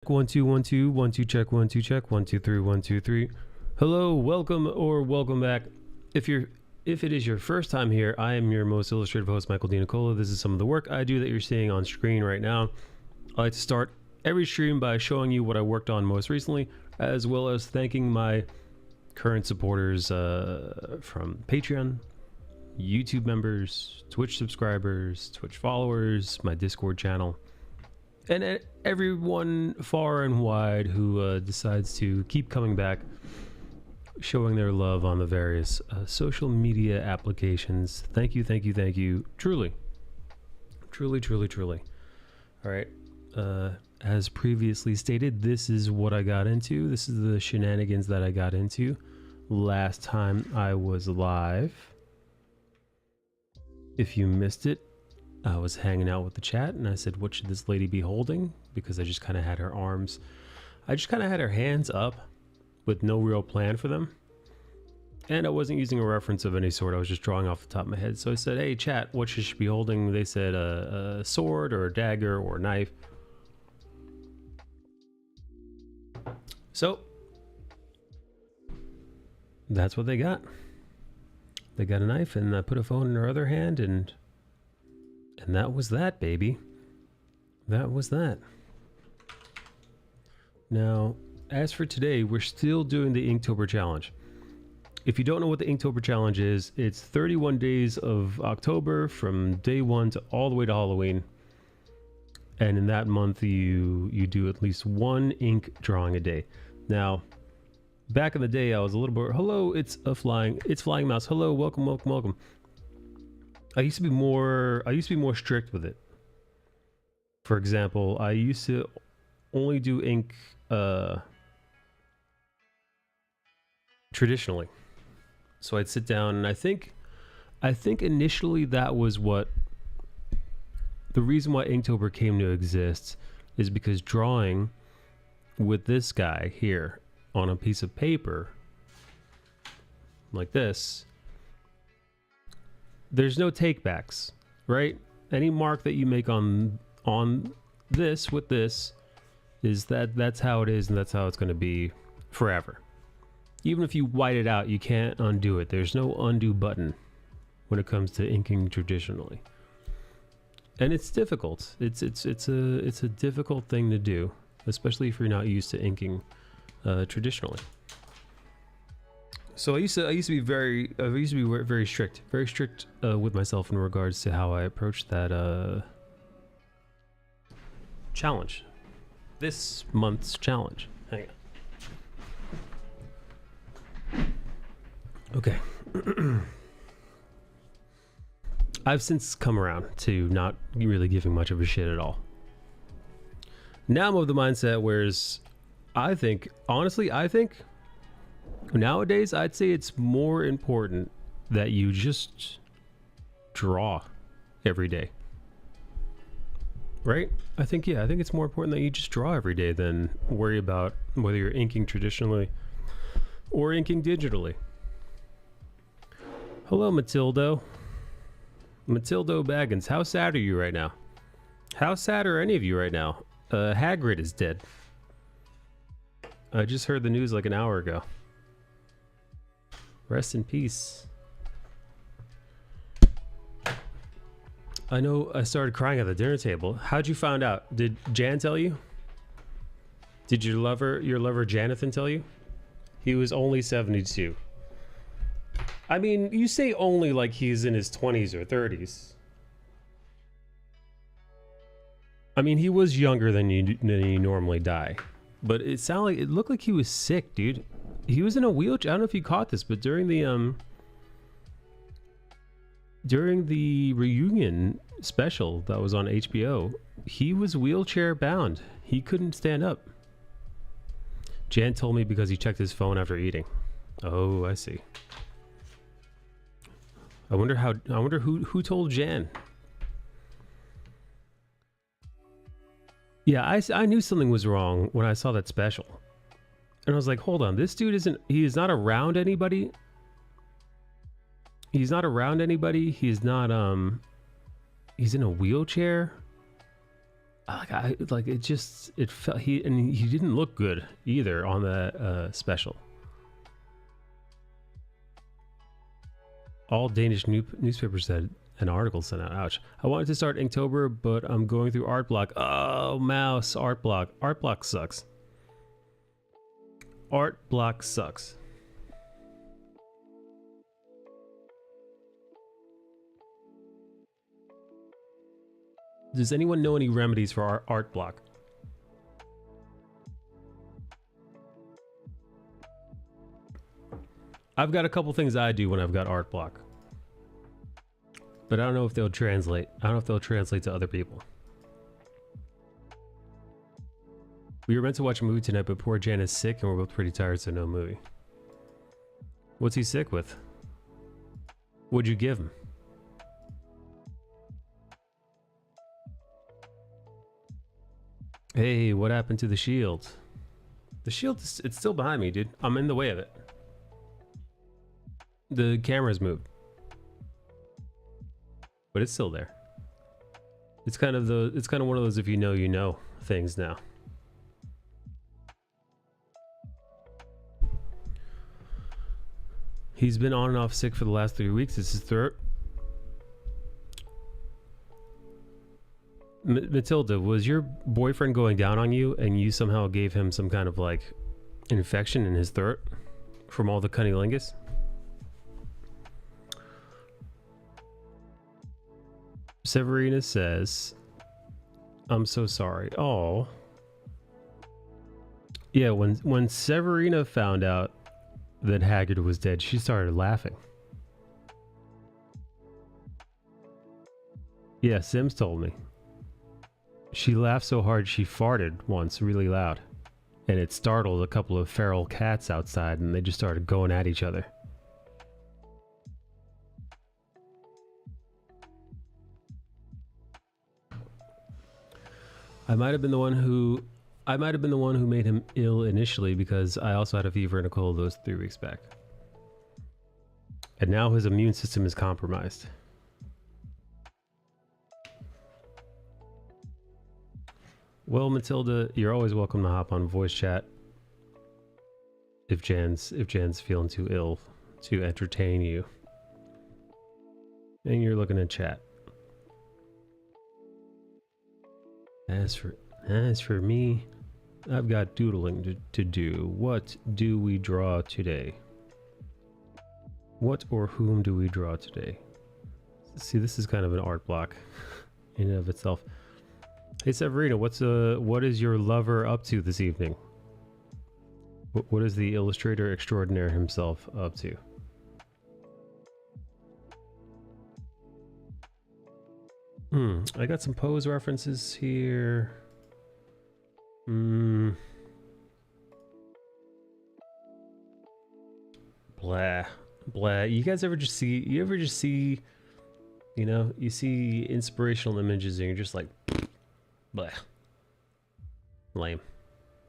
1 2 1 2 1 2 check 1 2 check 1 2 3 1 2 3. Hello, welcome or welcome back. If it is your first time here, I am your most illustrative host, Michael DiNicola. This is some of the work I do that you're seeing on screen right now. I like to start every stream by showing you what I worked on most recently, as well as thanking my current supporters from Patreon, YouTube members, Twitch subscribers, Twitch followers, my Discord channel, and everyone far and wide who decides to keep coming back, showing their love on the various social media applications. Thank you, thank you, thank you. Truly. Truly, truly, truly. All right. As previously stated, this is what I got into. This is the shenanigans that I got into last time I was live. If you missed it, I was hanging out with the chat and I said, what should this lady be holding? Because I just kind of had her arms. I just kind of had her hands up with no real plan for them. And I wasn't using a reference of any sort. I was just drawing off the top of my head. So I said, hey, chat, what should she be holding? They said a sword or a dagger or a knife. So that's what they got. They got a knife and I put a phone in her other hand and that was that, baby. That was that. Now, as for today, we're still doing the Inktober challenge. If you don't know what the Inktober challenge is, it's 31 days of October from day 1 to all the way to Halloween. And in that month, you do at least one ink drawing a day. Now, back in the day, I was a little bit, hello, it's Flying Mouse. Hello, welcome, welcome, welcome. I used to be more strict with it. For example, I used to only do ink traditionally. So I'd sit down and I think initially that was what the reason why Inktober came to exist is because drawing with this guy here on a piece of paper like this, there's no takebacks, right? Any mark that you make on this with this is that's how it is and that's how it's going to be forever. Even if you white it out, you can't undo it. There's no undo button when it comes to inking traditionally. And it's difficult. It's a difficult thing to do, especially if you're not used to inking traditionally. So I used to be very strict with myself in regards to how I approached that challenge, this month's challenge. Hang on. Okay. I've since come around to not really giving much of a shit at all. Now I'm of the mindset whereas I think nowadays, I'd say it's more important that you just draw every day. Right? I think it's more important that you just draw every day than worry about whether you're inking traditionally or inking digitally. Hello, Matildo Baggins. How sad are you right now? How sad are any of you right now? Hagrid is dead. I just heard the news like an hour ago. Rest in peace. I know I started crying at the dinner table. How'd you find out? Did Jan tell you? Did your lover Jonathan tell you? He was only 72. I mean, you say only like he's in his 20s or 30s. I mean, he was younger than you normally die. But it looked like he was sick, dude. He was in a wheelchair. I don't know if you caught this, but during the reunion special that was on HBO, he was wheelchair bound. He couldn't stand up. Jan told me because he checked his phone after eating. Oh, I see. I wonder who told Jan. Yeah, I knew something was wrong when I saw that special. And I was like, hold on, this dude he is not around anybody. He's not around anybody. He's not, he's in a wheelchair. like it just it felt he didn't look good either on that special. All Danish newspapers said an article sent out. Ouch. I wanted to start Inktober, but I'm going through art block. Oh, mouse, art block. Art block sucks. Art block sucks. Does anyone know any remedies for our art block? I've got a couple things I do when I've got art block. But I don't know if they'll translate. I don't know if they'll translate to other people. We were meant to watch a movie tonight, but poor Jan is sick and we're both pretty tired, so no movie. What's he sick with? What'd you give him? Hey, what happened to the shield? The shield, it's still behind me, dude. I'm in the way of it. The camera's moved. But it's still there. It's kind of one of those if you know things now. He's been on and off sick for the last 3 weeks. It's his throat. Matilda, was your boyfriend going down on you and you somehow gave him some kind of like infection in his throat from all the cunnilingus? Severina says, I'm so sorry. Oh. Yeah, when Severina found out that Haggard was dead, she started laughing. Yeah, Sims told me. She laughed so hard she farted once really loud. And it startled a couple of feral cats outside and they just started going at each other. I might have been the one who made him ill initially because I also had a fever and a cold those 3 weeks back. And now his immune system is compromised. Well, Matilda, you're always welcome to hop on voice chat if Jan's feeling too ill to entertain you. And you're looking at chat. As for me, I've got doodling to do. What do we draw today? What or whom do we draw today? See, this is kind of an art block in and of itself. Hey Severina, what is your lover up to this evening? What is the illustrator extraordinaire himself up to? I got some pose references here. Blah. Blah. You ever just see, you know, you see inspirational images and you're just like, blah. Lame.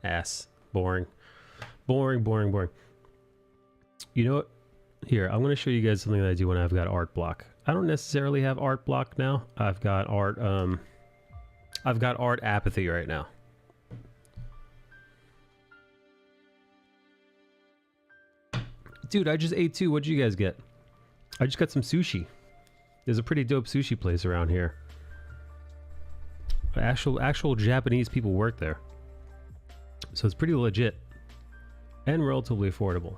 Ass. Boring. Boring, boring, boring. You know what? Here, I'm going to show you guys something that I do when I've got art block. I don't necessarily have art block now. I've got art apathy right now. Dude, I just ate too. What'd you guys get? I just got some sushi. There's a pretty dope sushi place around here. Actual Japanese people work there. So it's pretty legit. And relatively affordable.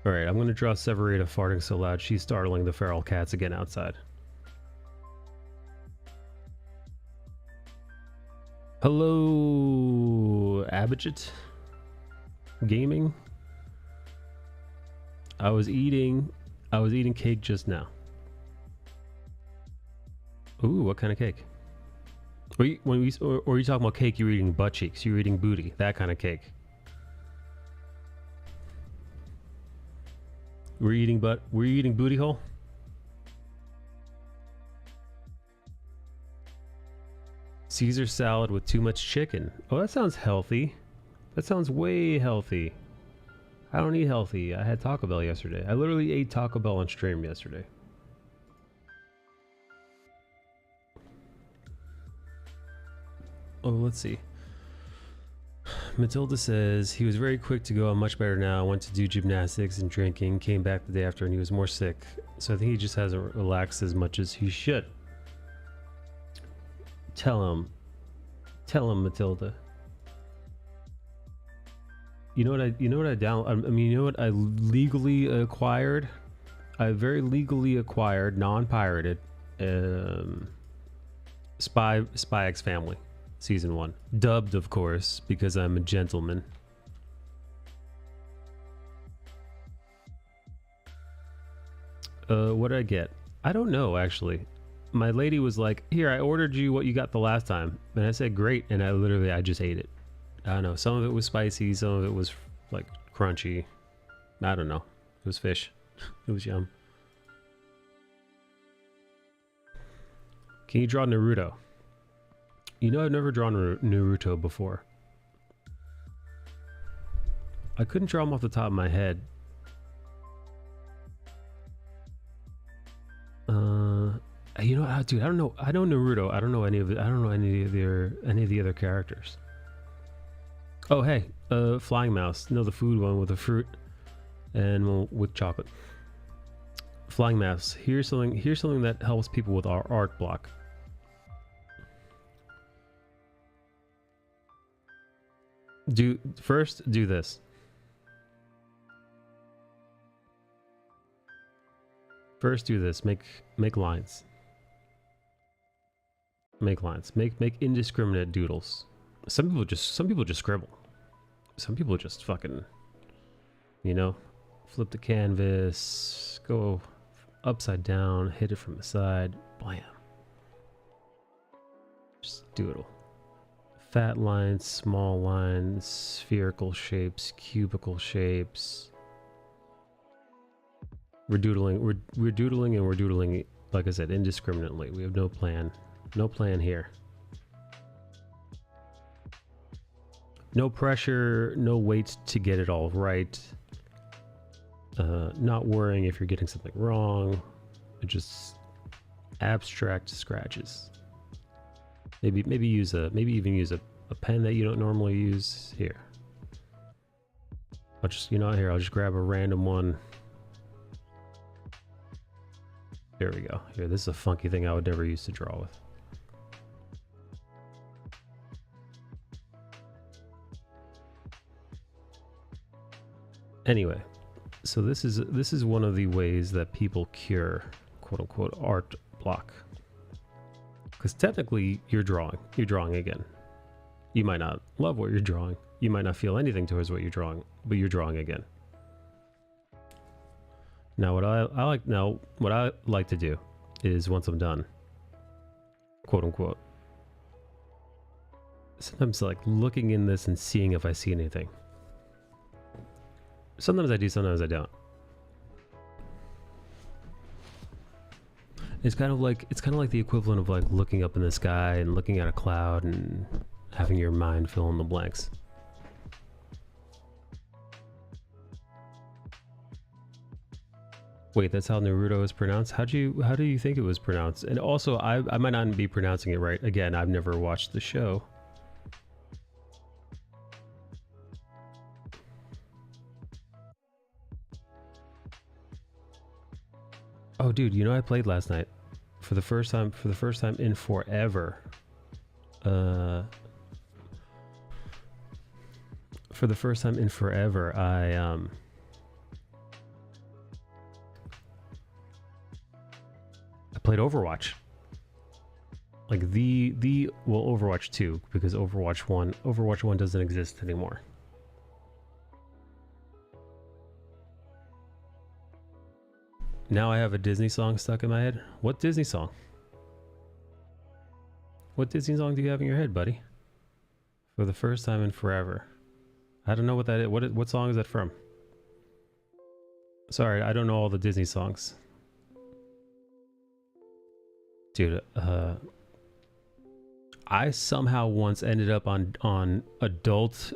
Alright, I'm going to draw Severina farting so loud she's startling the feral cats again outside. Hello, Abhijit Gaming. I was eating cake just now. Ooh, what kind of cake? Or are you talking about cake you're eating butt cheeks, you're eating booty, that kind of cake? Were you eating booty hole? Caesar salad with too much chicken. Oh, that sounds healthy. That sounds way healthy. I don't eat healthy. I had Taco Bell yesterday. I literally ate Taco Bell on stream yesterday. Oh, let's see. Matilda says he was very quick to go. I'm much better now. Went to do gymnastics and drinking. Came back the day after and he was more sick. So I think he just hasn't relaxed as much as he should. Tell him, Matilda. You know what I legally acquired. I very legally acquired, non-pirated, Spy X Family. Season 1. Dubbed, of course, because I'm a gentleman. What did I get? I don't know, actually. My lady was like, here, I ordered you what you got the last time. And I said, great. And I just ate it. I don't know. Some of it was spicy. Some of it was, like, crunchy. I don't know. It was fish. It was yum. Can you draw Naruto? You know, I've never drawn Naruto before. I couldn't draw him off the top of my head. You know, dude, I don't know. I know Naruto. I don't know any of it. I don't know any of the other characters. Oh, hey, flying mouse. No, the food one with the fruit and with chocolate. Flying mouse. Here's something that helps people with our art block. Do this. First do this. Make lines. Make lines. Make indiscriminate doodles. Some people just scribble. Some people just fucking, you know, flip the canvas, go upside down, hit it from the side, blam. Just doodle. Fat lines, small lines, spherical shapes, cubical shapes. We're doodling, and we're doodling, like I said, indiscriminately. We have no plan. No plan here. No pressure, no weight to get it all right. Not worrying if you're getting something wrong. Just abstract scratches. Maybe even use a pen that you don't normally use. Here. I'll just grab a random one. There we go. Here, this is a funky thing I would never use to draw with. Anyway, so this is one of the ways that people cure quote unquote art block. Because technically you're drawing again. You might not love what you're drawing. You might not feel anything towards what you're drawing, but you're drawing again. Now what I like to do is, once I'm done, quote unquote, sometimes like looking in this and seeing if I see anything. Sometimes I do, sometimes I don't. It's kind of like the equivalent of like looking up in the sky and looking at a cloud and having your mind fill in the blanks. Wait, that's how Naruto is pronounced? How do you think it was pronounced? And also, I might not be pronouncing it right. Again, I've never watched the show. Oh, dude, you know I played last night for the first time in forever. For the first time in forever, I played Overwatch. Like Overwatch 2, because Overwatch 1 doesn't exist anymore. Now I have a Disney song stuck in my head. What Disney song? What Disney song do you have in your head, buddy? For the first time in forever. I don't know what that is. What song is that from? Sorry, I don't know all the Disney songs. Dude, I somehow once ended up on adult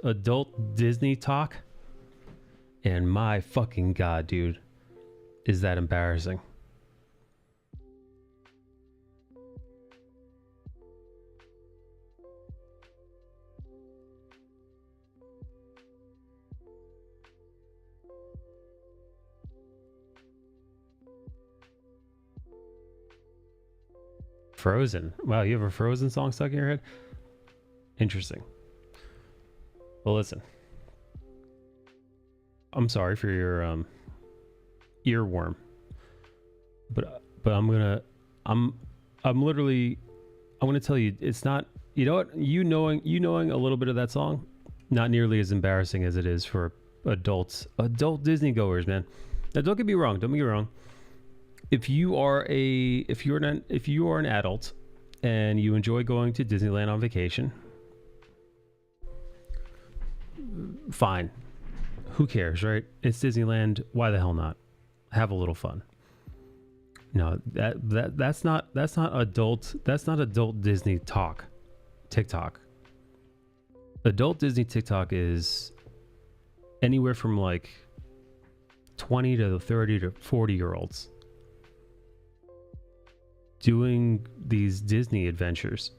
Disney talk, and my fucking god, dude, is that embarrassing. Frozen. Wow, you have a Frozen song stuck in your head? Interesting. Well, listen. I'm sorry for your earworm. But I'm literally gonna tell you, it's not, you know what, you knowing a little bit of that song, not nearly as embarrassing as it is for adult Disney goers, man. Now don't get me wrong, if you are an adult and you enjoy going to Disneyland on vacation, fine, who cares, right? It's Disneyland, why the hell not? Have a little fun. No, that's not adult Disney TikTok. Adult Disney TikTok is anywhere from like 20 to 30 to 40-year-olds doing these Disney adventures.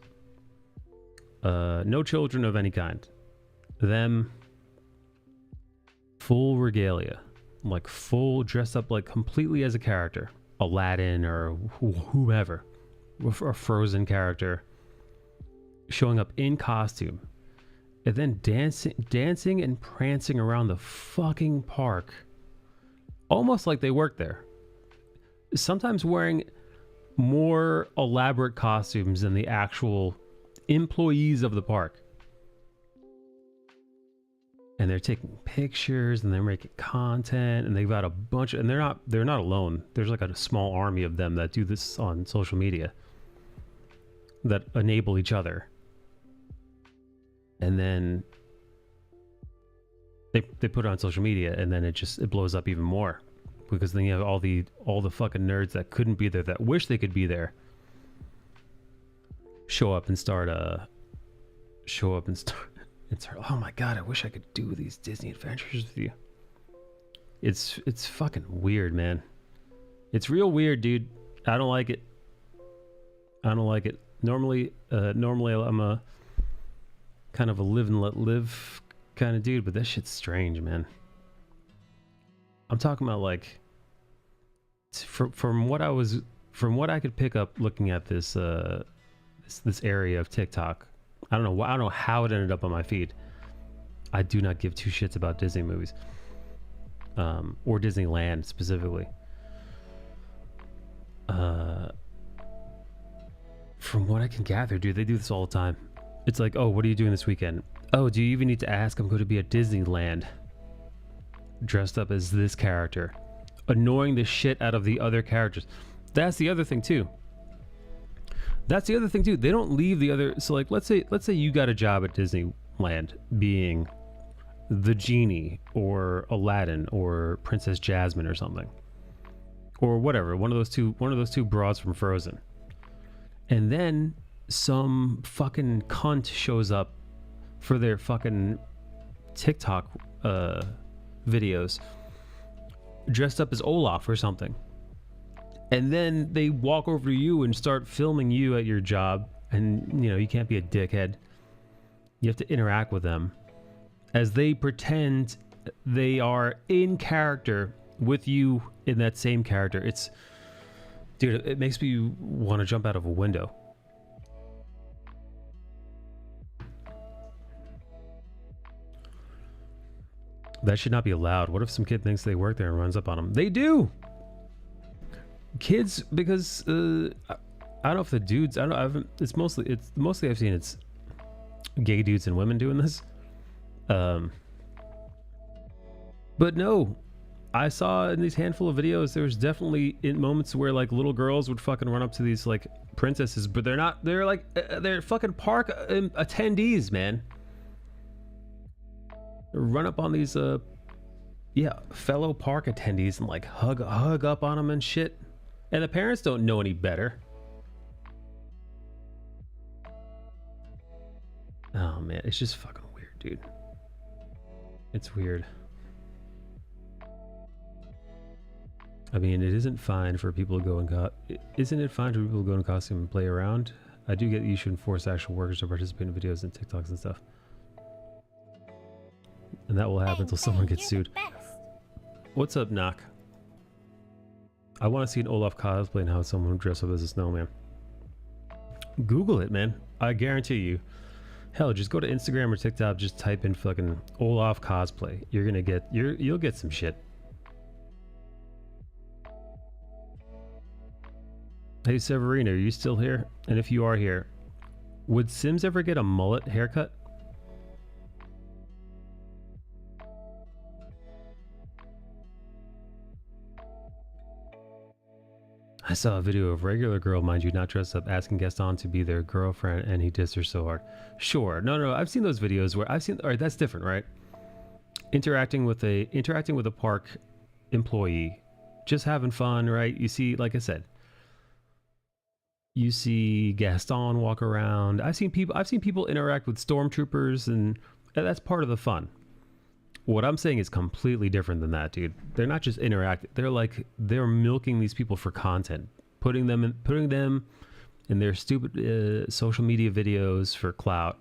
No children of any kind. Them full regalia, like full dressed up like completely as a character. Aladdin or whomever, a Frozen character, showing up in costume and then dancing and prancing around the fucking park almost like they work there, sometimes wearing more elaborate costumes than the actual employees of the park. And they're taking pictures and they're making content, and they've got a bunch, and they're not alone. There's like a small army of them that do this on social media that enable each other. And then they put it on social media, and then it blows up even more, because then you have all the fucking nerds that couldn't be there, that wish they could be there, show up and start oh my god, I wish I could do these Disney adventures with you. It's fucking weird, man. It's real weird, dude. I don't like it. Normally I'm a kind of a live and let live kind of dude, but this shit's strange, man. I'm talking about, like, from what I could pick up looking at this this area of TikTok. I don't know how it ended up on my feed. I do not give two shits about Disney movies, or Disneyland specifically. From what I can gather, dude, they do this all the time. It's like, oh, what are you doing this weekend? Oh, do you even need to ask? I'm going to be at Disneyland, dressed up as this character, annoying the shit out of the other characters. That's the other thing too. They don't leave the other. So, like, let's say you got a job at Disneyland being the genie or Aladdin or Princess Jasmine or something, or whatever, one of those two broads from Frozen. And then some fucking cunt shows up for their fucking TikTok videos dressed up as Olaf or something. And then they walk over to you and start filming you at your job. And, you know, you can't be a dickhead. You have to interact with them as they pretend they are in character with you in that same character. It's, dude, it makes me want to jump out of a window. That should not be allowed. What if some kid thinks they work there and runs up on them? They do! Kids, because I don't know if the dudes, it's mostly I've seen it's gay dudes and women doing this. But no, I saw in these handful of videos, there was definitely in moments where, like, little girls would fucking run up to these, like, princesses, but they're fucking park attendees, man. Run up on these fellow park attendees and, like, hug up on them and shit. And the parents don't know any better. Oh man, it's just fucking weird, dude. It's weird. I mean, it isn't fine for people to go in costume and play around. I do get that you shouldn't force actual workers to participate in videos and TikToks and stuff. And that will happen until someone gets sued. What's up, Knock? I want to see an Olaf cosplay and how someone dress up as a snowman. Google it, man. I guarantee you. Hell, just go to Instagram or TikTok, just type in fucking Olaf cosplay. You're gonna get you'll get some shit. Hey Severina, are you still here? And if you are here, would Sims ever get a mullet haircut? I saw a video of regular girl, mind you, not dressed up, asking Gaston to be their girlfriend, and he dissed her so hard. Sure, no, I've seen those videos where I've seen. All right, that's different, right? Interacting with a park employee, just having fun, right? You see, like I said, you see Gaston walk around. I've seen people interact with stormtroopers, and that's part of the fun. What I'm saying is completely different than that, dude. They're not just interacting. They're milking these people for content, putting them in their stupid social media videos for clout.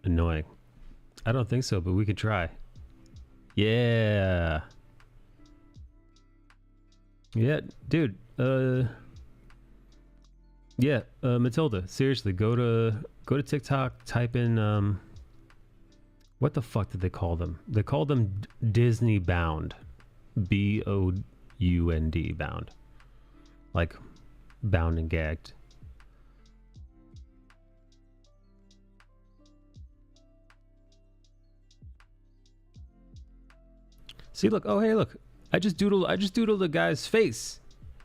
Annoying. I don't think so, but we could try. Yeah. Yeah, dude. Yeah, Matilda, seriously, go to TikTok, type in what the fuck did they call them? They called them Disney Bound. B-O-U-N-D, bound. Like bound and gagged. See, look, oh hey, look. I just doodled a guy's face.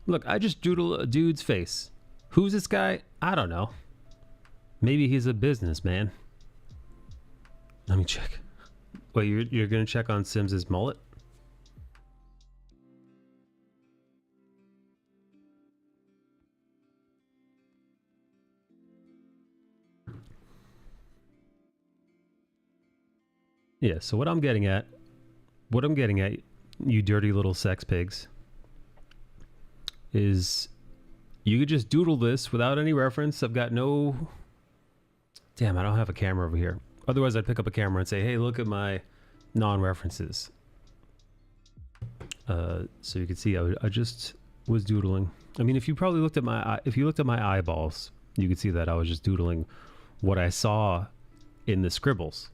Look, I just doodled a dude's face. Who's this guy? I don't know. Maybe he's a businessman. Let me check. Wait, you're gonna check on Sims's mullet? Yeah, so what I'm getting at, you dirty little sex pigs, is you could just doodle this without any reference. I've got no... Damn, I don't have a camera over here. Otherwise, I'd pick up a camera and say, hey, look at my non-references. So you can see I just was doodling. I mean, if you looked at my eyeballs, you could see that I was just doodling what I saw in the scribbles.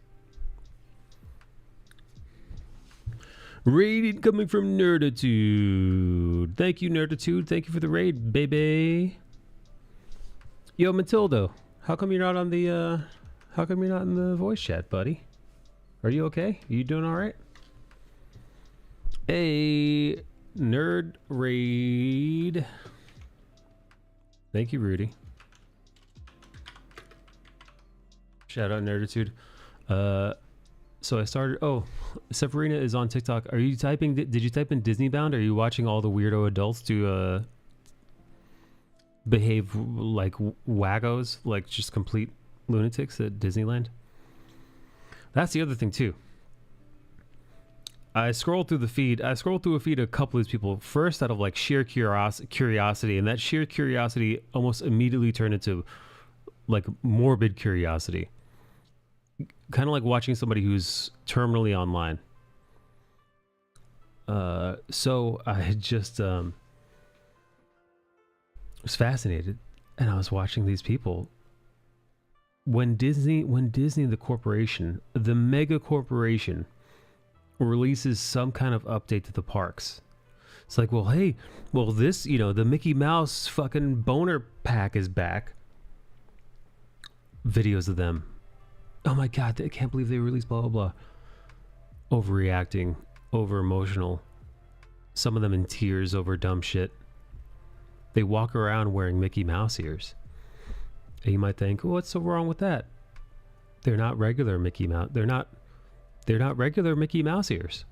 Raid coming from Nerditude. Thank you, Nerditude. Thank you for the raid, baby. Yo, Matilda, how come you're not on the how come you're not in the voice chat, buddy? Are you okay? Are you doing all right? Hey, nerd raid. Thank you, Rudy. Shout out, Nerditude. So I started. Oh, Severina is on TikTok. Are you typing? Did you type in Disney Bound? Are you watching all the weirdo adults do behave like waggos, like just complete lunatics at Disneyland? That's the other thing too. I scrolled through the feed. I scrolled through a feed of a couple of these people first out of like sheer curiosity, and that sheer curiosity almost immediately turned into like morbid curiosity. Kind of like watching somebody who's terminally online. So I just was fascinated, and I was watching these people. When Disney, the corporation, the mega corporation, releases some kind of update to the parks, it's like, well, hey, well, this, the Mickey Mouse fucking boner pack is back. Videos of them. Oh my god, I can't believe they released blah blah blah. Overreacting, over emotional. Some of them in tears over dumb shit. They walk around wearing Mickey Mouse ears. And you might think, oh, what's so wrong with that? They're not regular Mickey Mouse. They're not regular Mickey Mouse ears.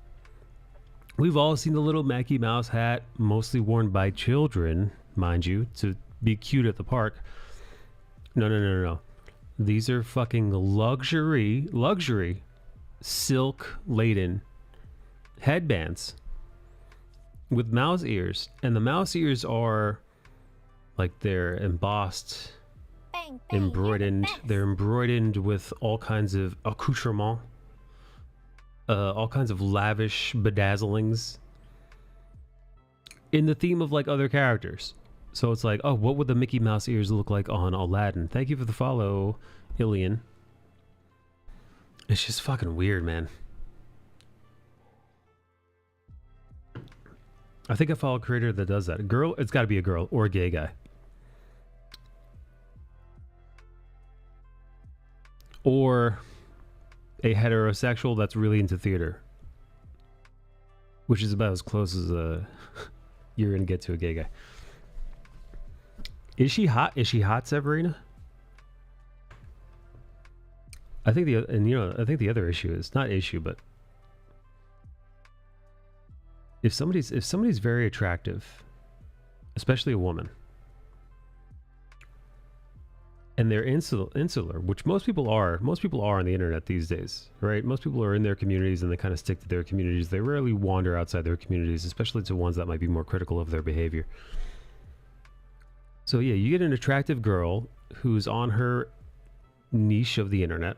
We've all seen the little Mickey Mouse hat, mostly worn by children, mind you, to be cute at the park. No. These are fucking luxury, silk-laden headbands with mouse ears. And the mouse ears are like they're embossed, embroidered. They're embroidered with all kinds of accoutrements. all kinds of lavish bedazzlings in the theme of like other characters. So it's like, oh, what would the Mickey Mouse ears look like on Aladdin? Thank you for the follow, Ilian. It's just fucking weird, man. I think I follow a creator that does that. A girl, it's got to be a girl or a gay guy. Or a heterosexual that's really into theater. Which is about as close as you're going to get to a gay guy. Is she hot? Is she hot, Severina? I think I think the other issue is not issue, but if somebody's very attractive, especially a woman, and they're insular, which most people are on the internet these days, right? Most people are in their communities and they kind of stick to their communities. They rarely wander outside their communities, especially to ones that might be more critical of their behavior. So yeah, you get an attractive girl who's on her niche of the internet,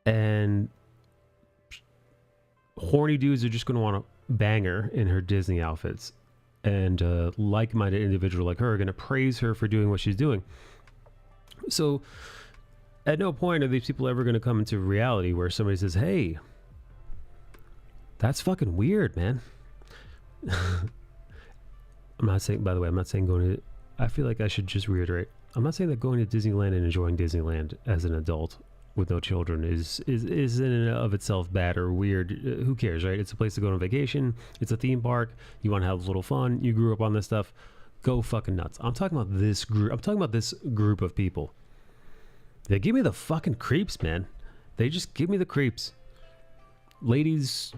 and horny dudes are just going to want to bang her in her Disney outfits, and like-minded individual like her are going to praise her for doing what she's doing. So at no point are these people ever going to come into reality where somebody says, hey, that's fucking weird, man. I'm not saying, by the way, I'm not saying going to, I feel like I should just reiterate, I'm not saying that going to Disneyland and enjoying Disneyland as an adult with no children is in and of itself bad or weird. Who cares, right? It's a place to go on vacation. It's a theme park. You want to have a little fun. You grew up on this stuff. Go fucking nuts. I'm talking about this group. I'm talking about this group of people. They give me the fucking creeps, man. They just give me the creeps. Ladies,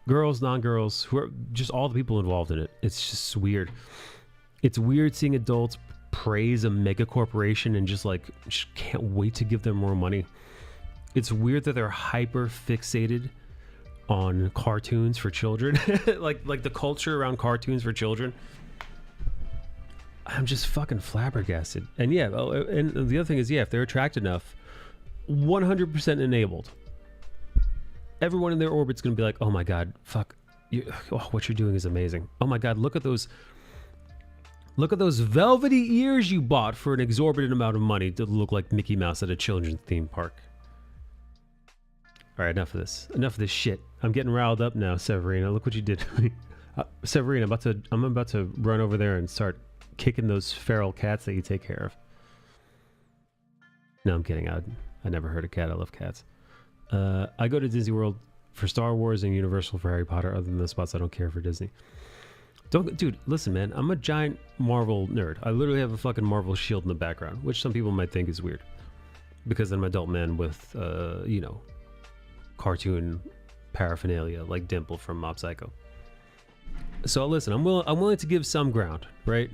girls, non-girls, who are just all the people involved in it. It's just weird. It's weird seeing adults praise a mega corporation and just can't wait to give them more money. It's weird that they're hyper fixated on cartoons for children. like the culture around cartoons for children. I'm just fucking flabbergasted. And yeah, and the other thing is, yeah, if they're attracted enough, 100% enabled. Everyone in their orbit's gonna be like, oh my god, fuck, what you're doing is amazing. Oh my god, look at those velvety ears you bought for an exorbitant amount of money to look like Mickey Mouse at a children's theme park. All right, enough of this shit. I'm getting riled up now, Severina. Look what you did to me. Severina, I'm about to run over there and start kicking those feral cats that you take care of. No, I'm kidding. I never hurt a cat. I love cats. I go to Disney World for Star Wars and Universal for Harry Potter. Other than the spots, I don't care for Disney. Dude, listen, man. I'm a giant Marvel nerd. I literally have a fucking Marvel shield in the background, which some people might think is weird, because I'm an adult man with, cartoon paraphernalia like Dimple from Mob Psycho. So listen, I'm willing to give some ground, right?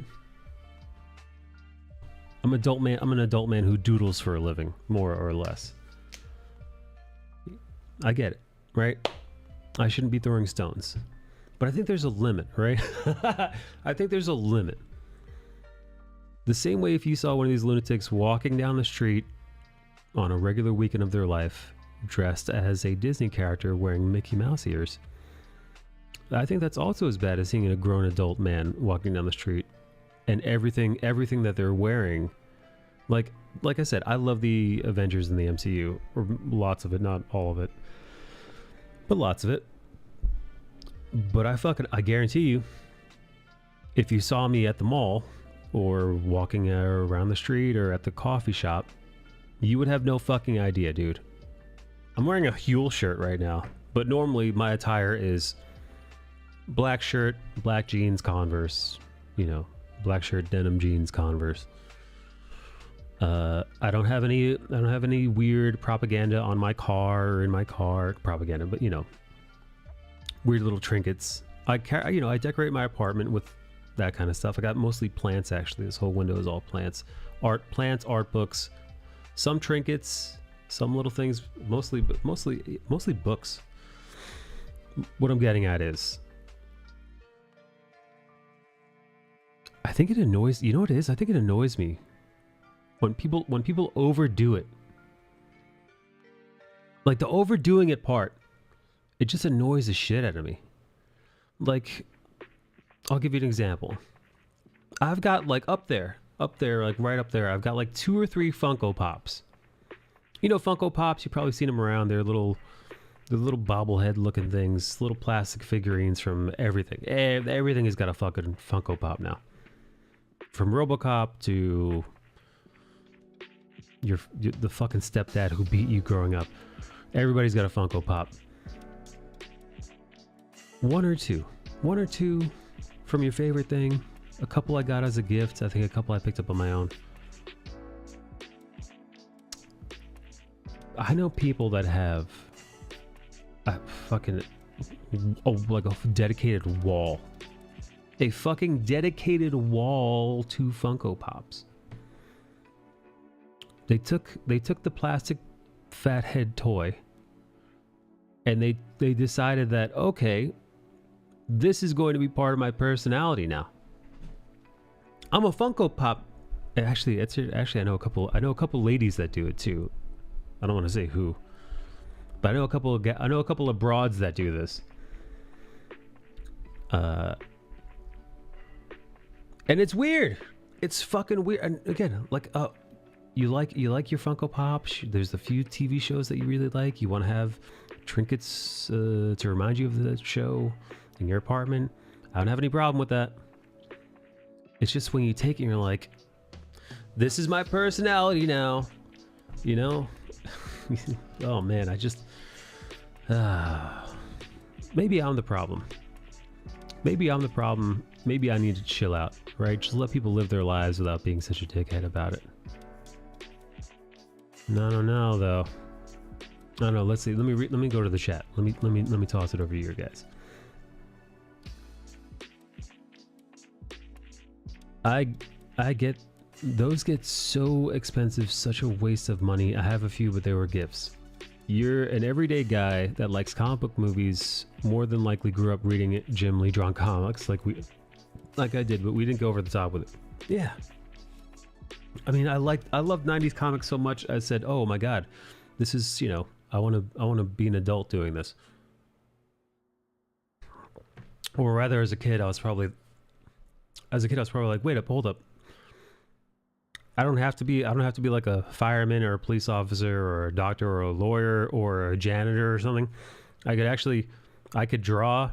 I'm an adult man who doodles for a living, more or less. I get it, right? I shouldn't be throwing stones. But I think there's a limit, right? I think there's a limit. The same way if you saw one of these lunatics walking down the street on a regular weekend of their life, dressed as a Disney character wearing Mickey Mouse ears, I think that's also as bad as seeing a grown adult man walking down the street and everything that they're wearing. Like I said, I love the Avengers in the MCU, or lots of it, not all of it, but lots of it. But I guarantee you, if you saw me at the mall or walking around the street or at the coffee shop, you would have no fucking idea, dude. I'm wearing a Huel shirt right now, but normally my attire is black shirt, black jeans, Converse, black shirt, denim jeans, Converse. I don't have any weird propaganda on my car or in my car, propaganda, but weird little trinkets. I decorate my apartment with that kind of stuff. I got mostly plants, actually. This whole window is all plants, art books, some trinkets, some little things, mostly books. What I'm getting at is, I think it annoys, you know what it is? I think it annoys me when people overdo it. Like the overdoing it part, it just annoys the shit out of me. Like, I'll give you an example. I've got like up there, like right up there, I've got like 2 or 3 Funko Pops. You know, Funko Pops, you've probably seen them around. They're little bobblehead looking things, little plastic figurines from everything. Everything has got a fucking Funko Pop now. From RoboCop to the fucking stepdad who beat you growing up. Everybody's got a Funko Pop. One or two from your favorite thing. A couple I got as a gift. I think a couple I picked up on my own. I know people that have a fucking like a dedicated wall. A fucking dedicated wall to Funko Pops. They took the plastic fathead toy and they decided that, okay, this is going to be part of my personality now. I'm a Funko Pop. Actually, I know a couple ladies that do it too. I don't want to say who, but I know a couple of broads that do this. And it's weird. It's fucking weird. And again, like, you like your Funko Pops. There's a few TV shows that you really like. You want to have trinkets to remind you of the show in your apartment. I don't have any problem with that. It's just when you take it and you're like, this is my personality now, you know? Oh man, I just maybe I'm the problem. Maybe I need to chill out, right? Just let people live their lives without being such a dickhead about it. No, though. No. Let's see. Let me go to the chat. Let me toss it over to you guys. I get those get so expensive, such a waste of money. I have a few, but they were gifts. You're an everyday guy that likes comic book movies, more than likely grew up reading Jim Lee drawn comics like I did, but we didn't go over the top with it. Yeah. I mean, I loved 90s comics so much. I said, "Oh my god, this is, you know, I want to be an adult doing this." Or rather, as a kid, I was probably like, "Wait up, hold up. I don't have to be like a fireman or a police officer or a doctor or a lawyer or a janitor or something. I could draw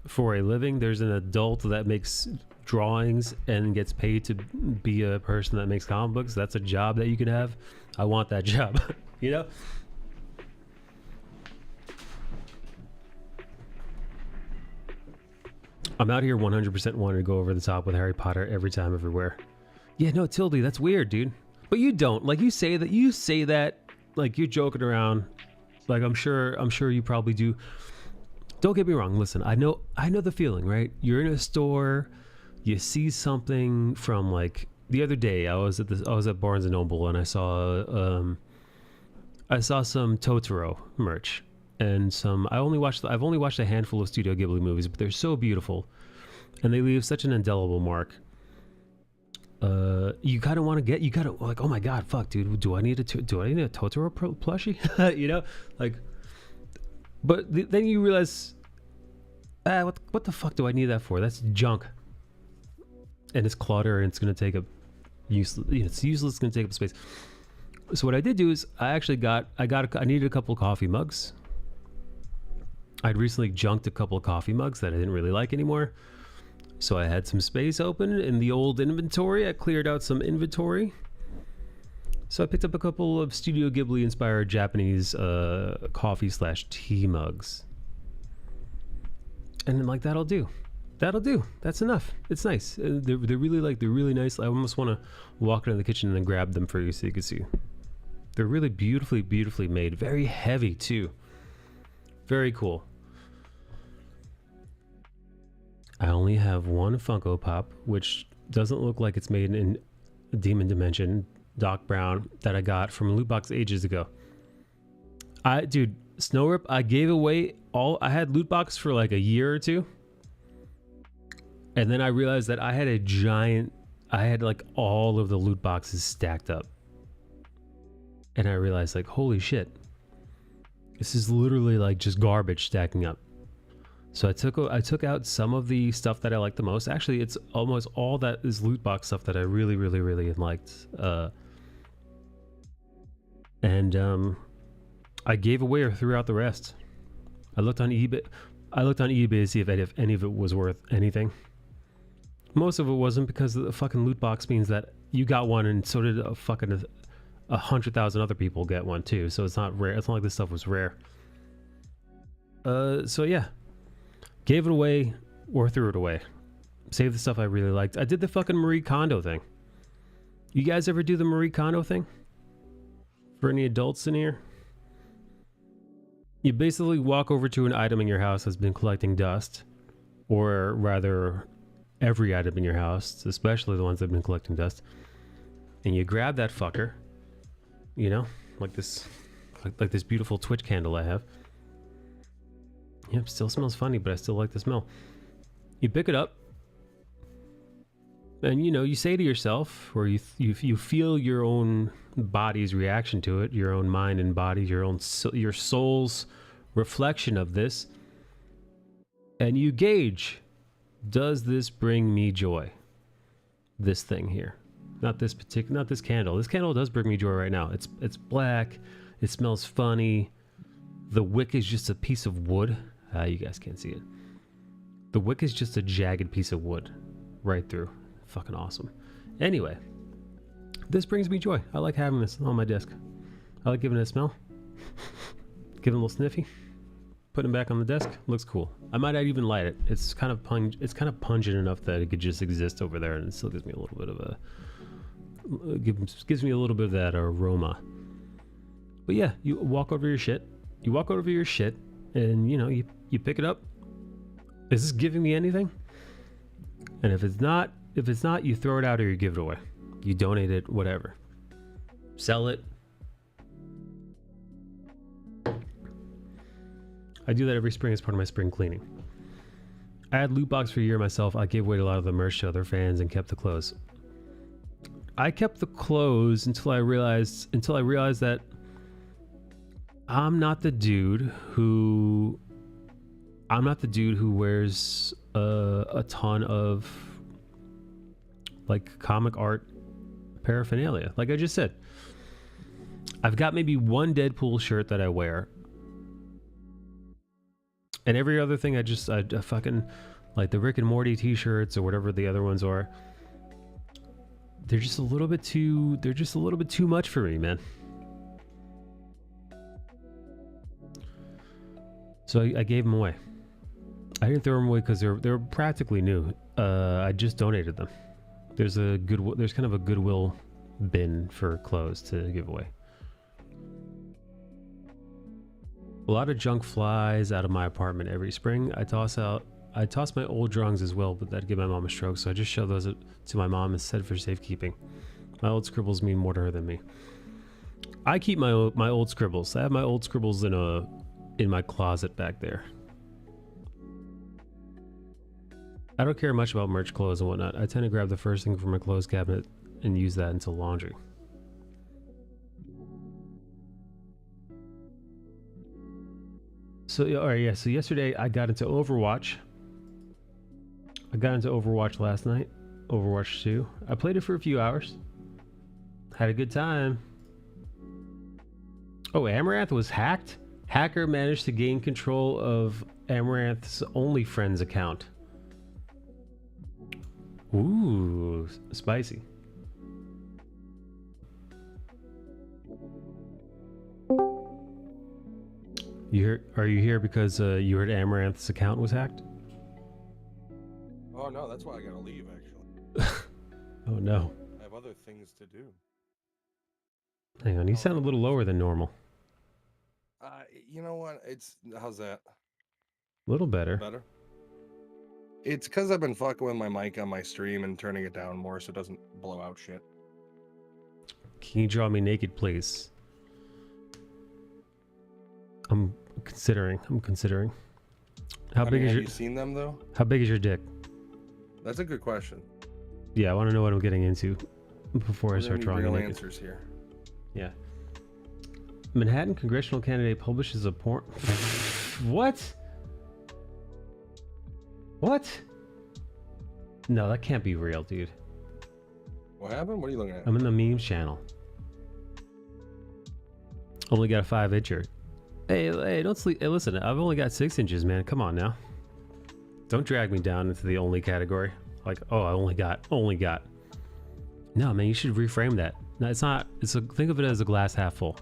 for a living. There's an adult that makes drawings and gets paid to be a person that makes comic books. That's a job that you can have. I want that job." You know? I'm out here 100% wanting to go over the top with Harry Potter every time, everywhere. Yeah, no, Tildy, that's weird, dude. But you don't. Like, you say that like you're joking around. Like, I'm sure you probably do. Don't get me wrong. Listen, I know the feeling, right? You're in a store, you see something from, like, the other day I was at Barnes and Noble and I saw some Totoro merch and I've only watched a handful of Studio Ghibli movies, but they're so beautiful and they leave such an indelible mark. You kind of want to get, like, oh my god, fuck, dude, do I need a Totoro plushie? You know, like, but then you realize, what the fuck do I need that for? That's junk, and it's clutter, and it's gonna take up useless. It's useless. It's gonna take up space. So what I did do is I needed a couple of coffee mugs. I'd recently junked a couple of coffee mugs that I didn't really like anymore. So I had some space open in the old inventory. I cleared out some inventory. So I picked up a couple of Studio Ghibli inspired Japanese coffee/tea mugs. And then, like, that'll do. That's enough. It's nice. They're really nice. I almost want to walk into the kitchen and grab them for you so you can see. They're really beautifully made. Very heavy too. Very cool. I only have one Funko Pop, which doesn't look like it's made in Demon Dimension, Doc Brown, that I got from a loot box ages ago. Dude, Snow Rip, I gave away I had loot box for like a year or two. And then I realized that I had like all of the loot boxes stacked up. And I realized, like, holy shit. This is literally like just garbage stacking up. So I took out some of the stuff that I like the most. Actually, it's almost all that is loot box stuff that I really liked. I gave away or threw out the rest. I looked on eBay. To see if any of it was worth anything. Most of it wasn't, because the fucking loot box means that you got one and so did 100,000 other people get one too. So it's not rare. It's not like this stuff was rare. So yeah, gave it away or threw it away. Saved the stuff I really liked. I did the fucking Marie Kondo thing. You guys ever do the Marie Kondo thing? For any adults in here? You basically walk over to an item in your house that's been collecting dust, or rather every item in your house, especially the ones that have been collecting dust, and you grab that fucker, you know, like this beautiful Twitch candle I have. Yep, still smells funny, but I still like the smell. You pick it up, and you know, you say to yourself, or you feel your own body's reaction to it, your own mind and body, your soul's reflection of this, and you gauge, does this bring me joy? This thing here, not this candle. This candle does bring me joy right now. It's black, it smells funny. The wick is just a piece of wood. You guys can't see it. The wick is just a jagged piece of wood right through. Fucking awesome. Anyway, this brings me joy. I like having this on my desk. I like giving it a smell. Giving a little sniffy. Putting it back on the desk. Looks cool. I might not even light it. It's kind of pungent enough that it could just exist over there, and it still gives me a little bit of a gives me a little bit of that aroma. But yeah, you walk over your shit. You walk over your shit, and you know, you pick it up. Is this giving me anything? And if it's not, you throw it out or you give it away. You donate it, whatever. Sell it. I do that every spring as part of my spring cleaning. I had loot box for a year myself. I gave away a lot of the merch to other fans and kept the clothes. I kept the clothes until I realized that I'm not the dude who wears a ton of like comic art paraphernalia. Like I just said, I've got maybe one Deadpool shirt that I wear, and every other thing I fucking like the Rick and Morty t-shirts or whatever the other ones are. They're just a little bit too much for me, man. So I gave them away. I didn't throw them away because they're practically new. I just donated them. There's kind of a Goodwill bin for clothes to give away. A lot of junk flies out of my apartment every spring. I toss my old drawings as well, but that'd give my mom a stroke, so I just show those to my mom instead for safekeeping. My old scribbles mean more to her than me. I keep my old scribbles. I have my old scribbles in my closet back there. I don't care much about merch, clothes, and whatnot. I tend to grab the first thing from my clothes cabinet and use that until laundry. So, alright, yeah, so yesterday I got into Overwatch. I got into Overwatch last night. Overwatch 2. I played it for a few hours. Had a good time. Oh, Amaranth was hacked? Hacker managed to gain control of Amaranth's OnlyFriends account. Ooh, spicy. Are you here because you heard Amaranth's account was hacked? Oh no, that's why I gotta leave actually. Oh no. I have other things to do. Hang on, you sound a little lower than normal. You know what? How's that? A little better. Better? It's because I've been fucking with my mic on my stream and turning it down more so it doesn't blow out shit. Can you draw me naked, please? I'm considering. How big is your... Have you seen them though? How big is your dick? That's a good question. Yeah, I want to know what I'm getting into before I start drawing real naked. Answers here. Yeah. Manhattan congressional candidate publishes a porn. What? What? No, that can't be real, dude. What happened? What are you looking at? I'm in the memes channel. Only got a 5-incher. Hey, don't sleep. Hey, listen, I've only got 6 inches, man. Come on now. Don't drag me down into the only category. Like, oh, I only got. No, man, you should reframe that. No, it's not. Think of it as a glass half full.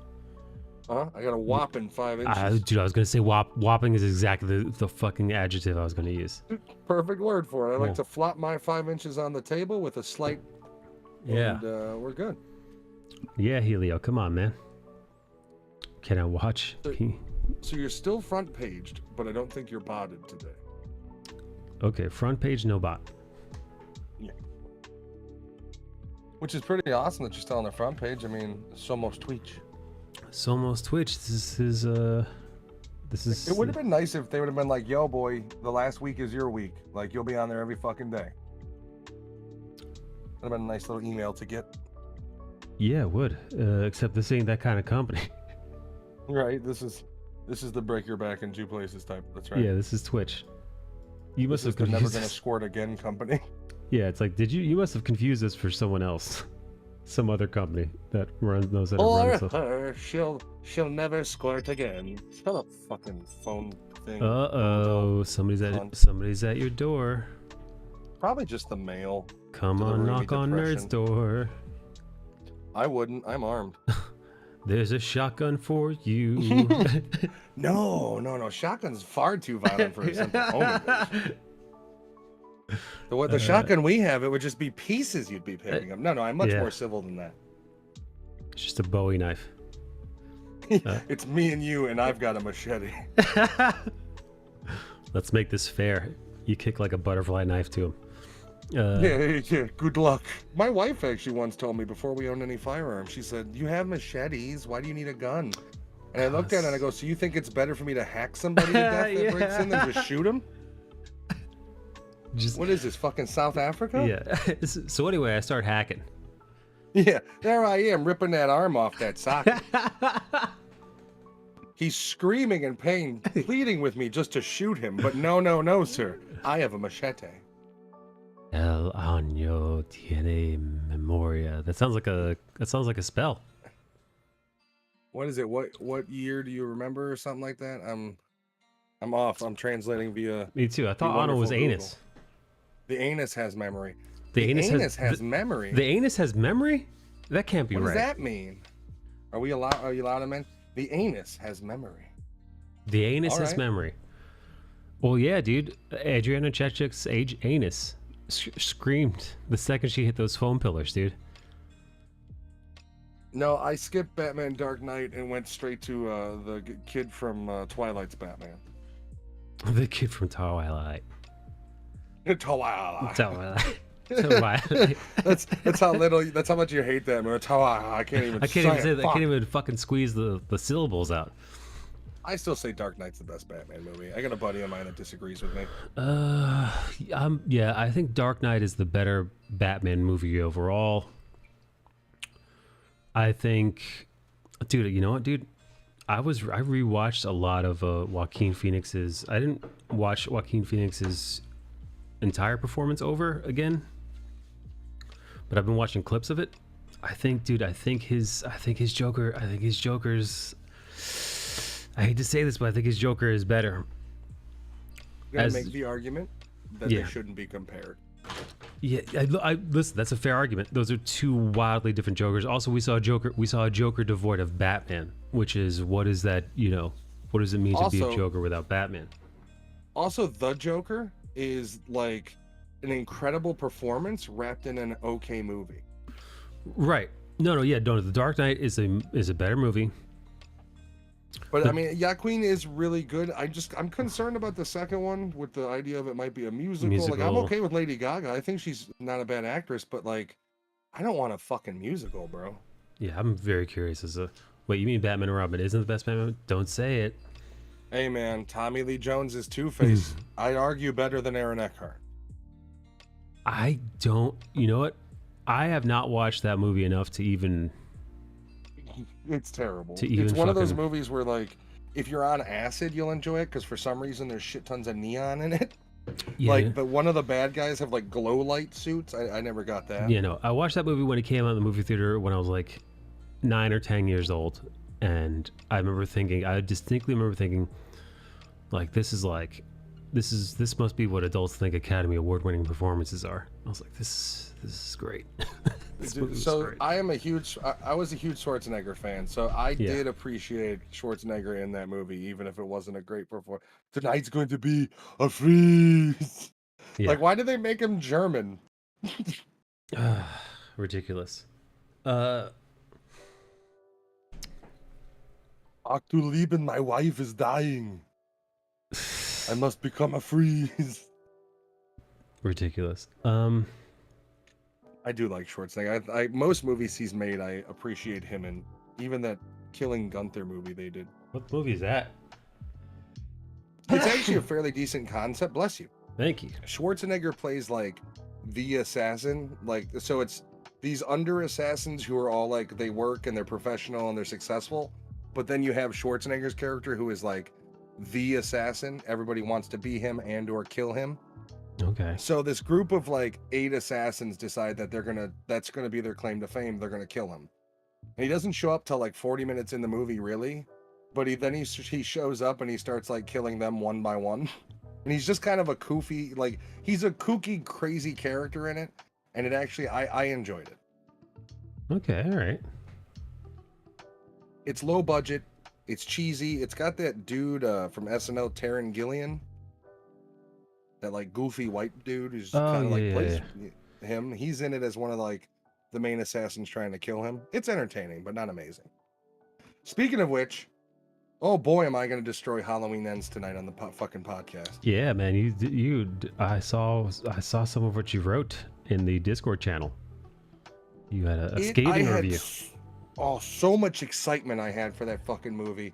Huh? I got a whopping 5 inches. Dude, I was gonna say whopping is exactly the fucking adjective I was gonna use. Perfect word for it. I like to flop my 5 inches on the table with a slight. Yeah. And we're good. Yeah, Helio, come on, man. Can I watch? So you're still front paged, but I don't think you're botted today. Okay, front page, no bot. Yeah. Which is pretty awesome that you're still on the front page. I mean, Somos Twitch. Somos Twitch. This is. It would have been nice if they would have been like, "Yo, boy, the last week is your week. Like, you'll be on there every fucking day." Would have been a nice little email to get. Yeah, it would. Except this ain't that kind of company. Right. This is the break your back in 2 places type. That's right. Yeah, this is Twitch. You must have confused. Never gonna this. squirt again company. Yeah, it's like, you must have confused this for someone else, some other company that knows how to run stuff. Her, she'll never squirt again. Shut up, fucking phone thing. Somebody's at your door. Probably just the mail. Come on, knock on Nerd's door. I wouldn't. I'm armed. There's a shotgun for you. No. Shotgun's far too violent for a simple home invasion. The shotgun we have, it would just be pieces you'd be picking up. No, I'm much more civil than that. It's just a Bowie knife. It's me and you, and I've got a machete. Let's make this fair. You kick like a butterfly knife to him. Yeah, good luck. My wife actually once told me before we owned any firearms, she said, "You have machetes, why do you need a gun?" And I looked at it and I go, "So you think it's better for me to hack somebody to death that breaks in than just shoot him?" What is this, fucking South Africa? Yeah. So anyway, I start hacking. Yeah, there I am ripping that arm off that socket. He's screaming in pain, pleading with me just to shoot him, but no, sir. I have a machete. El año tiene memoria. That sounds like a spell. What is it? What year do you remember or something like that? I'm off. I'm translating via. Me too. I thought Anno was Google. anus. The anus has memory. The anus has memory. The anus has memory? That can't be right. What does that mean? Are you allowed to mention? The anus has memory. The anus has memory. Well, yeah, dude. Adriana Chechik's anus screamed the second she hit those foam pillars, dude. No, I skipped Batman Dark Knight and went straight to the kid from Twilight's Batman. The kid from Twilight. Twilight. Twilight. That's how little. That's how much you hate that movie. I can't even. I can't even fucking squeeze the syllables out. I still say Dark Knight's the best Batman movie. I got a buddy of mine that disagrees with me. Yeah, I think Dark Knight is the better Batman movie overall. I think, dude. You know what, dude? I rewatched a lot of Joaquin Phoenix's. I didn't watch Joaquin Phoenix's entire performance over again, but I've been watching clips of it. I think his Joker's. I hate to say this, but I think his Joker is better. You gotta make the argument that they shouldn't be compared. Yeah, I listen. That's a fair argument. Those are two wildly different Jokers. Also, we saw a Joker devoid of Batman, which is what is that? What does it mean to be a Joker without Batman? Also, the Joker is like an incredible performance wrapped in an okay movie. Right. No. The Dark Knight is a better movie. But I mean, Joaquin is really good. I'm concerned about the second one with the idea of it might be a musical. Like, I'm okay with Lady Gaga. I think she's not a bad actress, but like, I don't want a fucking musical, bro. Yeah, I'm very curious as to. Wait, you mean Batman and Robin isn't the best Batman? Don't say it. Hey man, Tommy Lee Jones is Two-Face. I'd argue better than Aaron Eckhart. I don't. You know what? I have not watched that movie enough to even It's terrible. To even It's one of those fucking- movies where, like, if you're on acid, you'll enjoy it because for some reason there's shit tons of neon in it. Yeah. Like, one of the bad guys have like glow light suits. I never got that. You know, I watched that movie when it came out in the movie theater when I was like 9 or 10 years old, and I distinctly remember thinking, like, this must be what adults think Academy Award-winning performances are. I was like, this is great. So great. I was a huge Schwarzenegger fan, so I did appreciate Schwarzenegger in that movie, even if it wasn't a great performance. Tonight's going to be a freeze. Yeah. Like, why did they make him German? Ridiculous. Ach du Lieben, my wife is dying. I must become a freeze. Ridiculous. I do like Schwarzenegger. Most movies he's made, I appreciate him in. Even that Killing Gunther movie they did. What movie is that? It's actually a fairly decent concept. Bless you. Thank you. Schwarzenegger plays like the assassin. Like, so it's these under assassins who are all like, they work and they're professional and they're successful. But then you have Schwarzenegger's character who is like the assassin. Everybody wants to be him and or kill him. Okay. So this group of like 8 assassins decide that that's gonna be their claim to fame. They're gonna kill him. And he doesn't show up till like 40 minutes in the movie, really. But he shows up and he starts like killing them one by one. And he's just kind of a goofy, like, he's a kooky, crazy character in it. And it actually, I enjoyed it. Okay, all right. It's low budget. It's cheesy. It's got that dude from SNL, Taron Gillian. That like goofy white dude who's kind of plays him. He's in it as one of like the main assassins trying to kill him. It's entertaining, but not amazing. Speaking of which, oh boy, am I going to destroy Halloween Ends tonight on the fucking podcast. Yeah, man, I saw some of what you wrote in the Discord channel. You had a skating review. So much excitement I had for that fucking movie,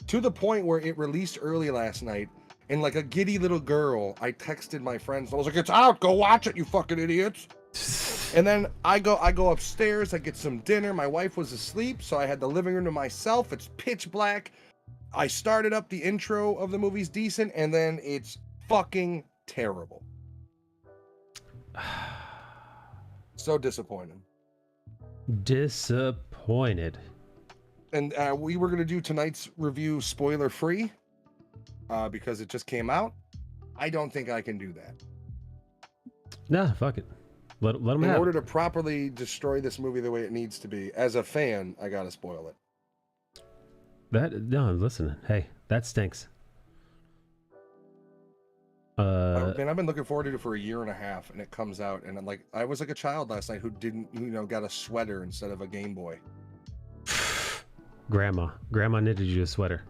to the point where it released early last night. And like a giddy little girl, I texted my friends. I was like, "It's out! Go watch it, you fucking idiots!" And then I go upstairs. I get some dinner. My wife was asleep, so I had the living room to myself. It's pitch black. I started up the intro of the movie's decent, and then it's fucking terrible. So disappointing. Disappointed. And we were gonna do tonight's review spoiler free. Because it just came out. I don't think I can do that. Nah, fuck it. Let them have it. In order to properly destroy this movie the way it needs to be, as a fan, I gotta spoil it. No, listen. Hey, that stinks. Man, I've been looking forward to it for a year and a half, and it comes out, and I was like a child last night who didn't, got a sweater instead of a Game Boy. Grandma knitted you a sweater.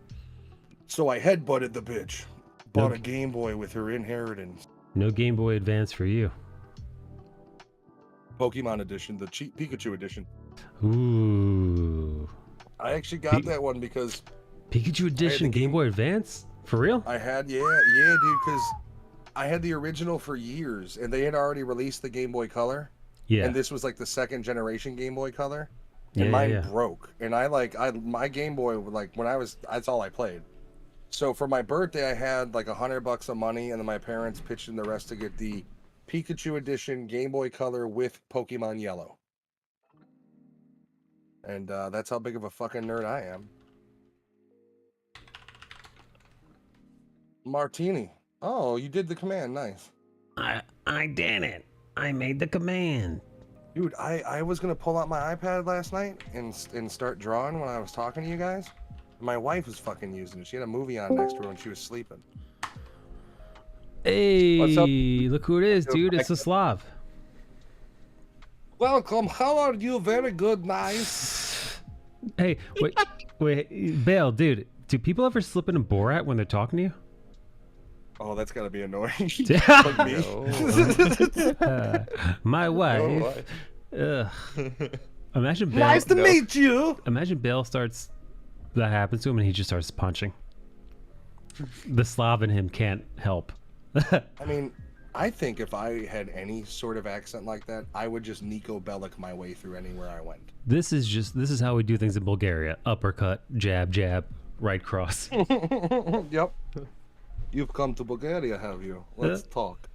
So I headbutted the bitch. Bought a Game Boy with her inheritance. No Game Boy Advance for you. Pokemon edition, the cheap Pikachu edition. Ooh. I actually got that one because... Pikachu edition Game Boy Advance? For real? I had, yeah, dude, because I had the original for years, and they had already released the Game Boy Color. Yeah. And this was like the second generation Game Boy Color. And mine broke. And my Game Boy, like, that's all I played. So for my birthday, I had like $100 of money, and then my parents pitched in the rest to get the Pikachu edition Game Boy Color with Pokemon Yellow. And that's how big of a fucking nerd I am. Martini. Oh, you did the command. Nice. I did it. I made the command. Dude, I was going to pull out my iPad last night and start drawing when I was talking to you guys. My wife was fucking using it. She had a movie on next to her when she was sleeping. Hey, look who it is, dude. It's a Slav. Welcome. How are you? Very good. Nice. Hey, wait, Bale, dude. Do people ever slip in a Borat when they're talking to you? Oh, that's gotta be annoying. Like me. My wife. Imagine Bale. Nice to meet you. Imagine Bale starts. That happens to him, and he just starts punching. The Slav in him can't help. I mean, I think if I had any sort of accent like that, I would just Nico Bellic my way through anywhere I went. This is how we do things in Bulgaria. Uppercut, jab, jab, right cross. Yep. You've come to Bulgaria, have you? Let's talk.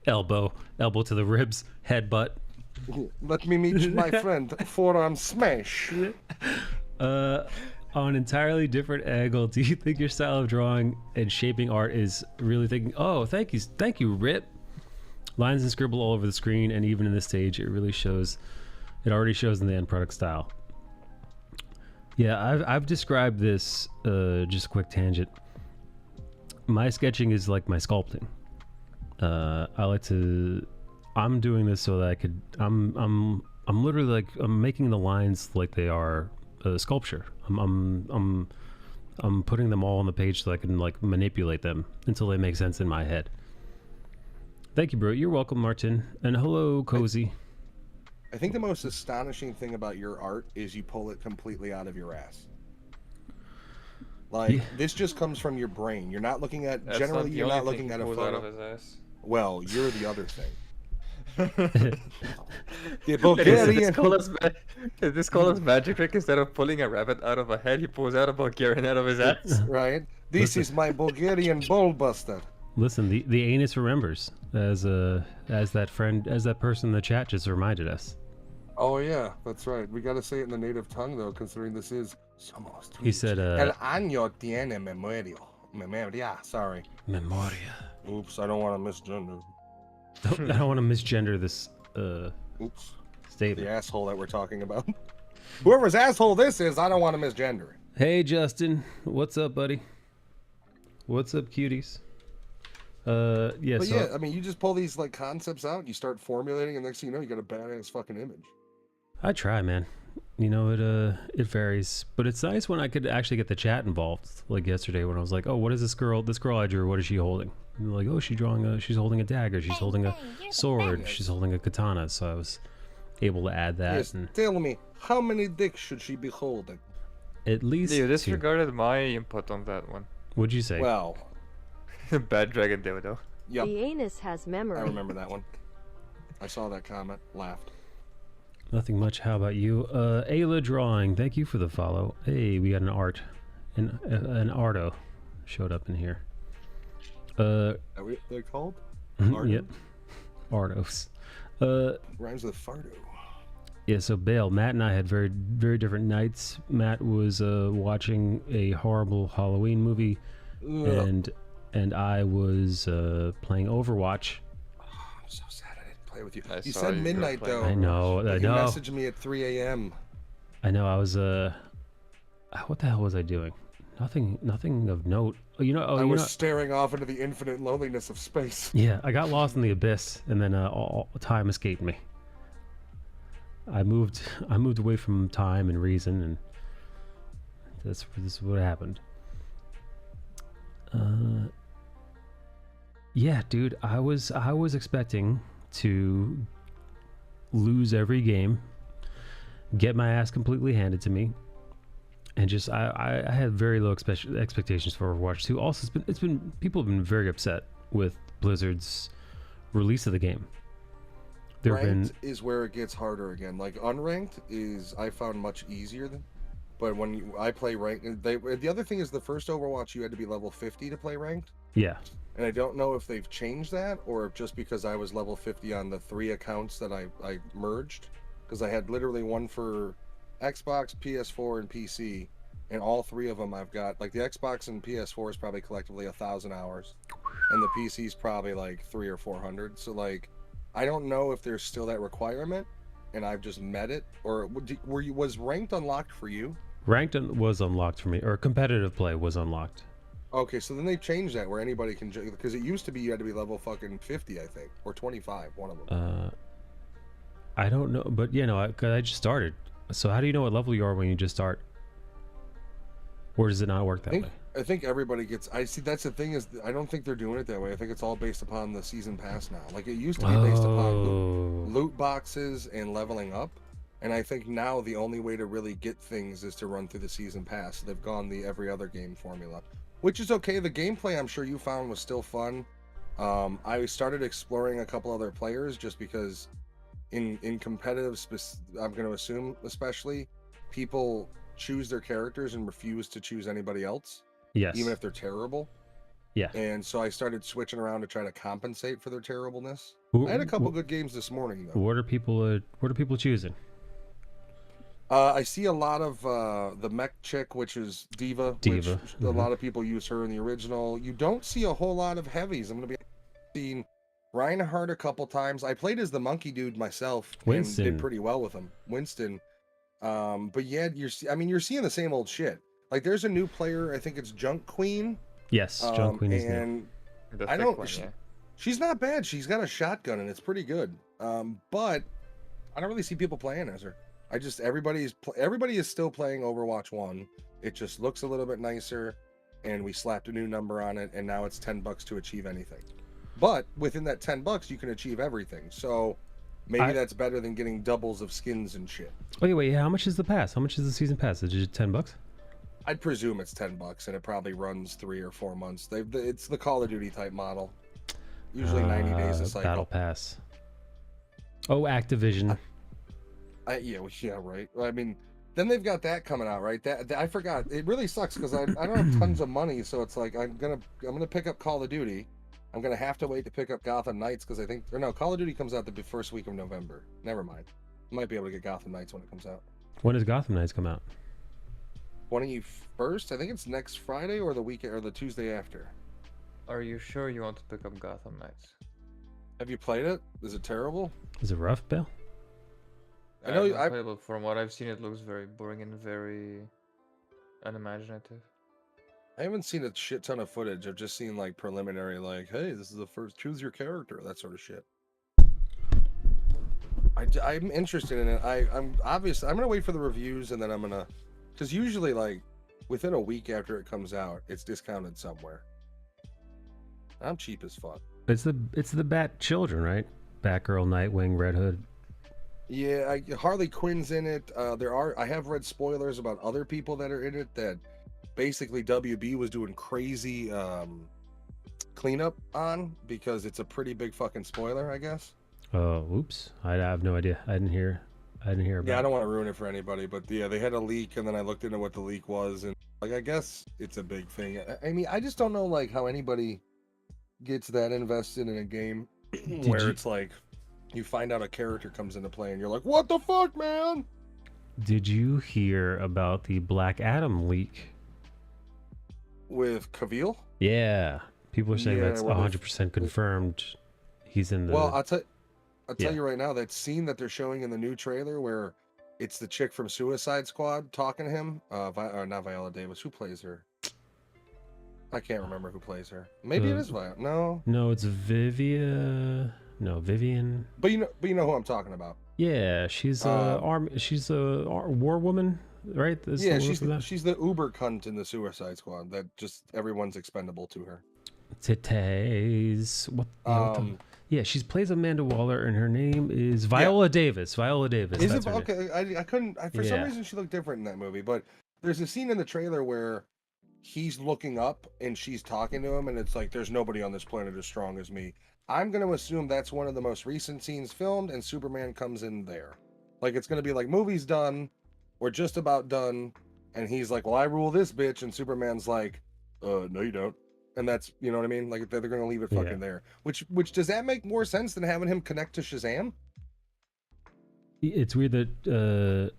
Elbow to the ribs, headbutt. Let me meet my friend. Forearm smash. On an entirely different angle, do you think your style of drawing and shaping art is really thinking, oh, thank you, Rip? Lines and scribble all over the screen, and even in this stage, it already shows in the end product style. Yeah, I've described this, just a quick tangent. My sketching is like my sculpting. I'm doing this so that I'm literally like, I'm making the lines like they are a sculpture. I'm putting them all on the page so I can like manipulate them until they make sense in my head. Thank you, bro. You're welcome, Martin. And hello, Cozy. I think the most astonishing thing about your art is you pull it completely out of your ass. Like, this just comes from your brain. You're not looking at, generally you're not looking at a photo. Out of his ass. Well, you're the other thing. The Bulgarian. Is this called as magic trick? Instead of pulling a rabbit out of a head, he pulls out a Bulgarian out of his ass. Right. This is my Bulgarian ball buster. Listen, the anus remembers, as that person in the chat just reminded us. Oh yeah, that's right. We gotta say it in the native tongue though, considering this is. He said, El año tiene memoria. Sorry. Memoria. Oops, I don't want to misgender. I don't want to misgender this Oops. statement. The asshole that we're talking about. Whoever's asshole this is, I don't want to misgender it. Hey Justin, what's up, buddy? What's up, cuties? Yeah. But yeah, I mean, you just pull these like concepts out, you start formulating, and next thing you know, you got a badass fucking image. I try, man. You know, it varies, but it's nice when I could actually get the chat involved. Like yesterday, when I was like, "Oh, what is this girl I drew? What is she holding?" And they're like, "Oh, she's holding a dagger. She's holding a sword. She's holding a katana." So I was able to add that. Yes, and tell me, how many dicks should she be holding? at least You two. disregarded my input on that one. What'd you say? Well, Bad dragon dildo. yep, The anus has memory. I remember that one. I saw that comment, laughed. Nothing much. How about you? Ayla Drawing, thank you for the follow. Hey, we got an an Arto showed up in here. Are they called? Yep. Artos. Rhymes with fardo. Yeah, so Bale, Matt and I had very, very different nights. Matt was watching a horrible Halloween movie, and I was playing Overwatch. I'm so sad I didn't play with you. I You saw said you midnight were though. playing I know, I You know. messaged me at 3 a.m. I know. I was what the hell was I doing? Nothing of note. Oh, you know. Oh, I you was know. staring off into the infinite loneliness of space. Yeah, I got lost in the abyss, and then all time escaped me. I moved away from time and reason, and this is what happened. Yeah, dude, I was expecting to lose every game, get my ass completely handed to me, and just I had very low expectations for Overwatch 2. Also, it's been people have been very upset with Blizzard's release of the game. Ranked is where it gets harder again. Like unranked is I found much easier than, but when I play ranked, the other thing is the first Overwatch you had to be level 50 to play ranked. Yeah. And I don't know if they've changed that or if just because I was level 50 on the 3 accounts that I merged, because I had literally one for Xbox, PS4, and PC, and all 3 of them I've got. Like the Xbox and PS4 is probably collectively 1,000 hours, and the PC is probably like 300 or 400. So like, I don't know if there's still that requirement, and I've just met it, or was ranked unlocked for you? Ranked was unlocked for me, or competitive play was unlocked. Okay, so then they changed that where anybody can, because it used to be you had to be level fucking 50, I think, or 25, one of them. I don't know, but you know, I just started. So how do you know what level you are when you just start? Or does it not work that way? I think everybody gets. I see. That's the thing is, I don't think they're doing it that way. I think it's all based upon the season pass now. Like it used to be based upon loot boxes and leveling up, and I think now the only way to really get things is to run through the season pass. They've gone the every other game formula, which is okay. The gameplay I'm sure you found was still fun. I started exploring a couple other players just because in competitive, I'm going to assume especially, people choose their characters and refuse to choose anybody else, Yes. even if they're terrible. Yeah. And so I started switching around to try to compensate for their terribleness. I had a couple good games this morning though. What are people choosing? I see a lot of the mech chick, which is Diva. Which a lot of people use her in the original. You don't see a whole lot of heavies. I'm going to be seeing Reinhardt a couple times. I played as the monkey dude myself and did pretty well with him. Winston. But yeah, you're seeing the same old shit. Like there's a new player, I think it's Junk Queen. Yes, Junk Queen is new. And I don't she's not bad. She's got a shotgun and it's pretty good. But I don't really see people playing as her. Everybody is still playing Overwatch 1. It just looks a little bit nicer, and we slapped a new number on it, and now it's $10 to achieve anything. But within that $10, you can achieve everything. So maybe that's better than getting doubles of skins and shit. Okay, wait. How much is the pass? How much is the season pass? Is it $10? I'd presume it's $10, and it probably runs 3 or 4 months. It's the Call of Duty type model. Usually 90 days a cycle. Battle pass. Oh, Activision. Yeah, right. I mean, then they've got that coming out, right? That I forgot. It really sucks because I don't have tons of money, so it's like I'm gonna pick up Call of Duty. I'm gonna have to wait to pick up Gotham Knights because Call of Duty comes out the first week of November. Never mind. I might be able to get Gotham Knights when it comes out. When does Gotham Knights come out? 21st. I think it's next Friday or the weekend or the Tuesday after. Are you sure you want to pick up Gotham Knights? Have you played it? Is it terrible? Is it rough, Bill? I know. But from what I've seen, it looks very boring and very unimaginative. I haven't seen a shit ton of footage. I've just seen like preliminary, like, hey, this is the first. Choose your character, that sort of shit. I'm interested in it. I'm gonna wait for the reviews and then I'm gonna, because usually like within a week after it comes out, it's discounted somewhere. I'm cheap as fuck. It's the Bat children, right? Batgirl, Nightwing, Red Hood. Yeah, Harley Quinn's in it. I have read spoilers about other people that are in it that basically WB was doing crazy cleanup on because it's a pretty big fucking spoiler, I guess. Oh, oops! I have no idea. I didn't hear about Yeah, I don't want to ruin it for anybody, but yeah, they had a leak, and then I looked into what the leak was, and like I guess it's a big thing. I mean, I just don't know like how anybody gets that invested in a game where it's like you find out a character comes into play and you're like, what the fuck, man? Did you hear about the Black Adam leak? With Cavill? Yeah. People are saying that's 100% confirmed. He's in the... Well, I'll tell you right now, that scene that they're showing in the new trailer where it's the chick from Suicide Squad talking to him, not Viola Davis, who plays her? I can't remember who plays her. Maybe it is Viola. No, it's Vivian. But you know who I'm talking about. Yeah, she's a war woman, right? She's the Uber cunt in the Suicide Squad that just everyone's expendable to her. Titties. Yeah, she plays Amanda Waller, and her name is Viola Davis. Viola Davis. Is it okay? I couldn't. For some reason, she looked different in that movie. But there's a scene in the trailer where he's looking up and she's talking to him, and it's like, "There's nobody on this planet as strong as me." I'm going to assume that's one of the most recent scenes filmed, and Superman comes in there. Like, it's going to be like, movie's done, or just about done, and he's like, well, I rule this bitch, and Superman's like, no, you don't. And that's, you know what I mean? Like, they're going to leave it fucking there. Which does that make more sense than having him connect to Shazam? It's weird that,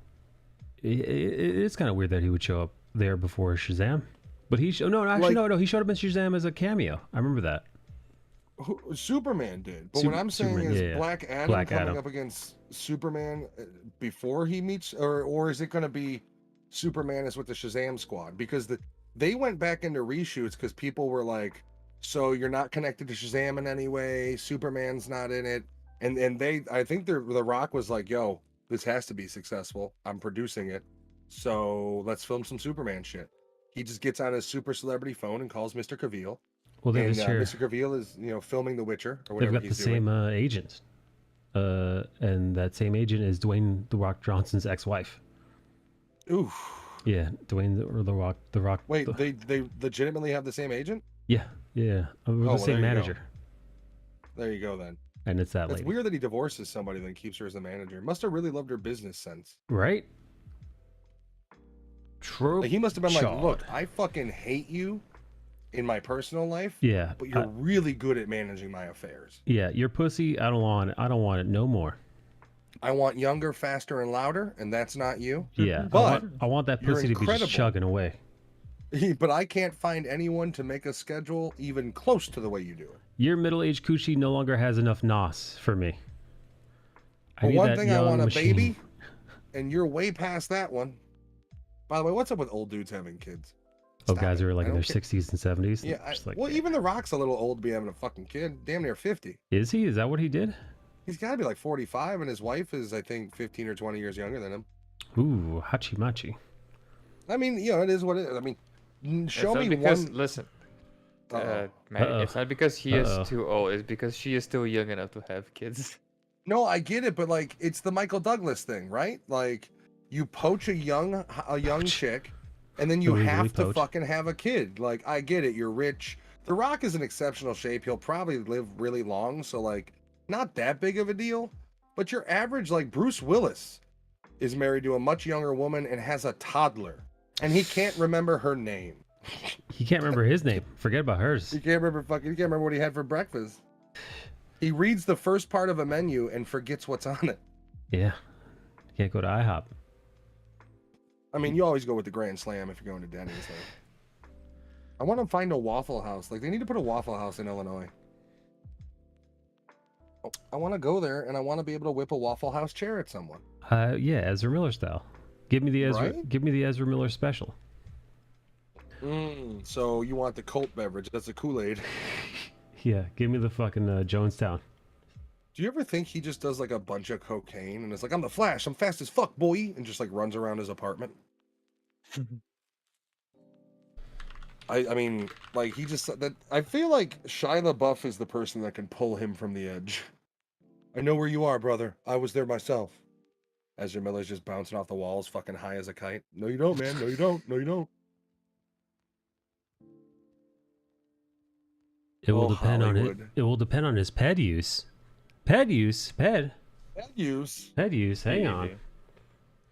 it's kind of weird that he would show up there before Shazam. But he showed up in Shazam as a cameo. I remember that. Superman did, but what I'm saying is Black Adam coming up against Superman before he meets, or is it going to be Superman is with the Shazam squad? Because they went back into reshoots because people were like, so you're not connected to Shazam in any way, Superman's not in it, and I think the Rock was like, yo, this has to be successful, I'm producing it, so let's film some Superman shit. He just gets on his super celebrity phone and calls Mr. Cavill. Well, Mr. Cavill is, filming The Witcher or whatever. They've got the same agent, and that same agent is Dwayne The Rock Johnson's ex-wife. Ooh. Yeah, Dwayne The Rock. Wait, they legitimately have the same agent? Yeah, the same manager. There you go then. And it's that It's lady. weird that he divorces somebody then keeps her as a manager. Must have really loved her business sense. Right? True. Like, he must have been like, look, I fucking hate you in my personal life. Yeah. But you're really good at managing my affairs. Yeah, your pussy, I don't want it no more. I want younger, faster, and louder, and that's not you. Yeah. But I want that you're pussy to be just incredible. chugging away. But I can't find anyone to make a schedule even close to the way you do it. Your middle-aged coochie no longer has enough nos for me. But one thing, I want a machine. baby, and you're way past that one. By the way, what's up with old dudes having kids? Oh, Stop guys it. who are like I in their don't care. 60s and 70s? Yeah, Just like, well, even The Rock's a little old to be having a fucking kid. Damn near 50. Is he? Is that what he did? He's got to be like 45, and his wife is, I think, 15 or 20 years younger than him. Ooh, hachi machi. I mean, you know, it is what it is. I mean, show me because, one. Listen, Uh-oh. man, it's not because he Uh-oh. is too old. It's because she is still young enough to have kids. No, I get it, but like, it's the Michael Douglas thing, right? Like, you poach a young chick, and then you Illegally have to poach. fucking have a kid. Like, I get it. You're rich. The Rock is in exceptional shape. He'll probably live really long, so like, not that big of a deal. But your average, like Bruce Willis, is married to a much younger woman and has a toddler, and he can't remember her name. He can't remember his name. Forget about hers. He can't remember what he had for breakfast. He reads the first part of a menu and forgets what's on it. Yeah. Can't go to IHOP. I mean, you always go with the Grand Slam if you're going to Denny's. Like. I want to find a Waffle House. Like, they need to put a Waffle House in Illinois. Oh, I want to go there, and I want to be able to whip a Waffle House chair at someone. Yeah, Ezra Miller style. Give me the Ezra. Right? Give me the Ezra Miller special. So you want the Colt beverage? That's a Kool-Aid. Yeah, give me the fucking Jonestown. Do you ever think he just does like a bunch of cocaine and it's like, I'm the Flash, I'm fast as fuck, boy, and just like runs around his apartment? I mean, like, he just that. I feel like Shia LaBeouf is the person that can pull him from the edge. I know where you are, brother. I was there myself. Ezra Miller's just bouncing off the walls, fucking high as a kite. No, you don't, man. No, you don't. No, you don't. It will Oh, depend on it. Hollywood. It will depend on his ped use. Ped use. Ped. Bad use. Ped use. Hang on.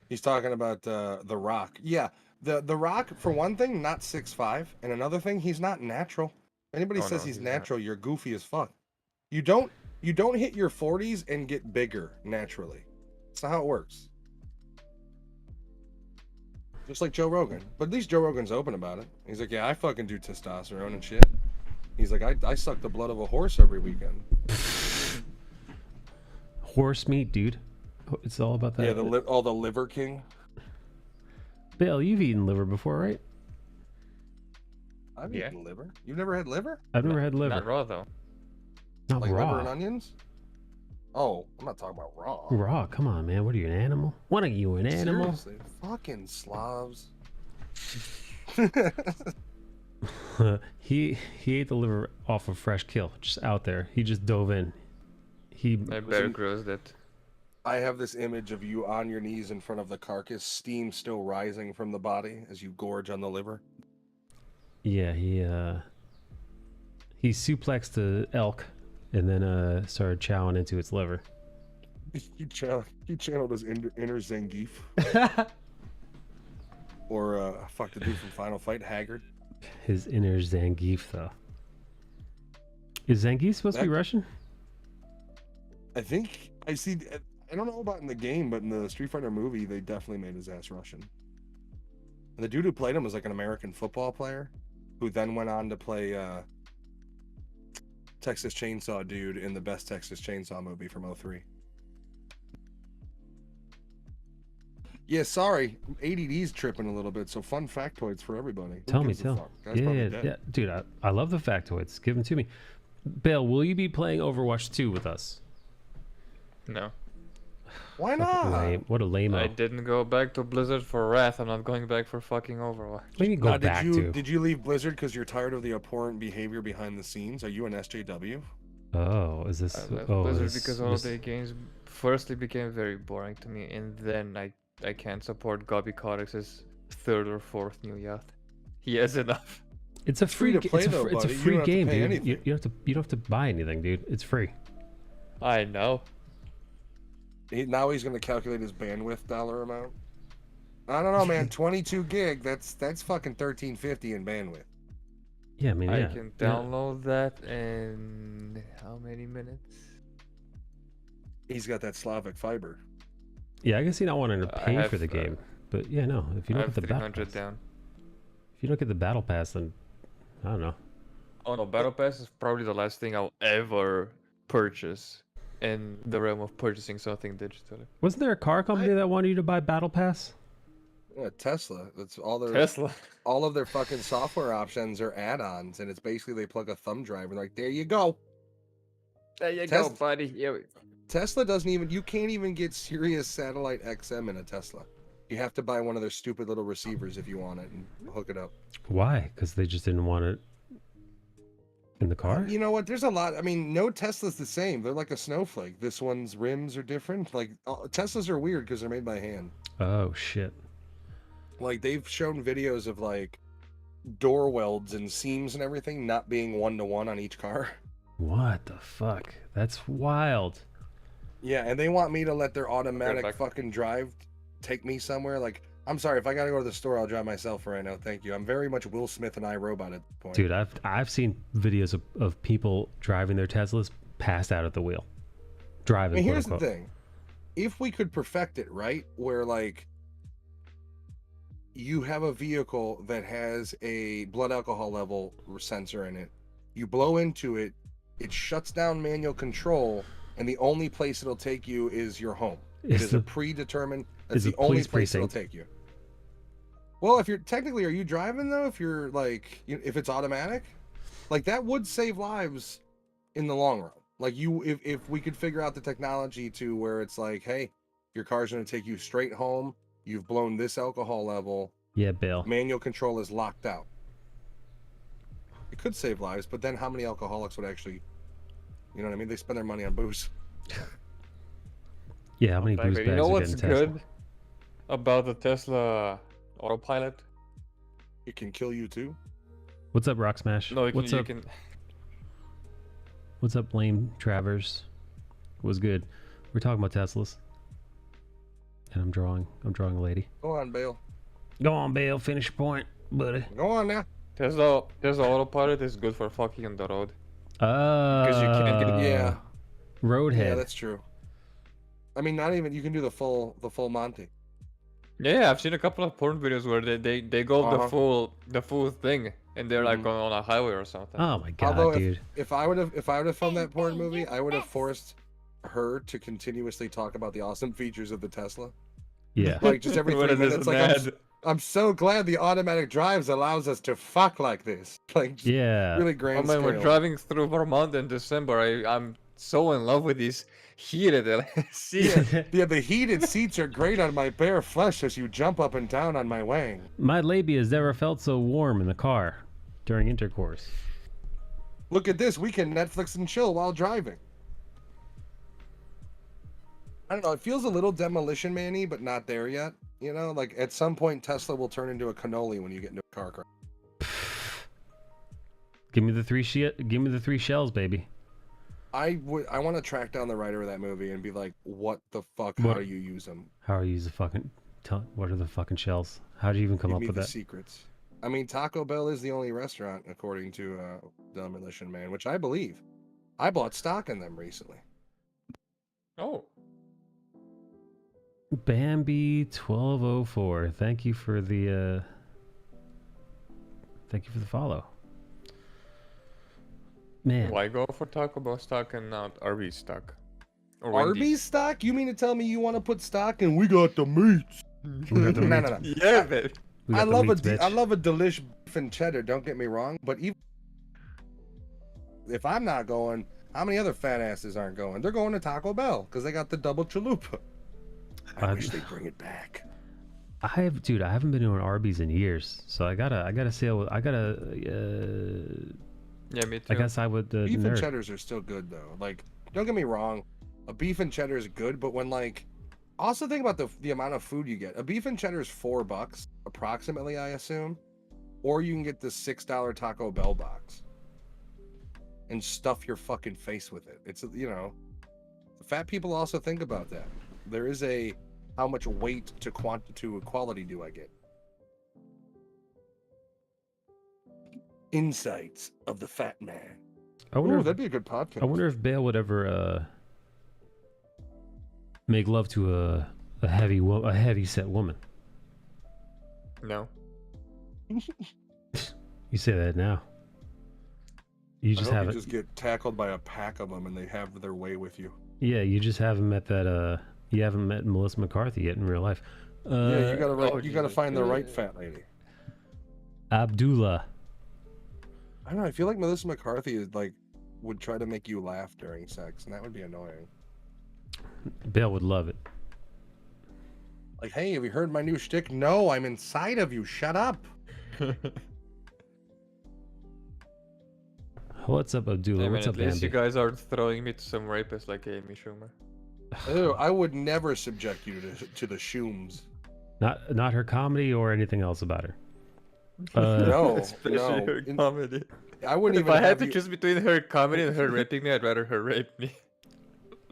He's talking about The Rock. Yeah, the Rock, for one thing, not 6'5", and another thing, he's not natural. Anybody Oh, says no, he's he's not. natural, you're goofy as fuck. You don't hit your 40s and get bigger naturally. That's not how it works. Just like Joe Rogan. But at least Joe Rogan's open about it. He's like, yeah, I fucking do testosterone and shit. He's like, I suck the blood of a horse every weekend. Horse meat, dude. It's all about that. Yeah, the Liver King. Bill, you've eaten liver before, right? I've Yeah. eaten liver. You've never had liver? I've never had liver. Not raw though. Not Like raw. liver and onions? Oh, I'm not talking about raw. Raw. Come on, man. What are you, an animal? What are you, an animal? Seriously, fucking Slavs. he ate the liver off of fresh kill, just out there. He just dove in. He Bear Grylls that. I have this image of you on your knees in front of the carcass, steam still rising from the body as you gorge on the liver. yeah, he suplexed the elk and then started chowing into its liver. He channeled his inner Zangief. Or fuck the dude from Final Fight, Haggard. His inner Zangief, though. Is Zangief supposed to be Russian? I think I see. I don't know about in the game, but in the Street Fighter movie, they definitely made his ass Russian. And the dude who played him was like an American football player, who then went on to play Texas Chainsaw Dude in the best Texas Chainsaw movie from 2003. Yeah, sorry, ADD's tripping a little bit. So fun factoids for everybody. Tell me. Yeah, dude, I love the factoids. Give them to me. Bill, will you be playing Overwatch 2 with us? No. Why Fucking not? lame. What a lame-o. I didn't go back to Blizzard for Wrath. I'm not going back for fucking Overwatch. What do you mean go back to? Did you leave Blizzard because you're tired of the abhorrent behavior behind the scenes? Are you an SJW? Oh, is this? I left Oh, Blizzard this, because all of their games firstly became very boring to me, and then I can't support Gobby Coddex's third or fourth new yacht. He has enough. It's a free to play, it's a, though, it's a buddy. You free don't have to game, pay dude. anything. You don't have to buy anything, dude. It's free. I know. Now he's gonna calculate his bandwidth dollar amount. I don't know, man. 22 gig. That's fucking $13.50 in bandwidth. Yeah, I mean, I yeah. can Yeah. download that in how many minutes? He's got that Slavic fiber. Yeah, I can see not wanting to I pay have, for the game, but yeah, no. If you I don't have get the battle 300 pass, down. if you don't get the battle pass, then I don't know. Oh no, Battle Pass is probably the last thing I'll ever purchase in the realm of purchasing something digitally. Wasn't there a car company that wanted you to buy battle pass? Yeah, Tesla. That's all their Tesla. all of their fucking software options are add-ons, and it's basically they plug a thumb drive and like, there you go. There you go, buddy. Yeah. Tesla doesn't even. You can't even get Sirius satellite XM in a Tesla. You have to buy one of their stupid little receivers if you want it and hook it up. Why? Because they just didn't want it in the car? You know what? There's a lot. I mean, no Tesla's the same. They're like a snowflake. This one's rims are different. Like Teslas are weird because they're made by hand. Oh, shit. Like they've shown videos of like door welds and seams and everything not being 1-to-1 on each car. What the fuck? That's wild. Yeah, and they want me to let their automatic back. fucking drive take me somewhere. Like, I'm sorry, if I gotta go to the store, I'll drive myself right now. Thank you. I'm very much Will Smith and iRobot at this point. Dude, I've seen videos of people driving their Teslas passed out at the wheel. I Driving, mean, quote here's the unquote. thing. If we could perfect it, right? Where like you have a vehicle that has a blood alcohol level sensor in it. You blow into it, it shuts down manual control, and the only place it'll take you is your home. It is a predetermined. That's the only place it'll take you. Well, if you're technically, are you driving though? If you're like, if it's automatic, like that would save lives in the long run. Like if we could figure out the technology to where it's like, hey, your car's going to take you straight home. You've blown this alcohol level. Yeah, Bill. Manual control is locked out. It could save lives, but then how many alcoholics would actually, you know what I mean? They spend their money on booze. Yeah, how many booze bags You know are what's getting Tesla? good about the Tesla autopilot? It can kill you too. What's up, Rock Smash? No, What's you up? can. What's up, Lame Travers? Was good. We're talking about Teslas. And I'm drawing a lady. Go on, Bale. Go on, Bale. Finish your point, buddy. Go on now. Tesla autopilot is good for fucking on the road. Because you can't get- Yeah. Roadhead. Yeah, that's true. I mean, not even you can do the full Monty. Yeah, I've seen a couple of porn videos where they go the full thing and they're like on a highway or something. Oh my god, Although dude. if I would have filmed that porn movie, I would have forced her to continuously talk about the awesome features of the Tesla. Yeah. Like just every What 3 is this, minutes. Like mad? I'm so glad the automatic drives allows us to fuck like this. Like just Yeah. really Oh grand man, we're scale. driving through Vermont in December. I'm so in love with these heated seats. Yeah, the heated seats are great on my bare flesh as you jump up and down on my wang. My labia has never felt so warm in the car during intercourse. Look at this. We can Netflix and chill while driving. I don't know. It feels a little Demolition Man-y, but not there yet. You know, like at some point Tesla will turn into a cannoli when you get into a car crash. Give me the three shells, baby. I want to track down the writer of that movie and be like, what the fuck? How do you use them? How are you use the fucking? What are the fucking shells? How did you even come up Give me with the that? secrets. I mean, Taco Bell is the only restaurant, according to Demolition Man, which I believe. I bought stock in them recently. Oh. Bambi 1204. Thank you for the follow. Man. Why go for Taco Bell stock and not Arby's stock? Or Arby's Wendy's? stock? You mean to tell me you want to put stock in? We got the meats. We got the No, meats. no, no. Yeah, baby. We got I the love meats, bitch. I love a delish beef and cheddar. Don't get me wrong, but even if I'm not going, how many other fat asses aren't going? They're going to Taco Bell because they got the double chalupa. I wish they'd bring it back. I haven't been to an Arby's in years, so I gotta say Yeah, me too. I guess I would. Beef and nerd. cheddars are still good though. Like, don't get me wrong, a beef and cheddar is good, but when like, also think about the amount of food you get. A beef and cheddar is $4 approximately, I assume, or you can get this $6 Taco Bell box and stuff your fucking face with it. It's, you know, fat people also think about that. There is a how much weight to quality do I get? Insights of the fat man. I wonder Ooh, if that'd be a good podcast. I wonder if Bale would ever make love to a heavy set woman. No. You say that now. You just I hope haven't. you just get tackled by a pack of them and they have their way with you. Yeah, you just haven't met that. You haven't met Melissa McCarthy yet in real life. Yeah, you gotta you gotta Jesus. find the right fat lady. Abdullah. I don't know. I feel like Melissa McCarthy is like would try to make you laugh during sex, and that would be annoying. Bale would love it. Like, hey, have you heard my new shtick? No, I'm inside of you. Shut up. What's up, Abdullah? I mean, What's at up, least you Bambi? guys aren't throwing me to some rapist like Amy Schumer. Ew, I would never subject you to the shooms. Not her comedy or anything else about her. No, Especially no. her comedy. I wouldn't If even I had have to you... choose between her comedy and her raping me, I'd rather her rape me.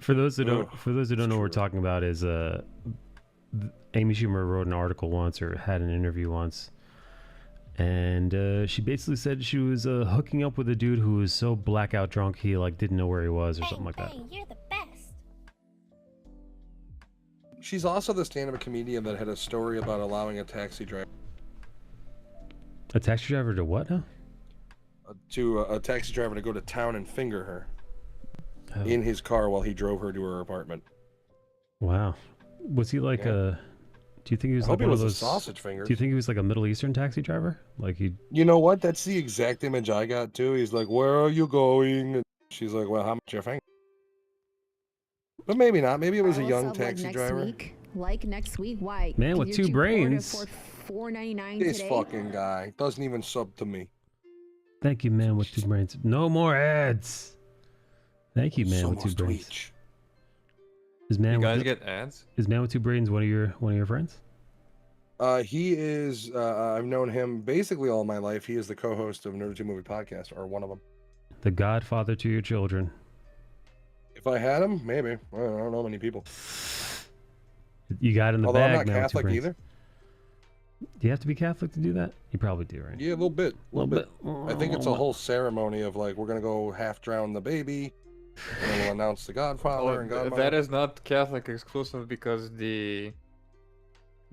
For those who don't, Ugh, for those who don't know what we're true. talking about, is Amy Schumer wrote an article once or had an interview once, and she basically said she was hooking up with a dude who was so blackout drunk he like didn't know where he was or something like that. Hey, you're the best. She's also the stand-up comedian that had a story about allowing a taxi driver A taxi driver to what now? a taxi driver to go to town and finger her Oh, in his car while he drove her to her apartment. wow. Was he like Yeah. Do you think he was I like hope he one was of a those? sausage fingers. Do you think he was like a Middle Eastern taxi driver? Like he? You know what? That's the exact image I got too. He's like, "Where are you going?" And she's like, "Well, how much your finger?" But maybe not. Maybe it was a Regardless young of, taxi driver. Like next week, why? Man 'Cause with you're two too poor to brains. afford $4.99 This today. fucking guy doesn't even sub to me. Thank you, man with two brains. No more ads. Thank you, man So with two much brains. Twitch. Is man You guys with get ads? is man with two brains one of your friends? He is. I've known him basically all my life. He is the co-host of Nerd 2 Movie Podcast, or one of them. The godfather to your children. If I had him, maybe. I don't know many people. You got in the Although bag. I'm not man with two Catholic brains. either. Do you have to be Catholic to do that? You probably do, right? Yeah, a little bit. A little bit. I think it's a Oh. whole ceremony of like we're gonna go half drown the baby, and then we'll announce the Godfather and Godmother. That is not Catholic exclusive because the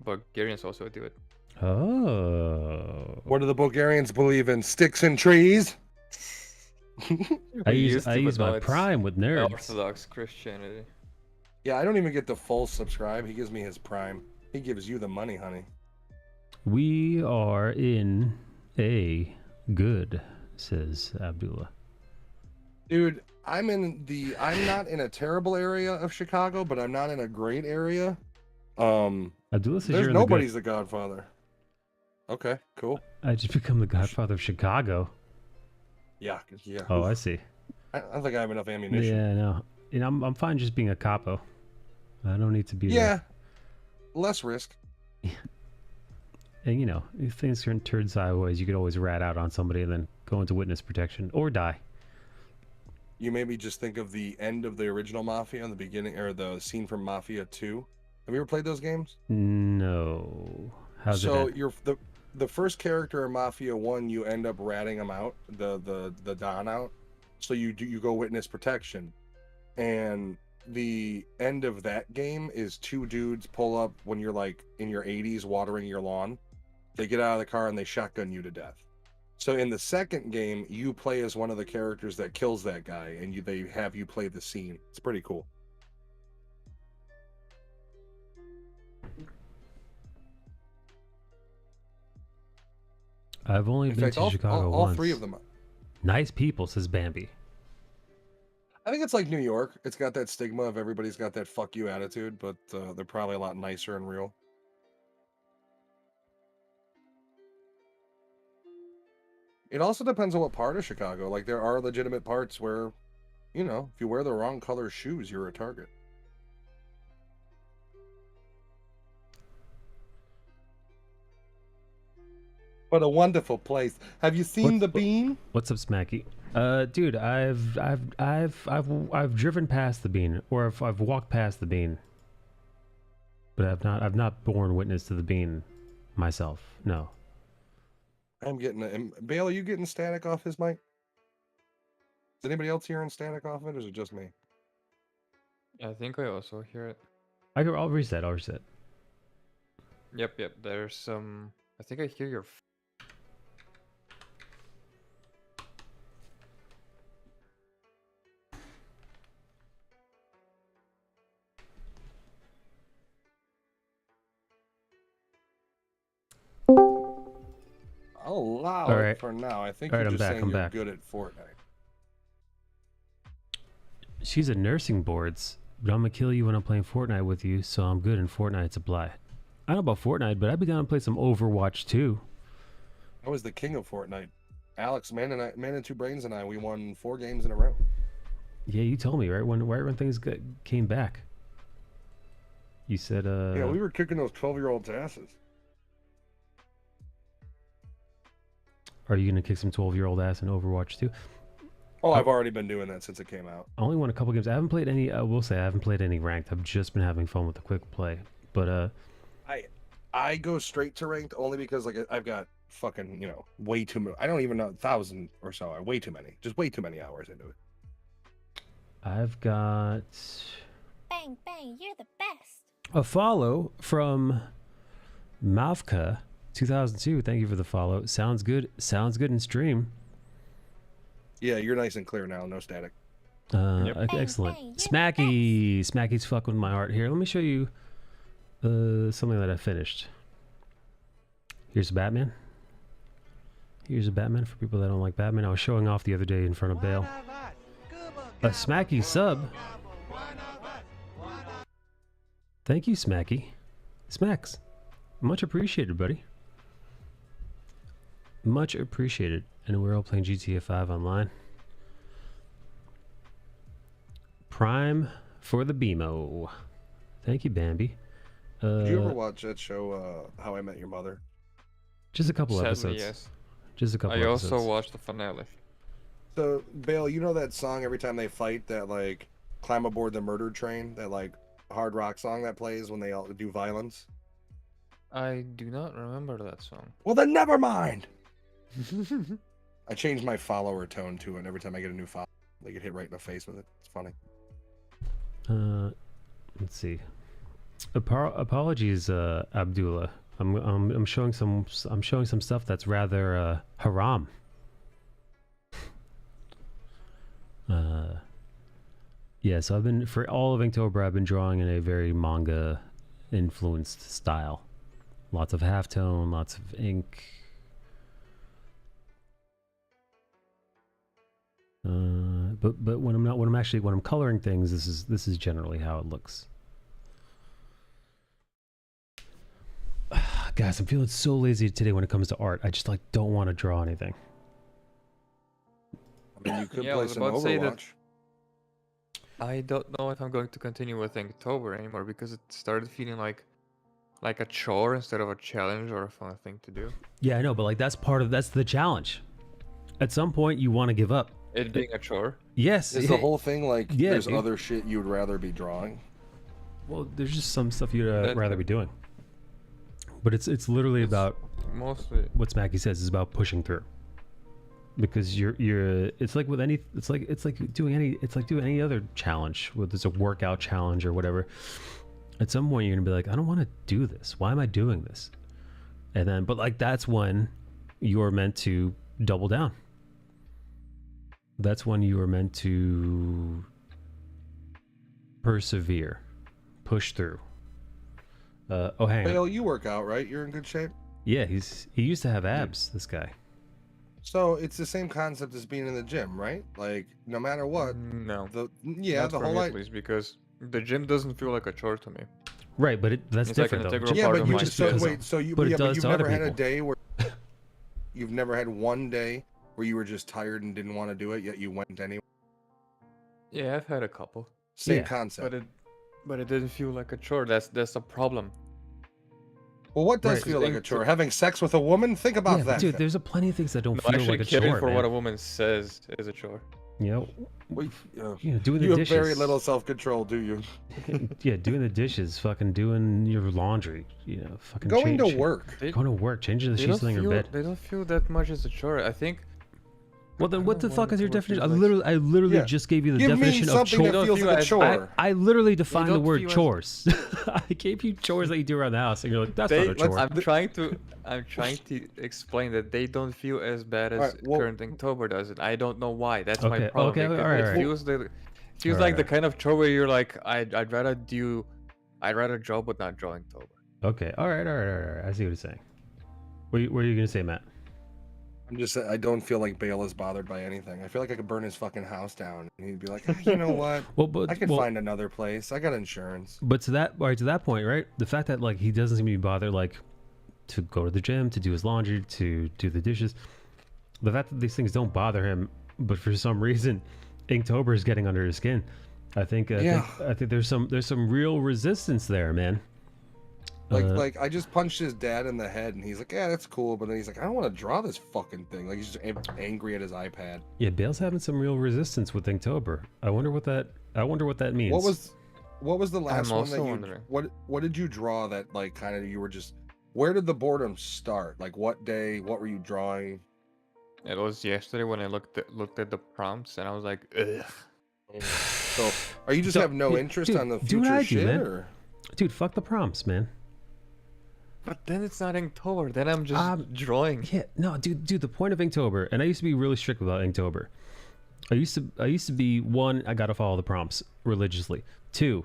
Bulgarians also do it. Oh. What do the Bulgarians believe in? Sticks and trees. I We use used to, my but now it's Prime with nerds. Orthodox Christianity. Yeah, I don't even get the full subscribe. He gives me his Prime. He gives you the money, honey. We are in a good, says Abdullah. Dude, I'm not in a terrible area of Chicago, but I'm not in a great area. Abdullah says There's you're in the good. nobody's the Godfather. Okay, cool. I just become the godfather of Chicago. Yeah. Oh, I see. I don't think I have enough ammunition. Yeah, no. You know, I'm fine just being a capo. I don't need to be. Yeah. Less risk. And you know, if things turn sideways, you could always rat out on somebody and then go into witness protection or die. You maybe just think of the end of the original Mafia in the beginning, or the scene from Mafia 2. Have you ever played those games? No. How's So it? you're the first character in Mafia 1, you end up ratting him out, the Don out. So you go witness protection. And the end of that game is two dudes pull up when you're like in your 80s watering your lawn. They get out of the car and they shotgun you to death. So in the second game, you play as one of the characters that kills that guy, and they have you play the scene. It's pretty cool. I've only In been fact, to Chicago all once. three of them. Nice people, says Bambi. I think it's like New York. It's got that stigma of everybody's got that fuck you attitude, but they're probably a lot nicer and real. It also depends on what part of Chicago. Like, there are legitimate parts where, you know, if you wear the wrong color shoes, you're a target. What a wonderful place. Have you seen the bean? What's up, Smacky? Dude, I've driven past the bean, or I've walked past the bean, but I've not borne witness to the bean myself. No. I'm getting Bale, are you getting static off his mic? Is anybody else hearing static off it, or is it just me? I think I also hear it. I'll reset. I'll reset. Yep. There's some. I think I hear your. I'll allow All it right. for now. I think All right, you're I'm just back, saying I'm you're back. good at Fortnite. She's at nursing boards, but I'm gonna kill you when I'm playing Fortnite with you, so I'm good in Fortnite supply. I don't know about Fortnite, but I'd be down to play some Overwatch too. I was the king of Fortnite. Alex, Man and Two Brains and I, we won 4 games in a row. Yeah, you told me right when things came back. You said, Yeah, we were kicking those 12-year-olds' asses. Are you gonna kick some 12-year-old ass in Overwatch too? Oh, I've already been doing that since it came out. I only won a couple games. I haven't played any. I will say I haven't played any ranked. I've just been having fun with the quick play. But I go straight to ranked only because like I've got fucking way too many. I don't even know 1,000 or so. Way too many. Just way too many hours into it. I've got Bang, bang, you're the best. a follow from Mavka 2002. Thank you for the follow. Sounds good. Sounds good in stream. Yeah, you're nice and clear now. No static. Excellent. Bang, bang, you're the Smacky's fucking with my art here. Let me show you something that I finished. Here's a Batman. Here's a Batman for people that don't like Batman. I was showing off the other day in front of Bale. A Smacky sub. Thank you, Smacky. Smacks. Much appreciated, buddy. Much appreciated. And we're all playing GTA 5 online. Prime for the BMO. Thank you, Bambi. Did you ever watch that show, How I Met Your Mother? Just a couple Sadly, episodes. yes. Just a couple I episodes. also watched the finale. So, Bale, you know that song every time they fight, that like climb aboard the murder train, that like hard rock song that plays when they all do violence? I do not remember that song. Well, then never mind. I changed my follower tone to it every time I get a new follow. They get hit right in the face with it. It's funny. Let's see. Apologies, Abdullah. I'm showing some stuff that's rather haram. Yeah, so I've been for all of Inktober I've been drawing in a very manga influenced style. Lots of halftone, lots of ink. But when I'm coloring things, this is generally how it looks. Guys, I'm feeling so lazy today when it comes to art. I just like don't want to draw anything. I mean, you could Yeah, I play was some about to say that- Overwatch. I don't know if I'm going to continue with Inktober anymore because it started feeling like a chore instead of a challenge or a fun thing to do. Yeah, I know, but like that's the challenge. At some point, you want to give up. It being a chore. Yes. Is the whole thing like Yeah, there's dude. other shit you'd rather be drawing? Well, there's just some stuff you'd That- rather be doing. But it's literally about Mostly. what Smacky says is about pushing through. Because you're it's like with any it's like doing any other challenge, whether it's a workout challenge or whatever. At some point you're gonna be like, I don't want to do this. Why am I doing this? And then but like that's when you're meant to double down. That's when you are meant to persevere, push through. Hang on. Bale, you work out, right? You're in good shape. Yeah, he used to have abs, this guy. So it's the same concept as being in the gym, right? Like no matter what, No. the Not the for whole me at idea. least, because the gym doesn't feel like a chore to me. Right, but that's It's like an different though. integral Yeah, part but of you my just so, because- wait. So you, but it yeah, but does you've to other never had a people. day where you've never had one day where you were just tired and didn't want to do it, yet you went anyway. Yeah, I've had a couple, Same Yeah, concept. but it didn't feel like a chore. That's a problem. Well, what does Right. feel like a chore? Having sex with a woman? Think about Yeah, that. dude. There's a plenty of things that don't No, feel actually like a caring chore, for man. what a woman says is a chore. You know, Well, doing the you have dishes. very little self-control, do you? Yeah, doing the dishes, fucking doing your laundry. You know, fucking Going to work. Going to work, changing the They sheets don't on your feel bed. they don't feel that much as a chore. I think. Well, then I what don't the know fuck is your what definition? feels I literally Yeah. just gave you the Give me definition of something chore. that feels feel like a as- chore. I literally defined the don't word feel as- chores. I gave you chores that you do around the house, and you're like, that's They, not a chore. I'm trying to explain that they don't feel as bad as Alright, well- current Inktober does it. I don't know why. That's Okay, my problem. okay, because alright, it alright. feels Alright, like the alright. kind of chore where you're like, I'd rather draw but not draw Inktober. Okay, all right. I see what you're saying. What are you gonna say, Matt? I don't feel like Bale is bothered by anything. I feel like I could burn his fucking house down, and he'd be like, "Ah, you know what? Well, I could find another place. I got insurance." But to that point, right? The fact that like he doesn't seem to be bothered, like to go to the gym, to do his laundry, to do the dishes. The fact that these things don't bother him, but for some reason, Inktober is getting under his skin. I think there's some real resistance there, man. Like I just punched his dad in the head, and he's like, "Yeah, that's cool," but then he's like, "I don't want to draw this fucking thing." Like he's just angry at his iPad. Yeah, Bale's having some real resistance with Inktober. I wonder what that means. What was the last I'm one that also you? wondering. What did you draw that like kind of you were just? Where did the boredom start? Like what day? What were you drawing? It was yesterday when I looked at the prompts and I was like, ugh. So are you just have no interest dude, on the do what future I do, shit? man. Or? Dude, fuck the prompts, man. But then it's not Inktober. Then I'm just drawing. Yeah, no, dude. The point of Inktober, and I used to be really strict about Inktober. I used to be, one, I gotta follow the prompts religiously. Two,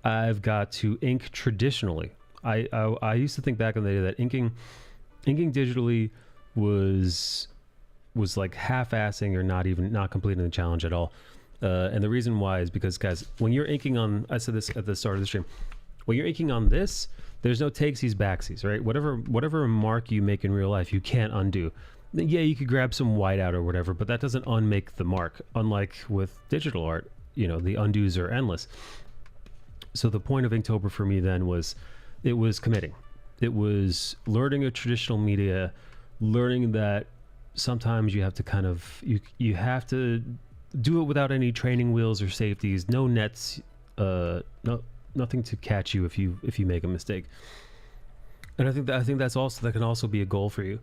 I've got to ink traditionally. I used to think back in the day that inking digitally was like half-assing or not completing the challenge at all. And the reason why is because, guys, when you're inking on, I said this at the start of the stream, when you're inking on this, there's no takesies, backsies, right? Whatever mark you make in real life, you can't undo. Yeah, you could grab some white out or whatever, but that doesn't unmake the mark. Unlike with digital art, the undos are endless. So the point of Inktober for me then was, it was committing. It was learning a traditional media, learning that sometimes you have to kind of, you have to do it without any training wheels or safeties, no nets, nothing to catch you if you make a mistake. And I think that can also be a goal for you.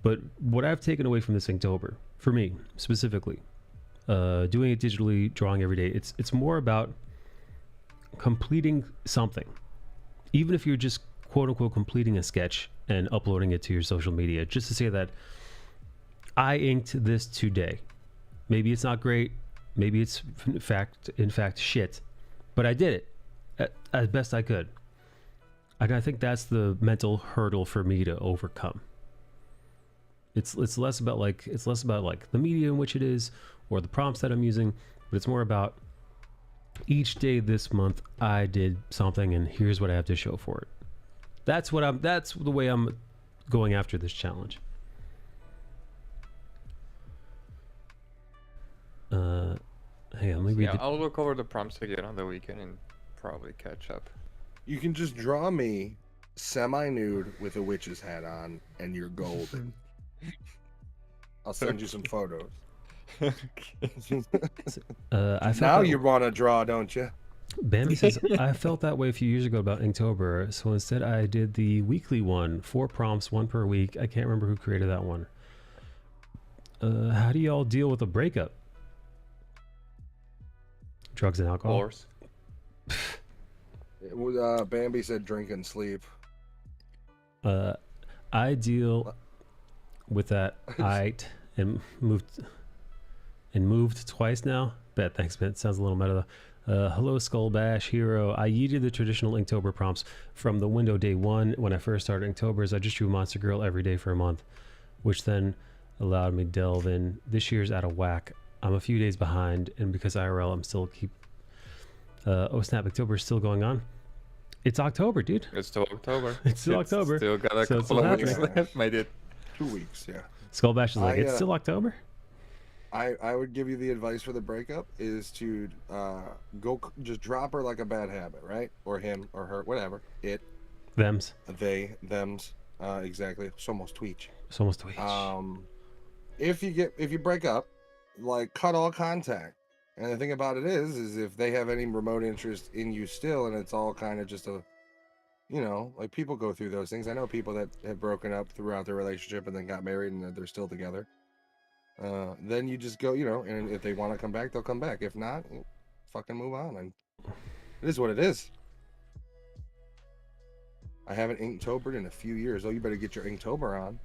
But what I've taken away from this Inktober, for me specifically, doing it digitally, drawing every day, it's more about completing something, even if you're just quote unquote completing a sketch and uploading it to your social media, just to say that I inked this today. Maybe it's not great, maybe it's in fact shit, but I did it as best I could. And I think that's the mental hurdle for me to overcome. It's less about like the media in which it is or the prompts that I'm using, but it's more about each day this month I did something and here's what I have to show for it. That's the way I'm going after this challenge. Hang on, let me read I'll look over the prompts again on the weekend and probably catch up. You can just draw me semi-nude with a witch's hat on, and you're golden. I'll send you some photos. Now you want to draw, don't you? Bambi says, I felt that way a few years ago about Inktober, so instead I did the weekly one, 4 prompts, 1 per week. I can't remember who created that one. How do y'all deal with a breakup? Drugs and alcohol? Wars. Bambi said drink and sleep. I deal with that. And moved twice now. Bet, thanks, Ben. Sounds a little meta though. Hello, Skull Bash Hero. I yeeted the traditional Inktober prompts from the window day one. When I first started Inktober's, I just drew Monster Girl every day for a month, which then allowed me to delve in. This year's out of whack. I'm a few days behind, and because IRL, I'm still oh snap, Inktober is still going on. It's October, dude. It's still October. It's still October. Still got a So it's couple of still weeks happening. left, my dude. 2 weeks, yeah. Skull Bash is like, it's I, still October? I would give you the advice for the breakup is to just drop her like a bad habit, right? Or him or her, whatever. Thems. They, thems. Exactly. It's almost Tweech. It's almost Twitch. If you break up, like cut all contact. And the thing about it is if they have any remote interest in you still, and it's all kind of just a, like people go through those things. I know people that have broken up throughout their relationship and then got married and they're still together. Then you just go, and if they want to come back, they'll come back. If not, fucking move on. And it is what it is. I haven't Inktobered in a few years. Oh, you better get your Inktober on.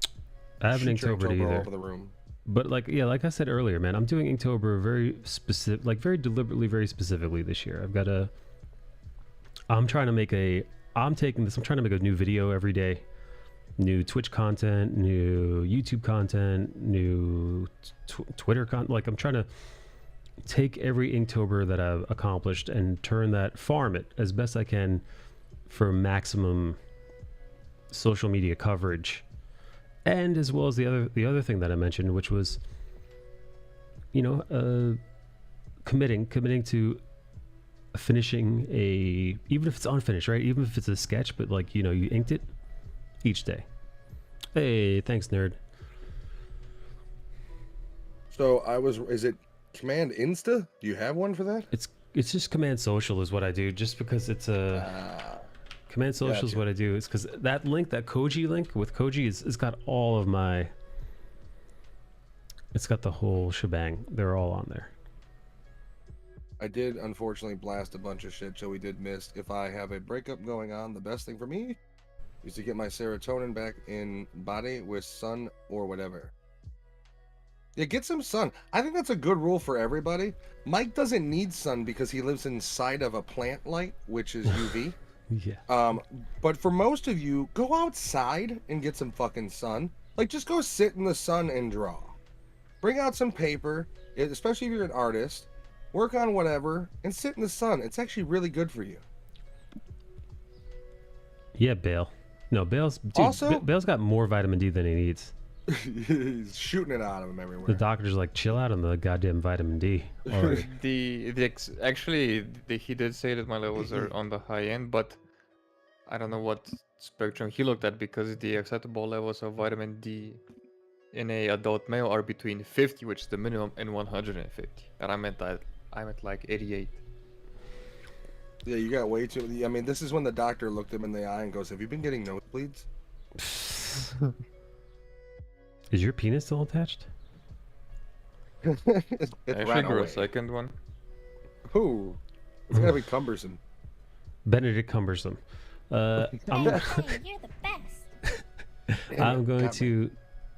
I haven't Shoot your Inktobered Inktober all either. over the room. But like I said earlier, man, I'm doing Inktober very specific, like very deliberately, very specifically this year. I'm trying to make a new video every day, new Twitch content, new YouTube content, new Twitter content. Like I'm trying to take every Inktober that I've accomplished and farm it as best I can for maximum social media coverage. And as well as the other thing that I mentioned, which was, committing to finishing even if it's unfinished, right? Even if it's a sketch, but like, you inked it each day. Hey, thanks, nerd. So is it Command Insta? Do you have one for that? It's just Command Social is what I do, just because it's Command Social is what I do. It's because that link, that Koji link with Koji, it's got all of my... It's got the whole shebang. They're all on there. I did, unfortunately, blast a bunch of shit, so we did miss. If I have a breakup going on, the best thing for me is to get my serotonin back in body with sun or whatever. Yeah, get some sun. I think that's a good rule for everybody. Mike doesn't need sun because he lives inside of a plant light, which is UV. Yeah. But for most of you, go outside and get some fucking sun. Like, just go sit in the sun and draw. Bring out some paper, especially if you're an artist. Work on whatever and sit in the sun. It's actually really good for you. Yeah, Bale. No, Bale's got more vitamin D than he needs. He's shooting it out of him everywhere. The doctor's like, chill out on the goddamn vitamin D already. He did say that my levels are on the high end, but I don't know what spectrum he looked at, because the acceptable levels of vitamin D in a adult male are between 50, which is the minimum, and 150. And I'm at like 88. Yeah, you got way too. I mean, this is when the doctor looked him in the eye and goes, "Have you been getting nosebleeds?" Is your penis still attached? It's I ran should grow away. a second one. Ooh, it's gotta be cumbersome. Benedict Cumbersome. Bang, bang, you're the best. I'm going to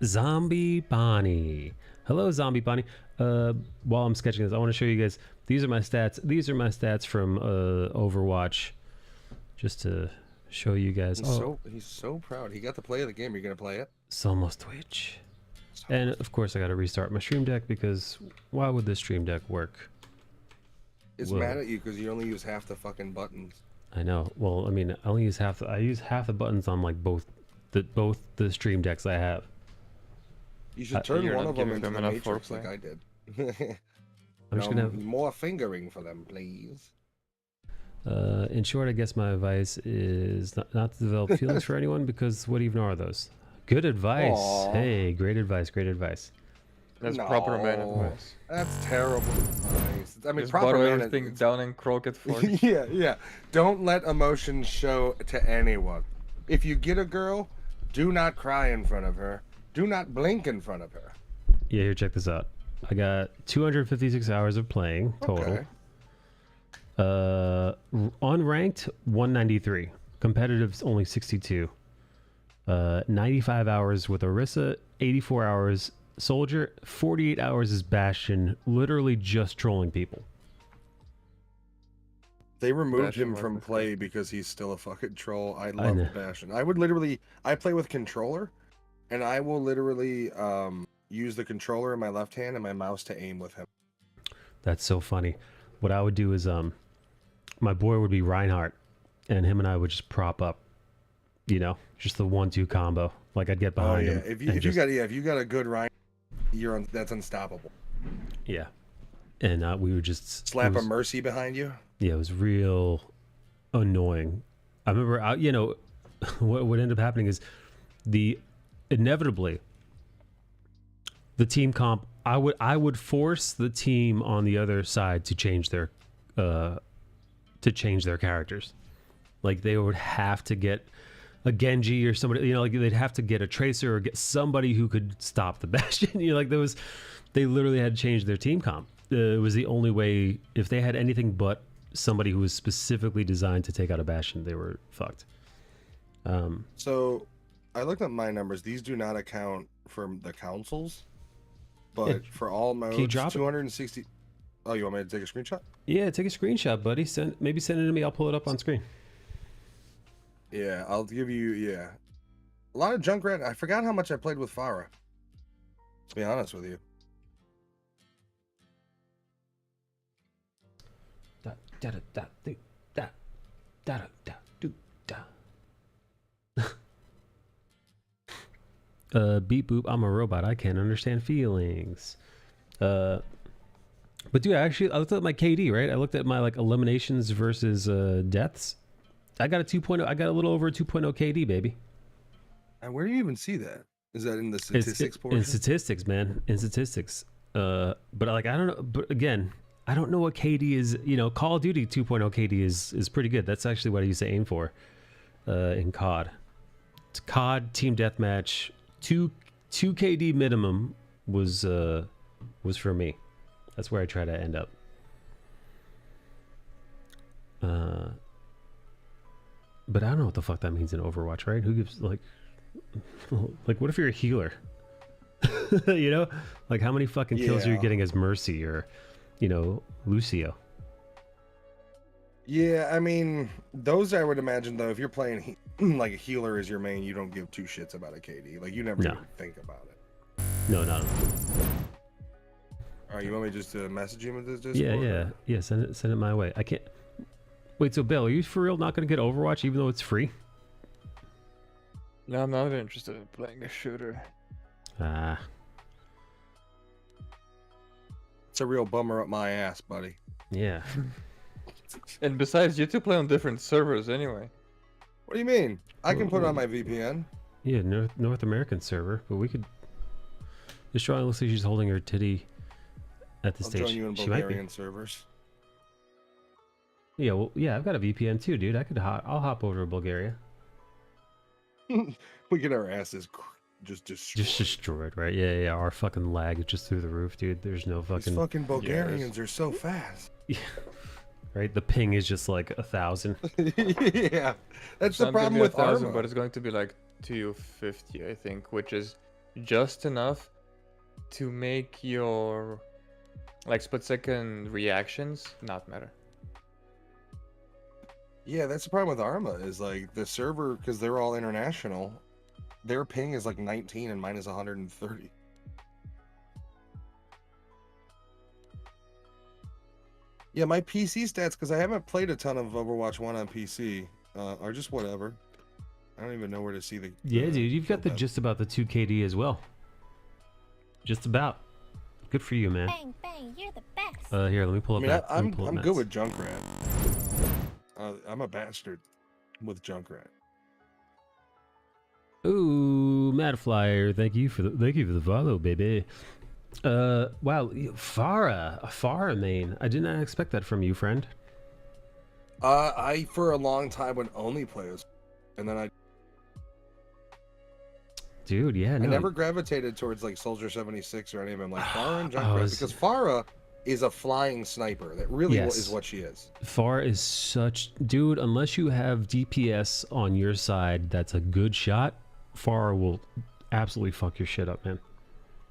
Zombie Bonnie. Hello, Zombie Bonnie. While I'm sketching this, I want to show you guys. These are my stats. These are my stats from Overwatch, just to show you guys. He's so proud. He got to play the game. Are you gonna play it? Somos Twitch. And of course, I got to restart my stream deck, because why would this stream deck work? It's mad at you because you only use half the fucking buttons. I know. Well, I mean, I use half the buttons on like both the stream decks I have. You should turn You're one not of them giving into them the enough Matrix foreplay. like I did. I'm just gonna have, more fingering for them, please. in short, I guess my advice is not to develop feelings for anyone, because what even are those? Good advice. Aw. Hey, great advice. Great advice. That's proper man No, advice. That's terrible advice. I mean, Just proper bottle man everything down and croak it for it. yeah. Don't let emotions show to anyone. If you get a girl, do not cry in front of her. Do not blink in front of her. Yeah, here, check this out. I got 256 hours of playing total. Okay. Unranked 193. Competitive's only 62. 95 hours with Orisa, 84 hours Soldier, 48 hours is Bastion, literally just trolling people. They removed Bastion him was from the play because he's still a fucking troll. I know. love Bastion. I play with controller, and I will literally use the controller in my left hand and my mouse to aim with him. That's so funny. What I would do is, my boy would be Reinhardt, and him and I would just prop up, just the 1-2 combo. Like I'd get behind him. If you got a good Ryan, that's unstoppable. Yeah, and we would just Slap a Mercy behind you. Yeah, it was real annoying. I remember, what would end up happening is inevitably the team comp. I would force the team on the other side to change their characters. Like they would have to get a Genji or somebody, you know, like they'd have to get a Tracer or get somebody who could stop the Bastion. You know, like they literally had to change their team comp. It was the only way. If they had anything but somebody who was specifically designed to take out a Bastion, they were fucked. So I looked at my numbers. These do not account for the consoles, but for all modes, 260. Oh, you want me to take a screenshot? Yeah, take a screenshot, buddy. Maybe send it to me. I'll pull it up on screen. Yeah, I'll give you. Yeah, a lot of Junkrat. I forgot how much I played with Farah. To be honest with you. Beep boop. I'm a robot. I can't understand feelings. But dude, I looked at my KD, right? I looked at my like eliminations versus deaths. I got a 2.0. I got a little over a 2.0 KD, baby. And where do you even see that? Is that in the statistics portion? In statistics, man. In statistics. But like I don't know. But again, I don't know what KD is. You know, Call of Duty 2.0 KD is pretty good. That's actually what I used to aim for in COD. It's COD Team Deathmatch 2 KD minimum was for me. That's where I try to end up. But I don't know what the fuck that means in Overwatch, right? Who gives like what if you're a healer? You know, like how many fucking kills are you getting as Mercy or, you know, Lucio? Yeah, I mean, those I would imagine though. If you're playing like a healer as your main, you don't give two shits about a KD. Like you never even think about it. No, not. All right, you want me just to message him with this Discord? Yeah. Send it my way. I can't. Wait, so Bill, are you for real not going to get Overwatch even though it's free? No, I'm not interested in playing a shooter. Ah. It's a real bummer up my ass, buddy. Yeah. And besides, you two play on different servers anyway. What do you mean? I can put it on my VPN. Yeah, North American server, but we could. This drawing looks like she's holding her titty at the stage. I'll join you in Bulgarian servers. Yeah, well, yeah, I've got a VPN too, dude. I'll hop over to Bulgaria. We get our asses just destroyed. Just destroyed, right? Yeah. Our fucking lag is just through the roof, dude. There's no fucking. These fucking Bulgarians are so fast. Yeah. Right, the ping is just like 1,000. Yeah, that's the problem with 1,000, Arma. but it's going to be like 250, I think, which is just enough to make your like split-second reactions not matter. Yeah, that's the problem with Arma is like the server, because they're all international, their ping is like 19 and mine is 130. Yeah, my PC stats, because I haven't played a ton of Overwatch 1 on PC, are just whatever. I don't even know where to see the... Yeah, dude, you've got just about the 2KD as well. Just about. Good for you, man. Bang, bang, you're the best. Here, let me pull up that. I'm good with Junkrat. I'm a bastard with Junkrat. Ooh, Mad Flyer, thank you for the follow, baby. Wow, Farah main. I did not expect that from you, friend. I for a long time would only play as, and then Dude, yeah, no. I never gravitated towards like Soldier 76 or any of them, like Farah and Junkrat, because Farah is a flying sniper. That really is what she is. Farah is such, dude. Unless you have DPS on your side, that's a good shot. Farah will absolutely fuck your shit up, man.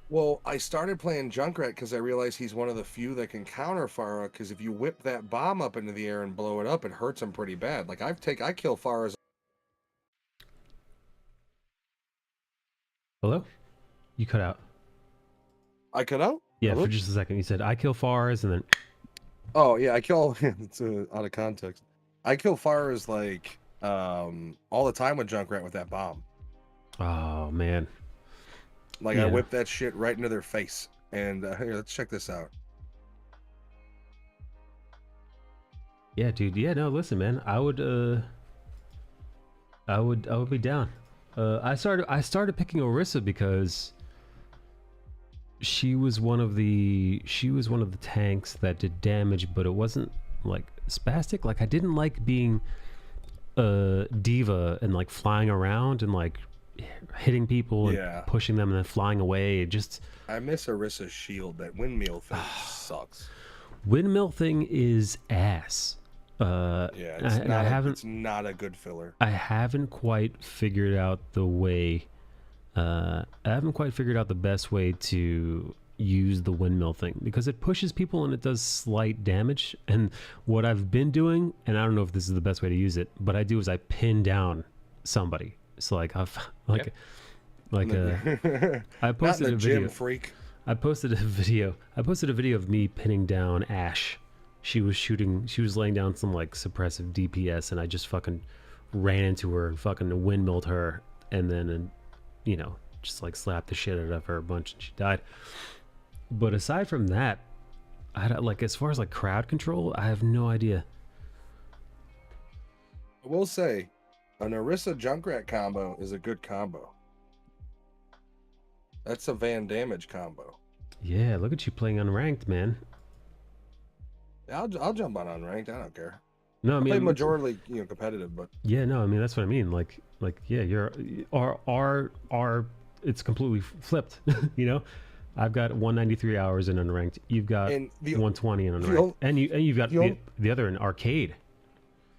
Well, I started playing Junkrat because I realized he's one of the few that can counter Farah, because if you whip that bomb up into the air and blow it up, it hurts him pretty bad. Like I kill Farah's. Hello? You cut out. I cut out? Yeah, for just a second. You said I kill Farah's and then. Oh yeah, I kill. It's out of context. I kill Farah's like all the time with Junkrat with that bomb. Oh man. Like I whip that shit right into their face. And here, let's check this out. Yeah, dude. Yeah, no, listen, man. I would I would be down. I started picking Orisa because she was one of the tanks that did damage, but it wasn't like spastic. Like I didn't like being a diva and like flying around and like hitting people and pushing them and then flying away. It just I miss Orisa's shield. That windmill thing sucks. Windmill thing is ass. It's not a good filler. I haven't quite figured out the way. I haven't quite figured out the best way to use the windmill thing because it pushes people and it does slight damage. And what I've been doing, and I don't know if this is the best way to use it, but I do is I pin down somebody. So like I posted a video. Freak. I posted a video of me pinning down Ash. She was laying down some like suppressive DPS, and I just fucking ran into her and fucking windmilled her, and then just like slapped the shit out of her a bunch, and she died. But aside from that, like as far as like crowd control, I have no idea. I will say, an Orisa Junkrat combo is a good combo. That's a Van Damage combo. Yeah, look at you playing unranked, man. I'll jump on unranked. I don't care. No, I mean, play majorly, competitive, but yeah, no, I mean that's what I mean. Like yeah, you're our it's completely flipped. I've got 193 hours in unranked. You've got 120 in unranked, and you've got the other in arcade.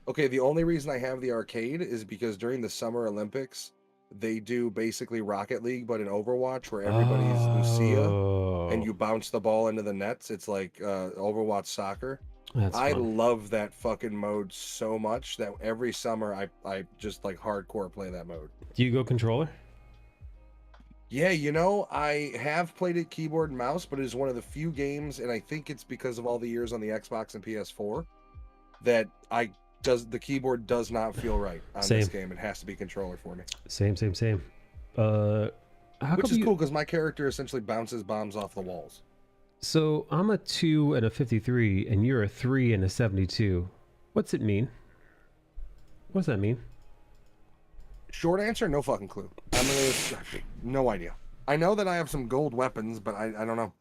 Okay, the only reason I have the arcade is because during the Summer Olympics, they do basically Rocket League, but in Overwatch, where everybody's Lucia, and you bounce the ball into the nets. It's like Overwatch soccer. I love that fucking mode so much that every summer I just like hardcore play that mode. Do you go controller? Yeah, I have played it keyboard and mouse, but it is one of the few games, and I think it's because of all the years on the Xbox and PS4 that the keyboard does not feel right on this game. It has to be controller for me. Same. Which is cool because my character essentially bounces bombs off the walls. So I'm a 2 and a 53, and you're a 3 and a 72. What's it mean? What does that mean? Short answer, no fucking clue. No idea. I know that I have some gold weapons, but I don't know.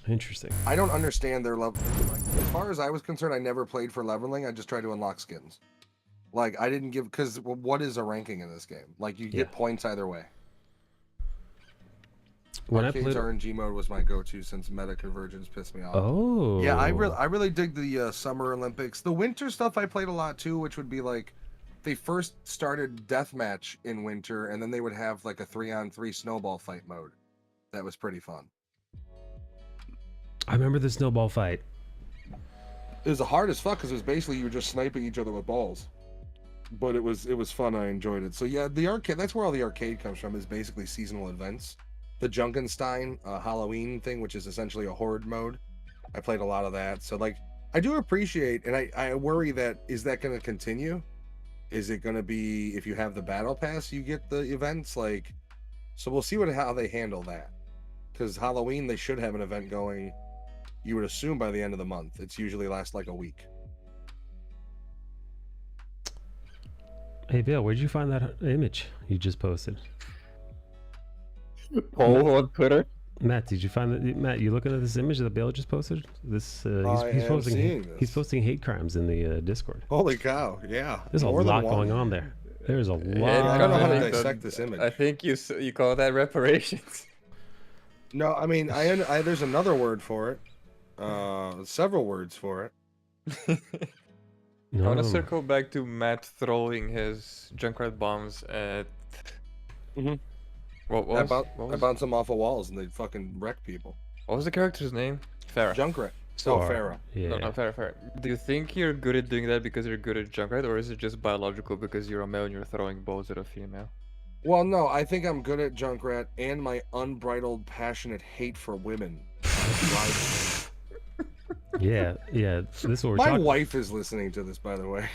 Interesting. I don't understand their level. Like, as far as I was concerned, I never played for leveling. I just tried to unlock skins. Like, I didn't give... Because what is a ranking in this game? Like, you get points either way. When Arcade's RNG mode was my go-to since meta convergence pissed me off. Oh. Yeah, I really dig the Summer Olympics. The winter stuff I played a lot too, which would be like... They first started deathmatch in winter, and then they would have like a 3-on-3 snowball fight mode. That was pretty fun. I remember the snowball fight. It was hard as fuck because it was basically you were just sniping each other with balls. But it was fun. I enjoyed it. So yeah, the arcade, that's where all the arcade comes from, is basically seasonal events. The Junkenstein Halloween thing, which is essentially a horde mode. I played a lot of that. So like, I do appreciate, and I worry that, is that going to continue? Is it going to be, if you have the battle pass, you get the events? Like, so we'll see how they handle that. Because Halloween, they should have an event going, you would assume, by the end of the month. It's usually lasts like a week. Hey Bill, where'd you find that image you just posted? On Twitter. Matt, did you find that? Matt, you looking at this image that Bill just posted? This he's posting hate crimes in the Discord. Holy cow! Yeah, there's a lot going on there. There's a lot. I don't know how to dissect this image. I think you call that reparations. No, I mean there's another word for it. Several words for it. I want to circle back to Matt throwing his Junkrat bombs at. Mm-hmm. I bounce them off of walls and they fucking wreck people. What was the character's name? Farah. Junkrat. Farah. Yeah. No, Farah. Do you think you're good at doing that because you're good at Junkrat, or is it just biological because you're a male and you're throwing bows at a female? Well, no, I think I'm good at Junkrat, and my unbridled, passionate hate for women. Yeah. This is what we're My talking. wife is listening to this, by the way.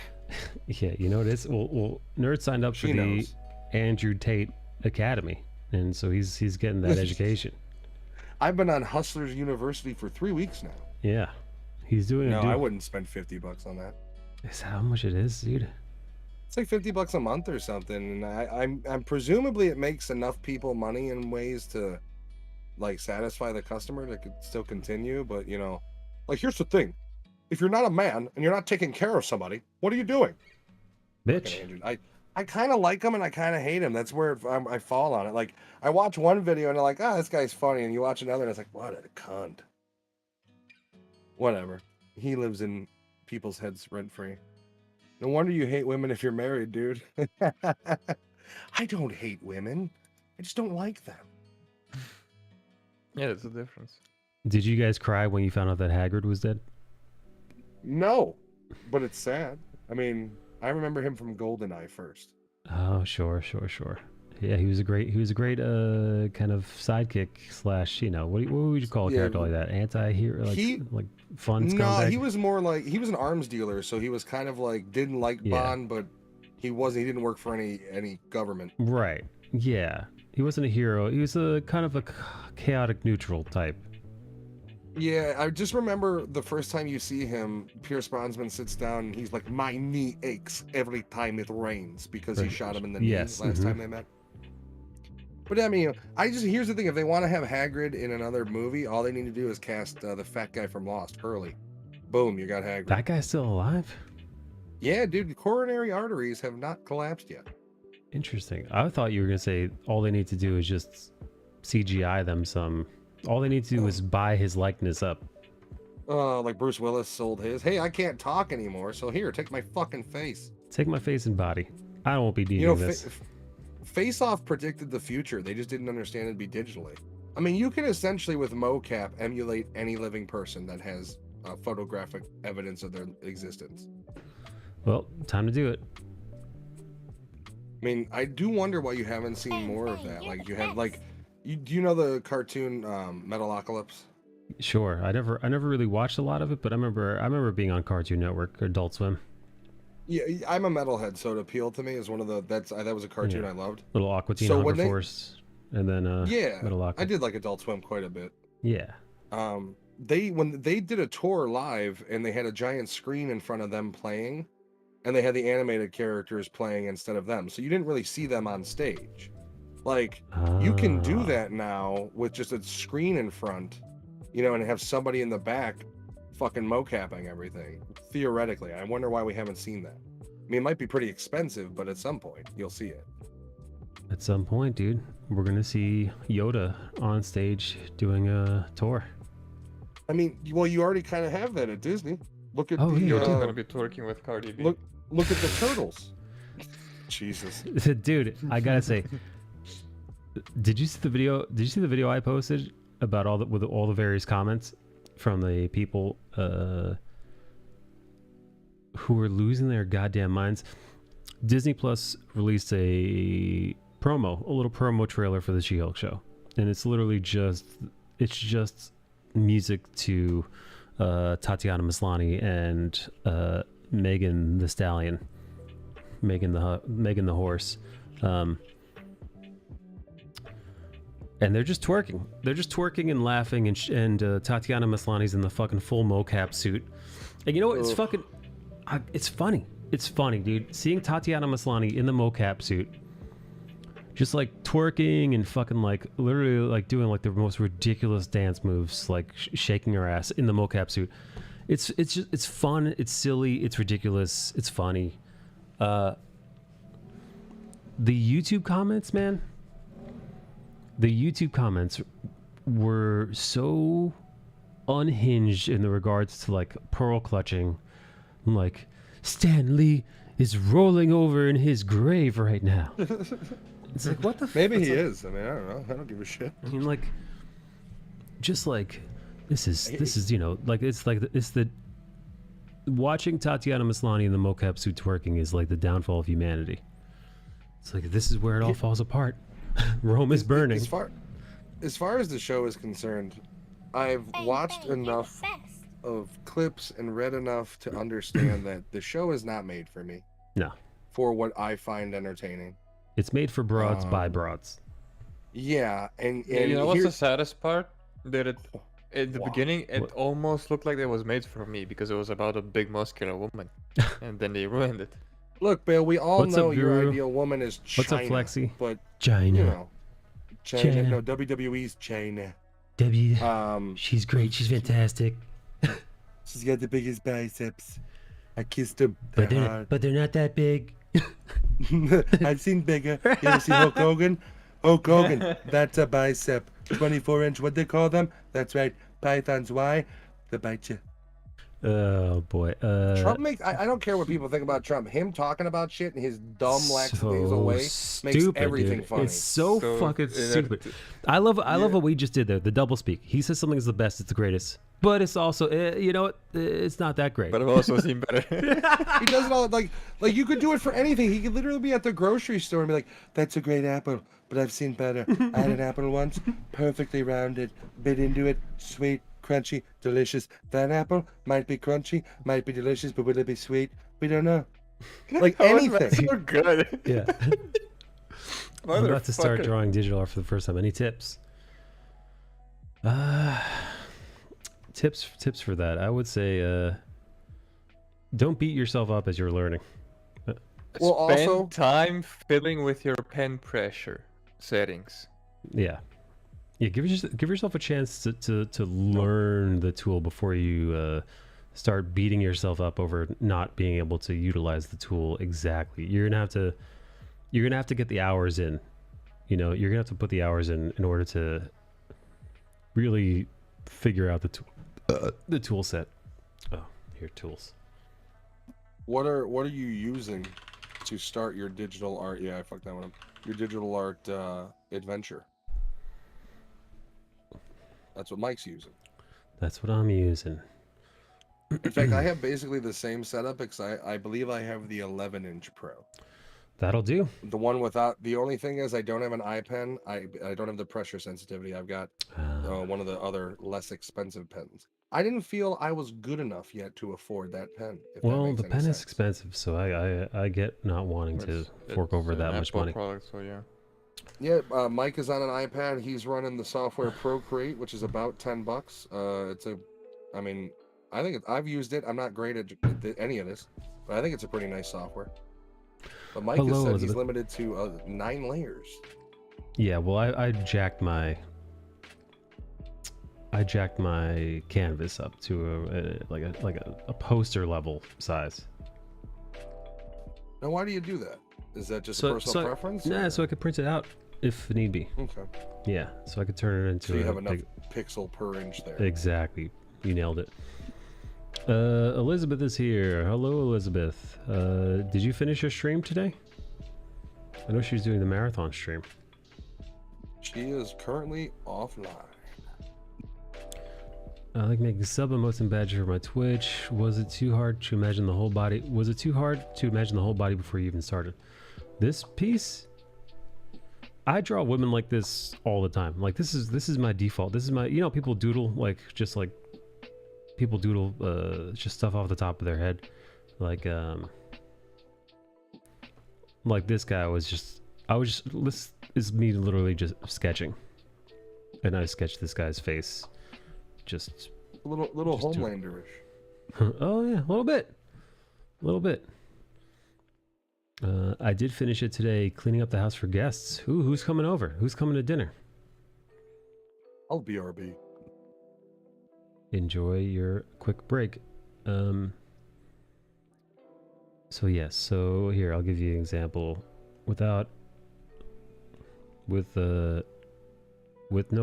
Yeah, you know what it is? Well, Nerd signed up for the Andrew Tate Academy, and so he's getting that education. I've been on Hustlers University for 3 weeks now. Yeah, he's doing. No, I wouldn't spend $50 on that. Is that how much it is, dude? It's like $50 a month or something, and I'm presumably it makes enough people money in ways to like satisfy the customer that could still continue. But you know, like here's the thing: if you're not a man and you're not taking care of somebody, what are you doing? Bitch. Andrew, I kind of like him and I kind of hate him. That's where I fall on it. Like I watch one video and I'm like, ah, this guy's funny, and you watch another and it's like, what a cunt. Whatever. He lives in people's heads rent free. No wonder you hate women if you're married, dude. I don't hate women. I just don't like them. Yeah, that's the difference. Did you guys cry when you found out that Hagrid was dead? No, but it's sad. I mean, I remember him from GoldenEye first. Oh, sure. Yeah, he was a great kind of sidekick slash, you know, what would you call a character like that? Anti-hero, like fun scumbag? No, he was more like, he was an arms dealer, so he was kind of like, didn't like Bond, but he didn't work for any government. Right. Yeah. He wasn't a hero. He was a kind of a chaotic neutral type. Yeah, I just remember the first time you see him, Pierce Brosnan sits down and he's like, my knee aches every time it rains, because he shot him in the knee last time they met. But I mean, here's the thing: if they want to have Hagrid in another movie, all they need to do is cast the fat guy from Lost, Hurley. Boom, you got Hagrid. That guy's still alive? Yeah, dude, coronary arteries have not collapsed yet. Interesting. I thought you were gonna say all they need to do is just CGI them some. All they need to do is buy his likeness up. Like Bruce Willis sold his. Hey, I can't talk anymore, so here, take my fucking face. Take my face and body. I won't be doing this. Face Off predicted the future. They just didn't understand it'd be digitally. I mean, you can essentially with mocap emulate any living person that has photographic evidence of their existence. Well, time to do it. I mean, I do wonder why you haven't seen more of that. Like you have like, do you know the cartoon Metalocalypse? Sure. I never really watched a lot of it, but I remember being on Cartoon Network or Adult Swim. Yeah, I'm a metalhead, so it appealed to me as one of the that was a cartoon I loved. Little Aqua Teen Hunger Force, and then Metalocalypse. I did like Adult Swim quite a bit. Yeah. When they did a tour live and they had a giant screen in front of them playing, and they had the animated characters playing instead of them, so you didn't really see them on stage. Like you can do that now with just a screen in front, you know, and have somebody in the back fucking mocapping everything. Theoretically, I wonder why we haven't seen that. I mean, it might be pretty expensive, but at some point you'll see it. At some point, dude, we're gonna see Yoda on stage doing a tour. I mean, well, you already kind of have that at Disney. Look at Yoda's gonna be twerking with Cardi B. Look at the turtles. Jesus, dude, I gotta say, did you see the video? Did you see the video I posted about with all the various comments from the people who were losing their goddamn minds? Disney Plus released a little promo trailer for the She-Hulk show, and it's literally just music to Tatiana Maslany and Megan the Stallion, Megan the horse. And they're just twerking. They're just twerking and laughing, and Tatiana Maslany's in the fucking full mocap suit. And you know what? It's fucking... it's funny. It's funny, dude. Seeing Tatiana Maslany in the mocap suit, just like twerking and fucking like literally like doing like the most ridiculous dance moves, like shaking her ass in the mocap suit. It's fun. It's silly. It's ridiculous. It's funny. The YouTube comments, man. The YouTube comments were so unhinged in the regards to like pearl clutching. Like, Stan Lee is rolling over in his grave right now. It's like, what the fuck? Maybe he is. I mean, I don't know. I don't give a shit. I mean, like, just like, this is, you know, like, it's the watching Tatiana Maslany in the mocap suit twerking is like the downfall of humanity. It's like, this is where it all falls apart. Rome is burning. As far as the show is concerned, I've watched enough of clips and read enough to understand that the show is not made for me. No. For what I find entertaining. It's made for broads by broads. Yeah, and you know what's the saddest part? That at the beginning it almost looked like it was made for me because it was about a big muscular woman, and then they ruined it. Look, Bill, we all What's up, know your Guru? ideal woman is China. What's up, Flexi? But China. you know, China. China. No, WWE's China. She's great. She's fantastic. She's got the biggest biceps. I kissed her. But they're not that big. I've seen bigger. You ever see Hulk Hogan? Hulk Hogan, that's a bicep. 24-inch, what they call them? That's right, pythons. Why? They bite you. Oh boy. Trump makes. I don't care what people think about Trump. Him talking about shit and his dumb laxatives so away makes stupid, everything dude. funny. It's so fucking stupid. I love what we just did there. The double speak. He says something is the best. It's the greatest. But it's also, you know what? It's not that great. But I've also seen better. He does it all like you could do it for anything. He could literally be at the grocery store and be like, "That's a great apple, but I've seen better. I had an apple once, perfectly rounded, bit into it, sweet, crunchy, delicious. That apple might be crunchy, might be delicious, but will it be sweet? We don't know." Like anything. So good. Yeah. I'm about to start drawing digital art for the first time. Any tips? Tips for that. I would say don't beat yourself up as you're learning. Well, Spend also time fiddling with your pen pressure settings. Yeah. Give yourself a chance to learn the tool before you start beating yourself up over not being able to utilize the tool exactly. You're gonna have to get the hours in. You know, you're gonna have to put the hours in order to really figure out the tool set. Oh, here, tools. what are you using to start your digital art? Yeah, I fucked that one up. Your digital art adventure. That's what Mike's using. That's what I'm using. In fact, I have basically the same setup because I believe I have the 11-inch Pro. That'll do. The one without. The only thing is I don't have an eye pen. I don't have the pressure sensitivity. I've got one of the other less expensive pens. I didn't feel I was good enough yet to afford that pen. Well, the pen is expensive, so I get not wanting to fork over that much money. Product, so yeah. Yeah, Mike is on an iPad. He's running the software Procreate, which is about $10. I mean, I think I've used it. I'm not great at any of this, but I think it's a pretty nice software. But Mike has said he's limited to 9 layers. Yeah, well, I jacked my canvas up to a poster level size. Now, why do you do that? Is that just a personal preference? Nah, so I could print it out if need be. Okay. Yeah, so I could turn it into. So you have enough pixel per inch there. Exactly, you nailed it. Elizabeth is here. Hello, Elizabeth. Did you finish your stream today? I know she was doing the marathon stream. She is currently offline. I like making sub emotes and badges for my Twitch. Was it too hard to imagine the whole body? Was it too hard to imagine the whole body before you even started? This piece, I draw women like this all the time. Like this is my default. This is my, you know, people doodle just stuff off the top of their head. Like this guy this is me literally just sketching. And I sketched this guy's face. Just a little Homelander-ish. Oh yeah, a little bit. I did finish it today, cleaning up the house for guests. Who's coming over? Who's coming to dinner? I'll BRB. Enjoy your quick break. So yes, so here I'll give you an example with no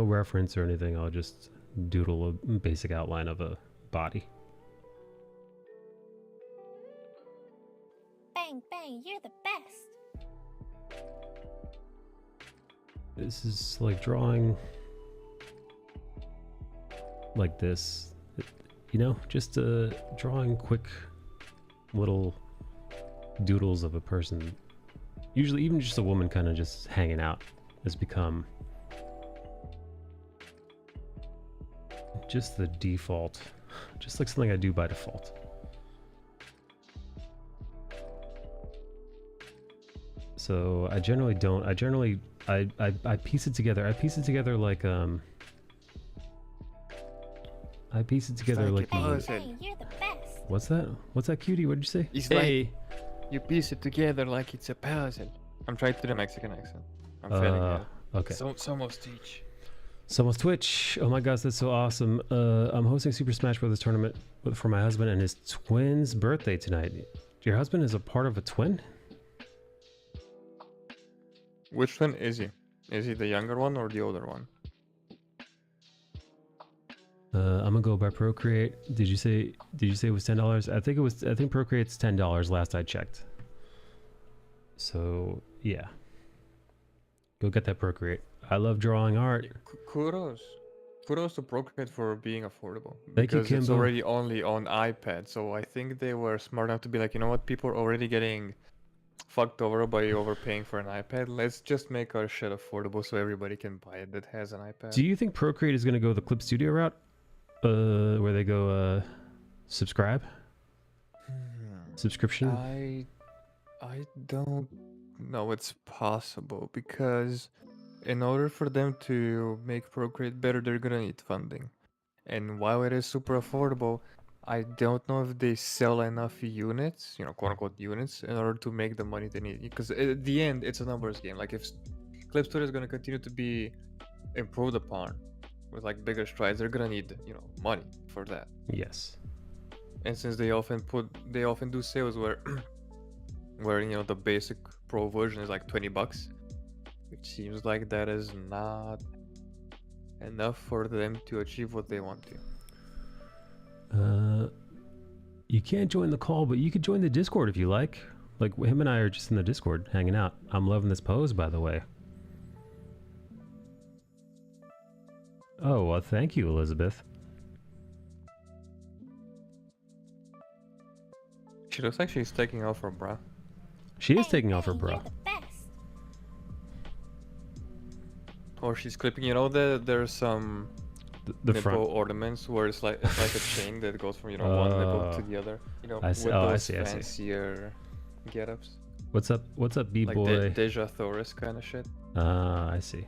reference or anything. I'll just doodle a basic outline of a body. Bang, bang, you're the best. This is like drawing like this, you know, just drawing quick little doodles of a person. Usually even just a woman kind of just hanging out has become just the default, just like something I do by default. So I generally don't. I piece it together. I piece it together like I piece it together like. Bang, bang, you're the best. What's that? What's that, cutie? What'd you say? He's hey. You piece it together like it's a puzzle. I'm trying to do the Mexican accent. I'm failing at it. Okay. Some of Twitch. Someone's Twitch. Oh my gosh, that's so awesome. I'm hosting Super Smash Brothers tournament for my husband and his twin's birthday tonight. Your husband is a part of a twin? Which one is he? Is he the younger one or the older one? I'm gonna go by Procreate. Did you say it was $10? I think Procreate's $10 last I checked. So yeah. Go get that Procreate. I love drawing art. Kudos to Procreate for being affordable. Thank you, Because it's Kimbo. already only on iPad, so I think they were smart enough to be like, you know what, people are already getting fucked over by overpaying for an iPad. Let's just make our shit affordable so everybody can buy it that has an iPad. Do you think Procreate is gonna go the Clip Studio route? Where they go subscription? I don't know it's possible because in order for them to make Procreate better, they're gonna need funding. And while it is super affordable, I don't know if they sell enough units, you know, quote unquote units, in order to make the money they need. Because at the end, it's a numbers game. Like if Clip Studio is gonna continue to be improved upon with like bigger strides, they're gonna need, you know, money for that. Yes. And since they often do sales where where you know the basic pro version is like $20, it seems like that is not enough for them to achieve what they want to. You can't join the call, but you could join the Discord if you like. Like him and I are just in the Discord hanging out. I'm loving this pose, by the way. Oh, well, thank you, Elizabeth. She looks like she's taking off her bra. She is taking off her You're bra. the best. Or she's clipping, you know, there's some The nipple front. ornaments where it's like a chain that goes from, you know, one nipple to the other. You know, I see. with Oh, I those see, I see. fancier get-ups. What's up, Like B-boy? Deja Thoris kind of shit. I see.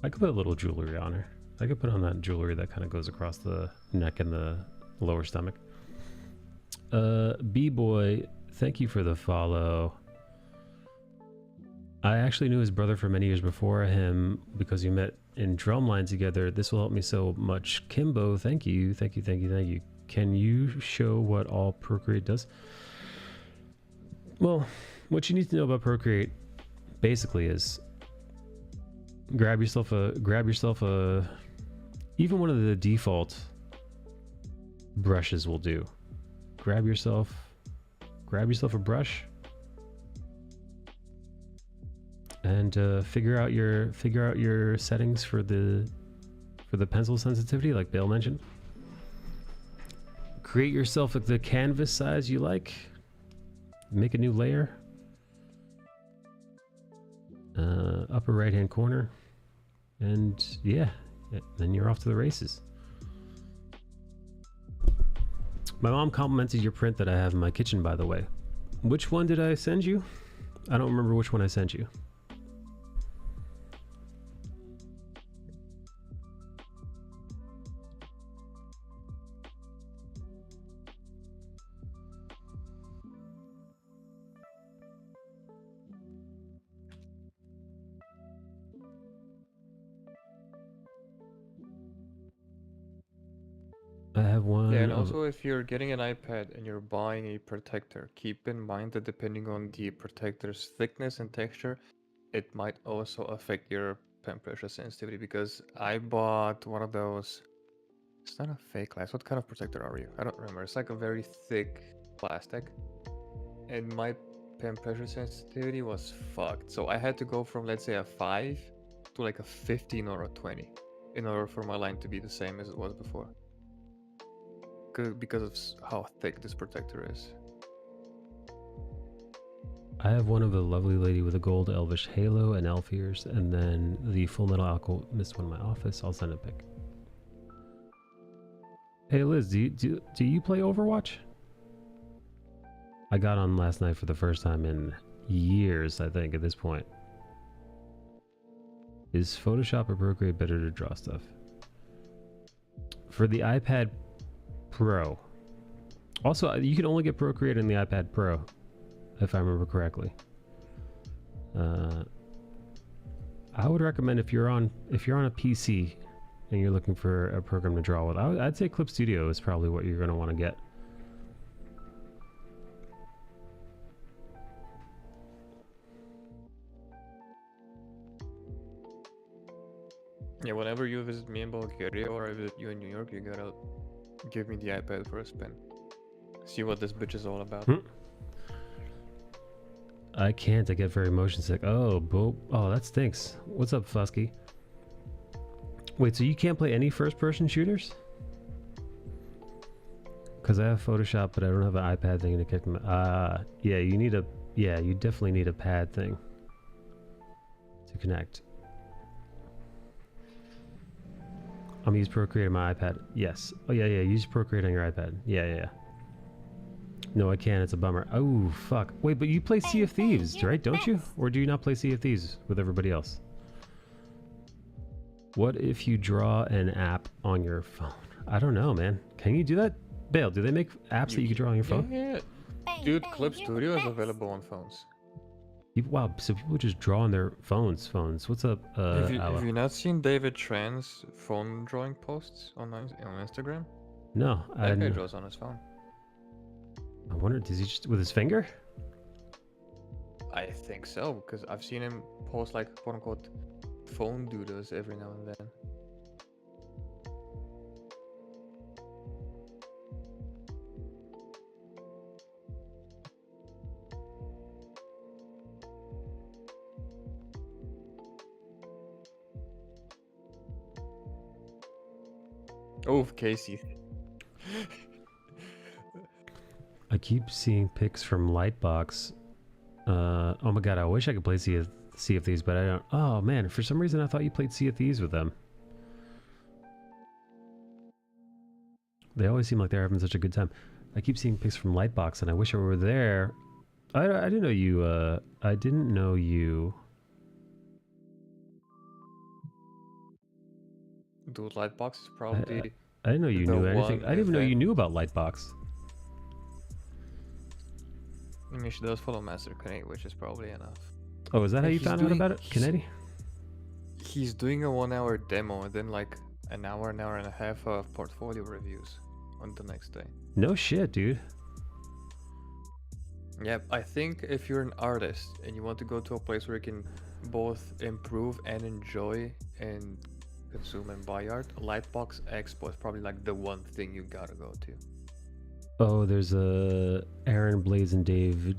I could put a little jewelry on her. I could put on that jewelry that kind of goes across the neck and the lower stomach. B-boy, thank you for the follow. I actually knew his brother for many years before him because we met in Drumline together. This will help me so much. Kimbo, thank you. Thank you, thank you, thank you. Can you show what all Procreate does? Well, what you need to know about Procreate basically is grab yourself a even one of the default brushes will do. Grab yourself a brush and figure out your settings for the pencil sensitivity, like Bale mentioned. Create yourself the canvas size you like. Make a new layer. Upper right hand corner, and yeah, then you're off to the races. My mom complimented your print that I have in my kitchen, by the way. Which one did I send you? I don't remember which one I sent you. I have one. Yeah, and also if you're getting an iPad and you're buying a protector, keep in mind that depending on the protector's thickness and texture, it might also affect your pen pressure sensitivity, because I bought one of those. It's not a fake glass. What kind of protector are you? I don't remember. It's like a very thick plastic. And my pen pressure sensitivity was fucked. So I had to go from, let's say, a 5 to like a 15 or a 20 in order for my line to be the same as it was before. Because of how thick this protector is. I have one of a lovely lady with a gold elvish halo and elf ears, and then the Full Metal Alchemist one in my office. I'll send a pic. Hey Liz, do you play Overwatch? I got on last night for the first time in years, I think, at this point. Is Photoshop or Procreate better to draw stuff? For the iPad Pro. Also, you can only get Procreate in the iPad Pro. if I remember correctly. I would recommend if you're on a PC and you're looking for a program to draw with, I'd say Clip Studio is probably what you're going to want to get. Yeah, whenever you visit me in Bulgaria or I visit you in New York, you gotta give me the iPad for a spin. See what this bitch is all about. I can't. I get very motion sick. Oh, oh, that stinks. What's up, Fusky? Wait, so you can't play any first-person shooters? Because I have Photoshop, but I don't have an iPad thing to kick them. Yeah, you need a. Yeah, you definitely need a pad thing to connect. I'm gonna use Procreate on my iPad. Yes. Oh yeah, use Procreate on your iPad. Yeah. No, I can't. It's a bummer. Oh, fuck. Wait, but you play Sea of Thieves, right? Don't you? Or do you not play Sea of Thieves with everybody else? What if you draw an app on your phone? I don't know, man. Can you do that? Bale, do they make apps that you can draw on your phone? Yeah. Dude, Clip Studio is available on phones. Wow, so people just draw on their phones. What's up, Have Ala? you not seen David Tran's phone drawing posts on Instagram? No, That guy draws on his phone. I wonder, does he just with his finger? I think so, because I've seen him post like quote unquote phone doodles every now and then. Oh, Casey. I keep seeing pics from Lightbox. Oh my god, I wish I could play Sea of Thieves, but I don't. Oh man, for some reason I thought you played Sea of Thieves with them. They always seem like they're having such a good time. I keep seeing pics from Lightbox, and I wish I were there. I didn't know you. I didn't know you. Dude, Lightbox is probably. I didn't know you knew anything. I didn't even know you event- knew about Lightbox. I mean, she does follow Master Canadian, which is probably enough. Oh, is that how you He's found out doing- about it, Kennedy? He's doing a 1-hour demo and then like an hour and a half of portfolio reviews on the next day. No shit, dude. Yep, I think if you're an artist and you want to go to a place where you can both improve and enjoy and consume and buy art, Lightbox Expo is probably like the one thing you gotta go to. Oh, there's Aaron Blaze and Dave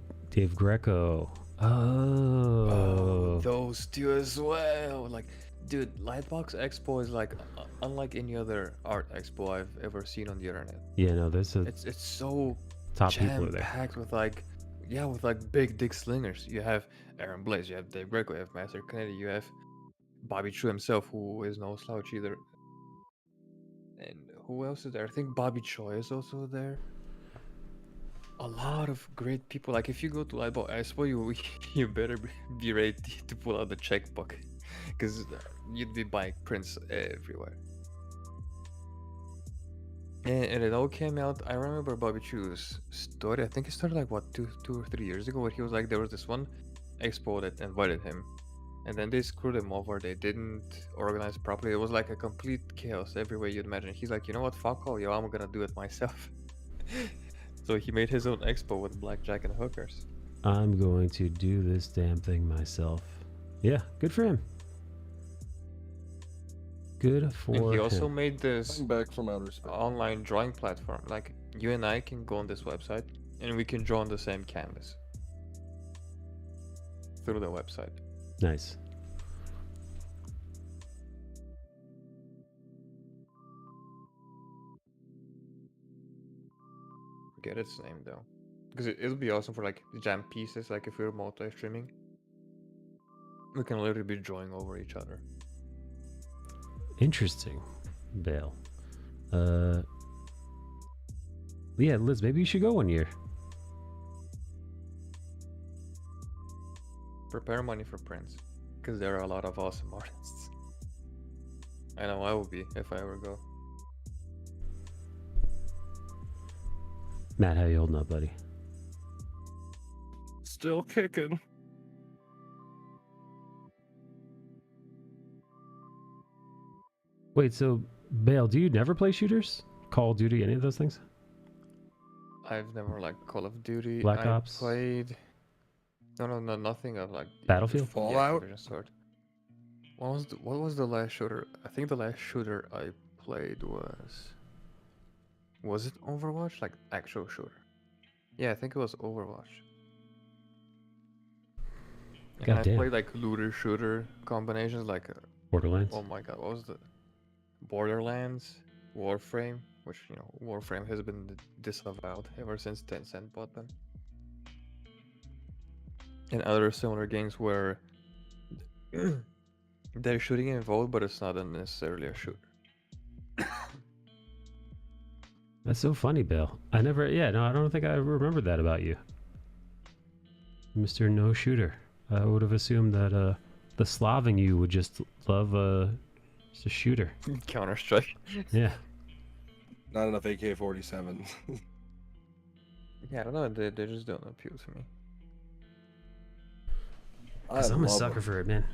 Greco. Oh. Those two as well. Like, dude, Lightbox Expo is like unlike any other art expo I've ever seen on the internet. Yeah, no, there's a It's so top people there. packed with like, yeah, with like big dick slingers. You have Aaron Blaze, you have Dave Greco, you have Master Kennedy, you have Bobby Chu himself, who is no slouch either. And who else is there? I think Bobby Choi is also there. A lot of great people. Like if you go to Lightbox Expo, you better be ready to pull out the checkbook, because you'd be buying prints everywhere. And it all came out. I remember Bobby Chu's story. I think it started like what two or 3 years ago, where he was like, there was this one expo that invited him, and then they screwed him over. They didn't organize properly. It was like a complete chaos every way you'd imagine. He's like, you know what? Fuck all, yo, I'm gonna do it myself. So he made his own expo with blackjack and hookers. I'm going to do this damn thing myself. Yeah, good for him. Good for him. And he also made this I'm back from outer space. online drawing platform. Like you and I can go on this website and we can draw on the same canvas through the website. Nice. Forget its name though, because it'll be awesome for like jam pieces. Like if we're multi-streaming, we can literally be drawing over each other. Interesting, Bale. Yeah, Liz, maybe you should go one year. Prepare money for prints, because there are a lot of awesome artists. I know I will be if I ever go. Matt, how you holding up, buddy? Still kicking. Wait, so Bale, do you never play shooters? Call of Duty, any of those things? I've never liked Call of Duty. Black I Ops? played. No, nothing of like the Battlefield? Fallout? Activision sort. What was the last shooter? I think the last shooter I played was it Overwatch? Like actual shooter? Yeah, I think it was Overwatch. And I Goddamn. played like looter shooter combinations like Borderlands? oh my god, what was the Borderlands, Warframe, which Warframe has been disavowed ever since Tencent bought them. And other similar games where there's shooting involved, but it's not necessarily a shooter. That's so funny, Bale. I don't think I remembered that about you. Mr. No Shooter. I would have assumed that the Slav in you would just love just a shooter. Counter-Strike. Yeah. Not enough AK-47. Yeah, I don't know. They just don't appeal to me. Because I'm a sucker for it, man.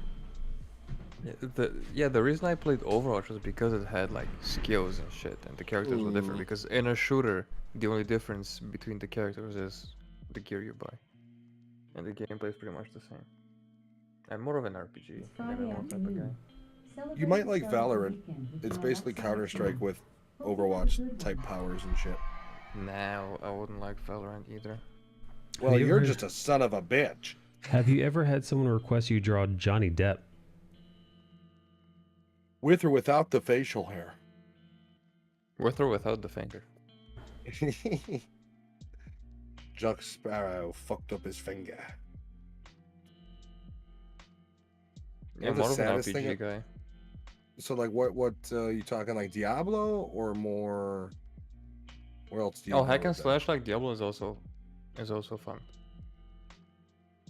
The reason I played Overwatch was because it had like skills and shit, and the characters were different. Because in a shooter, the only difference between the characters is the gear you buy, and the gameplay is pretty much the same. I'm more of an RPG than MMO type of guy. You might like Valorant. It's basically Counter-Strike with Overwatch type powers and shit. No, I wouldn't like Valorant either. Well, you you're ever- just a son of a bitch. Have you ever had someone request you draw Johnny Depp? With or without the facial hair. With or without the finger. Jack Sparrow fucked up his finger. Yeah, Or the more of an saddest RPG thing- guy. So like what you talking like Diablo or more where else do you Oh, go hack and with that? slash like Diablo is also fun.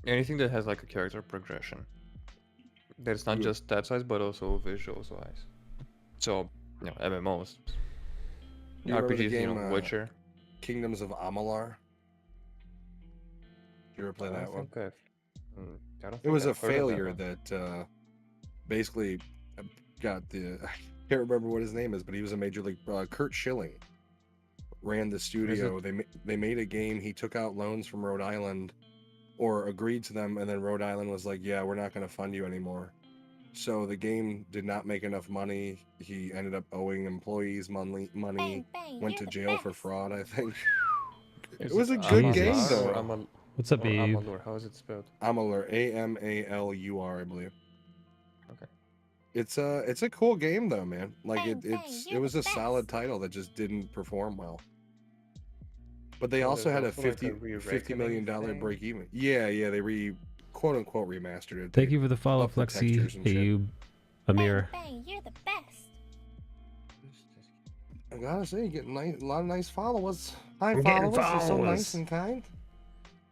Anything that has like a character progression. That it's not You- just stat size but also visuals wise. So, MMOs. You remember the RPGs, game, Witcher. Kingdoms of Amalur? Did you ever play I that don't one? think I don't It think was a I've heard of that failure one. that basically got the I can't remember what his name is, but he was a major league Kurt Schilling ran the studio. They made a game. He took out loans from Rhode Island or agreed to them, and then Rhode Island was like, yeah, we're not going to fund you anymore. So the game did not make enough money. He ended up owing employees money, Bang, bang, went you're to the jail for best. fraud, I think. Is It was it a good Amalur game or though. What's up, or babe? Amalur, how is it spelled? Amalur, Amalur, I believe. Okay. It's a cool game though, man. Like Bang, bang, it you're was the a solid best. title that just didn't perform well. But they Well, also there's had a also, like, a $50 million re-reckoning break thing. even. Yeah, they quote unquote remastered it. Thank They you for the follow, upped the Flexi, textures and shit. Ayub, Bang, Amira. bang, you're the best. I gotta say, you get a lot of nice followers. Hi, I'm getting followers. You're so followers. nice and kind.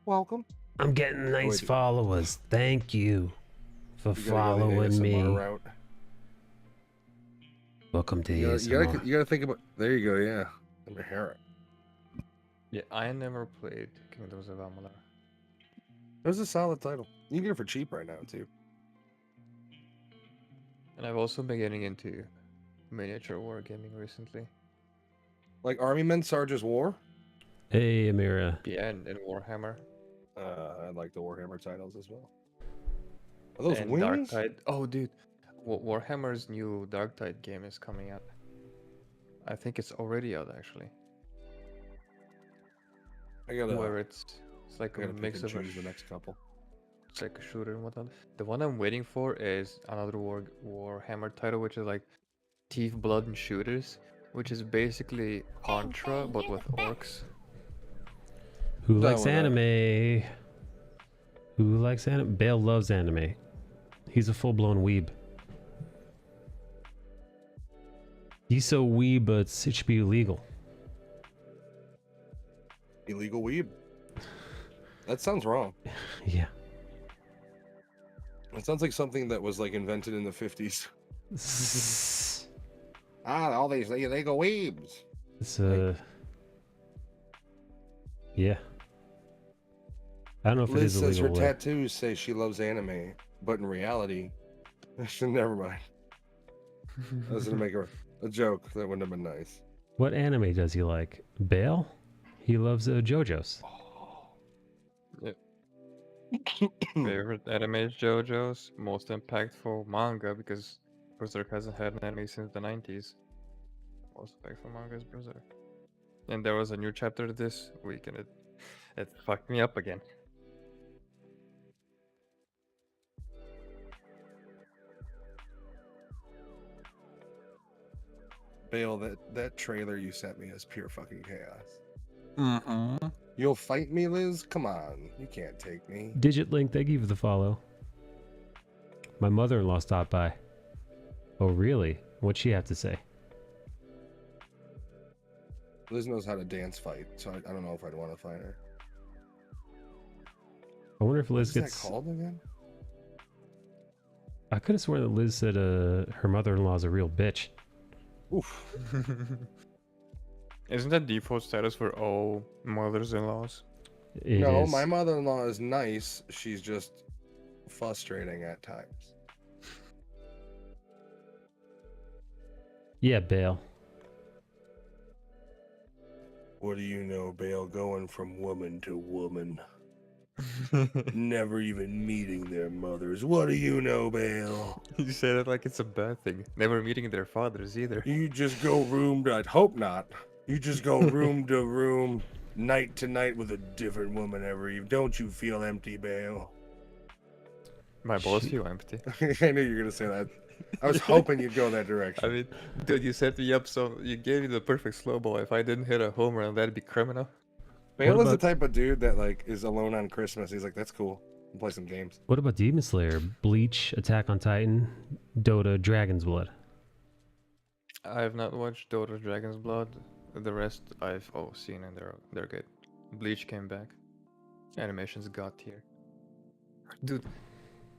Welcome. I'm getting nice wait. followers. Thank you for You gotta go the following ASMR me. route. Welcome to You ASMR. gotta think about. There you go. Yeah. Let me hear it. Yeah, I never played Kingdoms of Amalur. It was a solid title. You can get it for cheap right now too. And I've also been getting into miniature wargaming recently. Like Army Men Sarge's War. Hey, Amira. Yeah, and Warhammer. I like the Warhammer titles as well. Are those and wings? Darktide. Oh, dude. Warhammer's new Darktide game is coming out. I think it's already out, actually. I gotta. Where it's like I a gotta pick mix and of a choose the next couple. it's like a shooter and whatnot. The one I'm waiting for is another Warhammer title, which is like Thief, Blood, and Shooters, which is basically Contra bang, but you're with the best. orcs. Who Done likes with that. anime? Who likes anime? Bale loves anime. He's a full-blown weeb. He's so weeb, but it should be illegal. Illegal weeb. That sounds wrong. Yeah. It sounds like something that was like invented in the 50s. It's All these illegal weebs. yeah. I don't know if it Liz is says her illegal. tattoos say she loves anime, but in reality, never mind. I was gonna make a joke that wouldn't have been nice. What anime does he like? Bale? He loves JoJo's. Favorite anime is JoJo's. Most impactful manga because Berserk hasn't had an anime since the 90s. Most impactful manga is Berserk. And there was a new chapter this week and it fucked me up again. Bale, that trailer you sent me is pure fucking chaos. Mm-hmm. You'll fight me, Liz? Come on, you can't take me. Digit Link, thank you for the follow. My mother-in-law stopped by. Oh, really? What'd she have to say? Liz knows how to dance fight, so I don't know if I'd want to fight her. I wonder if Liz What's gets... that called again? I could have sworn that Liz said her mother-in-law is a real bitch. Oof. Isn't that default status for all mothers-in-laws? It No, is. my mother-in-law is nice. She's just frustrating at times. Yeah, Bale. What do you know, Bale? Going from woman to woman. Never even meeting their mothers. What do you know, Bale? You say that like it's a bad thing. Never meeting their fathers either. You just go room to... I'd hope not. You just go room to room, night to night with a different woman every evening. Don't you feel empty, Bale? My balls feel empty. I knew you were going to say that. I was hoping you'd go that direction. I mean, dude, you set me up so you gave me the perfect slow ball. If I didn't hit a home run, that'd be criminal. Bale What is the about- type of dude that like is alone on Christmas. He's like, that's cool. I'll play some games. What about Demon Slayer, Bleach, Attack on Titan, Dota, Dragon's Blood? I have not watched Dota Dragon's Blood. The rest I've seen and they're good. Bleach came back. Animation's got tier. Dude,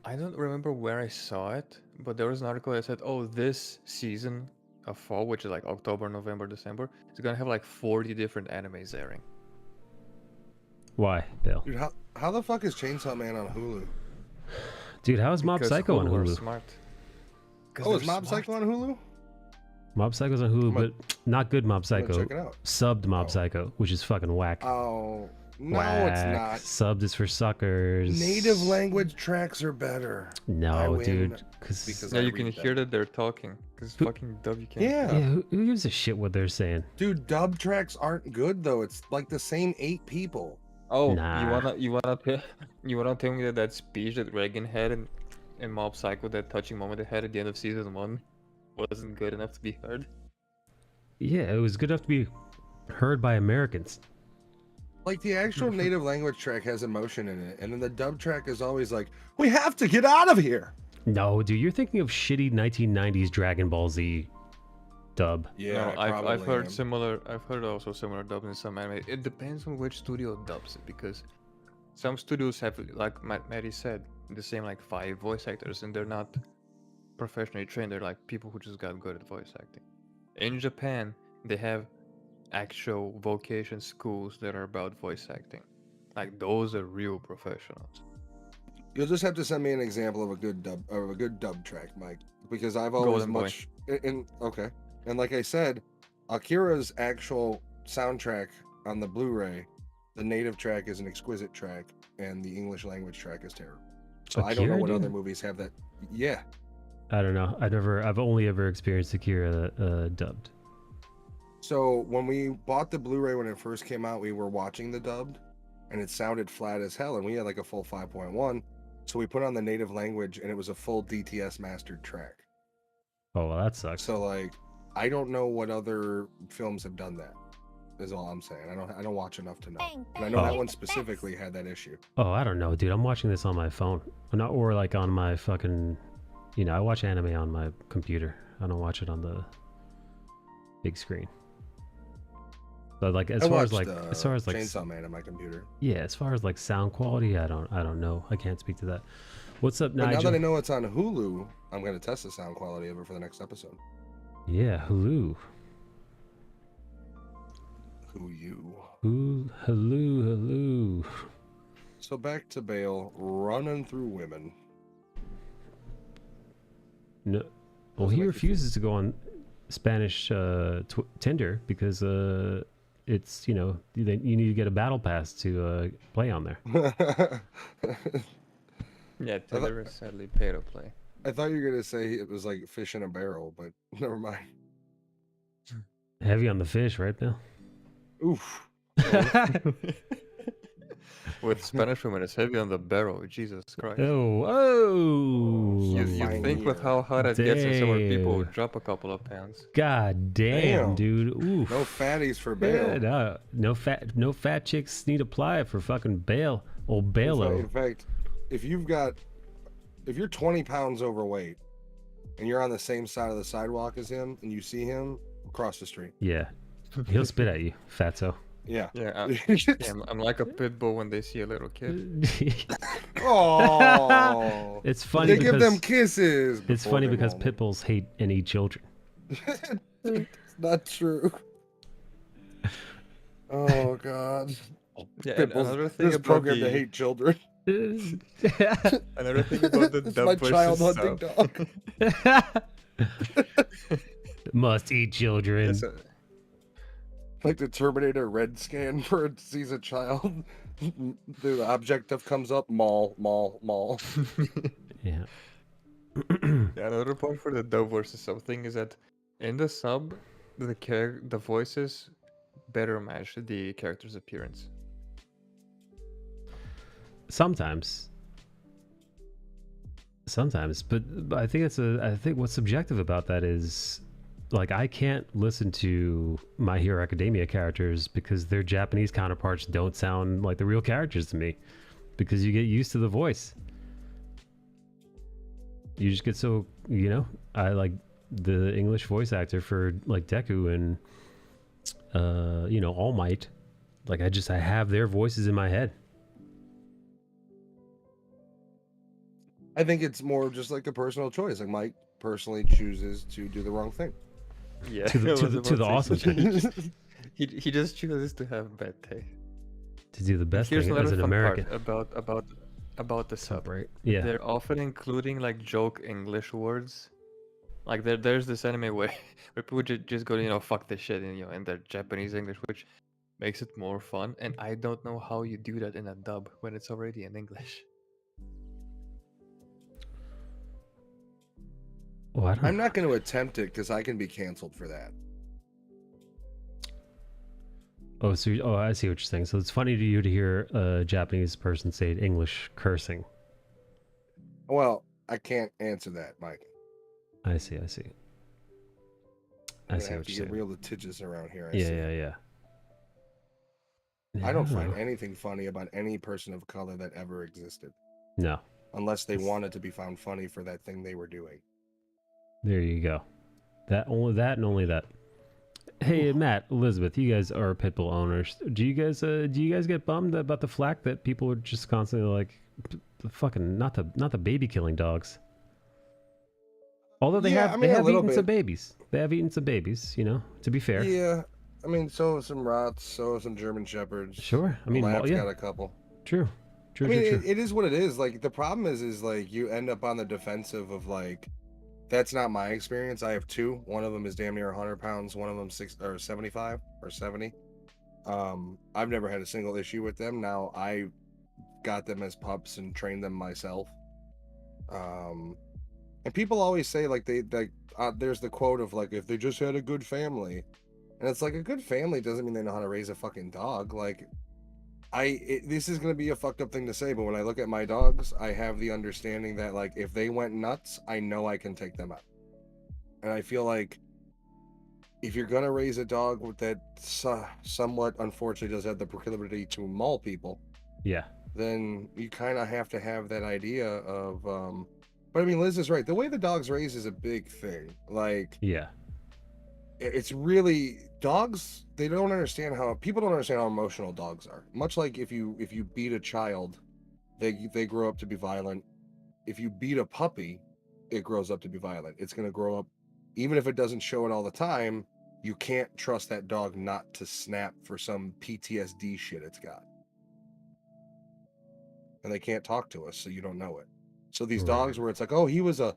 I don't remember where I saw it, but there was an article that said, oh, this season of fall, which is like October, November, December, is gonna have like 40 different animes airing. Why, Bale? Dude, how the fuck is Chainsaw Man on Hulu? Dude, how is Mob Because Psycho on are Hulu? Smart. 'Cause Oh, is they're Mob smart. Psycho on Hulu? Mob Psycho's on Hulu, I'm gonna- but not good Mob I'm gonna Psycho. check it out. Subbed Mob Oh. Psycho, which is fucking whack. Oh, no, Whack. it's not. Subbed is for suckers. Native language tracks are better. I No, win dude. Because because Yeah, I you can read hear them. that they're talking. Because Who- fucking dub you can't. Yeah. yeah, who gives a shit what they're saying? Dude, dub tracks aren't good though. It's like the same 8 people. Oh, Nah. you wanna tell me that speech that Reagan had in Mob Psycho, that touching moment they had at the end of season 1, wasn't good enough to be heard? Yeah, it was good enough to be heard by Americans. Like the actual native language track has emotion in it, and then the dub track is always like, "We have to get out of here." No, dude, you're thinking of shitty 1990s Dragon Ball Z dub. Yeah, No, I've heard similar. I've heard also similar dubs in some anime. It depends on which studio dubs it, because some studios have, like Maddie said, the same like 5 voice actors, and they're not professionally trained. They're like people who just got good at voice acting. In Japan, they have actual vocation schools that are about voice acting. Like those are real professionals. You'll just have to send me an example of a good dub track, Mike, because I've always Golden Boy. much okay. And like I said, Akira's actual soundtrack on the Blu-ray, the native track is an exquisite track, and the English language track is terrible. So I don't know Akira, what dude? other movies have that. Yeah, I don't know. I've only ever experienced Akira dubbed. so when we bought the Blu-ray when it first came out, we were watching the dubbed, and it sounded flat as hell, and we had like a full 5.1. So we put on the native language, and it was a full DTS mastered track. Oh, well, that sucks. So like, I don't know what other films have done that. Is all I'm saying. I don't watch enough to know. Bang, And I bang, know Oh. that you're one the best. specifically had that issue. Oh, I don't know, dude. I'm watching this on my phone. Or like on my fucking... You know, I watch anime on my computer. I don't watch it on the big screen. But like, as I far as watched, like, as far as like, Chainsaw Man on my computer. yeah, as far as like sound quality, I don't know. I can't speak to that. What's up, But now Nigel? that I know it's on Hulu, I'm gonna test the sound quality of it for the next episode. Yeah, Hulu. Who you? Ooh, hello. So back to Bale running through women. No, well, Doesn't he make you refuses to go on Spanish Tinder because it's you need to get a battle pass to play on there. Yeah, thought- Tinder is sadly pay to play. I thought you were gonna say it was like fish in a barrel, but never mind. Heavy on the fish, right, Bill? Oof. With Spanish women, it's heavy on the barrel. Jesus Christ. Oh, You Fine think with here. how hot it gets in summer, people Damn. would drop a couple of pounds. God damn, Damn. dude. Oof. No fatties for Yeah, Bale. no fat chicks need apply for fucking Bale. Old Balo. In fact, if you're 20 pounds overweight and you're on the same side of the sidewalk as him and you see him, cross the street. Yeah. He'll spit at you, fatso. Yeah. Yeah, I'm like a pit bull when they see a little kid. Oh. It's funny They give because them kisses. it's before funny they because roll pit bulls hate and eat children. them. It's not true. Oh God. Yeah, Pit and bulls, another thing this about programmed to the hate children. another thing about the It's dub my voices child hunting stuff. dog. Must eat children. Yeah, so- Like the Terminator red scan where it sees a child. The objective comes up, mall. Yeah. Yeah, another point for the dub versus sub thing is that in the sub, the voices better match the character's appearance. Sometimes, but I think I think what's subjective about that is, like, I can't listen to My Hero Academia characters because their Japanese counterparts don't sound like the real characters to me, because you get used to the voice. You just get so, I like the English voice actor for like Deku and All Might. Like I have their voices in my head. I think it's more just like a personal choice. Like Mike personally chooses to do the wrong thing. Yeah, To the- I to was the- about to the say awesome something. He just chooses to have bad taste. To do the best Here's thing another as an fun American. part about the sub. Right. Yeah. They're often including like joke English words. Like there's this anime where people just go, fuck this shit in their Japanese English, which makes it more fun. And I don't know how you do that in a dub when it's already in English. Well, I don't I'm know. not going to attempt it because I can be canceled for that. Oh, I see what you're saying. So it's funny to you to hear a Japanese person say English cursing. Well, I can't answer that, Mike. I see. I'm I gonna see have what to you're get saying. real litigious around here. I see. Yeah. I don't know. find anything funny about any person of color that ever existed, No. unless they wanted to be found funny for that thing they were doing. There you go. Only that. Hey, Matt, Elizabeth, you guys are Pitbull owners. Do you guys get bummed about the flack that people are just constantly like, fucking not the baby killing dogs? Although they Yeah, have I mean, a little eaten some bit. babies. They have eaten some babies. To be fair. Yeah, I mean, so have some Rots, so have some German Shepherds. Sure. I mean, Lab's yeah. got a couple. True. I mean, True. it is what it is. Like the problem is like you end up on the defensive of like, that's not my experience. I have two. One of them is damn near 100 pounds. One of them 75 or 70. I've never had a single issue with them. Now I got them as pups and trained them myself. And people always say like there's the quote of like, if they just had a good family, and it's like a good family doesn't mean they know how to raise a fucking dog. Like this is going to be a fucked up thing to say, but when I look at my dogs, I have the understanding that like if they went nuts, I know I can take them out. And I feel like if you're going to raise a dog that somewhat unfortunately does have the proclivity to maul people, Yeah. then you kind of have to have that idea of but I mean, Liz is right. The way the dog's raised is a big thing. Like Yeah. it's really dogs, people don't understand how emotional dogs are. Much like if you beat a child, they grow up to be violent. If you beat a puppy, it grows up to be violent. It's going to grow up, even if it doesn't show it all the time, you can't trust that dog not to snap for some PTSD shit it's got. and they can't talk to us, so you don't know it. So these Right. dogs where it's like, oh, he was a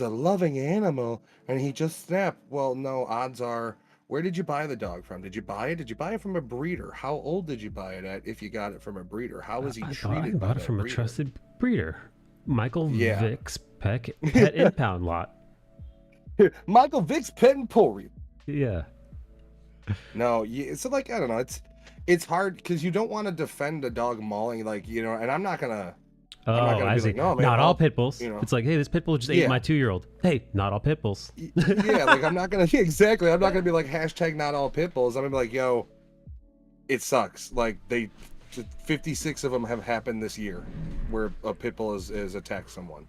loving animal and he just snapped. Well, no, odds are, where did you buy the dog from? Did you buy it? Did you buy it from a breeder? How old did you buy it at if you got it from a breeder? How was he I treated by bought it that from breeder? a trusted breeder, Michael Yeah. Vick's Pet Impound Lot. Michael Vick's Pet and Poultry. Yeah. No, so like I don't know, it's hard because you don't want to defend a dog mauling, like, you know, and I'm not gonna Oh, gonna I be see. like, no, man, Not all pit bulls. you know. It's like, hey, this pit bull just ate Yeah. my 2-year-old. Hey, not all pit bulls. Yeah, like I'm not gonna exactly. I'm not gonna be like hashtag not all pit bulls. I'm gonna be like, yo, it sucks. Like 56 of them have happened this year, where a pit bull has attacked someone.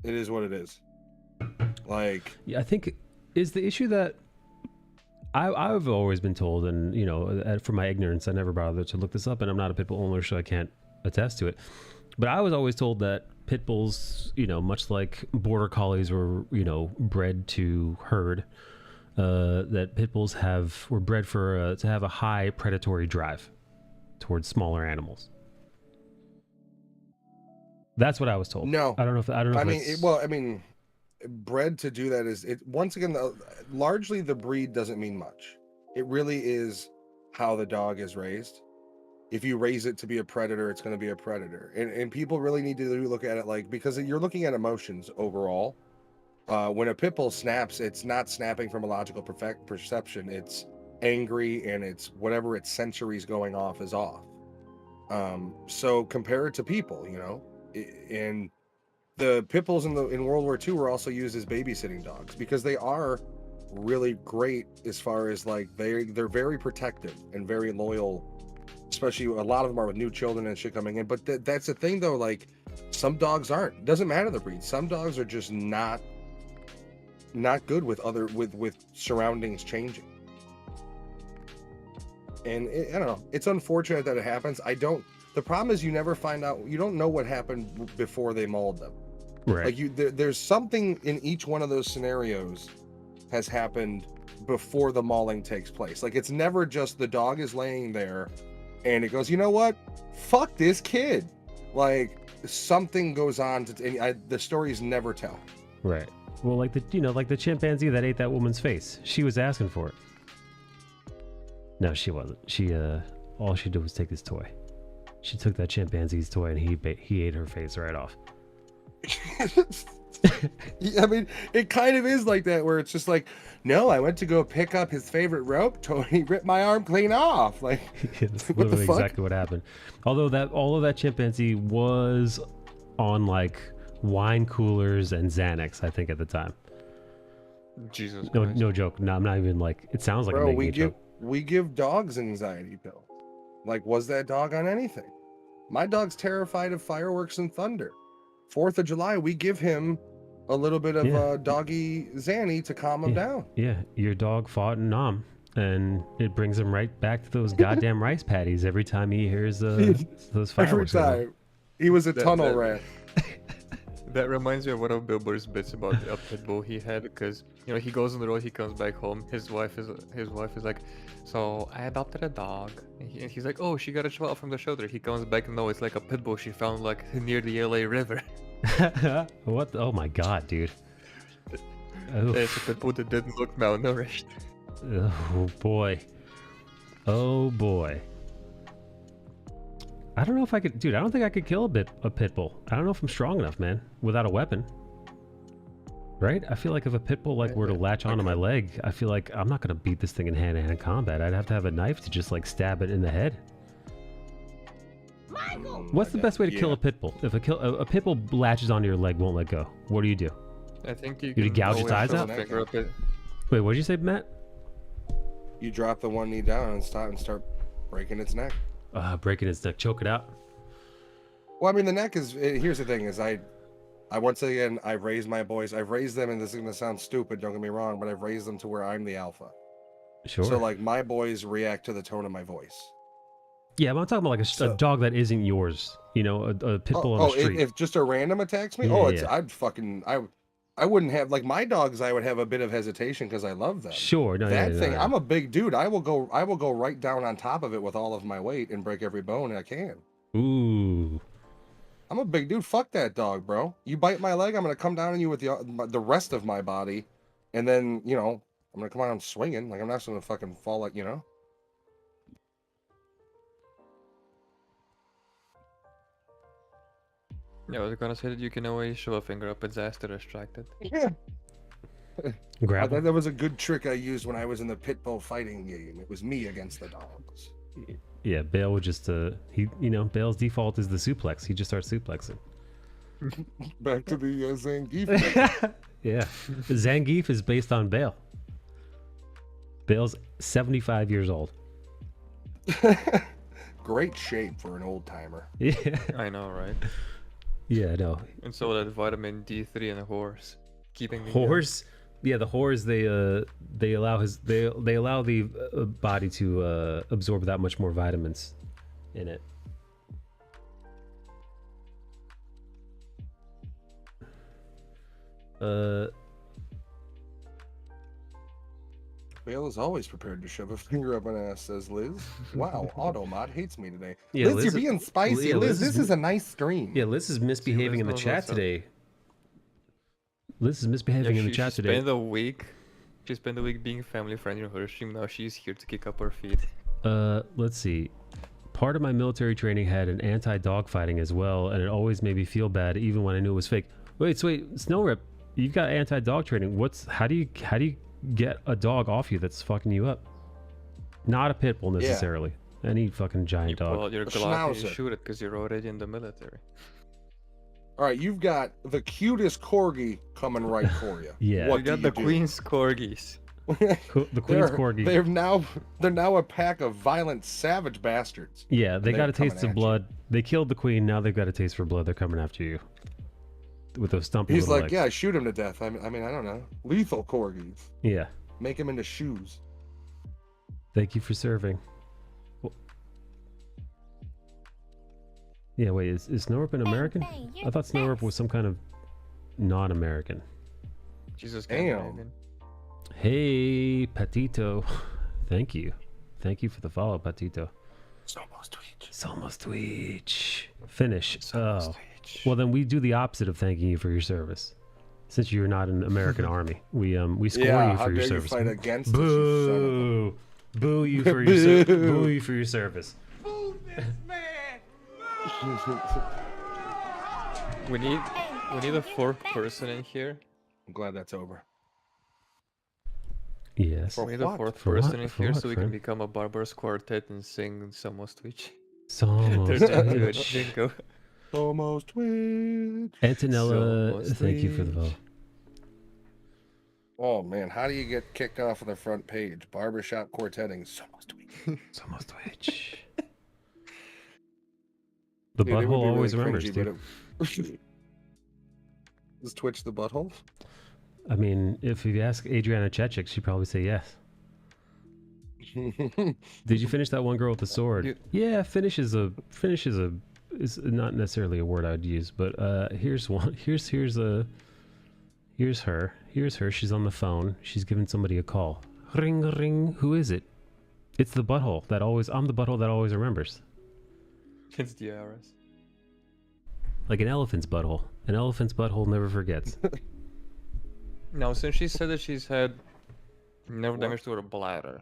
It is what it is. Like, Yeah, I think is the issue that I've always been told, and you know, from my ignorance, I never bothered to look this up, and I'm not a pit bull owner, so I can't attest to it. But I was always told that pit bulls, you know, much like border collies were, you know, bred to herd, that pit bulls were bred for to have a high predatory drive towards smaller animals. That's what I was told. no, I don't know if I mean, it's- bred to do that is it. Once again, largely the breed doesn't mean much. It really is how the dog is raised. If you raise it to be a predator, it's going to be a predator, and people really need to look at it like, because you're looking at emotions overall. When a pit bull snaps, it's not snapping from a logical perception. It's angry, and it's whatever its sensories going off is off. So compare it to people, you know, and the pit bulls in World War II were also used as babysitting dogs because they are really great as far as like they're very protective and very loyal, especially a lot of them are with new children and shit coming in. But that's the thing though, like some dogs aren't. Doesn't matter the breed. Some dogs are just not good with with surroundings changing. And I don't know. It's unfortunate that it happens. The problem is you never find out. You don't know what happened before they mauled them. right. Like there's something in each one of those scenarios has happened before the mauling takes place. Like it's never just the dog is laying there and it goes, you know what? Fuck this kid. Like something goes on the stories never tell. Right. Well, like the chimpanzee that ate that woman's face. She was asking for it. No, she wasn't. She all she did was take this toy. She took that chimpanzee's toy and he ate her face right off. I mean, it kind of is like that, where it's just like, no, I went to go pick up his favorite rope toy. He ripped my arm clean off. Like, That's what the literally fuck? exactly what happened. Although all of that chimpanzee was on like wine coolers and Xanax, I think at the time. Jesus No, Christ. no joke. No, I'm not even like. It sounds like I'm bro, making a joke. we give dogs anxiety pills. Like, was that dog on anything? My dog's terrified of fireworks and thunder. 4th of July, we give him a little bit of Yeah. doggy Zanny to calm him down. Yeah, your dog fought in Nam, and it brings him right back to those goddamn rice patties every time he hears those Every fireworks. going off. time. He was a That- tunnel that- rat. That reminds me of one of Bill Burr's bits about a pit bull he had, because you know he goes on the road, he comes back home, his wife is like, so I adopted a dog, and he's like, oh, she got a chihuahua from the shelter. He comes back and no, it's like a pit bull she found like near the LA River. What? Oh my god, dude. Oof. It's a pit bull that didn't look malnourished. Oh boy. Oh boy. I don't know if I could, dude. I don't think I could kill a pit bull. I don't know if I'm strong enough, man, without a weapon. Right? I feel like if a pit bull like were to latch onto my leg, I feel like I'm not gonna beat this thing in hand-to-hand combat. I'd have to have a knife to just like stab it in the head. What's the best way to kill a pit bull? If a pit bull latches onto your leg, won't let go, what do? I think you You can gouge its always eyes shove out? a finger up it. Wait, what did you say, Matt? You drop the one knee down and start breaking its neck. Breaking its neck, choke it out. Well, I mean, the neck is. Here's the thing: is I once again I've raised my boys. I've raised them, and this is gonna sound stupid. Don't get me wrong, but I've raised them to where I'm the alpha. Sure. So like my boys react to the tone of my voice. Yeah, but I'm talking about like a dog that isn't yours. You know, a pit bull on the street. If just a random attacks me, Yeah. I wouldn't have, like, my dogs. I would have a bit of hesitation because I love them. Sure. No, That yeah, thing, yeah. I'm a big dude. I will go right down on top of it with all of my weight and break every bone I can. Ooh. I'm a big dude. Fuck that dog, bro. You bite my leg, I'm gonna come down on you with the rest of my body, and then I'm gonna come out swinging. Like I'm not just gonna fucking fall like Yeah, I was gonna say that you can always show a finger up its ass to distract it. Yeah. Grab him. That was a good trick I used when I was in the pit bull fighting game. It was me against the dogs. Yeah, Bale would just Bale's default is the suplex. He just starts suplexing. Back to the Zangief. Yeah. Zangief is based on Bale. Bale's 75 years old. Great shape for an old timer. Yeah. I know, right? Yeah, no. And so that vitamin D3 and a horse, keeping me Horse. Yeah, the whores they allow they allow the body to absorb that much more vitamins in it. Bale is always prepared to shove a finger up an ass, says Liz. Wow, Automod hates me today. Yeah, Liz, Liz you're is- being spicy. yeah, Liz, Liz this is- is a nice stream. Yeah, Liz is misbehaving in the knows chat what's up. today. Liz is misbehaving in the she chat today. spent a week. She spent a week being family friendly on her stream. Now she's here to kick up her feet. Let's see. Part of my military training had an anti-dog fighting as well, and it always made me feel bad, even when I knew it was fake. Wait, Snow Rip, you've got anti-dog training. How do you get a dog off you that's fucking you up? Not a pit bull necessarily. Any fucking giant dog. Well, you're A glad you schnauzer. shoot it because you're already in the military. All right, you've got the cutest corgi coming right for you. Yeah. What You got do the you do? Queen's corgis. The Queen's Corgi. They're now a pack of violent, savage bastards. Yeah, they they're got a coming taste at of you. blood. They killed the queen. Now they've got a taste for blood. They're coming after you with those stumpy He's little like, legs. yeah, shoot him to death. I mean, I don't know. Lethal corgis. Yeah. Make him into shoes. Thank you for serving. Yeah, wait, is Snorp an American? bang, you're I thought the Snorp best. was some kind of non-American. Jesus, Damn. Hey, Patito. Thank you. Thank you for the follow, Patito. Somos Twitch. Somos Twitch. Finish. Oh. Well, then we do the opposite of thanking you for your service. Since you're not in the American Army, we score Yeah, you how for your dare you service. fight against us, you son of a- Boo! Boo you for your boo you for your service. We need a fourth person in here. I'm glad that's over. Yes. For We need a what? fourth For person what? in For here what, so we friend? can become a barbarous quartet and sing Somos Twitch. Somos There's that good Twitch. jingle. Somos Twitch. Antonella, Somos thank you for the vote. Twitch. Oh man, how do you get kicked off of the front page? Barbershop quartetting. Somos Twitch. Somos Twitch. The Dude, it would butthole be always really remembers, cringy, dude. but Is Twitch the butthole? I mean, if you ask Adriana Chechik, she'd probably say yes. Did you finish that one girl with the sword? You- Yeah, finish is not necessarily a word I'd use, but here's one. Here's her. Here's her. She's on the phone. She's giving somebody a call. Ring ring. Who is it? It's the butthole that always. I'm the butthole that always remembers. It's the IRS. Like an elephant's butthole. An elephant's butthole never forgets. Now, since she said that she's had nerve damage to her bladder,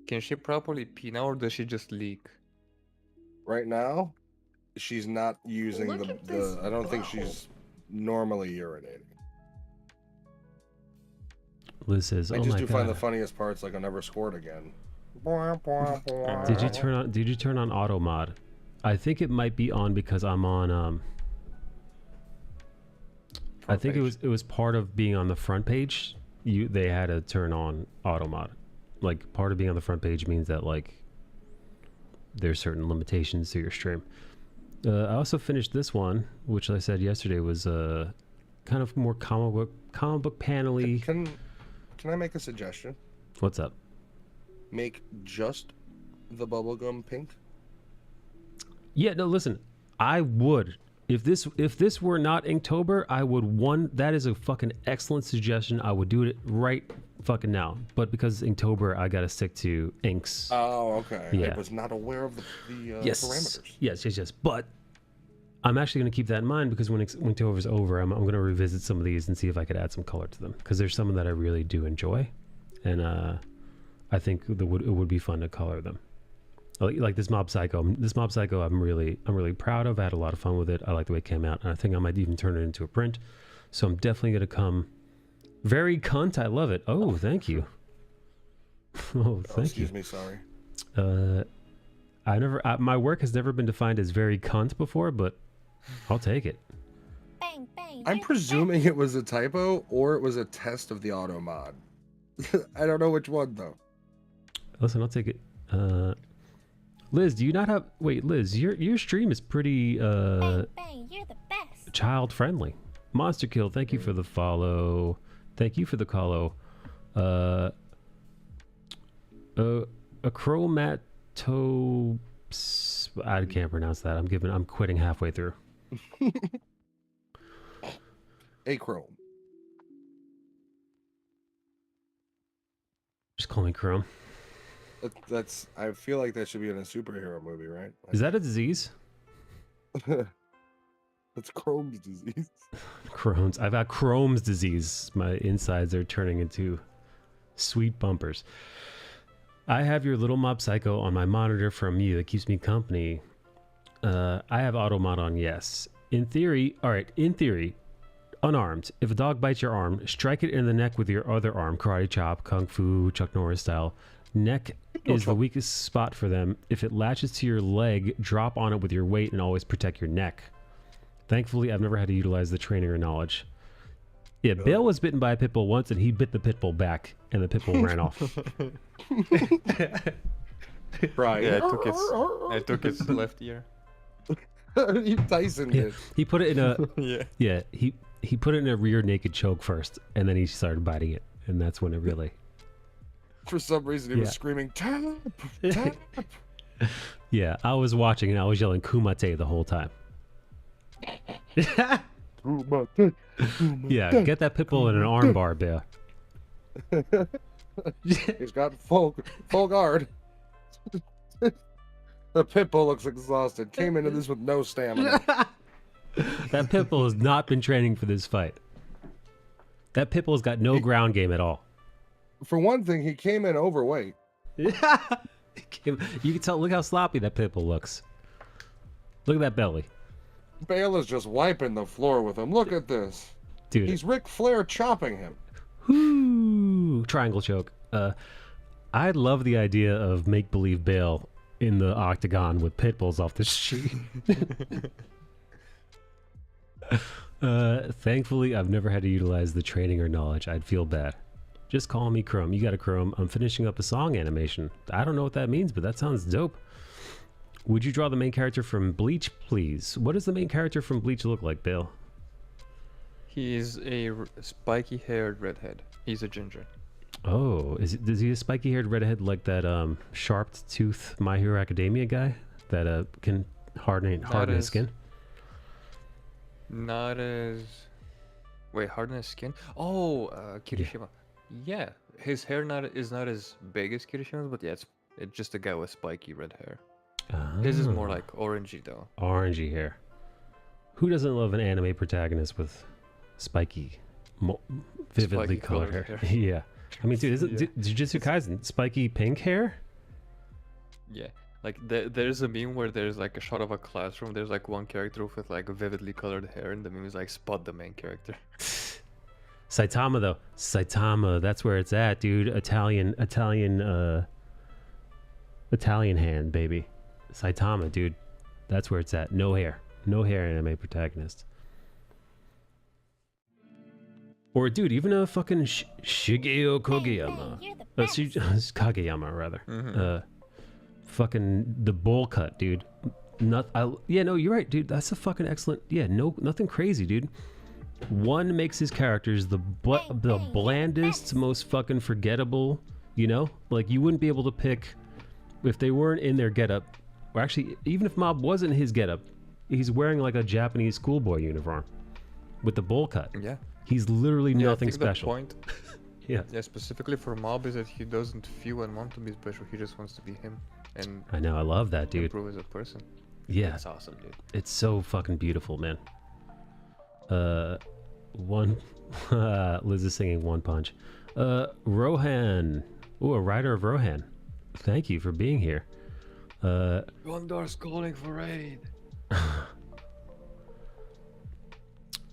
can she properly pee now or does she just leak? Right now, she's not using Look at this I don't think she's normally urinating. Liz says, I "Oh just my do god." find the funniest parts like I never scored again. Did you turn on auto mod? I think it might be on because I'm on I think it was part of being on the front page. They had to turn on auto mod. Like part of being on the front page means that like there's certain limitations to your stream. I also finished this one, which I said yesterday was kind of more comic book panel-y. Can I make a suggestion? What's up? Make just the bubblegum pink. Yeah, no, listen. I would If this were not Inktober, I would that is a fucking excellent suggestion. I would do it right fucking now. But because it's Inktober, I gotta stick to inks. Oh, okay. Yeah. I was not aware of the Yes. parameters. Yes. But I'm actually gonna keep that in mind because when Inktober's over, I'm gonna revisit some of these and see if I could add some color to them because there's some that I really do enjoy, and I think it would be fun to color them. Like this Mob Psycho. This Mob Psycho, I'm really proud of. I had a lot of fun with it. I like the way it came out, and I think I might even turn it into a print. So I'm definitely gonna come. Very cunt. I love it. Oh, thank you. Oh, thank you. Excuse me. Sorry. My work has never been defined as very cunt before, but I'll take it. Bang, bang. I'm you're the presuming it was a typo or it was a test of the auto mod. I don't know which one though. Listen, I'll take it. Liz, do you not have? Wait, Liz, your stream is pretty bang, bang. You're the best. child friendly. Monster Kill, thank you for the follow. Thank you for the follow. A chromato. I can't pronounce that. I'm quitting halfway through. Achrome. Just call me Chrome. That's. I feel like that should be in a superhero movie, right? Is that a disease? That's Crohn's disease. Crohn's. I've got Crohn's disease. My insides are turning into sweet bumpers. I have your little Mob Psycho on my monitor from you. It keeps me company. I have auto mod on, yes. In theory, unarmed. If a dog bites your arm, strike it in the neck with your other arm. Karate chop, kung fu, Chuck Norris style. Neck is the weakest spot for them. If it latches to your leg, drop on it with your weight and always protect your neck. Thankfully, I've never had to utilize the training or knowledge. Yeah, Bale was bitten by a pit bull once, and he bit the pit bull back, and the pit bull ran off. Right. Yeah, it took its left ear. Tyson did. He put it in a Yeah. he put it in a rear naked choke first, and then he started biting it, and that's when it really. For some reason, he was screaming, "Tap, tap." Yeah, I was watching and I was yelling Kumate the whole time. Yeah, get that pit bull in an arm bar, Bear. He's got full guard. The pit bull looks exhausted. Came into this with no stamina. That pit bull has not been training for this fight. That pit bull's got no ground game at all. For one thing, he came in overweight. You can tell. Look how sloppy that pit bull looks. Look at that belly, Bale is just wiping the floor with him. Look at this. dude. He's Ric Flair chopping him. Whoo! Triangle choke. I love the idea of make believe Bale in the octagon with pit bulls off the street. Thankfully, I've never had to utilize the training or knowledge. I'd feel bad. Just call me Chrome. You got a Chrome. I'm finishing up a song animation. I don't know what that means, but that sounds dope. Would you draw the main character from Bleach, please? What does the main character from Bleach look like, Bill? He's a spiky-haired redhead. He's a ginger. Oh, is he a spiky-haired redhead like that sharp tooth My Hero Academia guy that can harden his skin? Not as... Wait, harden his skin? Oh, Kirishima. Yeah, his hair is not as big as Kirishima's, but yeah, it's just a guy with spiky red hair. His is more like orangey though. Orangey hair. Who doesn't love an anime protagonist with spiky, vividly colored hair? Yeah. I mean, dude, isn't Jujutsu Kaisen spiky pink hair? Yeah. Like there's a meme where there's like a shot of a classroom. There's like one character with like vividly colored hair, and the meme is like spot the main character. Saitama though. Saitama, that's where it's at, dude. Italian hand, baby. Saitama, dude. That's where it's at. No hair anime protagonist. Or dude, even a fucking Shigeo Kageyama. You're the best. Kageyama rather. Mm-hmm. Fucking the bowl cut, dude. Yeah, no, you're right, dude. That's a fucking excellent. Yeah, no, nothing crazy, dude. One makes his characters the blandest, most fucking forgettable. You know, like you wouldn't be able to pick if they weren't in their getup, or actually, even if Mob wasn't his getup, He's wearing like a Japanese schoolboy uniform with the bowl cut. Yeah. He's literally Yeah, I nothing think the special. point, Yeah. yeah, specifically for Mob is that he doesn't feel and want to be special. He just wants to be him and I know. I love that, dude. improve as a person. Yeah. That's awesome, dude. It's so fucking beautiful, man. One. Liz is singing One Punch. Rohan. Ooh, a writer of Rohan. Thank you for being here. Gondor's calling for aid.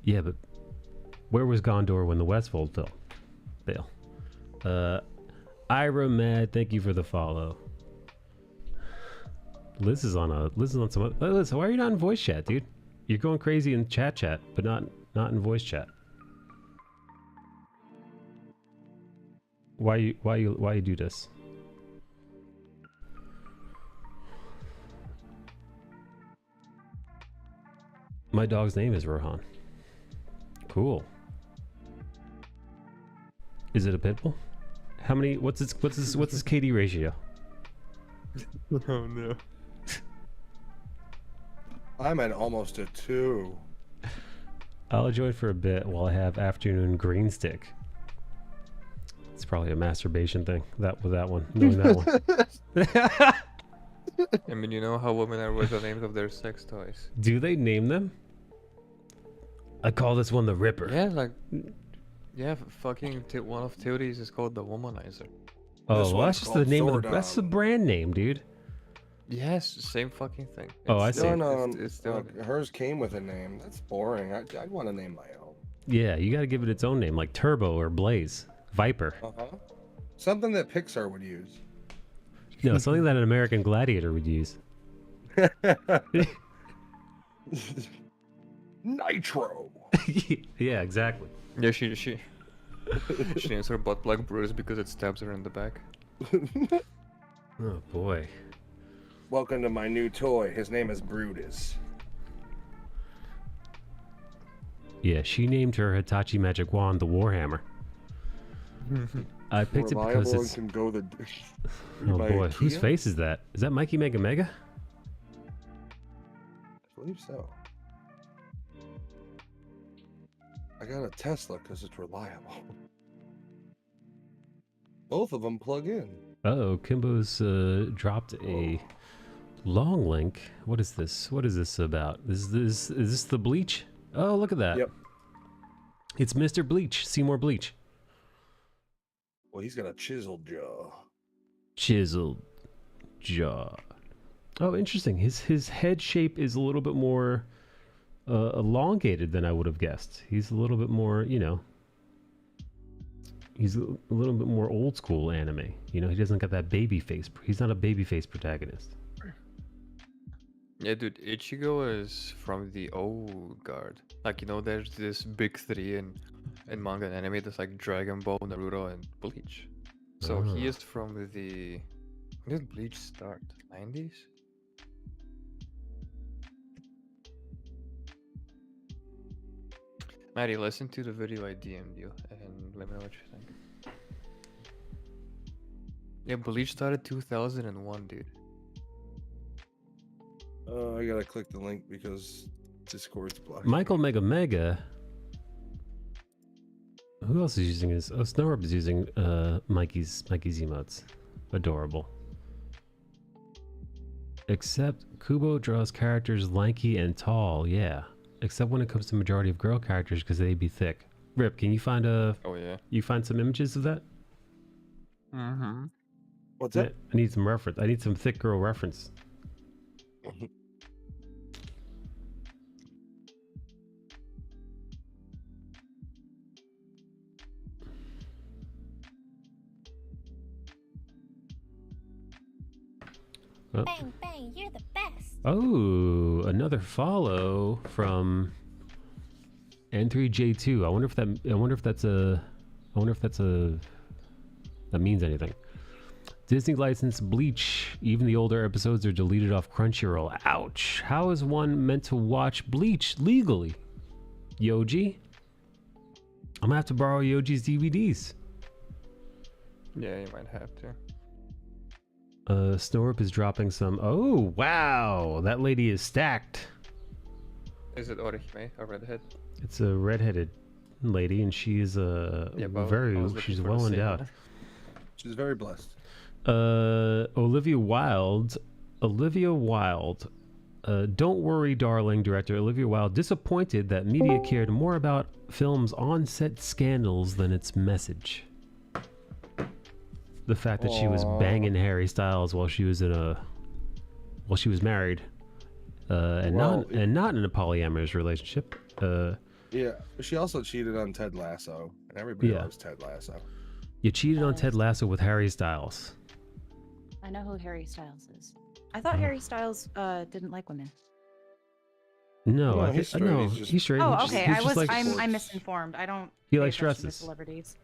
Yeah, but where was Gondor when the Westfold fell? Ira Mad, thank you for the follow. Liz is on some. Liz, why are you not in voice chat, dude? You're going crazy in chat, but not in voice chat. Why you do this? My dog's name is Rohan. Cool. Is it a pit bull? How many? What's his KD ratio? Oh no. I'm at almost a 2. I'll join for a bit while I have afternoon green stick. It's probably a masturbation thing. That one, knowing that one. I mean, you know how women are with the names of their sex toys. Do they name them? I call this one the Ripper. Yeah, like, yeah, fucking one of Theories is called the Womanizer. Oh, This well, one's that's just the called name of Zordon. that's the brand name, dude. Yes, same fucking thing. Oh, I It's see. still- it's still look, hers came with a name. That's boring. I'd want to name my own. Yeah, you got to give it its own name, like Turbo or Blaze, Viper. Something that Pixar would use. No, something that an American Gladiator would use. Nitro. Yeah, exactly. Yeah, she names her butt plug Bruce because it stabs her in the back. Oh boy. Welcome to my new toy. His name is Brutus. Yeah, she named her Hitachi Magic Wand the Warhammer. I picked it because Reliable it's. and can go the. Oh by boy, whose IKEA? face is that? Is that Mikey Mega Mega? I believe so. I got a Tesla because it's reliable. Both of them plug in. Oh, Kimbo's dropped a long link. What is this? What is this about? Is this the Bleach? Oh, look at that. Yep. It's Mr. Bleach. Seymour Bleach. Well, he's got a chiseled jaw. Chiseled jaw. Oh, interesting. His head shape is a little bit more elongated than I would have guessed. He's a little bit more, you know. He's a little bit more old school anime. You know, he doesn't got that baby face. He's not a baby face protagonist. Yeah, dude, Ichigo is from the old guard. Like, you know, there's this big three in manga and anime. There's like Dragon Ball, Naruto, and Bleach. So he Ah. is from the. When did Bleach start? 90s? Maddie, listen to the video I DM'd you and let me know what you think. Yeah, Bleach started 2001, dude. I gotta click the link because Discord's blocked. Michael Mega Mega. Who else is using his? Oh, Snowrub is using Mikey's emotes. Adorable. Except Kubo draws characters lanky and tall. Yeah. Except when it comes to majority of girl characters because they'd be thick. Rip, can you find Oh yeah. you find some images of that? Mm-hmm. What's that? I need some reference. I need some thick girl reference. Oh. Bang, bang, you're the best. Oh, another follow from N3J2. I wonder if that means anything. Disney licensed Bleach. Even the older episodes are deleted off Crunchyroll. Ouch. How is one meant to watch Bleach legally? Yoji? I'm gonna have to borrow Yoji's DVDs. Yeah, you might have to. Snorp is dropping some. Oh, wow. That lady is stacked. Is it Orihime, a redhead? It's a redheaded lady, and she's Yeah, but I very was looking she's for the well same endowed. one. She's very blessed. Olivia Wilde. Don't worry, darling. Director Olivia Wilde disappointed that media cared more about film's on-set scandals than its message. The fact that she was banging Harry Styles while she was married, and not in a polyamorous relationship. Yeah, she also cheated on Ted Lasso, and everybody Yeah. loves Ted Lasso. You cheated on Ted Lasso with Harry Styles. I know who Harry Styles is. I thought Harry Styles didn't like women. No, No, I he's think straight. no, He's just- he's straight. Oh, He just- okay. he's I just was. like- I'm misinformed. I don't. He pay likes attention to dresses. Celebrities.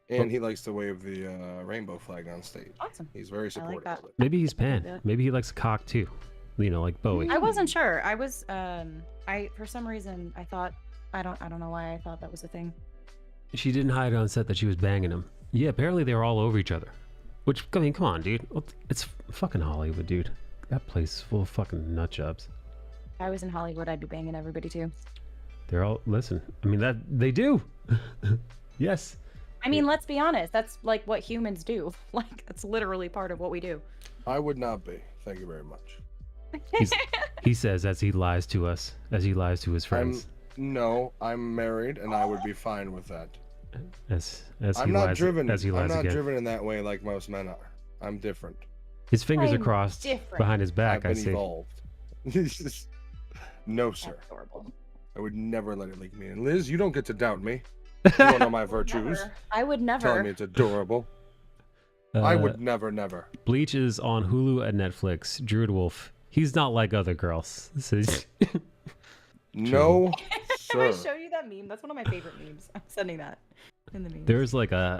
And he likes to wave the rainbow flag on stage. Awesome. He's very supportive that. of it. Maybe he's pan. Yeah. Maybe he likes a cock too. You know, like Bowie. I wasn't sure. I was. I for some reason I thought. I don't know why I thought that was a thing. She didn't hide on set that she was banging him. Yeah, apparently they were all over each other. Which, I mean, come on, dude. It's fucking Hollywood, dude. That place is full of fucking nut jobs. If I was in Hollywood, I'd be banging everybody too. They're all, listen, I mean, that they do. Yes. I mean, let's be honest. That's like what humans do. Like, that's literally part of what we do. I would not be. Thank you very much. He says as he lies to us, as he lies to his friends. No, I'm married, and I would be fine with that. As I'm he not lies, driven. as he I'm lies not again. driven in that way like most men are. I'm different. His fingers are I'm crossed different. behind his back, I've I been see. evolved. No, sir. That's adorable. I would never let it leak me. And Liz, you don't get to doubt me. You don't know my virtues. Never. I would Telling never. me it's adorable. I Uh, would never. Bleach is on Hulu and Netflix. Druid Wolf. He's not like other girls. This is No, Can I sir. show you that meme? That's one of my favorite memes. I'm sending that in the memes.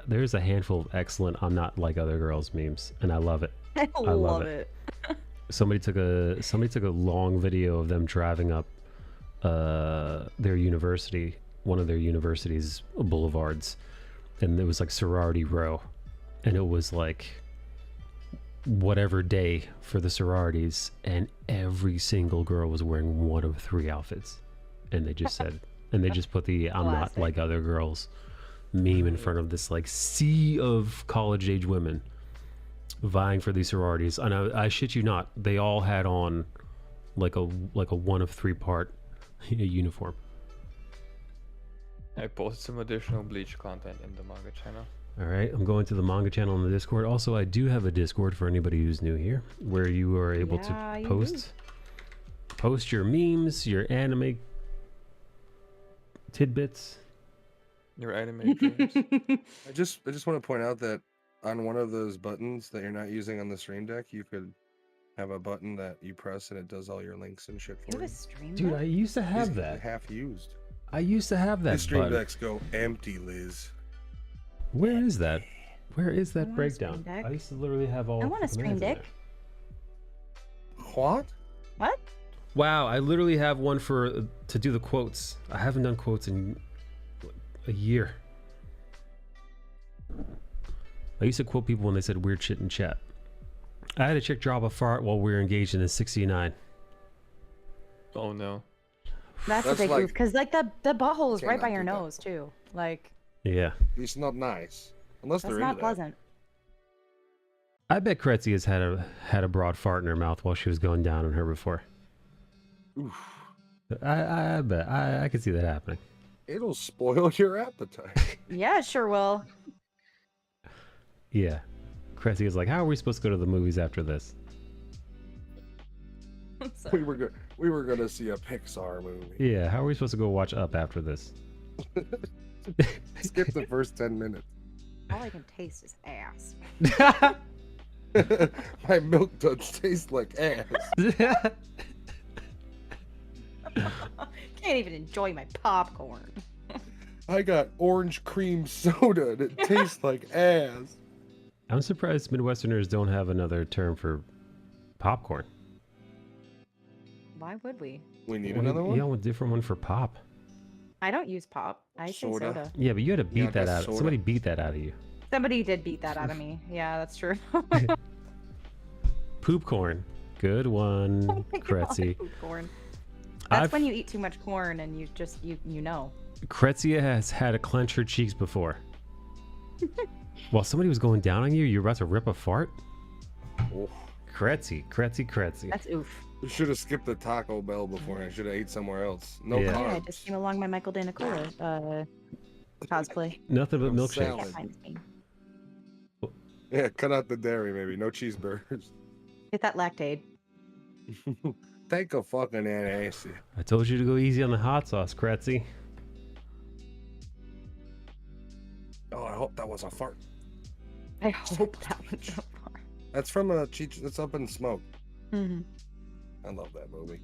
there's a handful of excellent I'm not like other girls memes, and I love it. I love love it. it. Somebody took a long video of them driving up their university, one of their university's boulevards, and it was like sorority row, and it was like whatever day for the sororities, and every single girl was wearing one of three outfits, and they just said, and they just put the I'm not Classic. like other girls meme in front of this like sea of college age women vying for these sororities. And I shit you not, they all had on like a one of three part uniform. I posted some additional Bleach content in the manga channel. All right, I'm going to the manga channel on the Discord. Also, I do have a Discord for anybody who's new here, where you are able Yeah, to you post your memes, your anime tidbits. Your anime dreams. I just want to point out that on one of those buttons that you're not using on the stream deck, you could have a button that you press and it does all your links and shit You for have you. a stream Dude, deck? I used to have It's that. half used. I used to have The that stream button. decks go empty, Liz. Where is that? Where is I that want a breakdown? stream deck. I used to literally have all. I want a the stream commands in deck. What? What? there. Wow, I literally have one for to do the quotes. I haven't done quotes in a year. I used to quote people when they said weird shit in chat. I had a chick drop a fart while we were engaged in a 69. Oh no. That's a That's big like- move because like the butthole is right Cannot by your do that. nose too. Like Yeah. It's not nice. Unless that's they're not into pleasant. I bet Kretzy has had a broad fart in her mouth while she was going down on her before. that. Oof. I bet. I could see that happening. It'll spoil your appetite. Yeah, it sure will. Yeah. Kretzy is like, how are we supposed to go to the movies after this? So- we were gonna see a Pixar movie. Yeah, how are we supposed to go watch Up after this? Skip the first 10 minutes. all I can taste is ass. My milk duds taste like ass. Can't even enjoy my popcorn. I got orange cream soda and it tastes like ass. I'm surprised Midwesterners don't have another term for popcorn. Why would we? We need Well, another one? Yeah, a different one for pop. I don't use pop. I say Soda. soda. Yeah, but you had to beat Yeah, that that's out. soda. Somebody beat that out of you. Somebody did beat that out of me. Yeah, that's true. Poop corn. Good one, Oh my God, Kretzy. popcorn. That's when you eat too much corn and you know. Kretzia has had to clench her cheeks before. While somebody was going down on you, you're about to rip a fart? Oh. Kretzy. That's oof. We should have skipped the Taco Bell before. I should have ate somewhere else. No Yeah. carbs. Yeah, I just came along my Michael De Nicola cosplay. Nothing but No milkshakes. salad. Can't find me. Yeah, cut out the dairy, maybe. No cheeseburgers. Get that lactate. Take a fucking ass. I told you to go easy on the hot sauce, Kretzy. Oh, I hope that was a fart. I hope that was so far. That's from a Cheech. That's Up in Smoke. Mm-hmm. I love that movie.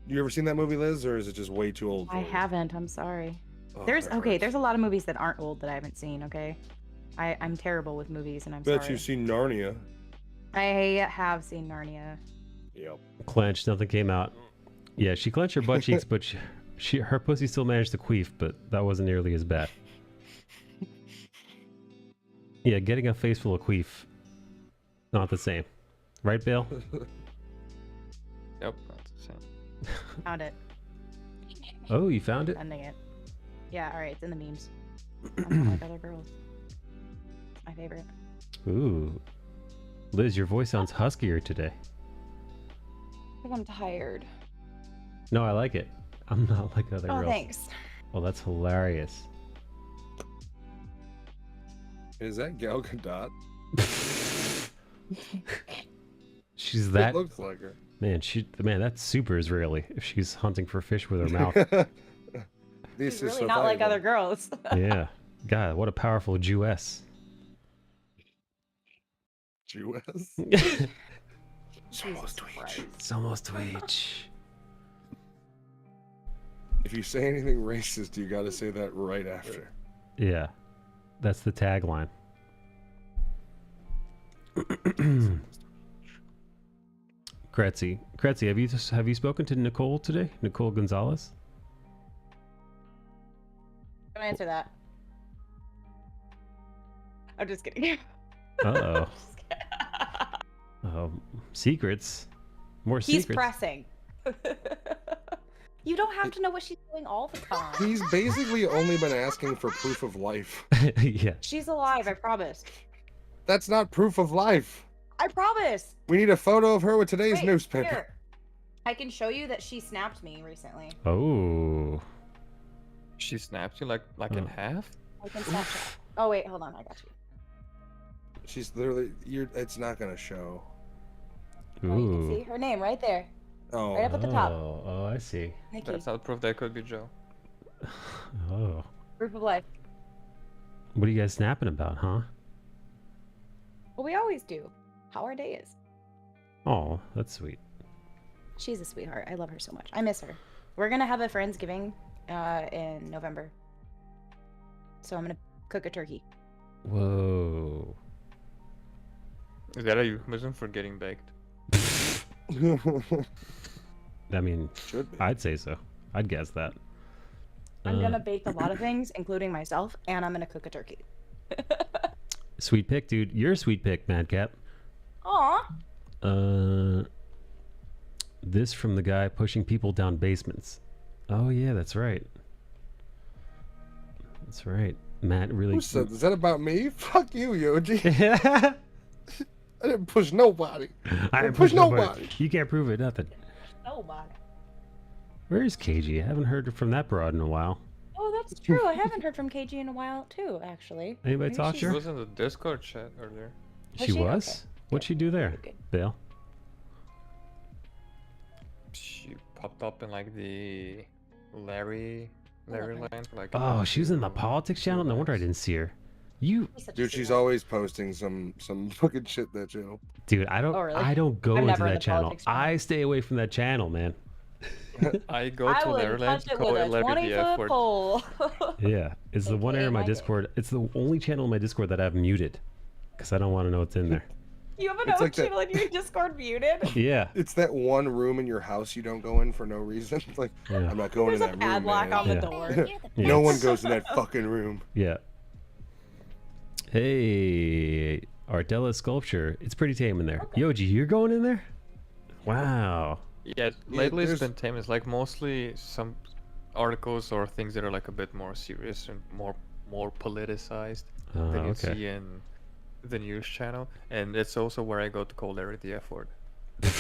You ever seen that movie, Liz, or is it just way too old? I haven't. I'm sorry. Oh, There's that okay. hurts. There's a lot of movies that aren't old that I haven't seen. Okay, I'm terrible with movies, and I'm Bet sorry. you've seen Narnia. I have seen Narnia. Yep. Clenched, nothing came out. Yeah, she clenched her butt cheeks, but her pussy still managed to queef, but that wasn't nearly as bad. Yeah, getting a face full of queef, not the same. Right, Bill? Yep, that's the same. Found it. Oh, you found it? Sending it. Yeah. All right. It's in the memes. I'm not like other girls. It's my favorite. Ooh. Liz, your voice sounds huskier today. I think I'm tired. No, I like it. I'm not like other Oh, girls. thanks. Oh, that's hilarious. Is that Gal Gadot? She's It that looks like her. man, that's super Israeli if she's hunting for fish with her mouth. This She's is really not like survival. other girls. Yeah. God, what a powerful Jewess. Jewess. Jesus Christ. It's almost Twitch. If you say anything racist, you got to say that right after. Yeah. That's the tagline. Kretzy, have you spoken to Nicole today? Nicole Gonzalez? Don't answer that. I'm just kidding. Uh-oh. Oh, secrets. More He's secrets. pressing. You don't have to know what she's doing all the time. He's basically only been asking for proof of life. Yeah. She's alive, I promise. That's not proof of life. I promise. We need a photo of her with today's Wait, newspaper. here. I can show you that she snapped me recently. Oh. She snapped you like in Oh. half? I can Snapchat. Oh wait, hold on, I got you. She's literally. It's not gonna show. Oh, you can Ooh. see her name right there. Oh. Right up at the top. Oh, I see. Nikki. That's not proof that could be Joe. Oh. Proof of life. What are you guys snapping about, huh? Well, we always do. How our day is. Oh, that's sweet. She's a sweetheart. I love her so much. I miss her. We're gonna have a Friendsgiving in November. So I'm gonna cook a turkey. Whoa. Is that a euphemism for getting baked? I mean, Should be. I'd say so. I'd guess that. I'm gonna bake a lot of things, including myself, and I'm gonna cook a turkey. Sweet pick, dude. You're a sweet pick, Madcap. Aw. This from the guy pushing people down basements. Oh yeah, that's right. That's right. Matt really. Who said? Is that about me? Fuck you, Yoji. I I didn't push nobody. didn't push nobody. You can't prove it. Nothing. Nobody. Where is KG? I haven't heard from that broad in a while. Oh, that's true. I haven't heard from KG in a while too, actually. Anybody Maybe talk she's- to She her? was in the Discord chat earlier. Was She she? was. Okay. What'd she do there, Good. Bill? She popped up in like the Larry her. line for like. Oh, she was in the politics channel. No wonder I didn't see her. You, She's such a Dude, she's sweetheart. always posting some fucking shit that channel. dude. I don't. Oh, really? I don't go I'm into never in that the channel. politics channel. I stay away from that channel, man. I go I to would Larry line touch to it call with it a Larry the F 20-foot word. pole. Yeah, it's the one area in my AKA my game. Discord. It's the only channel in my Discord that I've muted because I don't want to know what's in there. You have an It's own like that- channel in your Discord muted? Yeah, It's that one room in your house you don't go in for no reason. It's like, yeah, I'm not going There's in a that room, padlock man. on the Yeah. door. You're the Yeah. No best. one goes in that fucking room. yeah. Hey, Ardella Sculpture. It's pretty tame in there. Okay. Yoji, you're going in there? Wow. Yeah, lately it's there's- been tame. It's like mostly some articles or things that are like a bit more serious and more politicized than you Okay. see in the news channel. And it's also where I go to call Larry the F word. I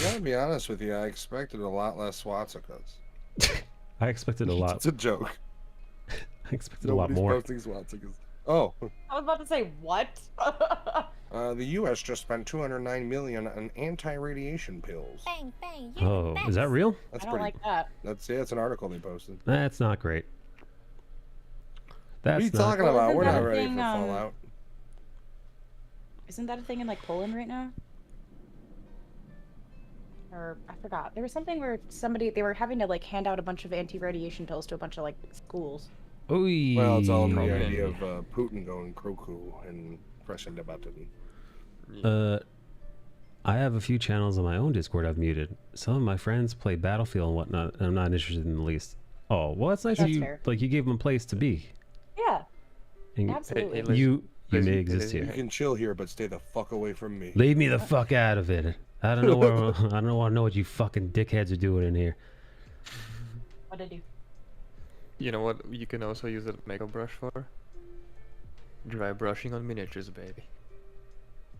gotta be honest with you. I expected a lot less swastikas. I expected a lot. It's a joke. I expected a lot Nobody's more. posting swastikas. Oh, I was about to say what? the U.S. just spent $209 million on anti-radiation pills. Bang, bang, you're the Oh, best. is that real? That's I don't pretty. like that. That's yeah. It's an article they posted. That's not great. What are you That's not. talking about? Isn't We're that not a ready thing, for Fallout. Isn't that a thing in like Poland right now? Or I forgot. There was something where they were having to like hand out a bunch of anti-radiation pills to a bunch of like schools. Oy. Well, it's all in the Probably. idea of Putin going cuckoo and pressing the button. I have a few channels on my own Discord I've muted. Some of my friends play Battlefield and whatnot, and I'm not interested in the least. Oh, well, that's nice of That's you. fair. Like, you gave them a place to be. Yeah, And absolutely. Hey, you Liz, may you- exist You here. can chill here, but stay the fuck away from me. Leave me the fuck out of it. I don't know where. I don't want to know what you fucking dickheads are doing in here. What did you? You know what you can also use a makeup brush for? Dry brushing on miniatures, baby.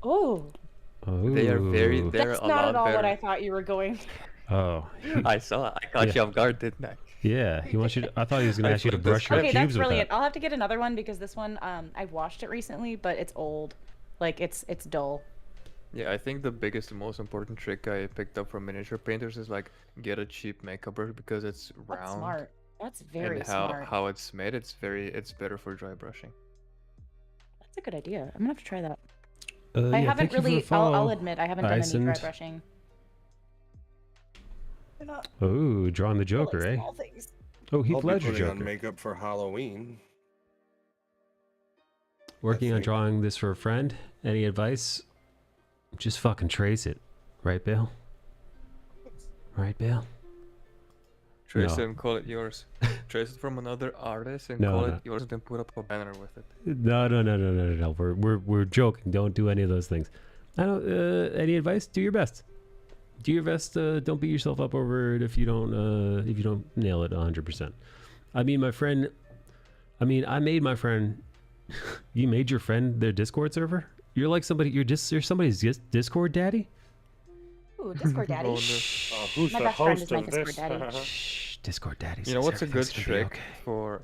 Oh, They are very. Ooh. They're that's a not lot at all better. what I thought you were going. Oh, I saw. I caught Yeah. you off guard, didn't I? yeah. He wants you to. I thought he was gonna I ask you to flipped this brush your crap. Okay, that's pubes with brilliant. that. I'll have to get another one because this one, I've watched it recently, but it's old. Like it's dull. Yeah, I think the biggest and most important trick I picked up from miniature painters is like get a cheap makeup brush because it's That's round. smart. That's very And how smart. how it's made, it's better for dry brushing. That's a good idea. I'm gonna have to try that. Yeah, I haven't thank you for the really. I'll follow. admit I haven't done any dry Icend. brushing. They're not Oh, drawing the Joker, like eh? small things. Oh, I'll Heath be Ledger putting on Joker. makeup for Halloween. Working on think. drawing this for a friend. Any advice? Just fucking trace it. Right, Bill? Right, Bill? Trace No. it and call it yours. Trace it from another artist and No, call no. it yours, and then put up a banner with it. No. We're joking. Don't do any of those things. I don't. Any advice? Do your best. Do your best. Don't beat yourself up over it if you don't nail it 100%. I mean, my friend. I mean, I made my friend. You made your friend their Discord server. You're like somebody. You're somebody's Discord daddy. Ooh, Discord daddy. Oh, no. Shh. Who's My the best friend host is my of Discord this? daddy. Shh, Discord daddy. You know says what's a good everything's gonna be trick okay. for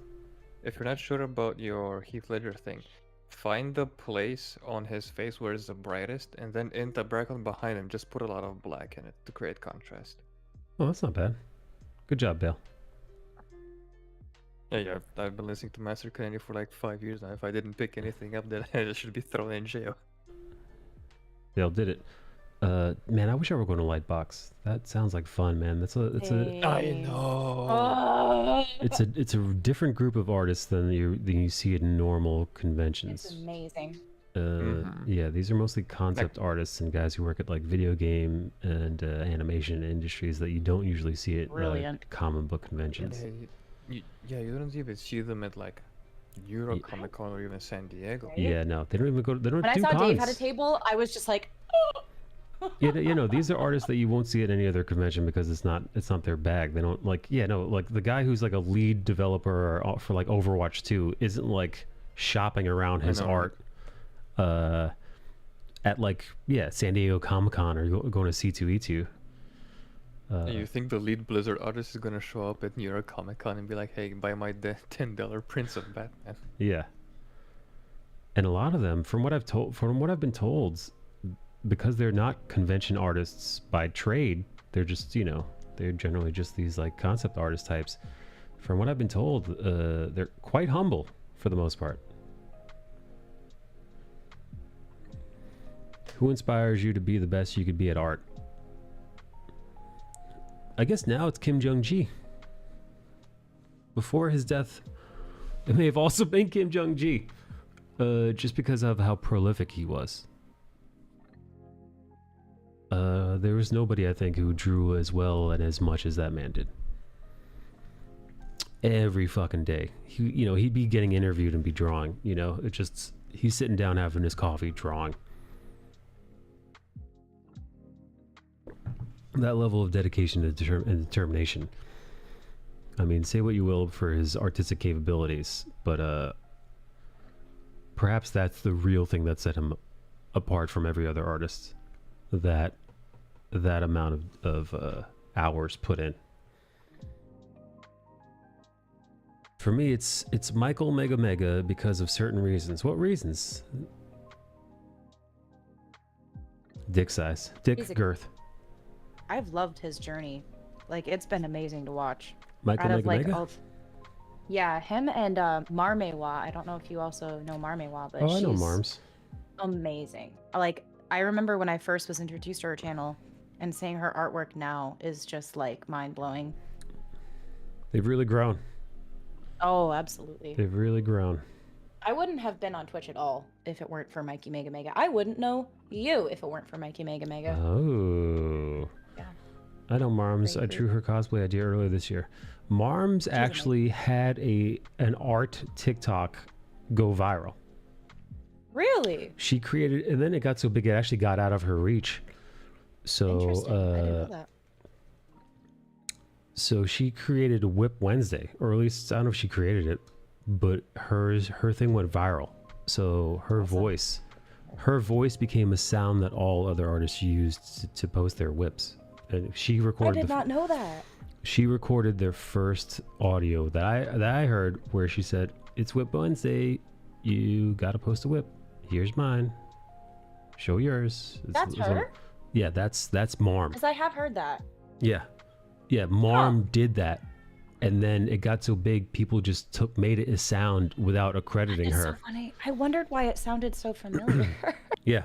if you're not sure about your Heath Ledger thing? Find the place on his face where it's the brightest, and then in the background behind him, just put a lot of black in it to create contrast. Oh, that's not bad. Good job, Bill. Yeah, I've been listening to Master Candy for like 5 years now. If I didn't pick anything up, then I should be thrown in jail. Bill did it. Man, I wish I were going to Lightbox. That sounds like fun, man. It's a Dang. know. it's a different group of artists than you see at normal conventions. It's amazing. Yeah, these are mostly concept artists and guys who work at like video game and animation industries that you don't usually see at Brilliant. comic book conventions. You don't even see them at like Euro Comic Con or even San Diego. Right? Yeah, no, they don't even go. They don't When I do saw cons. Dave had a table, I was just like, You know, these are artists that you won't see at any other convention because it's not their bag. They don't like like the guy who's like a lead developer for like Overwatch 2 isn't like shopping around his know. art at like San Diego Comic-Con or going to C2E2. You think the lead Blizzard artist is gonna show up at New York Comic Con and be like, "Hey, buy my $10 prints of Batman"? Yeah. And a lot of them, from what I've been told, because they're not convention artists by trade, they're just, they're generally just these like concept artist types. From what I've been told, they're quite humble for the most part. Who inspires you to be the best you could be at art? I guess now it's Kim Jong-gi. Before his death, it may have also been Kim Jong-gi, just because of how prolific he was. There was nobody, I think, who drew as well and as much as that man did. Every fucking day, he'd be getting interviewed and be drawing. He's sitting down having his coffee, drawing. that level of dedication and determination. I mean, say what you will for his artistic capabilities, but perhaps that's the real thing that set him apart from every other artist. That amount of hours put in. For me, it's Michael Mega Mega because of certain reasons. What reasons? Dick size, dick girth. I've loved his journey. Like, it's been amazing to watch. Michael Mega Mega? Yeah, him and Marmewa. I don't know if you also know Marmewa, but I know she's Marms. amazing. Like, I remember when I first was introduced to her channel, and seeing her artwork now is just, like, mind-blowing. They've really grown. Oh, absolutely. They've really grown. I wouldn't have been on Twitch at all if it weren't for Mikey Mega Mega. I wouldn't know you if it weren't for Mikey Mega Mega. Oh. Yeah. I know Marms. I drew her cosplay idea earlier this year. Marms actually had an art TikTok go viral. Really? She created, and then it got so big it actually got out of her reach. So, Interesting. I didn't know that. So she created Whip Wednesday, or at least I don't know if she created it, but her thing went viral. So her voice became a sound that all other artists used to post their whips. And she recorded. I did not know that. She recorded their first audio that I heard, where she said, "It's Whip Wednesday. You gotta post a whip. Here's mine. Show yours." That's her? Yeah, that's Marm. Because I have heard that. Yeah, Marm did that, and then it got so big, people just made it a sound without accrediting her. So funny. I wondered why it sounded so familiar. Yeah.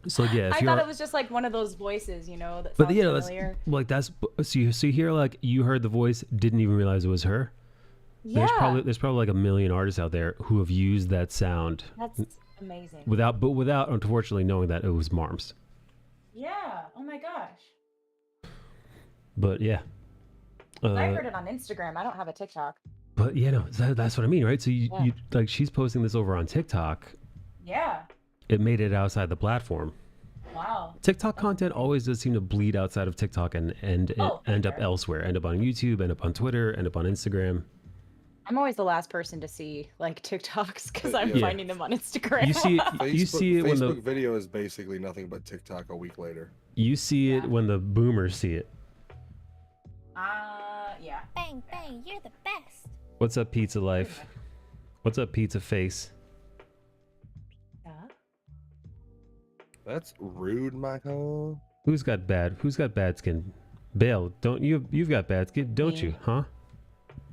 So yeah, I thought it was just like one of those voices, you know, that but sounds yeah, familiar. that's so you hear, like, you heard the voice, didn't even realize it was her. Yeah. There's probably like a million artists out there who have used that sound. That's amazing. Without unfortunately knowing that it was Marm's. Yeah. Oh my gosh. But yeah. I heard it on Instagram. I don't have a TikTok. But yeah, no, that's what I mean, right? So you like, she's posting this over on TikTok. Yeah. It made it outside the platform. Wow. TikTok content always does seem to bleed outside of TikTok and end up elsewhere. End up on YouTube, end up on Twitter, end up on Instagram. I'm always the last person to see like TikToks because I'm finding them on Instagram. You see it when the Facebook video is basically nothing but TikTok a week later. You see it when the boomers see it. Yeah. Bang, bang, you're the best. What's up, Pizza Life? What's up, Pizza Face? Yeah. That's rude, Michael. Who's got bad skin? Bale, don't you've got bad skin, don't you? Huh?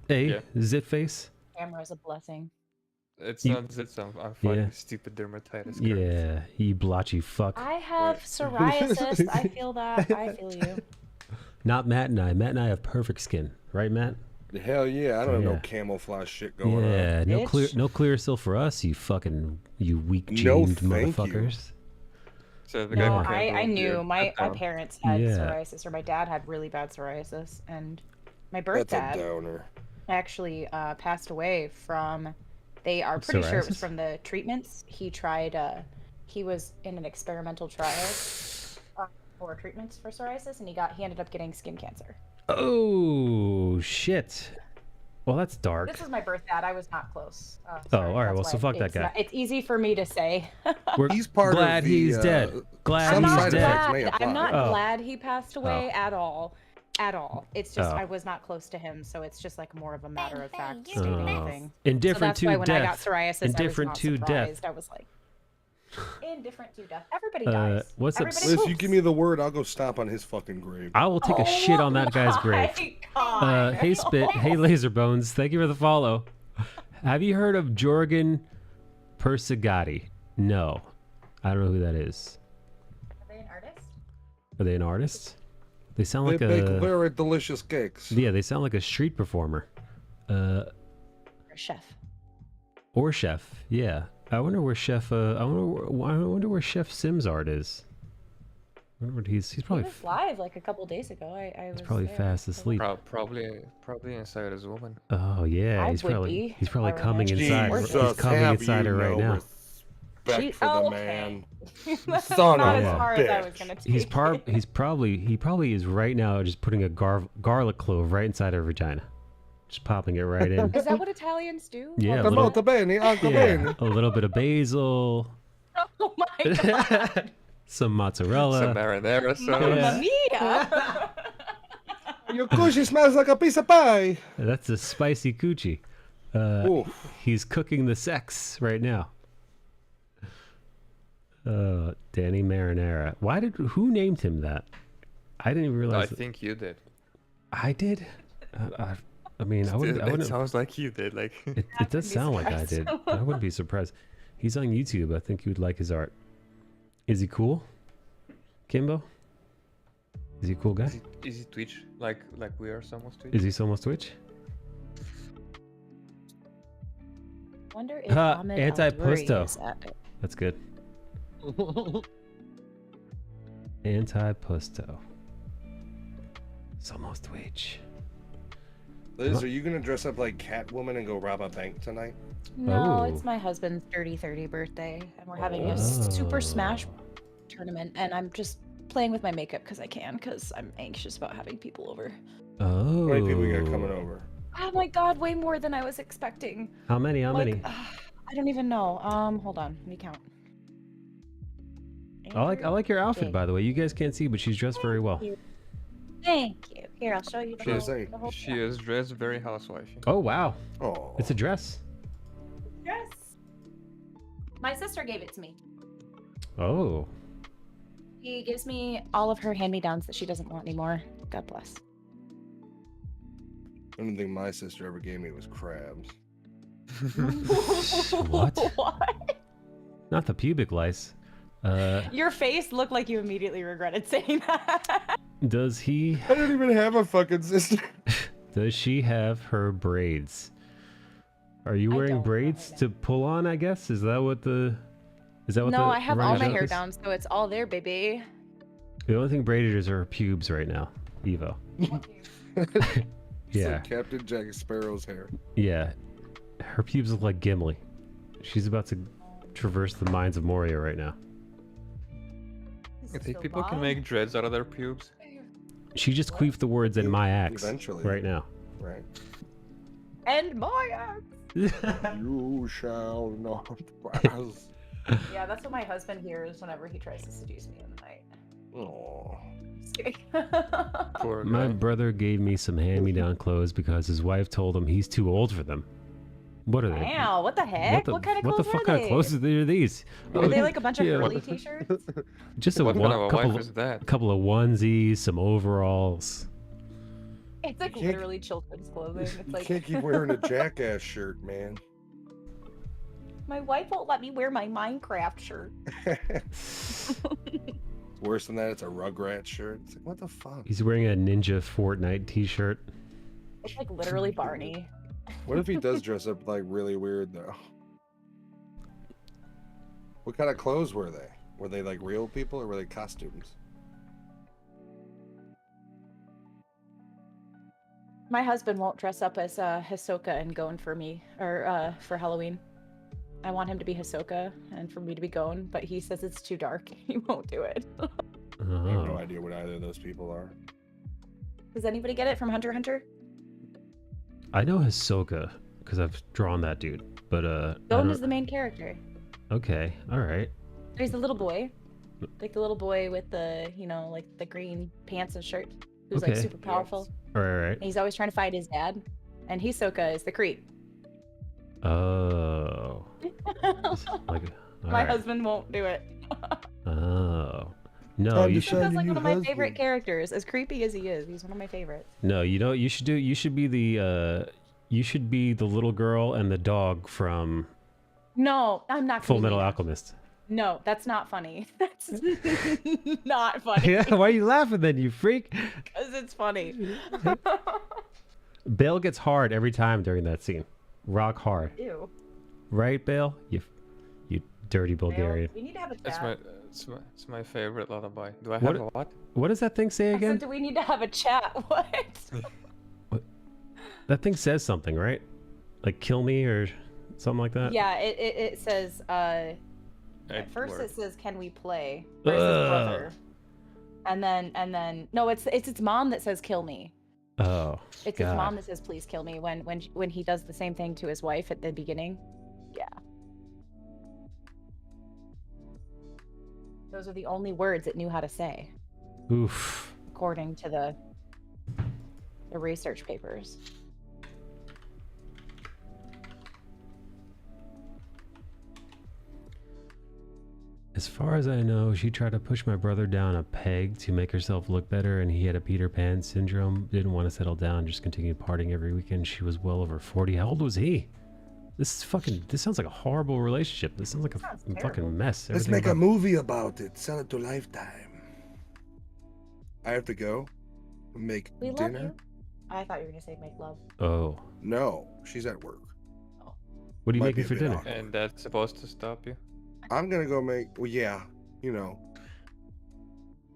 Hey, Zit Face. Camera's a blessing. It's not zits. I'm fighting stupid dermatitis. Yeah, you blotchy fuck. I have psoriasis. I feel that. I feel you. Not Matt and I. Matt and I have perfect skin, right, Matt? Hell yeah! I don't have no camouflage shit going on. Yeah, no Clearasil for us, you weak-gemed motherfuckers. So the No, guy I knew my parents had psoriasis, or my dad had really bad psoriasis, and my birth That's dad a downer. actually passed away from. They are pretty sure it was Psoriasis? from the treatments he tried. He was in an experimental trial for treatments for psoriasis, and he ended up getting skin cancer. Oh shit! Well, that's dark. This is my birth dad. I was not close. All right. Well, so fuck that guy. It's easy for me to say. He's part glad of the, he's dead. Glad some he's side dead. effects may apply. I'm not glad he passed away at all. At all. It's just Oh. I was not close to him, so it's just like more of a matter of fact Bang, bang, stating you're the thing. Indifferent So that's to why when I got death. psoriasis, Indifferent I was to not death. surprised. I was like, indifferent to death. Everybody dies. what's up, Everybody Liz, you poops. give me the word, I'll go stomp on his fucking grave. I will take a shit on that guy's grave. God. Hey Spit, hey Laser Bones, thank you for the follow. Have you heard of Jorgen Persegati? No, I don't know who that is. Are they an artist? Are they an artist? They sound like They bake a very delicious cakes. yeah. They sound like a street performer, Or a chef. or chef. Yeah, I wonder where Chef. I wonder where Chef Sims art is. I wonder what he's He probably was live like a couple days ago. I was probably there. fast asleep. Probably inside his woman. Oh yeah, I he's would probably be, he's probably if I were coming him. inside. Jesus, He's coming have inside you her right know now. with respect for the okay. man. That's Son not of as a far as I was bitch. gonna take He probably is right now just putting a garlic clove right inside her vagina, just popping it right in. Is that what Italians do? Yeah, Hold a on. little- Molto bene, Uncle Yeah, bene. a little bit of basil, Oh my god. some mozzarella. Some marinara sauce. Mamma mia. Your coochie smells like a piece of pie. That's a spicy coochie. Oof. He's cooking the sex right now. Danny Marinara. Who named him that? I didn't even I realize. think you did. I did. I mean, I It wouldn't. sounds like you did. Like It does be sound like I surprised. did. I wouldn't be surprised. He's on YouTube. I think you would like his art. Is he cool? Kimbo? Is he a cool guy? is he Twitch? Like we are somewhat Twitch? Is he Somos Twitch? Wonder if Ha, Ahmed anti-pusto. Al-Duri is at it. That's good. Anti-pusto. Somos Twitch. Liz, are you gonna dress up like Catwoman and go rob a bank tonight? No, Oh. it's my husband's 30 birthday, and we're having a Super Smash Oh. tournament, and I'm just playing with my makeup because I can, because I'm anxious about having people over. Oh. How many people you got coming over? Oh my god, way more than I was expecting. How many? How Like, many? I don't even know. Hold on, let me count. I like your outfit, Jake. by the way. You guys can't see, but she's dressed very well. Thank you. Here, I'll show you the She is, whole, say, the whole she is dressed very housewifey. Oh wow, Oh, it's a dress. dress. My sister gave it to me. Oh, She gives me all of her hand-me-downs that she doesn't want anymore. God bless. the only thing my sister ever gave me was crabs. What? What? not the pubic lice. Your face looked like you immediately regretted saying that. Does he? I don't even have a fucking sister. Does she have her braids? Are you I wearing don't braids have to pull on? I guess is that what the? Is that what the? No, I have all running my joke hair is? down, so it's all there, baby. The only thing braided is her pubes right now, Evo. Yeah, Like Captain Jack Sparrow's hair. yeah. Her pubes look like Gimli. She's about to traverse the mines of Moria right now. I think people can make dreads out of their pubes. She just queefed the words "in my axe" Eventually. right now. Right. And my axe. You shall not pass. Yeah, that's what my husband hears whenever he tries to seduce me in the night. Oh. Just kidding. Poor My guy. brother gave me some hand-me-down clothes because his wife told him he's too old for them. What are they? Wow, what the heck? What kind of clothes What the fuck are kind of they? clothes are these? Are they like a bunch of Yeah. girly t-shirts? Just a What kind of a couple wife is that? couple of onesies, some overalls. It's like You can't- literally children's clothing. It's You like can't keep wearing a jackass shirt, man. my wife won't let me wear my Minecraft shirt. Worse than that, it's a Rugrat shirt. It's like, what the fuck? He's wearing a Ninja Fortnite t-shirt. It's like literally Barney. What if he does dress up like really weird though? What kind of clothes were they? Were they like real people or were they costumes? My husband won't dress up as Hisoka and Gon for me, or for Halloween. I want him to be Hisoka and for me to be Gon, but he says it's too dark. He won't do it. I have no Oh. idea what either of those people are. Does anybody get it from Hunter x Hunter? I know Hisoka because I've drawn that dude, but I Gon don't- is the main character. okay, all right. He's the little boy. Like the little boy with the, you know, like the green pants and shirt. Who's like Okay. super powerful. All right. And he's always trying to fight his dad. And Hisoka is the creep. Oh. Like, all My right. husband won't do it. Oh. No, Time you to should. shine. Hisoka's like new one of my husband. favorite characters. As creepy as he is, he's one of my favorites. No, you know what you should do. You should be the little girl and the dog from No, I'm not. Full gonna Metal do that. Alchemist. No, that's not funny. That's not funny. Yeah, why are you laughing then, you freak? Because it's funny. Bale gets hard every time during that scene. Rock hard. Ew. Right, Bale? You dirty Bulgarian. We need to have a It's chat. it's my favorite lullaby. Do I What- have a what? What does that thing say I said, again? do we need to have a chat? What? That thing says something, right? Like kill me or something like that? Yeah, it says At first worked. it says, "Can we play?" Or it says brother. And then no, it's its mom that says, "Kill me." Oh, It's God. his mom that says, "Please kill me." When he does the same thing to his wife at the beginning. Yeah. Those are the only words it knew how to say, Oof. according to the research papers. As far as I know, she tried to push my brother down a peg to make herself look better, and he had a Peter Pan syndrome. Didn't want to settle down, just continued partying every weekend. She was well over 40. How old was he? This sounds like a horrible relationship. This sounds like a Sounds fucking terrible. mess. Let's Everything make a about- movie about it. Sell it to Lifetime. I have to go make We love dinner. you. I thought you were gonna say make love. Oh. No, she's at work. What are you Might be making a for bit dinner? awkward. And that's supposed to stop you? I'm gonna go make. Well, yeah, you know.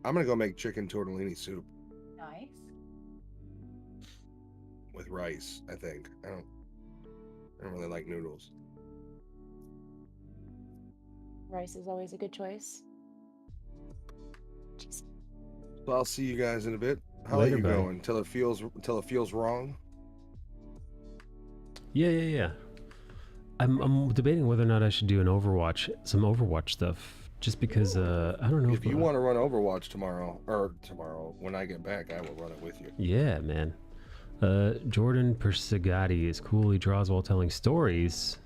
I'm gonna go make chicken tortellini soup Nice. with rice. I think. I don't really like noodles. Rice is always a good choice. Jeez. So I'll see you guys in a bit. How Later, are you buddy. going? Until it feels wrong. Yeah. I'm debating whether or not I should do some Overwatch stuff, just because I don't know If you want to run Overwatch tomorrow when I get back, I will run it with you. Yeah, man. Jordan Persegati is cool. He draws while telling stories.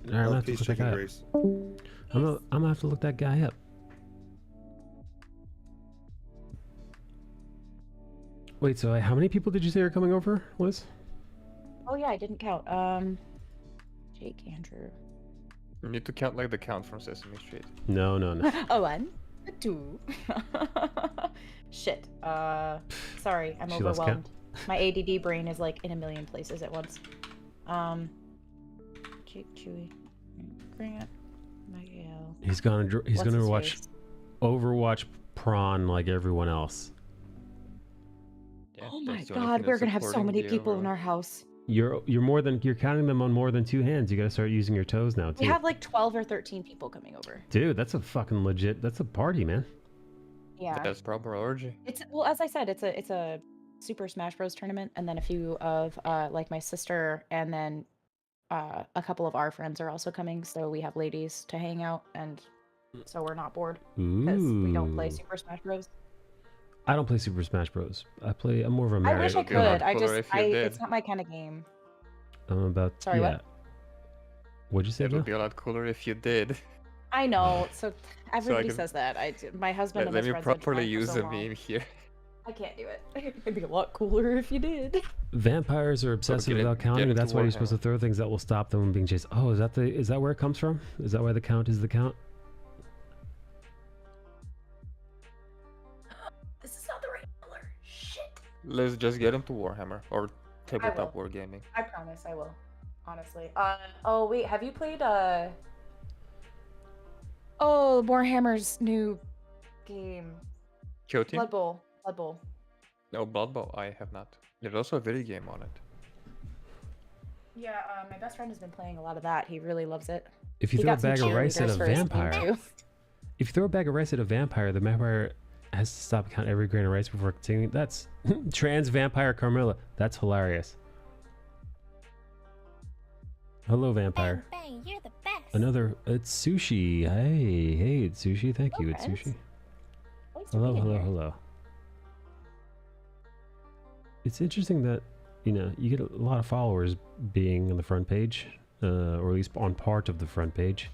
All right, I'm gonna have to Peace, look that chicken guy up. Grace. I'm gonna have to look that guy up. Wait, so how many people did you say are coming over, Liz? Oh yeah, I didn't count. Jake, Andrew. You need to count like the count from Sesame Street. No. A 1, a 2. Shit. Sorry, I'm She lost count. overwhelmed. My ADD brain is like in a million places at once. Jake, Chewy, Grant, Miguel. He's gonna What's his watch face? Overwatch Prawn like everyone else. Yeah, Oh my that's the only god, thing we're that's gonna have so supporting many the people in overall. our house. You're counting them on more than 2 hands. You gotta start using your toes now too. We have like 12 or 13 people coming over. Dude, that's a fucking legit. That's a party, man. Yeah. That's proper orgy. It's well, as I said, it's a Super Smash Bros tournament, and then a few of like my sister, and then a couple of our friends are also coming, so we have ladies to hang out, and so we're not bored because we don't play Ooh. Super Smash Bros. I don't play Super Smash Bros. I'm more of a I Mario. wish I It'd be a lot could. I cooler just if you did. it's not my kind of game. I'm about. Sorry, yeah. what? What'd you say? It Bill? would be a lot cooler if you did. I know. So everybody can- says that. My husband and Let his me friends have been properly trying for use so a long. meme here. I can't do it. It'd be a lot cooler if you did. Vampires are obsessive get it- about get counting. into That's why you're supposed to Warhammer. throw things that will stop them from being chased. Oh, is that where it comes from? Is that why the count is the count? This is not the right color. Shit. Let's just get into Warhammer or tabletop will. wargaming. I promise I will. Honestly. Oh wait, have you played Oh, Warhammer's new game. Kill Team? Blood Bowl. Blood Bowl. No, Blood Bowl. I have not. There's also a video game on it. Yeah, my best friend has been playing a lot of that. He really loves it. If you He throw a got some bag of rice at a cheerleaders for his team, vampire, too. if you throw a bag of rice at a vampire, the vampire has to stop and count every grain of rice before continuing. That's trans vampire Carmilla. That's hilarious. Hello, vampire. Bang, bang, you're the best. It's Sushi. Hey, it's Sushi. Thank you, it's friends. Sushi. Thanks for Hello, being here. hello. It's interesting that, you get a lot of followers being on the front page, or at least on part of the front page.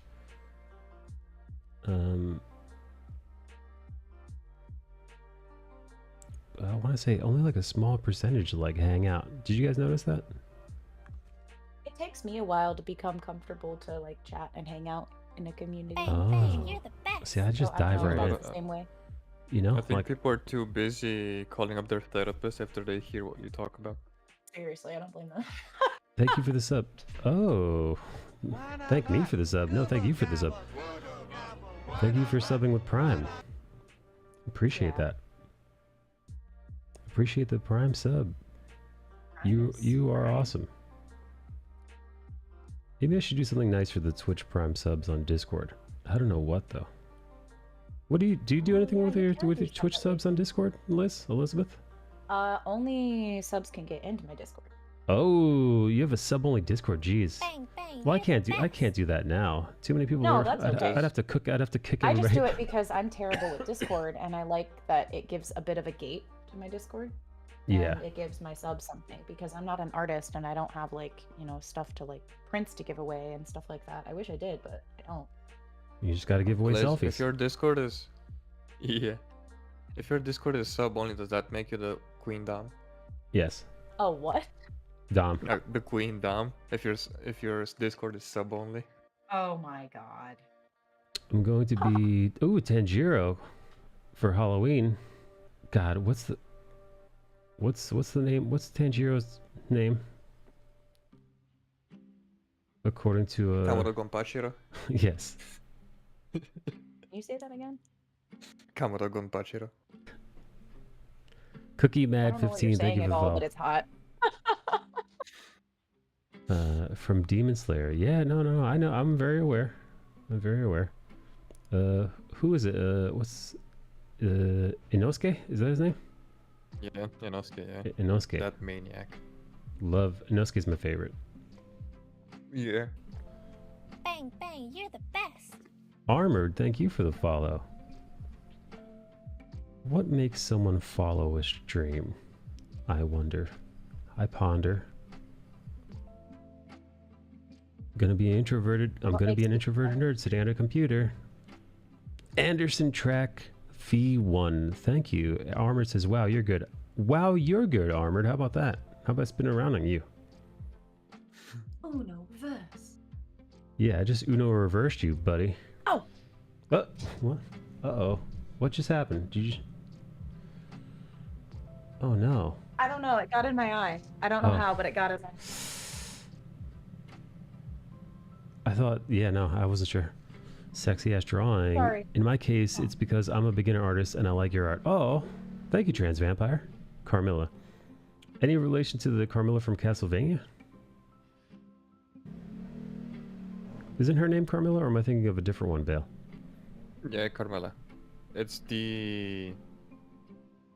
I want to say only like a small percentage like hang out. Did you guys notice that? It takes me a while to become comfortable to like chat and hang out in a community. Bang, Oh. bang, you're the best. See, I just So dive know right about in. it the same way. I think Like, people are too busy calling up their therapist after they hear what you talk about. Seriously, I don't blame them. thank you for the sub. Oh, thank me for the sub. No, thank you for the sub. Thank you for subbing with Prime. Appreciate that. Appreciate the Prime sub. You are awesome. Maybe I should do something nice for the Twitch Prime subs on Discord. I don't know what though. What do you do anything Yeah, with you your can do Twitch stuff subs on Discord, Elizabeth? Only subs can get into my Discord. Oh, you have a sub only Discord. Jeez. Bang, bang. Well, I you're the can't best. do that now. Too many people No, are. that's I'd okay. have to cook. I'd have to kick I just everybody. do it because I'm terrible with Discord, and I like that it gives a bit of a gate to my Discord. Yeah. And it gives my subs something because I'm not an artist and I don't have like, you know, stuff to like prints to give away and stuff like that. I wish I did, but I don't. You just got to give away Liz, selfies. if your Discord is, yeah, if your Discord is sub only, does that make you the queen dom? Yes. Oh, what? Dom. The queen dom. If your Discord is sub only. Oh my god. I'm going to be Tanjiro for Halloween. God, what's the name? What's Tanjiro's name? According to Kamado Gonpachiro. yes. Can you say that again? Kamado Gonpachiro. Cookie I Mad don't know what you're 15. Thank saying you for at the all, follow. but it's hot. From Demon Slayer. Yeah, no. I know. I'm very aware. Who is it? What's Inosuke? Is that his name? Yeah, Inosuke, yeah. Inosuke. That maniac. Love Inosuke's my favorite. Yeah. Bang, bang. You're the best. Armored, thank you for the follow. What makes someone follow a stream? I wonder. I ponder. Gonna be introverted. I'm What gonna be makes an you introverted nerd sitting at a computer. Anderson Track Fee 1. Thank you. Armored says, wow, you're good. Wow, you're good, Armored. How about that? How about spinning around on you? Uno reverse. Yeah, I just Uno reversed you, buddy. Oh. What? Uh-oh. What just happened? Did you... Oh, no. I don't know. It got in my eye. I don't know Oh. how, but it got in my I thought, yeah, no, I wasn't sure. Sexy ass drawing. Sorry. In my case, it's because I'm a beginner artist and I like your art. Oh, thank you, Trans Vampire. Carmilla. Any relation to the Carmilla from Castlevania? Isn't her name Carmilla, or am I thinking of a different one, Bale? Yeah, Carmela. It's the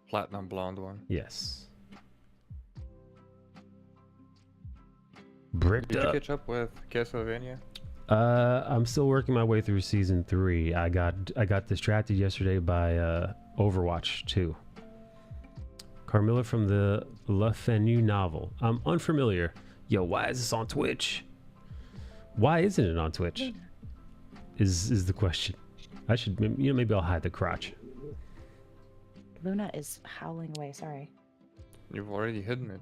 platinum blonde one. Yes. Bricked Did you up. catch up with Castlevania? I'm still working my way through season 3. I got distracted yesterday by Overwatch 2. Carmilla from the La Fenu novel. I'm unfamiliar. Yo, why is this on Twitch? Why isn't it on Twitch? Is the question. I should, maybe I'll hide the crotch. Luna is howling away. Sorry. You've already hidden it.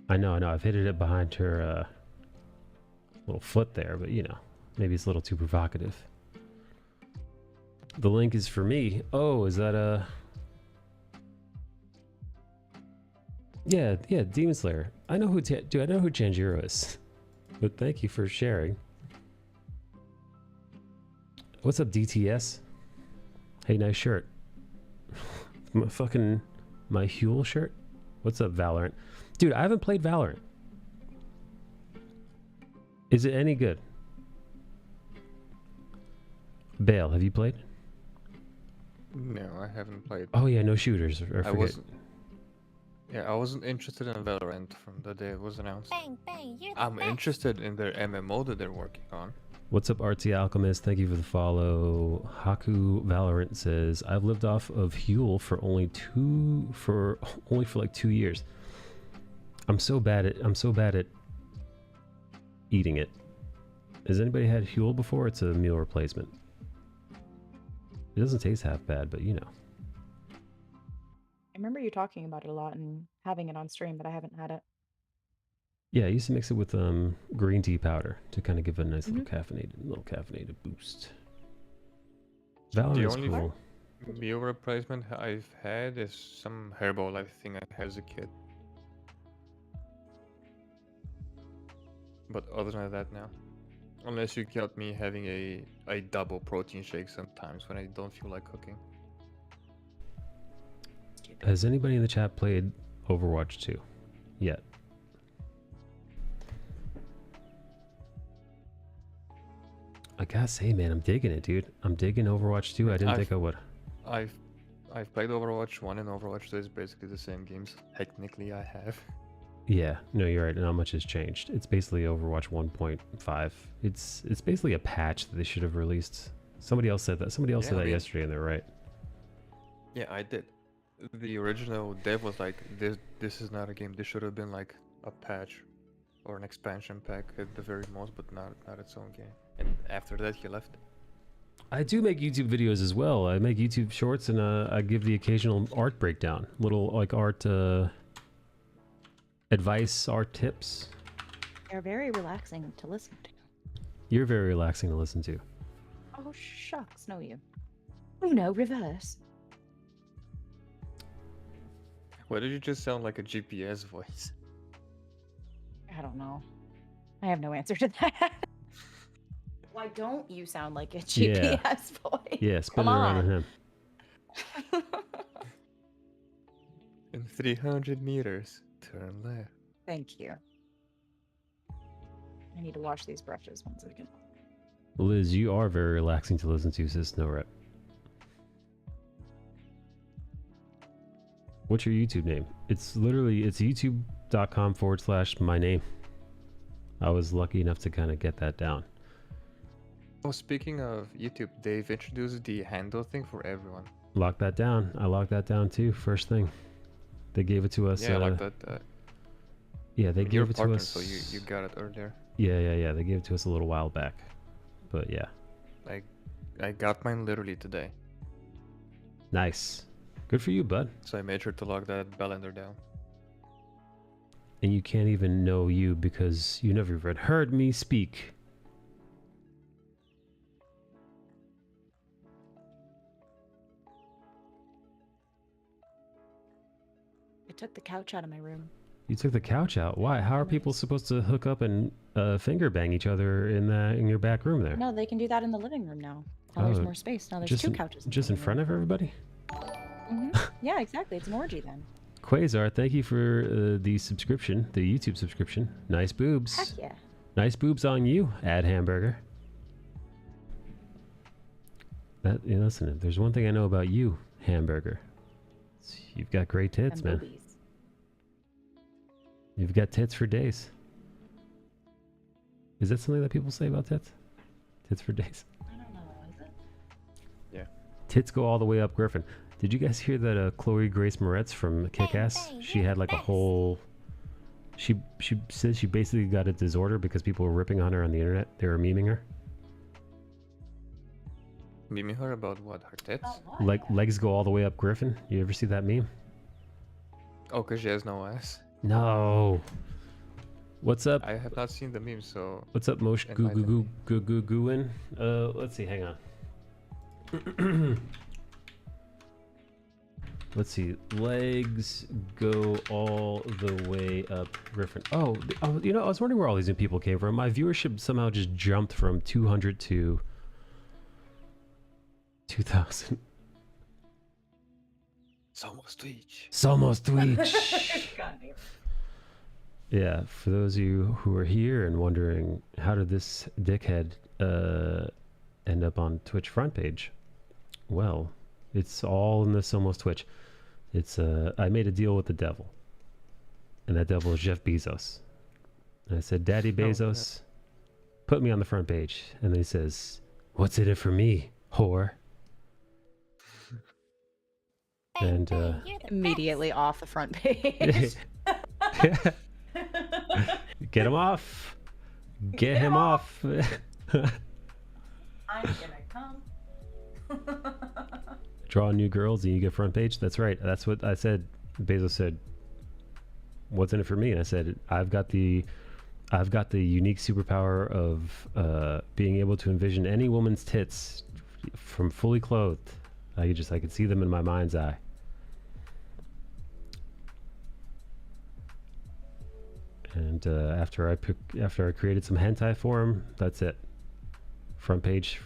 I know. I've hidden it behind her little foot there, but maybe it's a little too provocative. The link is for me. Oh, is that Yeah, Demon Slayer. I know who I know who Tanjiro is. But thank you for sharing. What's up, DTS? Hey, nice shirt. my Huel shirt. What's up, Valorant? Dude, I haven't played Valorant. Is it any good? Bale, have you played? No, I haven't played. Oh yeah, no shooters. I forget. I wasn't interested in Valorant from the day it was announced. Bang, bang. You're the I'm best. interested in their MMO that they're working on. What's up, RT Alchemist? Thank you for the follow. Haku Valorant says, I've lived off of Huel for only for like 2 years. I'm so bad at eating it. Has anybody had Huel before? It's a meal replacement. It doesn't taste half bad, but I remember you talking about it a lot and having it on stream, but I haven't had it. Yeah, I used to mix it with green tea powder to kind of give it a nice little caffeinated boost. Valorant is only cool. Meal replacement I've had is some Herbalife thing I had as a kid. But other than that, now. Unless you count me having a double protein shake sometimes when I don't feel like cooking. Has anybody in the chat played Overwatch 2 yet? I gotta say, man, I'm digging it, dude. I'm digging Overwatch 2. I didn't think I would. I've played Overwatch 1 and Overwatch 2 is basically the same games. Technically, I have. Yeah, no, you're right. Not much has changed. It's basically Overwatch 1.5. It's basically a patch that they should have released. Somebody else said that. Somebody else said that yesterday, and they're right. Yeah, I did. The original dev was like, this is not a game. This should have been like a patch or an expansion pack at the very most, but not its own game. And after that, he left. I do make YouTube videos as well. I make YouTube shorts, and I give the occasional art breakdown, little like art advice, art tips. They're very relaxing to listen to. You're very relaxing to listen to. Oh shucks, no you. Oh no, reverse. Why did you just sound like a GPS voice? I don't know. I have no answer to that. Why don't you sound like a GPS voice? Yeah, spin it around on him. In 300 meters, turn left. Thank you. I need to wash these brushes 1 second. Liz, you are very relaxing to listen to, sis. No rep. What's your YouTube name? It's youtube.com/my name. I was lucky enough to kind of get that down. Oh, speaking of YouTube, they've introduced the handle thing for everyone. Lock that down. I locked that down too. First thing. They gave it to us. Yeah, I like that. Yeah, they gave it to us. So you got it earlier. Yeah. They gave it to us a little while back. But yeah. I got mine literally today. Nice. Good for you, bud. So I made sure to lock that bellender down. And you can't even know you because you never even heard me speak. I took the couch out of my room. You took the couch out. Why? How are people supposed to hook up and finger bang each other in your back room there? No, they can do that in the living room now. Now there's more space. Now there's 2 couches. Just in front of everybody? Yeah, exactly. It's an orgy then. Quasar, thank you for the subscription, the YouTube subscription. Nice boobs. Heck yeah. Nice boobs on you, Ad Hamburger. Listen, there's one thing I know about you, Hamburger. You've got great tits, man. Boobies. You've got tits for days. Is that something that people say about tits? Tits for days. I don't know. Is it? Yeah. Tits go all the way up, Griffin. Did you guys hear that Chloe Grace Moretz from Kick-Ass? She had like a whole... She says she basically got a disorder because people were ripping on her on the internet. They were memeing her. Memeing her about what? Her tits? Like legs go all the way up, Griffin. You ever see that meme? Oh, because she has no ass. No. What's up? I have not seen the meme, so... What's up, Mosh Gooin? Let's see, hang on. Let's see. Legs go all the way up, Griffin. Oh, you know, I was wondering where all these new people came from. My viewership somehow just jumped from 200 to 2,000. Somos Twitch. Somos Twitch. Yeah, for those of you who are here and wondering, how did this dickhead end up on Twitch front page? Well, it's all in the Somos Twitch. It's I made a deal with the devil, and that devil is Jeff Bezos. And I said, Daddy Bezos, put me on the front page. And then he says, what's in it for me, whore? And immediately off the front page. Get him off. Get him off. I'm gonna come. Draw new girls and you get front page. That's right. That's what I said. Bezos said, what's in it for me? And I said, I've got the unique superpower of being able to envision any woman's tits from fully clothed. I could see them in my mind's eye. And after I created some hentai for him, that's it. Front page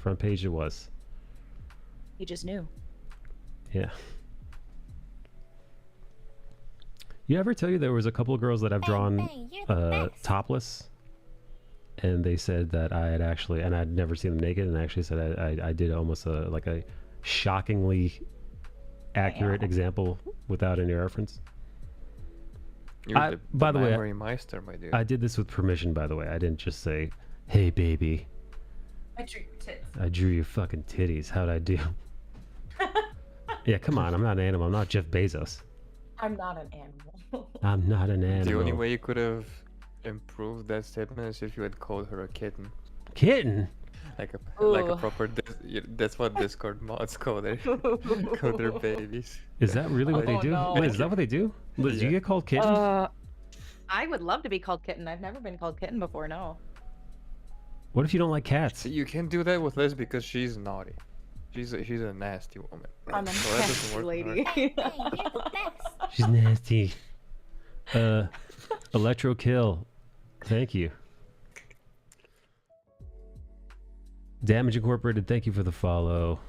it was. He just knew. Yeah. You ever tell you there was a couple of girls that I've drawn topless, and they said that I had actually, and I'd never seen them naked, and I actually said I did almost like a shockingly accurate example without any reference. You're by the way, memory meister, my dude. I did this with permission, by the way. I didn't just say, "Hey, baby, I drew your tits. I drew your fucking titties. How'd I do?" Yeah, come on. I'm not an animal. I'm not Jeff Bezos. I'm not an animal. I'm not an animal. The only way you could have improved that statement is if you had called her a kitten. Kitten? Like a proper. That's what Discord mods call their babies. Is that really what they do? no. Liz, is that what they do? Liz, do you get called kitten? I would love to be called kitten. I've never been called kitten before. No. What if you don't like cats? See, you can't do that with Liz because she's naughty. She's a nasty woman. I'm a So that doesn't nasty work with lady. her. Hey, you're the best. She's nasty. Electro Kill. Thank you. Damage Incorporated, thank you for the follow.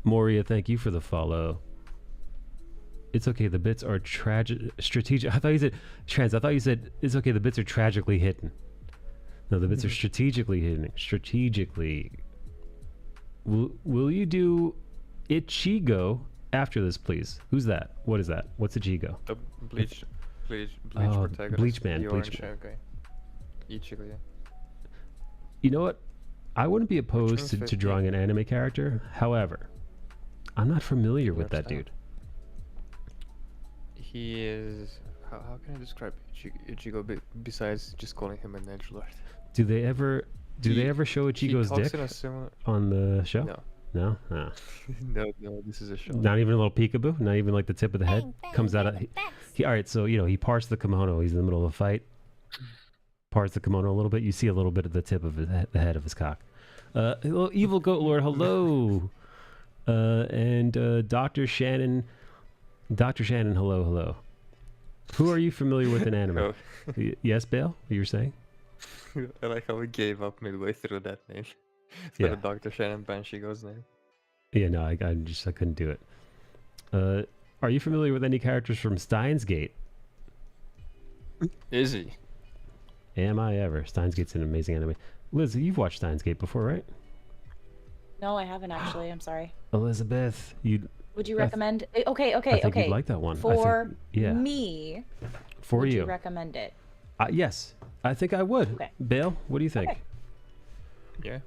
Moria, thank you for the follow. It's okay, the bits are strategic. I thought you said trans. I thought you said it's okay, the bits are tragically hidden. No, the bits are strategically hidden. Strategically. Will you do Ichigo after this, please? Who's that? What is that? What's Ichigo? The bleach Oh, protagonist. Bleach Man, The Bleach orange Man. hair guy. Ichigo, yeah. You know what? I wouldn't be opposed one's to 50? drawing an anime character. However, I'm not familiar with that Style. dude. He is. How can I describe Ichigo besides just calling him a ninja lord? Do they ever show Ichigo's he talks dick in a similar. on the show? No, No? Oh. no, this is a show. Not even a little peekaboo? Not even like the tip of the head Bang, bang, comes out you're of the best. he, all right, so he parts the kimono. He's in the middle of a fight. Parts the kimono a little bit. You see a little bit of the tip of the head of his cock. Hello, Evil Goat Lord, hello. And Dr. Shannon, hello. Who are you familiar with in anime? Oh, Yes, Bale? You were saying? I like how we gave up midway through that name. It's Yeah. not a Dr. Shannon Banshigo's name. Yeah, no, I couldn't do it. Are you familiar with any characters from Steins Gate? Is he? Am I ever? Steins Gate's an amazing anime. Liz, you've watched Steins Gate before, right? No, I haven't actually. I'm sorry. Elizabeth, Would you I th- recommend? Okay, I think okay. you'd like that one. For yeah, me, for would you. you recommend it? Yes, I think I would. Okay. Bale, what do you think? Okay. Yeah.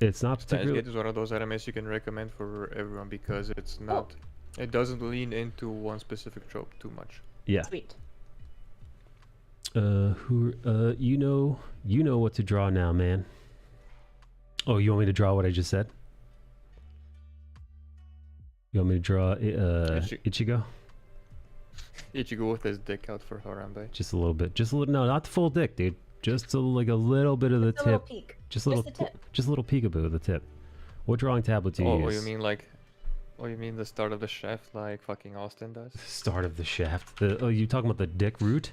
It's not Steins particularly. Gate is one of those animes you can recommend for everyone because it's not. It doesn't lean into one specific trope too much. Yeah. Sweet. You know what to draw now, man. Oh, you want me to draw what I just said? You want me to draw Ichigo? Ichigo with his dick out for Harambe. Just a little bit. Just a little. No, not the full dick, dude. Just like a little bit of the Just a little tip. peek. Just a little. the tip. Just a little peekaboo of the tip. What drawing tablet do you Oh, use? you mean like? Oh, you mean the start of the shaft like fucking Austin does? Start of the shaft. You talking about the dick root?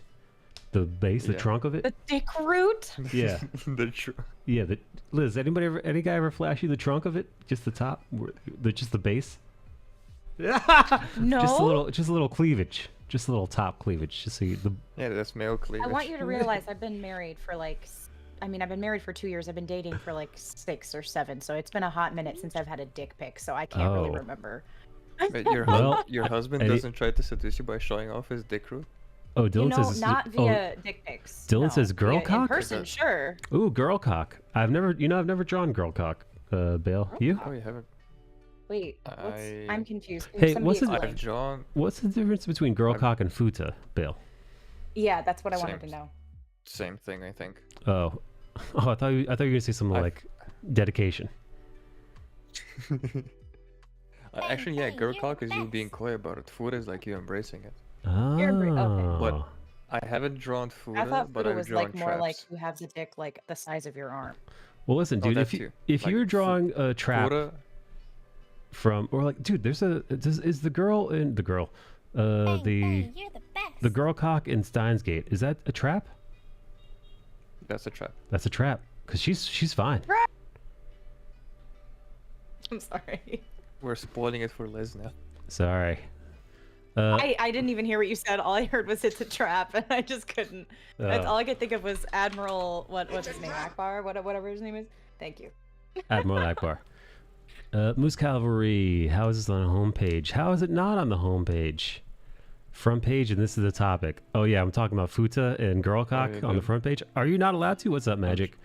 The base, the Yeah. trunk of it? The dick root. Yeah. Yeah. Yeah. Liz, any guy ever flash you the trunk of it? Just the top? Just the base? No. Just a little cleavage. Just a little top cleavage. Just so Yeah, that's male cleavage. I want you to realize I've been married for I've been married for 2 years. I've been dating for like 6 or 7. So it's been a hot minute since I've had a dick pic. So I can't really Oh. remember. But Well, your husband any- doesn't try to seduce you by showing off his dick root? Oh, Dylan says not via dick pics. Dylan no, says girl via cock? In person, sure. Ooh, girl cock. I've never drawn girl cock. Bale, you? Oh, you haven't. Wait, I'm confused. Can Hey, somebody what's the- explain? I've drawn What's the difference between girl cock and futa, Bale? Yeah, that's what I wanted to Same. know. same thing, I think. Oh, I thought you were gonna say something I've- like dedication. Actually, yeah, bang, girl you're cock the is you best. being coy about it. Food is like you embracing it. Oh, What? I haven't drawn food, I thought but Fuda I've was drawn like more traps. like who has a dick like the size of your arm. Well, listen, Oh, dude. that If too. if Like you're drawing a trap Fuda, from, or like, dude, is the girl in the girl, Bang, the bang, you're the best. the girl cock in Steins Gate, is that a trap? that's a trap. That's a trap, cause she's fine. I'm sorry. We're spoiling it for Liz now. Sorry. I didn't even hear what you said. All I heard was it's a trap, and I just couldn't. That's all I could think of was Admiral. What's his name? Akbar. Whatever his name is. Thank you. Admiral Akbar. Moose Cavalry. How is this on the homepage? How is it not on the homepage? Front page, and this is the topic. Oh yeah, I'm talking about Futa and Girlcock on the front page. Are you not allowed to? What's up, Magic?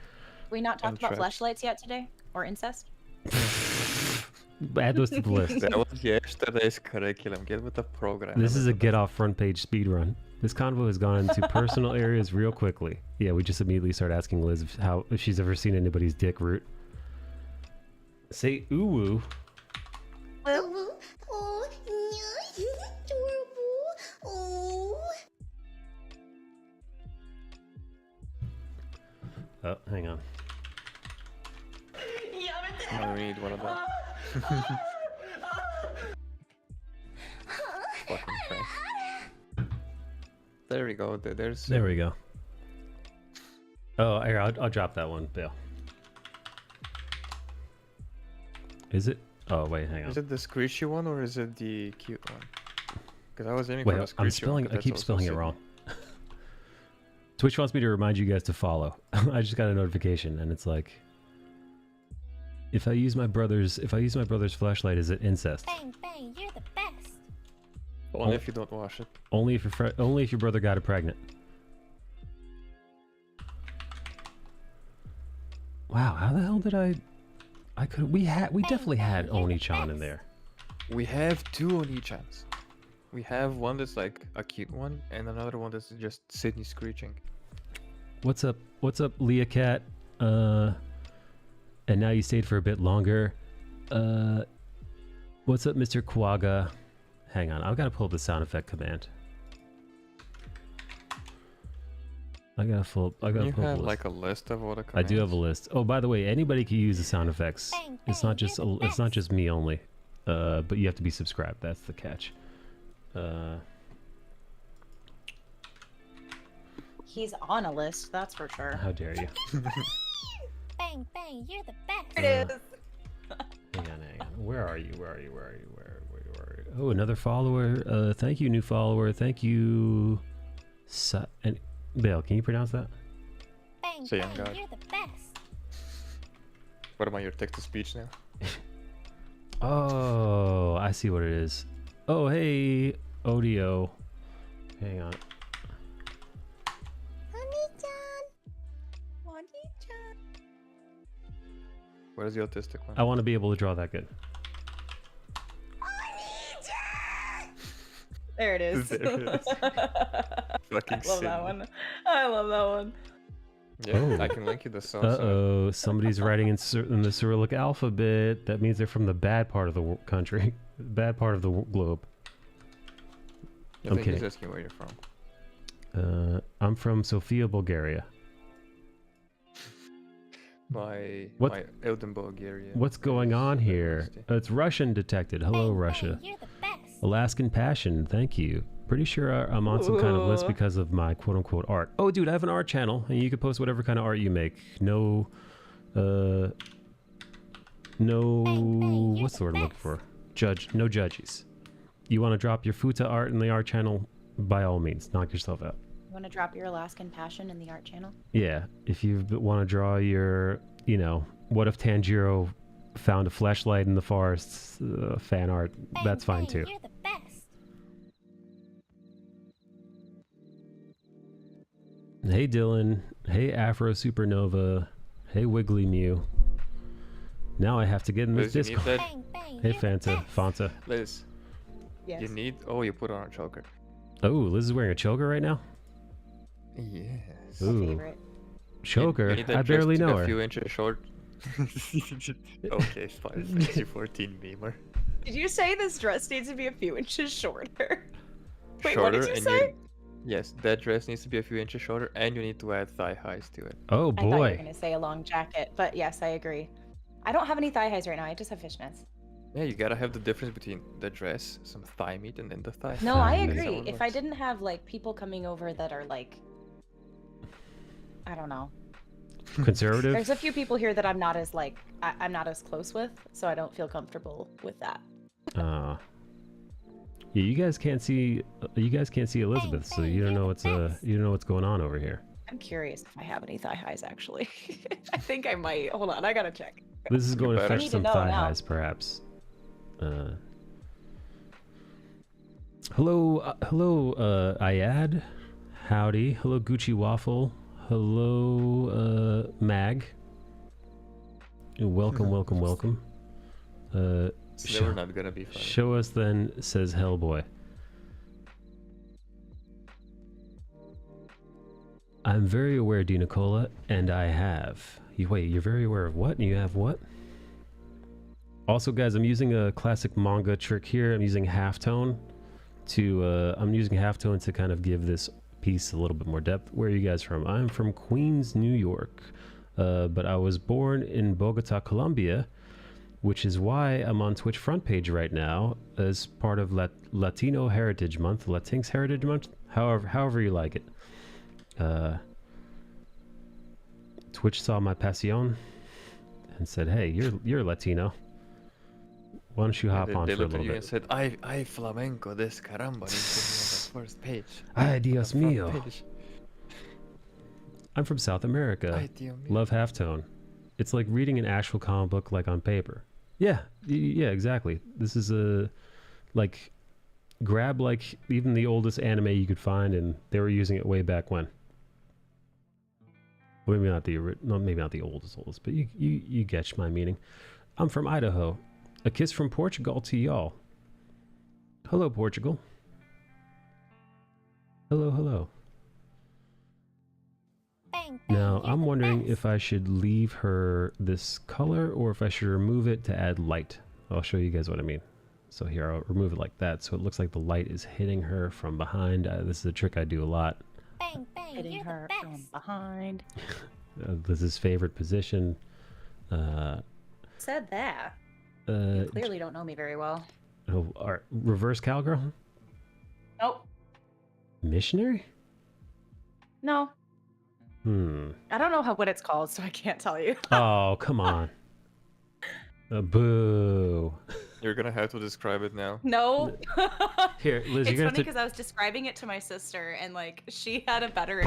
We not talked about fleshlights yet today, or incest? Add those to the list. That was yesterday's curriculum. Get with the program. This is a get off front page speed run. This convo has gone into personal areas real quickly. Yeah, we just immediately start asking Liz if she's ever seen anybody's dick root. Say ooh. Oh, yeah, adorable. Oh. Oh, hang on. I need one of them. Fucking Frank. There we go. There's. There we go. Oh, here, I'll drop that one, Bill. Is it? Oh, wait, hang on. Is it the squishy one or is it the cute one? Because I was aiming Wait, for the squishy one. I keep spelling it wrong. Twitch wants me to remind you guys to follow. I just got a notification, and it's like, if I use my brother's flashlight, is it incest? Bang, bang, you're the best. Only if you don't wash it. Only if your brother got it pregnant. Wow, how the hell did I could we definitely had Oni-chan in there. We have two Oni-chans. We have one that's like a cute one, and another one that's just Sydney screeching. What's up, Leah Cat? And now you stayed for a bit longer. What's up, Mr. Quagga? Hang on, I've got to pull up the sound effect command. You have like a list of all the commands? I do have a list. Oh, by the way, anybody can use the sound effects. Bang, It's bang, not just you're the it's not best. just me only. But you have to be subscribed. That's the catch. He's on a list, that's for sure. How dare you? Bang, bang, you're the best. It is. Hang on. Where are you? Oh, another follower. Thank you, new follower. Thank you. And Bill, can you pronounce that? Bang, Say, young bang, guy. you're the best. What am I, your text-to-speech now? Oh, I see what it is. Oh, hey, Odio. Hang on. Where's the autistic one? I want to be able to draw that good. There it is. There it is. Fucking I love that one. I love that one. Yeah, Oh. I can link you the song. Uh-oh, somebody's writing in the Cyrillic alphabet. That means they're from the bad part of the country. Bad part of the globe. I I'm think he's kidding. asking where you're from. I'm from Sofia, Bulgaria. My Oldenburg area. What's going on here? It's Russian detected. Hello, Bang, Russia. bang, you're the best. Alaskan Passion, thank you. Pretty sure I'm on some kind of list because of my quote-unquote art. Oh, dude, I have an art channel, and you can post whatever kind of art you make. No, what's the word I'm looking for? No judges. You want to drop your futa art in the art channel? By all means, knock yourself out. You want to drop your Alaskan passion in the art channel? Yeah, if you want to draw your, what if Tanjiro found a fleshlight in the forest fan art, Bang, that's fine bang, too. You're the best. Hey Dylan, hey Afro Supernova, hey Wiggly Mew. Now I have to get in this Liz, you need Discord. that? Bang, bang, Hey you're the Fanta, best. Fanta. Liz, Yes. you need... Oh, you put on a choker. Oh, Liz is wearing a choker right now? Yes. Ooh. My favorite. Choker? You need that I barely dress to be know a her. few inches short. Okay, fine. Thank you, 14 memer. Did you say this dress needs to be a few inches shorter? Wait, Shorter, what did you and say? Yes, that dress needs to be a few inches shorter, and you need to add thigh highs to it. Oh I thought you were boy. gonna say a long jacket, but yes, I agree. I don't have any thigh highs right now. I just have fishnets. Yeah, you gotta have the difference between the dress, some thigh meat, and then the thigh. No, I Thigh meat. That's how agree. it If I works. didn't have like people coming over that are like, I don't know. Conservative? There's a few people here that I'm not as like, I'm not as close with, so I don't feel comfortable with that. Yeah, you guys can't see Elizabeth, so you don't know what's going on over here. I'm curious if I have any thigh highs actually. I think I might. Hold on, I gotta check. This is going to better. I fetch need to some know thigh now. highs, perhaps. Hello, Ayad. Howdy. Hello, Gucci Waffle. Hello, Mag. Welcome, welcome, welcome. It's never not gonna be funny. Show us then, says Hellboy. I'm very aware, D. Nicola, and I have. Wait, you're very aware of what? And you have what? Also, guys, I'm using a classic manga trick here. I'm using halftone to kind of give this piece a little bit more depth. Where are you guys from? I'm from Queens, New York, but I was born in Bogota, Colombia, which is why I'm on Twitch front page right now as part of Latino Heritage Month, Latinx Heritage Month, however you like it. Twitch saw my pasión and said, "Hey, you're Latino. Why don't you hop on They for a looked at little you bit?" and said, "I flamenco this caramba needs to be on the first page." Ay, Dios On the mío. front page. I'm from South America. Ay, Dios mío. Love halftone. It's like reading an actual comic book, like on paper. Yeah, yeah, exactly. This is grab like even the oldest anime you could find, and they were using it way back when. Well, maybe not the oldest, but you get my meaning. I'm from Idaho. A kiss from Portugal to y'all. Hello, Portugal. Hello, hello. Bang, bang, Now, you're I'm the wondering best. if I should leave her this color or if I should remove it to add light. I'll show you guys what I mean. So here, I'll remove it like that, so it looks like the light is hitting her from behind. This is a trick I do a lot. Bang, bang, Hitting you're her the from best. behind. This is favorite position. Said that. Uh, You clearly don't know me very well. reverse cowgirl? Nope. Missionary? No. I don't know what it's called, so I can't tell you. Oh, come on. Boo. You're gonna have to describe it now. No. Here, Liz, It's you're gonna funny because I was describing it to my sister, and like she had a better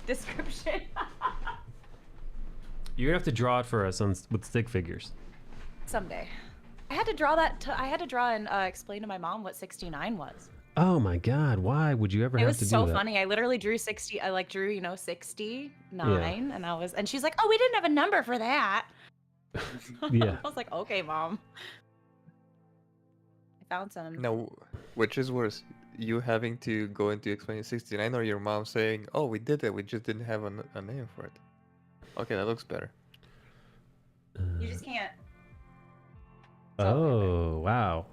description. you're gonna have to draw it for us with stick figures. Someday. I had to draw that. I had to draw and explain to my mom what 69 was. Oh my God! Why would you ever It have was to do so that? funny. I literally drew 60. I like drew 69, and she's like, "Oh, we didn't have a number for that." Yeah. I was like, "Okay, mom." I found some. Now, which is worse? You having to go into explaining 69 or your mom saying, "Oh, we did it, we just didn't have a name for it." Okay, that looks better. You just can't. Oh, wow.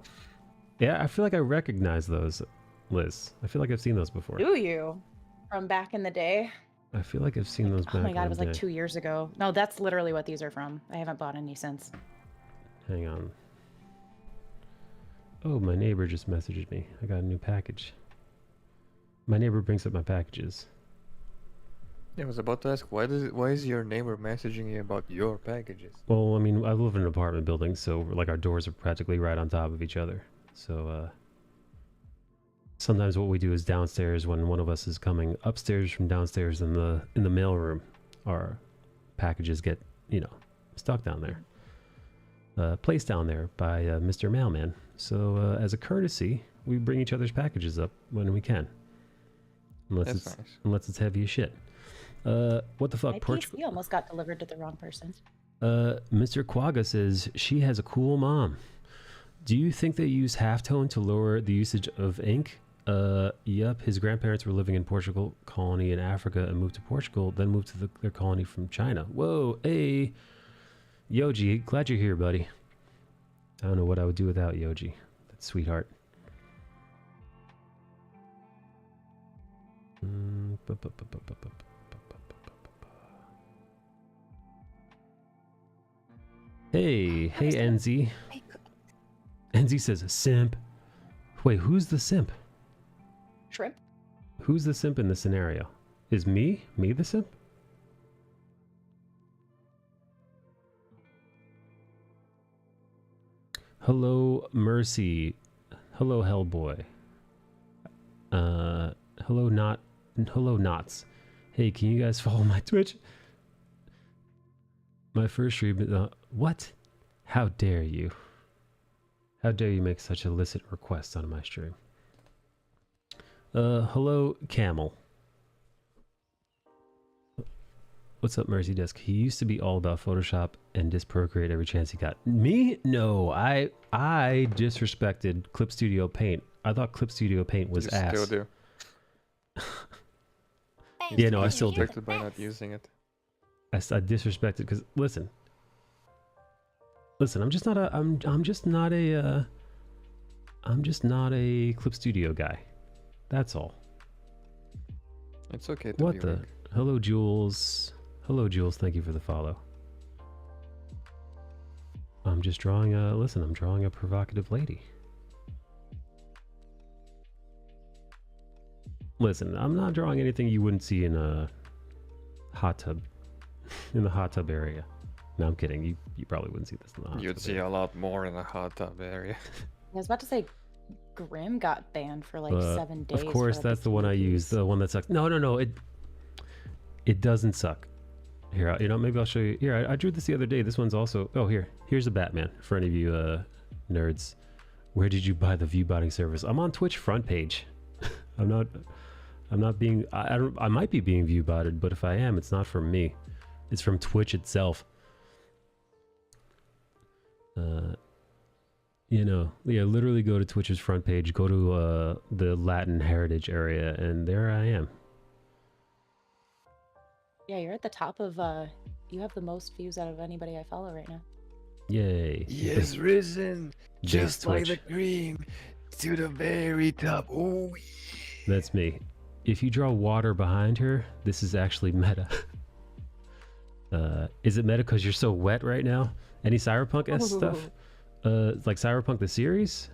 Yeah, I feel like I recognize those, Liz. I feel like I've seen those before. Do you? From back in the day? I feel like I've seen those back Oh my god, in it was the like day. 2 years ago. No, that's literally what these are from. I haven't bought any since. Hang on. Oh, my neighbor just messaged me. I got a new package. My neighbor brings up my packages. Yeah, I was about to ask, why is your neighbor messaging you about your packages? Well, I mean, I live in an apartment building, so like our doors are practically right on top of each other. So sometimes what we do is downstairs when one of us is coming upstairs from downstairs in the mail room, our packages get, stuck down there. Placed down there by Mr. Mailman. So as a courtesy, we bring each other's packages up when we can. That's nice. Unless it's heavy as shit. What the fuck? My Portugal. PC almost got delivered to the wrong person. Mr. Quagga says she has a cool mom. Do you think they use halftone to lower the usage of ink? Yep. His grandparents were living in Portugal colony in Africa and moved to Portugal, then moved to their colony from China. Whoa, hey, Yoji, glad you're here, buddy. I don't know what I would do without Yoji, that sweetheart. Hey, NZ. NZ says simp. Wait, who's the simp? Shrimp? Who's the simp in the scenario? Is me the simp? Hello, Mercy. Hello, Hellboy. Hello Knots. Hey, can you guys follow my Twitch? My first stream. What? How dare you? How dare you make such illicit requests on my stream? Hello Camel. What's up, Mercy Desk? He used to be all about Photoshop and just Procreate every chance he got. Me? No, I disrespected Clip Studio Paint. I thought Clip Studio Paint was ass. You still do. Yeah, no, I still do. Disrespected by not using it. I disrespected because listen, I'm just not a I'm just not a Clip Studio guy. That's all. It's okay to What be the? weak. Hello, Jules. Hello, Jules. Thank you for the follow. I'm just drawing a. Listen, I'm drawing a provocative lady. Listen, I'm not drawing anything you wouldn't see in a hot tub, in the hot tub area. No, I'm kidding. You probably wouldn't see this in the hot tub. You'd see area. a lot more in a hot tub area. I was about to say, Grim got banned for like 7 days. Of course, for, like, that's the one I use. The one that sucks. No. It doesn't suck. Here, maybe I'll show you. Here, I drew this the other day. This one's also. Oh, here's a Batman for any of you nerds. Where did you buy the view botting service? I'm on Twitch front page. I'm not being. I might be being view botted, but if I am, it's not from me. It's from Twitch itself. Literally go to Twitch's front page, go to the Latin heritage area, and there I am. Yeah, you're at the top of. You have the most views out of anybody I follow right now. Yay. Yes, risen, Base just like the Twitch. cream, to the very top. Oh, That's me. If you draw water behind her, this is actually meta. Is it meta because you're so wet right now? Any Cyberpunk-esque stuff? Like Cyberpunk the series?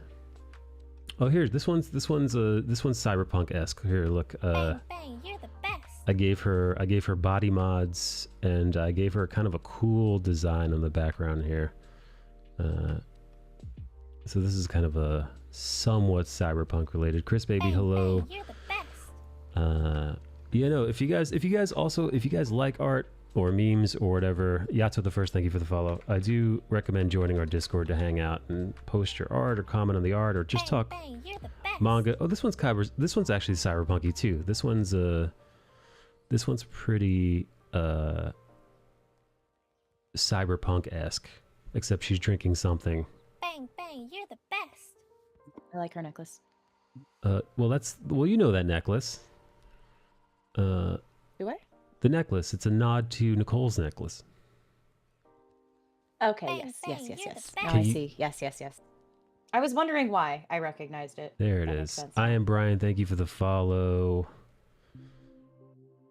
Oh, here, this one's Cyberpunk-esque. Here, look. Bang, bang, you're the best. I gave her body mods, and I gave her kind of a cool design on the background here. So this is kind of a somewhat Cyberpunk related. Chris Baby, Bang, hello. bang, you're the best. If you guys like art or memes or whatever, Yato the First, thank you for the follow. I do recommend joining our Discord to hang out and post your art or comment on the art or just Bang, talk bang, you're the best. manga. Oh, this one's actually cyberpunky too. This one's pretty cyberpunk-esque, except she's drinking something. Bang, bang, you're the best. I like her necklace. Well, you know that necklace. Do I? The necklace. It's a nod to Nicole's necklace. Okay. Bang, yes. bang, Yes. you're the Now best. I see. Yes. I was wondering why I recognized it. There it That makes is. sense. I am Brian. Thank you for the follow.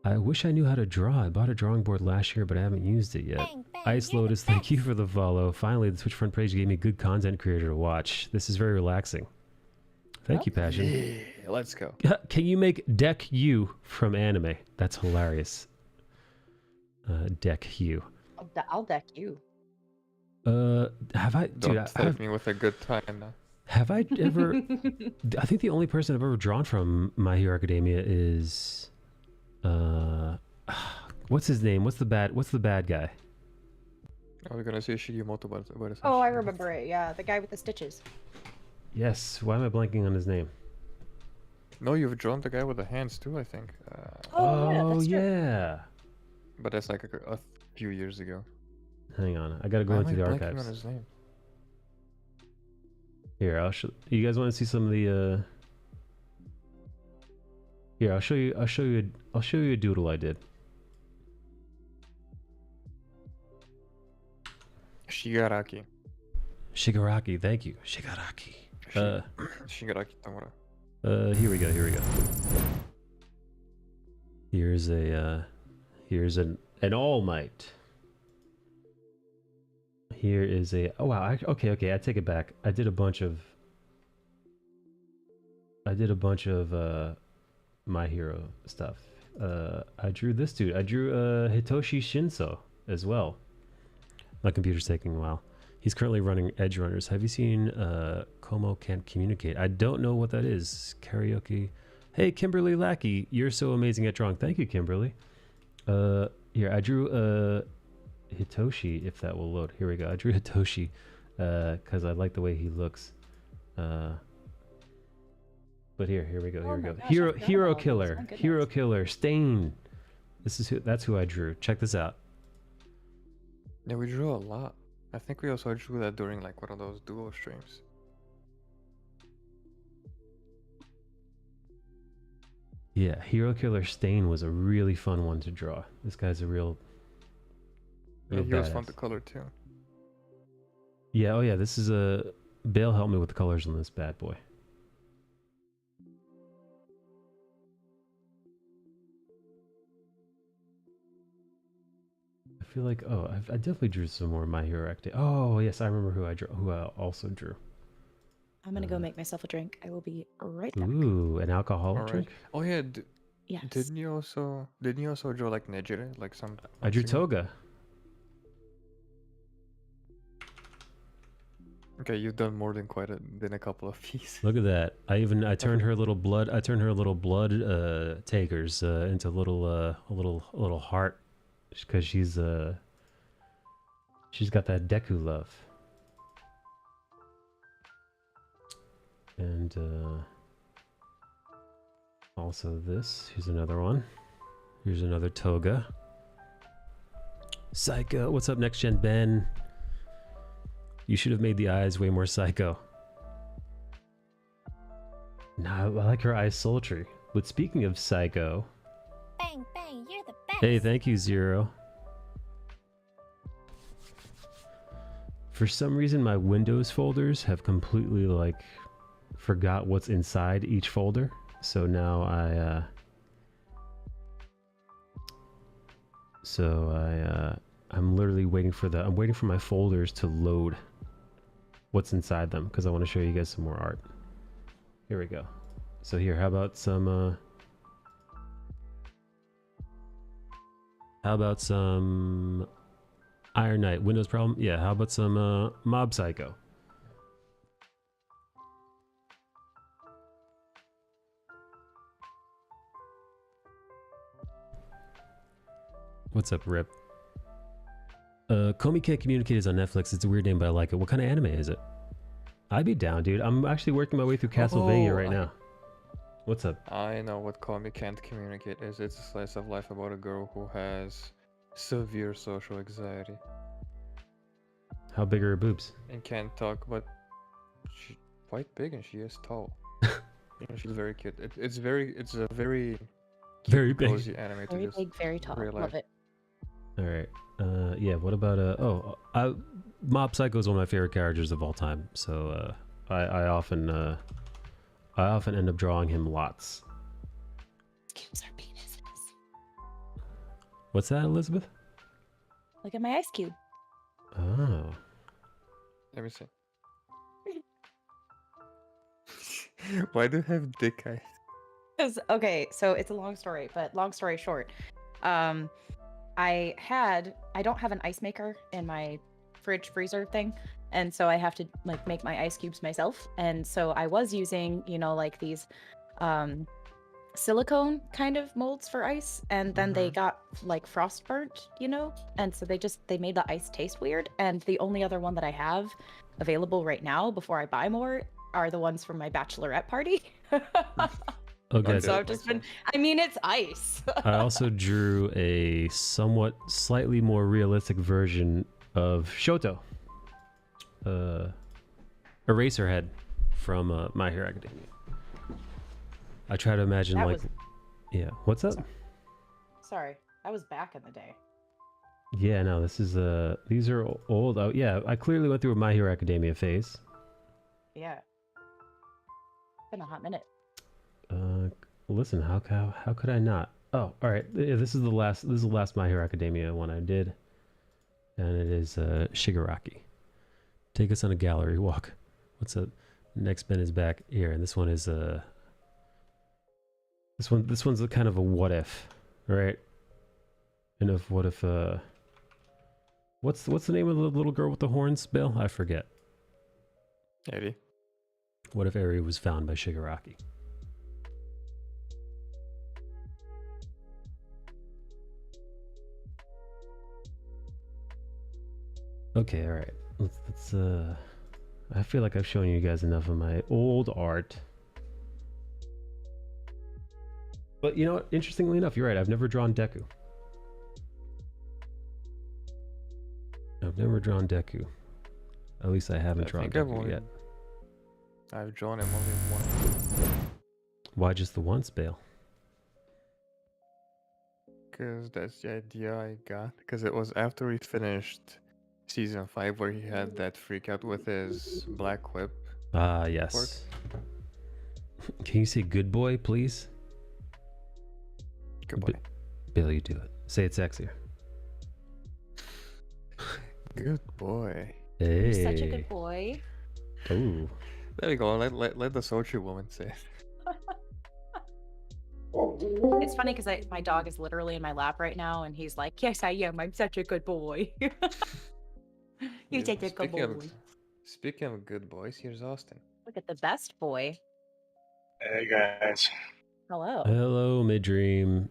I wish I knew how to draw. I bought a drawing board last year, but I haven't used it yet. Bang, bang, Ice you're the Lotus, thank you best. for the follow. Finally, the Twitch front page gave me good content creator to watch. This is very relaxing. Thank you, Passion. Yeah, let's go. Can you make Deck U from anime? That's hilarious. Deck U. I'll deck you. Have I? Don't Dude, tempt me with a good time now. have I ever? I think the only person I've ever drawn from My Hero Academia is, what's his name? What's the bad guy? Are we gonna see Shigemoto by the Oh, I remember it. Yeah, the guy with the stitches. Yes. Why am I blanking on his name? No, you've drawn the guy with the hands too, I think. Oh, that's true. yeah. But that's like a few years ago. Hang on, I gotta go Why into am the I blanking archives. on his name? Here, I'll show you guys. Want to see some of the? Here, I'll show you a doodle I did. Shigaraki. Shigaraki, thank you, Shigaraki. Shigaraki Tamura. Here we go. Here's an All Might. Here is a. Oh wow. Okay. I take it back. I did a bunch of. My Hero stuff. I drew this dude. I drew Hitoshi Shinso as well. My computer's taking a while. He's currently running Edge Runners. Have you seen Como Can't Communicate? I don't know what that is. Karaoke. Hey, Kimberly Lackey, you're so amazing at drawing. Thank you, Kimberly. Here, I drew Hitoshi, if that will load. Here we go. I drew Hitoshi because I like the way he looks. But here we go. Here we go. Gosh, Hero My Killer. goodness. Hero Killer. Stain. That's who I drew. Check this out. Yeah, we drew a lot. I think we also drew that during like one of those duo streams. Yeah, Hero Killer Stain was a really fun one to draw. This guy's a real Yeah, he was fun badass. to color too. Yeah, oh yeah, this is a... Bale helped me with the colors on this bad boy. I feel like, I definitely drew some more My Hero Academia. Oh, yes, I remember who I also drew. I'm gonna go make myself a drink. I will be right back. Ooh, an alcoholic Alright. drink? Oh yeah, Yes. didn't you also draw like Nejire, like some? I drew months ago? Toga. Okay, you've done more than than a couple of pieces. Look at that. I turned her little blood takers into a little heart because she's got that Deku love. And also this. Here's another one. Here's another Toga. Psycho. What's up, Next Gen Ben? You should have made the eyes way more psycho. Nah, I like her eyes sultry. But speaking of psycho... Bang, bang, you're the best. Hey, thank you, Zero. For some reason, my Windows folders have completely, like, forgot what's inside each folder. So now I'm literally waiting for my folders to load what's inside them because I want to show you guys some more art. Here we go. So here, how about some Iron Knight Windows problem? Yeah, how about some Mob Psycho? What's up, Rip? Komi Can't Communicate is on Netflix. It's a weird name, but I like it. What kind of anime is it? I'd be down, dude. I'm actually working my way through Castlevania right now. What's up? I know what Komi Can't Communicate is. It's a slice of life about a girl who has severe social anxiety How big are her boobs? and can't talk, but she's quite big and she is tall. She's very cute. It's a very Very big. cozy anime to Very just big, very tall. real Love life. it. All right. Yeah. What about Mob Psycho is one of my favorite characters of all time. So I often end up drawing him lots. Cubes are penises. What's that, Elizabeth? Look at my ice cube. Oh. Let me see. Why do you have dick eyes? Okay, so it's a long story, but long story short, I don't have an ice maker in my fridge freezer thing, and so I have to like make my ice cubes myself. And so I was using, like these silicone kind of molds for ice, and then they got like frost burnt, and so they made the ice taste weird. And the only other one that I have available right now before I buy more are the ones from my bachelorette party. Okay. So I've just been, it's ice. I also drew a slightly more realistic version of Shoto, Eraserhead from My Hero Academia. I try to imagine yeah. What's up? Sorry, that was back in the day. Yeah, no, these are old. Oh, yeah, I clearly went through a My Hero Academia phase. Yeah. Been a hot minute. Listen, how could I not? Oh, all right. Yeah, this is the last My Hero Academia one I did, and it is Shigaraki. Take us on a gallery walk. What's up? Next Ben is back here, and this one is this one's a kind of a what if, right? And if what if what's the name of the little girl with the horns, Bill? I forget. Eddie. What if Eri was found by Shigaraki? Okay, all right. Let's I feel like I've shown you guys enough of my old art. But you know what? Interestingly enough, you're right. I've never drawn Deku. I've never drawn Deku. At least I haven't drawn Deku yet. I've drawn him only once. Why just the once, Bale? Because that's the idea I got. Because it was after we finished season 5 where he had that freak out with his black whip. Ah, yes. Can you say good boy, please? Good boy. Bale, you do it. Say it sexier. Good boy. Hey. You're such a good boy. Ooh. There we go. Let the sultry woman say it. It's funny because my dog is literally in my lap right now, and he's like, "Yes, I am. I'm such a good boy." You're such a good boy. Speaking of good boys, here's Austin. Look at the best boy. Hey guys. Hello. Hello, Midream.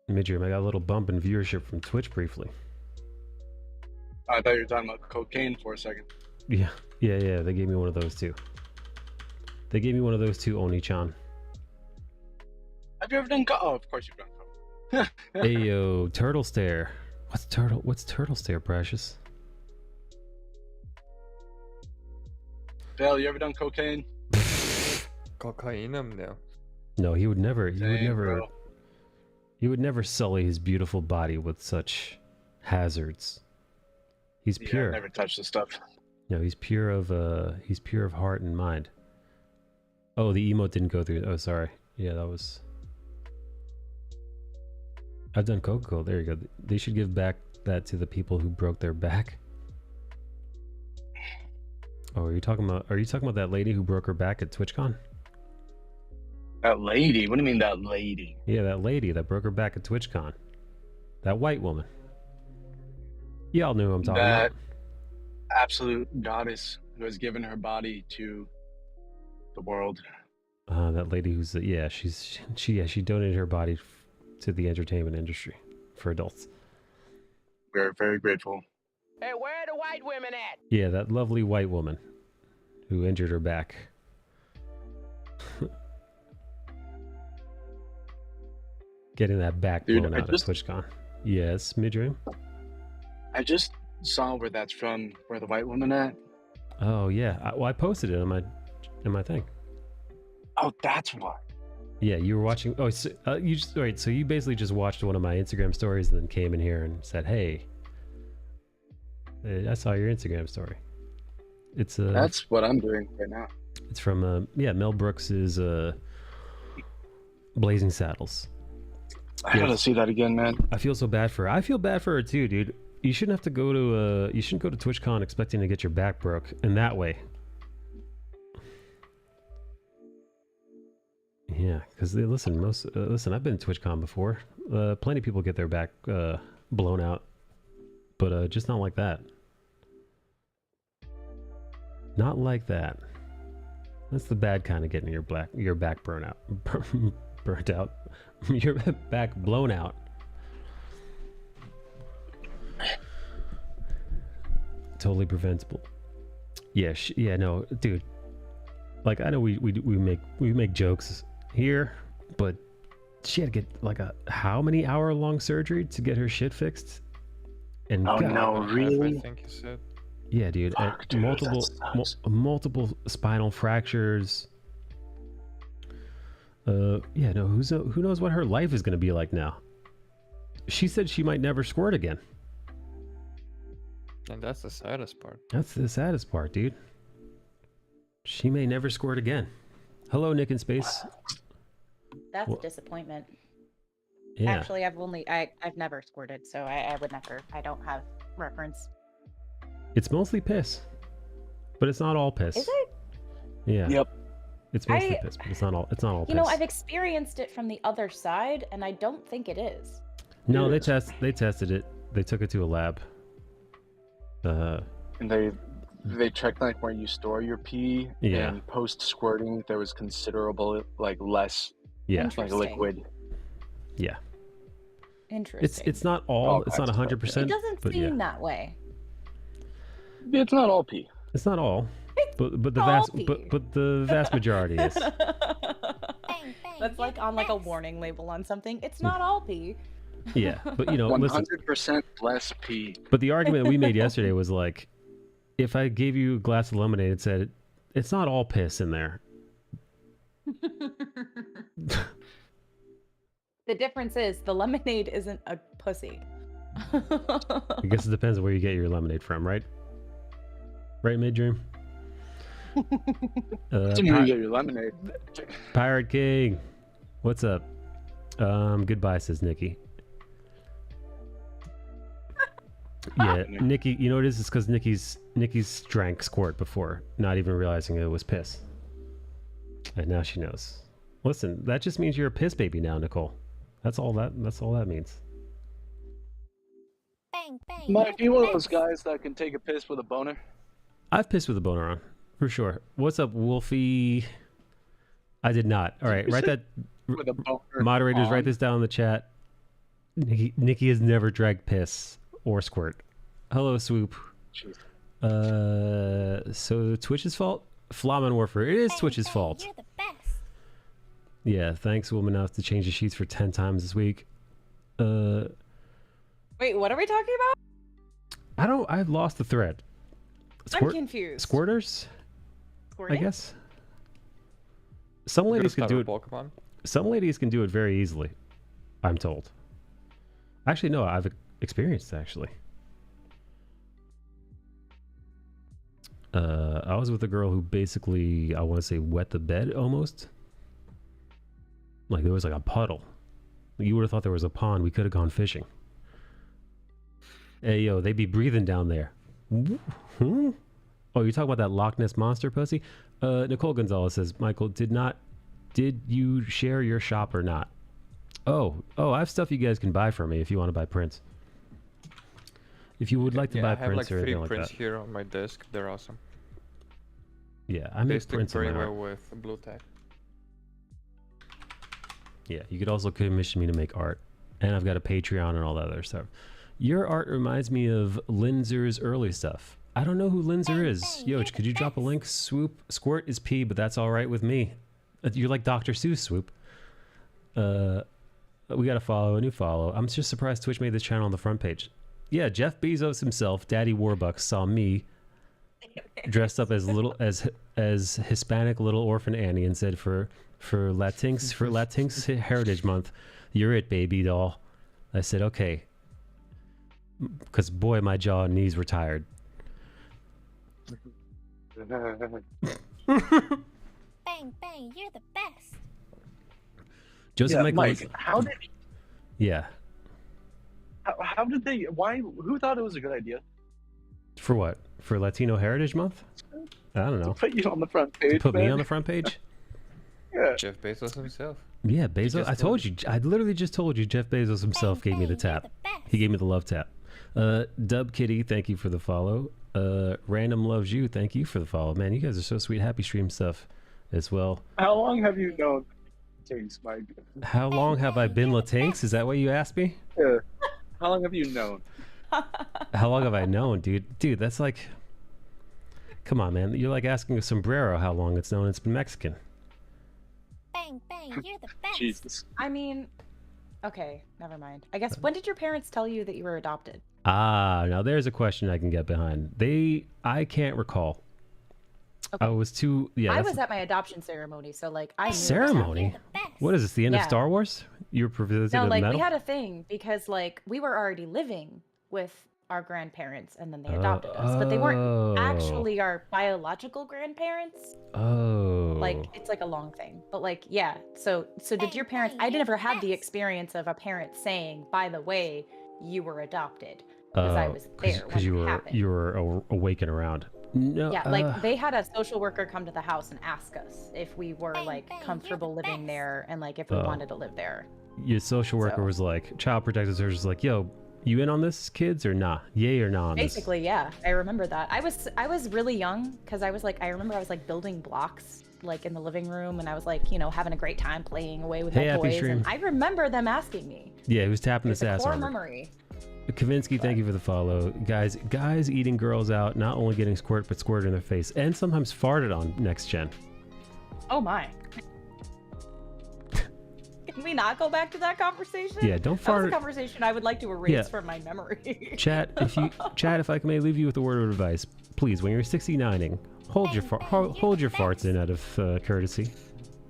Midream, I got a little bump in viewership from Twitch briefly. I thought you were talking about cocaine for a second. Yeah. They gave me one of those too. They gave me one of those too, Oni-chan. Have you ever done Oh, of course you've done coke. Hey yo, turtle stare. What's turtle stare, Precious? Bill, you ever done cocaine? Cocainum now. No, he would never. Bro. He would never sully his beautiful body with such hazards. He's Yeah, pure. I never touched the stuff. No, he's pure of heart and mind. Oh, the emote didn't go through. Oh, sorry. Yeah, that was. I've done Coca-Cola. There you go. They should give back that to the people who broke their back. Oh, are you talking about that lady who broke her back at TwitchCon? That lady? What do you mean that lady? Yeah, that lady that broke her back at TwitchCon. That white woman. Y'all knew who I'm talking That about. absolute goddess who has given her body to the world. That lady who's she donated her body to the entertainment industry for adults. We're very grateful. Hey, where are the white women at? Yeah, that lovely white woman who injured her back. Getting that back Dude, blown out at TwitchCon. Yes, Midream? I just saw where that's from. Where the white woman at? Oh yeah. I posted it on my thing. Oh, that's why. Yeah, you were watching. Oh, so, so you basically just watched one of my Instagram stories and then came in here and said, "Hey, I saw your Instagram story." It's That's what I'm doing right now. It's from Mel Brooks's Blazing Saddles. I gotta see that again, man. I feel so bad for her. I feel bad for her too, dude. You shouldn't have to go to you shouldn't go to TwitchCon expecting to get your back broke in that way. Yeah, because listen, I've been to TwitchCon before. Plenty of people get their back blown out, but just not like that. Not like that. That's the bad kind of getting your back burnt out, burnt out, your back blown out. Totally preventable. Yeah, no, dude. Like I know we make jokes here, but she had to get like a how many hour-long surgery to get her shit fixed? And Oh no, really? I think you said. Yeah, dude. Fuck, dude, multiple spinal fractures. Who knows what her life is going to be like now? She said she might never squirt again. And that's the saddest part. That's the saddest part, dude. She may never squirt again. Hello, Nick in Space. That's a disappointment. Yeah. Actually, I've never squirted, so I would never. I don't have reference. It's mostly piss, but it's not all piss. Is it? Yeah. Yep. It's mostly piss, but it's not all. It's not all piss. You know, I've experienced it from the other side, and I don't think it is. No, they tested it. They took it to a lab. And they checked like where you store your pee. Yeah. And post squirting, there was considerable like less Yeah. like liquid. Yeah. Interesting. It's not all. It's not 100%. It doesn't but seem yeah. that way. It's not all pee. It's not all. But the all vast pee. but the vast majority is. Bang, bang, That's like you're on the like a best. warning label on something. It's not all pee. Yeah, but you know, listen. 100% less pee. But the argument we made yesterday was like, if I gave you a glass of lemonade and said it's not all piss in there. The difference is the lemonade isn't a pussy. I guess it depends on where you get your lemonade from, right? Right, Mid-Dream? Didn't even get your lemonade. Pirate King, what's up? Goodbye, says Nikki. Yeah, Nikki, you know what it is? It's because Nikki's drank squirt before, not even realizing it was piss. And now she knows. Listen, that just means you're a piss baby now, Nicole. That's all that means. Bang, bang, Mike, you're you one the of those best. guys that can take a piss with a boner? I've pissed with a boner on, for sure. What's up, Wolfie? I did not. All right, write that. With a boner Moderators, on? write this down in the chat. Nikki has never drank piss or squirt. Hello, Swoop. Jeez. So Twitch's fault? Flamen Warfare. It is Bang, Twitch's bang, fault. You're the best. Yeah, thanks, woman, enough to change the sheets for 10 times this week. Wait, what are we talking about? I've lost the thread. I'm confused. Squirters, Squirting? I guess. Some ladies can do it. Pokemon. Some ladies can do it very easily, I'm told. Actually, no, I've experienced it, actually. I was with a girl who basically, I want to say, wet the bed almost. Like, there was like a puddle. You would have thought there was a pond. We could have gone fishing. Hey, yo, they be breathing down there. Hmm? Oh, you're talking about that Loch Ness Monster pussy? Nicole Gonzalez says, Michael, did you share your shop or not? Oh, I have stuff you guys can buy from me if you want to buy prints. If you would like to buy I have prints like or 3 anything like prints that. here on my desk. They're awesome. Yeah, I They make stick prints in very my well art. with blue tack. Yeah, you could also commission me to make art. And I've got a Patreon and all that other stuff. Your art reminds me of Linzer's early stuff. I don't know who Linzer is. bang, Yo, you're could the you drop a best. link? Swoop. Squirt is pee, but that's all right with me. You're like Dr. Seuss, Swoop. We got to follow, a new follow. I'm just surprised Twitch made this channel on the front page. Yeah, Jeff Bezos himself, Daddy Warbucks, saw me dressed up as Hispanic little orphan Annie and said for Latinx Heritage Month, you're it, baby doll. I said okay, because boy, my jaw and knees were tired. Bang, bang, you're the best. Joseph Yeah, Michael. Mike, how did Yeah. how did they? Why? Who thought it was a good idea For what? For Latino Heritage Month? I don't to know. put you on the front page? Put me man? on the front page? Yeah. Jeff Bezos himself. Yeah, Bezos. just I told you. I literally just told you. Jeff Bezos himself Bang, gave me the bang, you're tap. the best. He gave me the love tap. Dub Kitty, thank you for the follow. Random Loves You, thank you for the follow. Man, you guys are so sweet. Happy stream stuff as well. How long have you known Tinks, Mike? How long have I been Latinx? Is that what you asked me? Yeah. How long have you known? How long have I known, dude? Dude, that's like... Come on, man. You're like asking a sombrero how long it's known it's been Mexican. Bang, bang, you're the best. Jesus. I mean, okay, never mind. I guess, when did your parents tell you that you were adopted? Ah, now there's a question I can get behind. I can't recall. Okay. I was too... Yeah, I that's was at my adoption ceremony, so like I knew. ceremony? You're the best. What is this, the end of Yeah. Star Wars? You were presented No, a like medal? we had a thing because like we were already living with our grandparents and then they adopted us, but they weren't actually our biological grandparents. Oh. Like it's like a long thing, but like yeah. So did your parents? I never had the experience of a parent saying, "By the way, you were adopted," because I was there when you it were happened. you were awake and around. No. Yeah, like they had a social worker come to the house and ask us if we were Bang, like bang, you're the comfortable living best. there and like if we Oh. wanted to live there. Your social worker So- was like, child protective services was like, yo, You in on this, kids, or nah? Yay or nah on this? Basically, yeah. I remember that. I was really young because I remember I was like building blocks like in the living room, and I was like, having a great time playing away with Hey, my happy toys. stream. And I remember them asking me. Yeah, who's tapping It's this a ass core armor? memory. Kavinsky, thank you for the follow. Guys eating girls out, not only getting squirt, but squirted in their face, and sometimes farted on next gen. Oh my. Can we not go back to that conversation? Yeah, don't That was fart. a conversation I would like to erase Yeah. from my memory. Chat, if I may leave you with a word of advice, please, when you're 69ing, hold your farts in out of courtesy.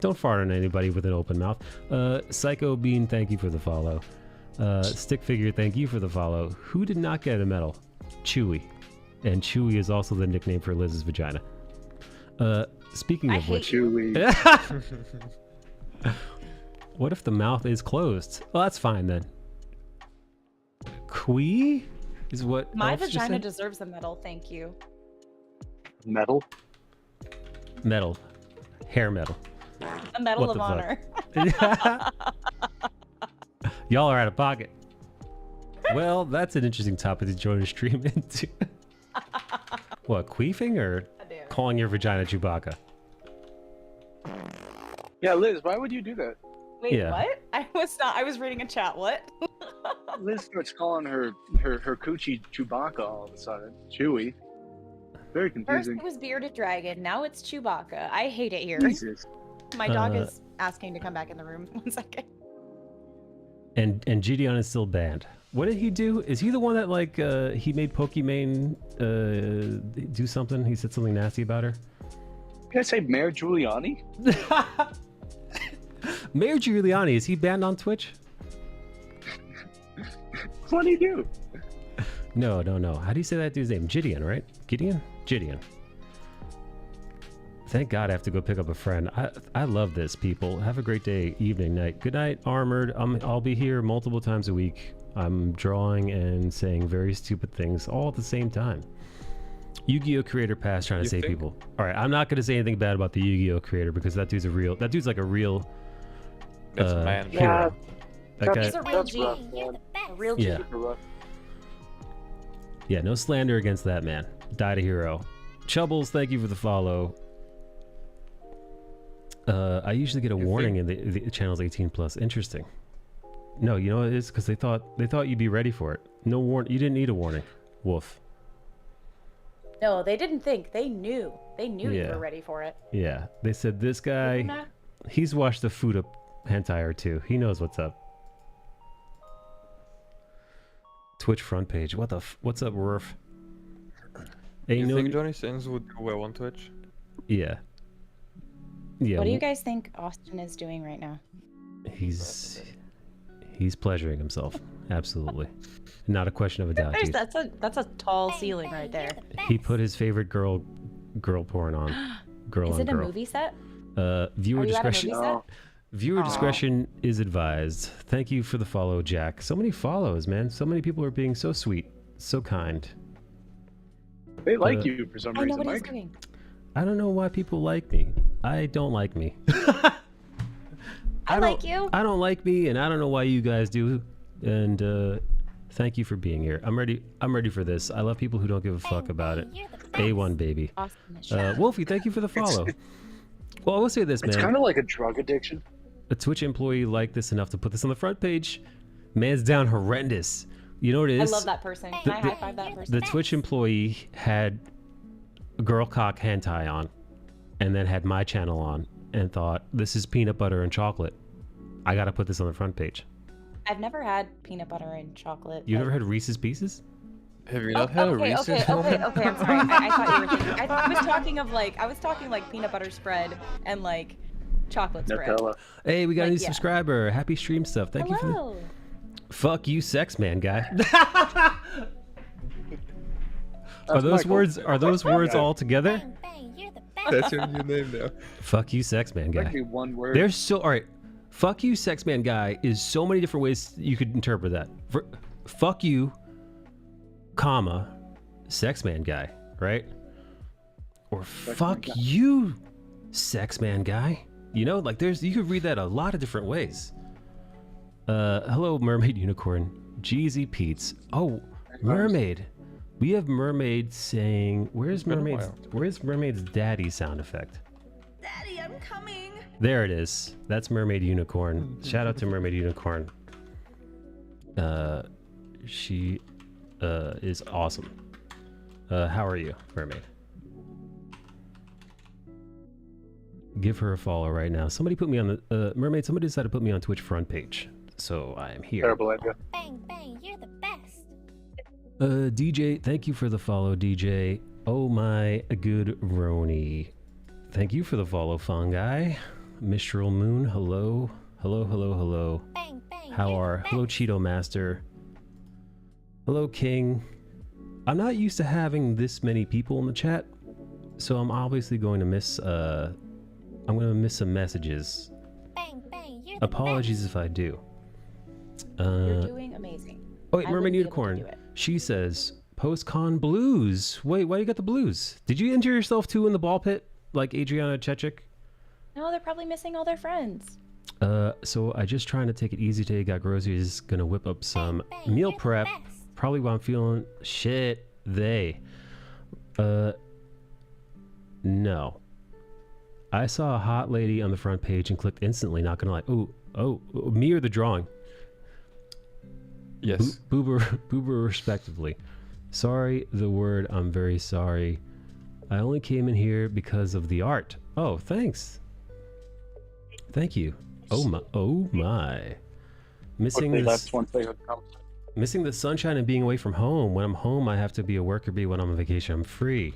Don't fart on anybody with an open mouth. Psycho Bean, thank you for the follow. Stick Figure, thank you for the follow. Who did not get a medal? Chewy. And Chewy is also the nickname for Liz's vagina. Speaking of which, Chewy. what if the mouth is closed? Well, that's fine then. Quee is what My Elf just vagina said? deserves a medal, thank you. Metal. Metal. Hair metal. A medal What of the fuck? honor. Y'all are out of pocket. Well, that's an interesting topic to join a stream into. What, queefing or calling your vagina Chewbacca? Yeah, Liz, why would you do that? Wait, Yeah. what? I was reading a chat. What? Liz starts calling her coochie Chewbacca all of a sudden. Chewy. Very First confusing. it was Bearded Dragon, now it's Chewbacca. I hate it here. Jesus. My dog is asking to come back in the room. 1 second. And Gideon is still banned. What did he do? Is he the one that he made Pokimane do something? He said something nasty about her? Did I say Mayor Giuliani? Mayor Giuliani, is he banned on Twitch? What do you do? No. How do you say that dude's name? Gideon, right? Gideon? Thank God I have to go pick up a friend. I love this, people. Have a great day, evening, night. Good night, Armored. I'll be here multiple times a week. I'm drawing and saying very stupid things all at the same time. Yu-Gi-Oh! Creator Pass trying to save people. All right, I'm not going to say anything bad about the Yu-Gi-Oh! Creator because that dude's like a real That's a man. hero. That guy, He's a real G. rough, You're man. the best. A real G. Yeah. Super rough. Yeah, no slander against that man. Died a hero. Chubbles, thank you for the follow. I usually get a warning in the channel's 18 plus. Interesting. No, you know what it is? Because they thought you'd be ready for it. No warning. You didn't need a warning. Woof. No, they didn't think. They knew. They knew you Yeah. were ready for it. Yeah, they said this guy. Nah. He's watched the Fuda hentai or two. He knows what's up. Twitch front page. What's up, Rurf? Hey, You no. think Johnny Sins would do well on Twitch? Yeah. Yeah. What do you guys think Austin is doing right now? He's pleasuring himself. Absolutely. Not a question of a doubt, dude. That's a tall ceiling right there. He put his favorite girl porn on. Girl Is on it a girl. movie set? Viewer Are you at a discretion. movie set? Viewer Aw. discretion is advised. Thank you for the follow, Jack. So many follows, man. So many people are being so sweet, so kind. They like you for some I know reason, what he's Mike. doing. I don't know why people like me. I don't like me. I like you. I don't like me, and I don't know why you guys do. And thank you for being here. I'm ready for this. I love people who don't give a fuck about it. You're the best. A1 baby. Austin is shit. Wolfie, thank you for the follow. Well, I will say this, It's man. kind of like a drug addiction. A Twitch employee liked this enough to put this on the front page. Man's down horrendous. You know what it I is? love that person. Can I high five that person? The Twitch employee had girl cock hentai on, and then had my channel on, and thought, this is peanut butter and chocolate. I gotta put this on the front page. I've never had peanut butter and chocolate. You but- never had Reese's Pieces? Have you not had a okay, Reese's? okay, I'm sorry. I thought you were thinking. I was talking like peanut butter spread and like chocolate spread. Nutella. Hey, we got a new yeah. subscriber. Happy stream stuff. Thank you for the... Hello. Fuck you, sex man guy. Are That's those Michael. words all together? Bang, bang, you're the best. That's your new name now. Fuck you, sex man Might guy. be one word. There's so all right. Fuck you, sex man guy is so many different ways you could interpret that. Fuck you, comma, sex man guy, right? Or fuck man guy. you, sex man guy. You know, like you could read that a lot of different ways. Hello, Mermaid Unicorn. Jeezy Pete's. Oh, Mermaid. We have Mermaid saying, where's Mermaid's daddy sound effect? Daddy, I'm coming. There it is. That's Mermaid Unicorn. Shout out to Mermaid Unicorn. She is awesome. How are you, Mermaid? Give her a follow right now. Somebody put me on the Mermaid. Somebody decided to put me on Twitch front page, so I am here. Terrible idea. Bang, bang, you're the best. DJ, thank you for the follow, DJ. Oh my good Roni. Thank you for the follow, Fungi. Mistral Moon, hello. Hello, hello, hello. Bang, bang, Hello, Cheeto Master. Hello, King. I'm not used to having this many people in the chat, so I'm obviously going to miss I'm going to miss some messages. Bang, bang, you're the Apologies if I do. You're doing amazing. Oh wait, I Mermaid wouldn't be able to Unicorn. do it. She says, post-con blues. Wait, why do you got the blues? Did you injure yourself too in the ball pit, like Adriana Chechik? No, they're probably missing all their friends. So I just trying to take it easy today. Got groceries. Gonna whip up some bang, meal you're the prep. best. Probably while I'm feeling shit. No. I saw a hot lady on the front page and clicked instantly. Not gonna lie. Oh, me or the drawing? Yes. Boober respectively. Sorry, the word. I'm very sorry. I only came in here because of the art. Oh, thanks. Thank you. Oh my. Missing the sunshine and being away from home. When I'm home, I have to be a worker bee. When I'm on vacation, I'm free.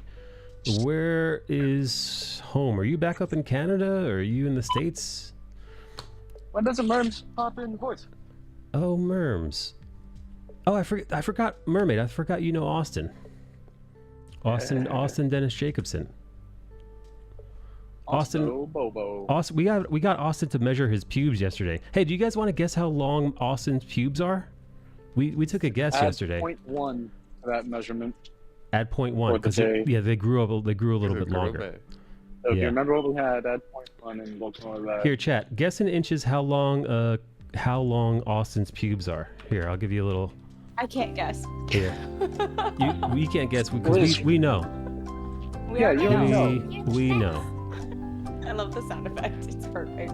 Where is home? Are you back up in Canada or are you in the States? When does a Merms pop in the voice? Oh, Merms. Oh, I forgot Mermaid. I forgot you know Austin. Austin Dennis Jacobson. Austin, we got Austin to measure his pubes yesterday. Hey, do you guys want to guess how long Austin's pubes are? We took a guess yesterday. 0.1 to that measurement. Add 0.1 because they grew a little bit longer. So if you remember what we had, add 0.1 and we'll go with that. Here, chat. Guess in inches how long Austin's pubes are. Here, I'll give you a little. I can't guess. Here, we can't guess because we know. We know. We know. I love the sound effect. It's perfect.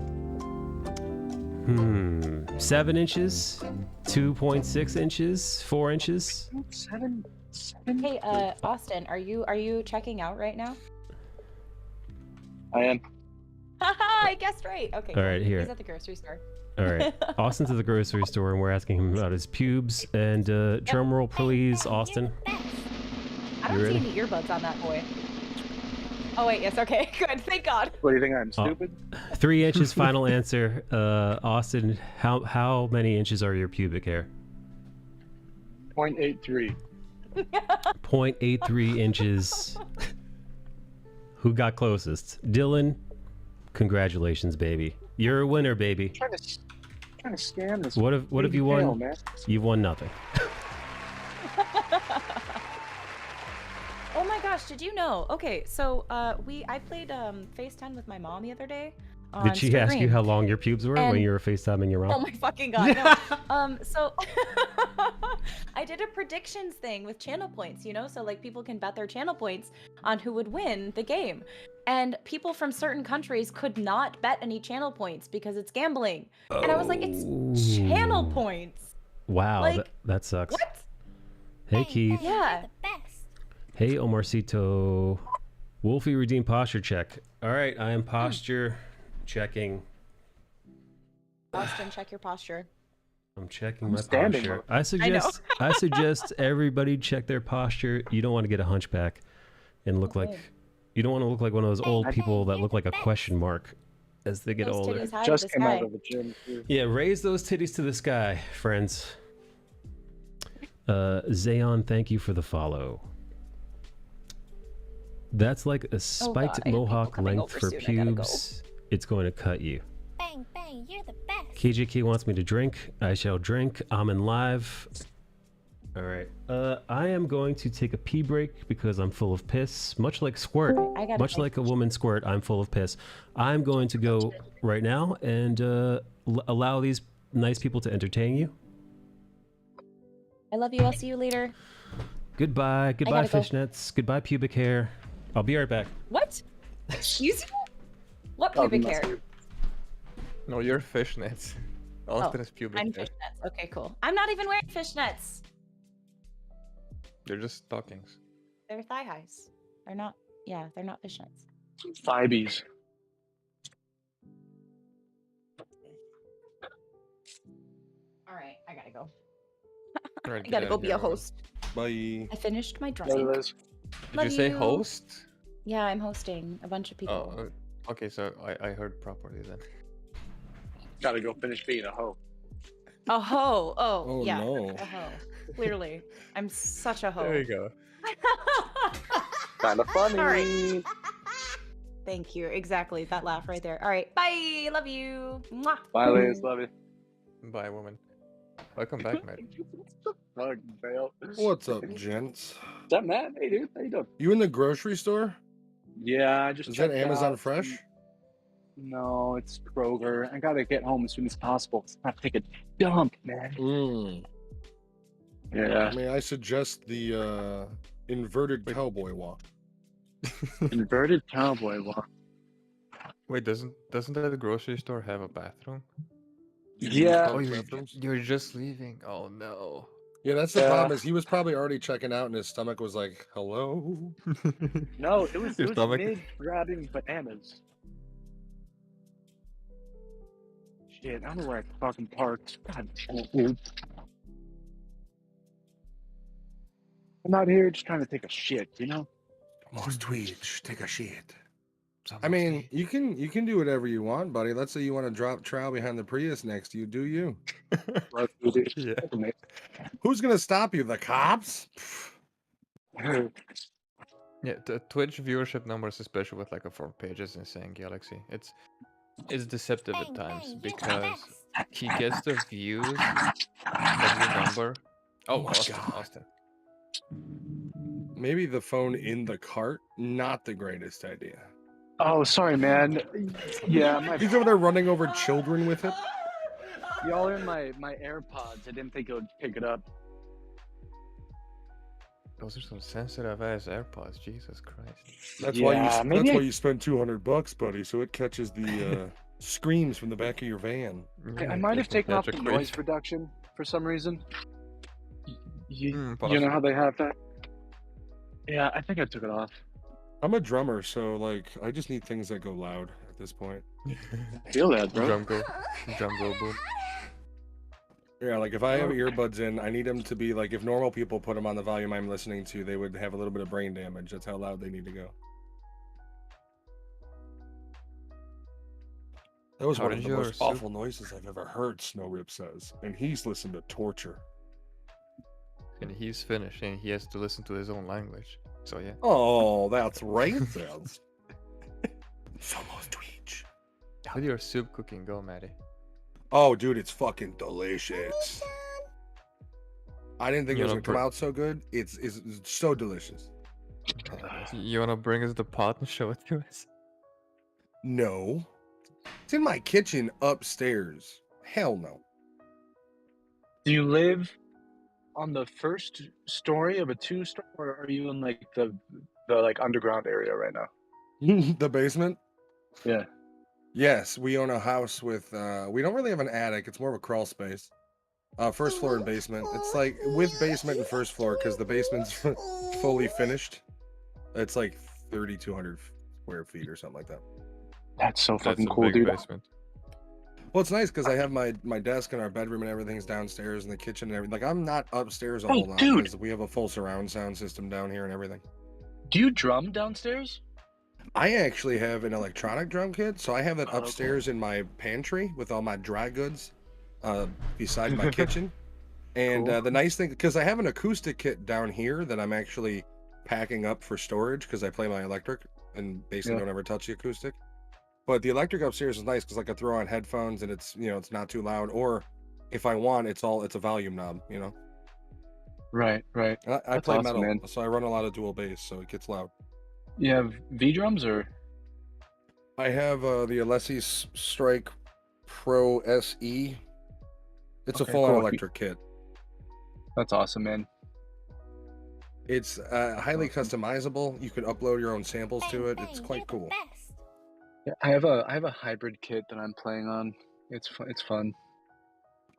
7 inches, 2.6 inches, 4 inches. 7. Hey, Austin, are you checking out right now? I am. Haha, I guessed right. Okay. All right, here. He's at the grocery store. All right. Austin's at the grocery store, and we're asking him about his pubes. And drum roll, please, Austin. I don't see any earbuds on that boy. Oh wait, yes, okay, good. Thank God. What do you think? I'm stupid. 3 inches. Final answer. Austin, how many inches are your pubic hair? 0.83. 0.83 inches. Who got closest? Dylan. Congratulations, baby. You're a winner, baby. Trying to scam this. What have you won? Man. You've won nothing. Oh my gosh, did you know? Okay, so I played FaceTime with my mom the other day. Did she ask you how long your pubes were when you were FaceTiming your mom? Oh my fucking God, no. So I did a predictions thing with channel points, you know? So like people can bet their channel points on who would win the game. And people from certain countries could not bet any channel points because it's gambling. And I was like, it's channel points. Wow, like, that sucks. What? Hey, Keith. Yeah. Hey, Omarcito. Wolfie redeemed posture check. All right, I am posture checking. Austin, check your posture. I'm checking my posture. I suggest everybody check their posture. You don't want to get a hunchback and look like you don't want to look like one of those old people that look like a question mark as they get older. Just came out of the gym. Yeah, raise those titties to the sky, friends. Zayon, thank you for the follow. That's like a spiked mohawk length for pubes. It's going to cut you. Bang, bang, you're the best. KJK wants me to drink. I shall drink. I'm in live. All right. I am going to take a pee break because I'm full of piss. Much like Squirt. Much like a woman Squirt, I'm full of piss. I'm going to go right now and allow these nice people to entertain you. I love you. I'll see you later. Goodbye. Goodbye, gotta go. fishnets. Goodbye, pubic hair. I'll be right back. What? Excuse you? What Oh, pubic must hair? be- No, you're fishnets. Austin is pubic I'm hair. fishnets. Okay, cool. I'm not even wearing fishnets. They're just stockings. They're thigh highs. They're not. Yeah, they're not fishnets. Fibeys. All right, I gotta go. Right, I gotta get go out be here, a Rowan. host. Bye. I finished my There dressing. it is. Did Love you say you. host? Yeah, I'm hosting a bunch of people. Oh, okay, so I heard properly then. Gotta go finish being a hoe. A hoe. Oh, Oh, yeah. no. A hoe. Clearly. I'm such a hoe. There you go. Kind of funny. Sorry. Thank you. Exactly. That laugh right there. All right. Bye. Love you. Mwah. Bye, ladies. Love you. Bye, woman. Welcome back, mate. Fuck, Bale. What's up, gents? What's up, Matt? Hey, dude. How you doing? You in the grocery store? Yeah, I just Is that checked Amazon out Fresh? some- No, it's Kroger. I gotta get home as soon as possible. I have to take a dump, man. Mm. Yeah. I mean, I suggest the inverted cowboy walk. Inverted cowboy walk. Wait, doesn't that grocery store have a bathroom? Yeah. Oh, bathrooms? you're just leaving. Oh no. Yeah, that's the Yeah. problem. Is he was probably already checking out, and his stomach was like, "Hello." No, it was Your stomach? mid grabbing bananas. Shit, I don't know where I fucking parked. God damn it, dude. I'm out here just trying to take a shit, you know? Most Twitch, take a shit. I mean, you can do whatever you want, buddy. Let's say you want to drop trowel behind the Prius next to you. Do you? Yeah. Who's gonna stop you? The cops? Yeah, the Twitch viewership numbers, especially with like a 4 pages insane Galaxy, it's deceptive at times because he gets the views of your number. Oh, my Austin, God. Austin. Maybe the phone in the cart. Not the greatest idea. Oh, sorry, man. Yeah, my He's over there running over children with it. y'all are in my AirPods. I didn't think it would pick it up. Those are some sensitive ass AirPods. Jesus Christ. That's Yeah, why you. maybe That's I- why you spend $200, buddy, so it catches the screams from the back of your van. I might have taken off the Magic noise Creek. reduction for some reason. You know possible. how they have that? Yeah, I think I took it off. I'm a drummer, so like I just need things that go loud at this point. I feel that, bro. Drum go boom. Yeah, like if I have earbuds in, I need them to be like if normal people put them on the volume I'm listening to, they would have a little bit of brain damage. That's how loud they need to go. That was How one of did the your most awful noises I've ever heard, Snow Rip says. And he's listened to torture. And he's finished and he has to listen to his own language. So yeah. Oh, that's racist. Somos Twitch. How did your soup cooking go, Maddie? Oh, dude, it's fucking delicious. I didn't think it You was wanna gonna come out so good. It's so delicious. You wanna bring us the pot and show it to us? No. It's in my kitchen upstairs. Hell no. Do you live on the first story of a 2-story, or are you in like the like underground area right now? The basement? Yeah. Yes, we own a house with we don't really have an attic, it's more of a crawl space. First floor and basement. It's like with basement and first floor because the basement's fully finished. It's like 3,200 square feet or something like that. That's so That's fucking a cool, big dude. basement. Well, it's nice because I have my desk and our bedroom and everything's downstairs and the kitchen and everything. Like I'm not upstairs a whole lot dude. because we have a full surround sound system down here and everything. Do you drum downstairs? I actually have an electronic drum kit, so I have that Oh, okay. upstairs in my pantry with all my dry goods beside my kitchen. And Cool. the nice thing, because I have an acoustic kit down here that I'm actually packing up for storage because I play my electric and basically Yeah. don't ever touch the acoustic. But the electric upstairs is nice because I can throw on headphones and it's it's not too loud. Or if I want, it's a volume knob. Right. I That's play awesome, metal, man. so I run a lot of dual bass, so it gets loud. You have V drums or? I have the Alessi Strike Pro SE. It's Okay, a full-on cool. electric kit. That's awesome, man. It's highly customizable. You can upload your own samples to it. It's quite cool. Yeah, I have a hybrid kit that I'm playing on. It's fun.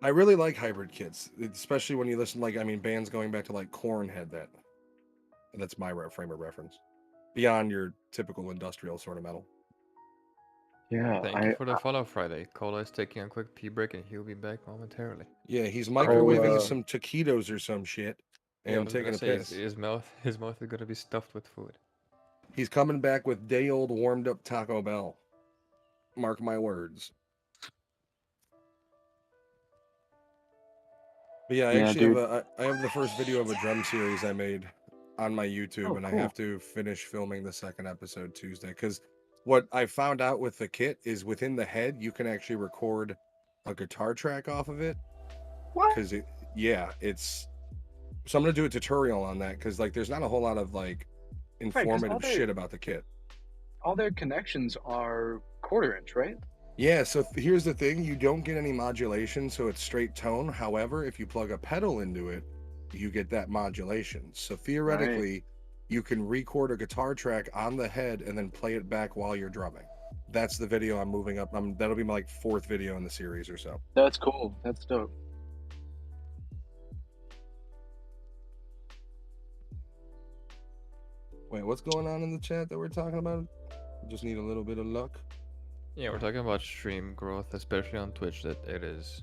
I really like hybrid kits, especially when you listen, like, I mean, bands going back to like Korn had that. That's my frame of reference. Beyond your typical industrial sort of metal. Yeah, Thank you for the follow, Friday. Cola is taking a quick pee break and he'll be back momentarily. Yeah, he's microwaving some taquitos or some shit and taking a piss. His mouth is gonna be stuffed with food. He's coming back with day-old warmed-up Taco Bell. Mark my words. But yeah, I actually have the first video of a drum series I made on my YouTube, and cool. I have to finish filming the second episode Tuesday. Because what I found out with the kit is within the head, you can actually record a guitar track off of it. What? Because it's. So I'm gonna do a tutorial on that because like there's not a whole lot of like informative shit about the kit. All their connections are 1/4 inch, right? Yeah, so here's the thing, you don't get any modulation, so it's straight tone. However, if you plug a pedal into it, you get that modulation. So theoretically, you can record a guitar track on the head and then play it back while you're drumming. That's the video I'm moving up. That'll be my like 4th video in the series or so. That's cool. That's dope. Wait, what's going on in the chat that we're talking about? Just need a little bit of luck. Yeah, we're talking about stream growth, especially on Twitch, that it is.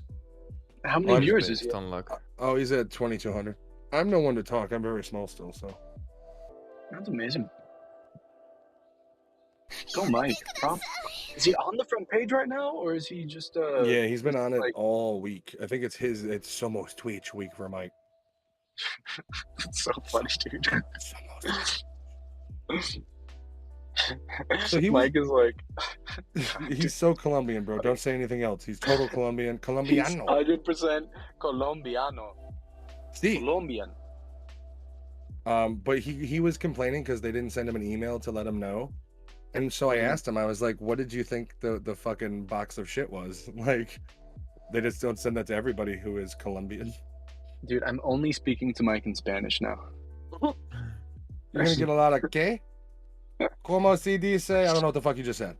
How many viewers is he? On luck. Oh, he's at 2,200. I'm no one to talk. I'm very small still, so. That's amazing. Go, Mike. Is he on the front page right now, or is he just? Yeah, he's been on it all week. I think it's Somos Twitch week for Mike. It's so funny, dude. So Mike is like, he's so Colombian, bro. Don't say anything else. He's total Colombian. Colombiano. He's 100% Colombiano. Sí. Colombian. But he was complaining because they didn't send him an email to let him know. And so I asked him, I was like, what did you think the fucking box of shit was? Like, they just don't send that to everybody who is Colombian. Dude, I'm only speaking to Mike in Spanish now. You're gonna get a lot of ¿qué? Como se dice? I don't know what the fuck you just said.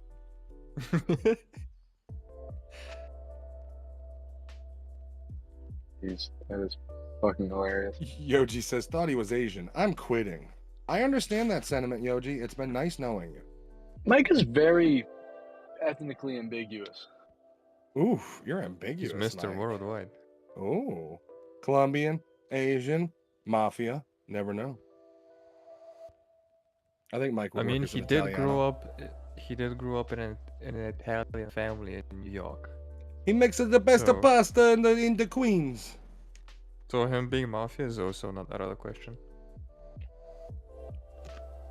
Jeez, that is fucking hilarious. Yoji says, thought he was Asian. I'm quitting. I understand that sentiment, Yoji. It's been nice knowing you. Mike is very ethnically ambiguous. Ooh, you're ambiguous. He's Mr. Mike. Worldwide. Ooh. Colombian, Asian, Mafia. Never know. I think Mike. I mean, he did grow up. He did grow up in an Italian family in New York. He mixes the best of pasta in the Queens. So him being Mafia is also not out of the question.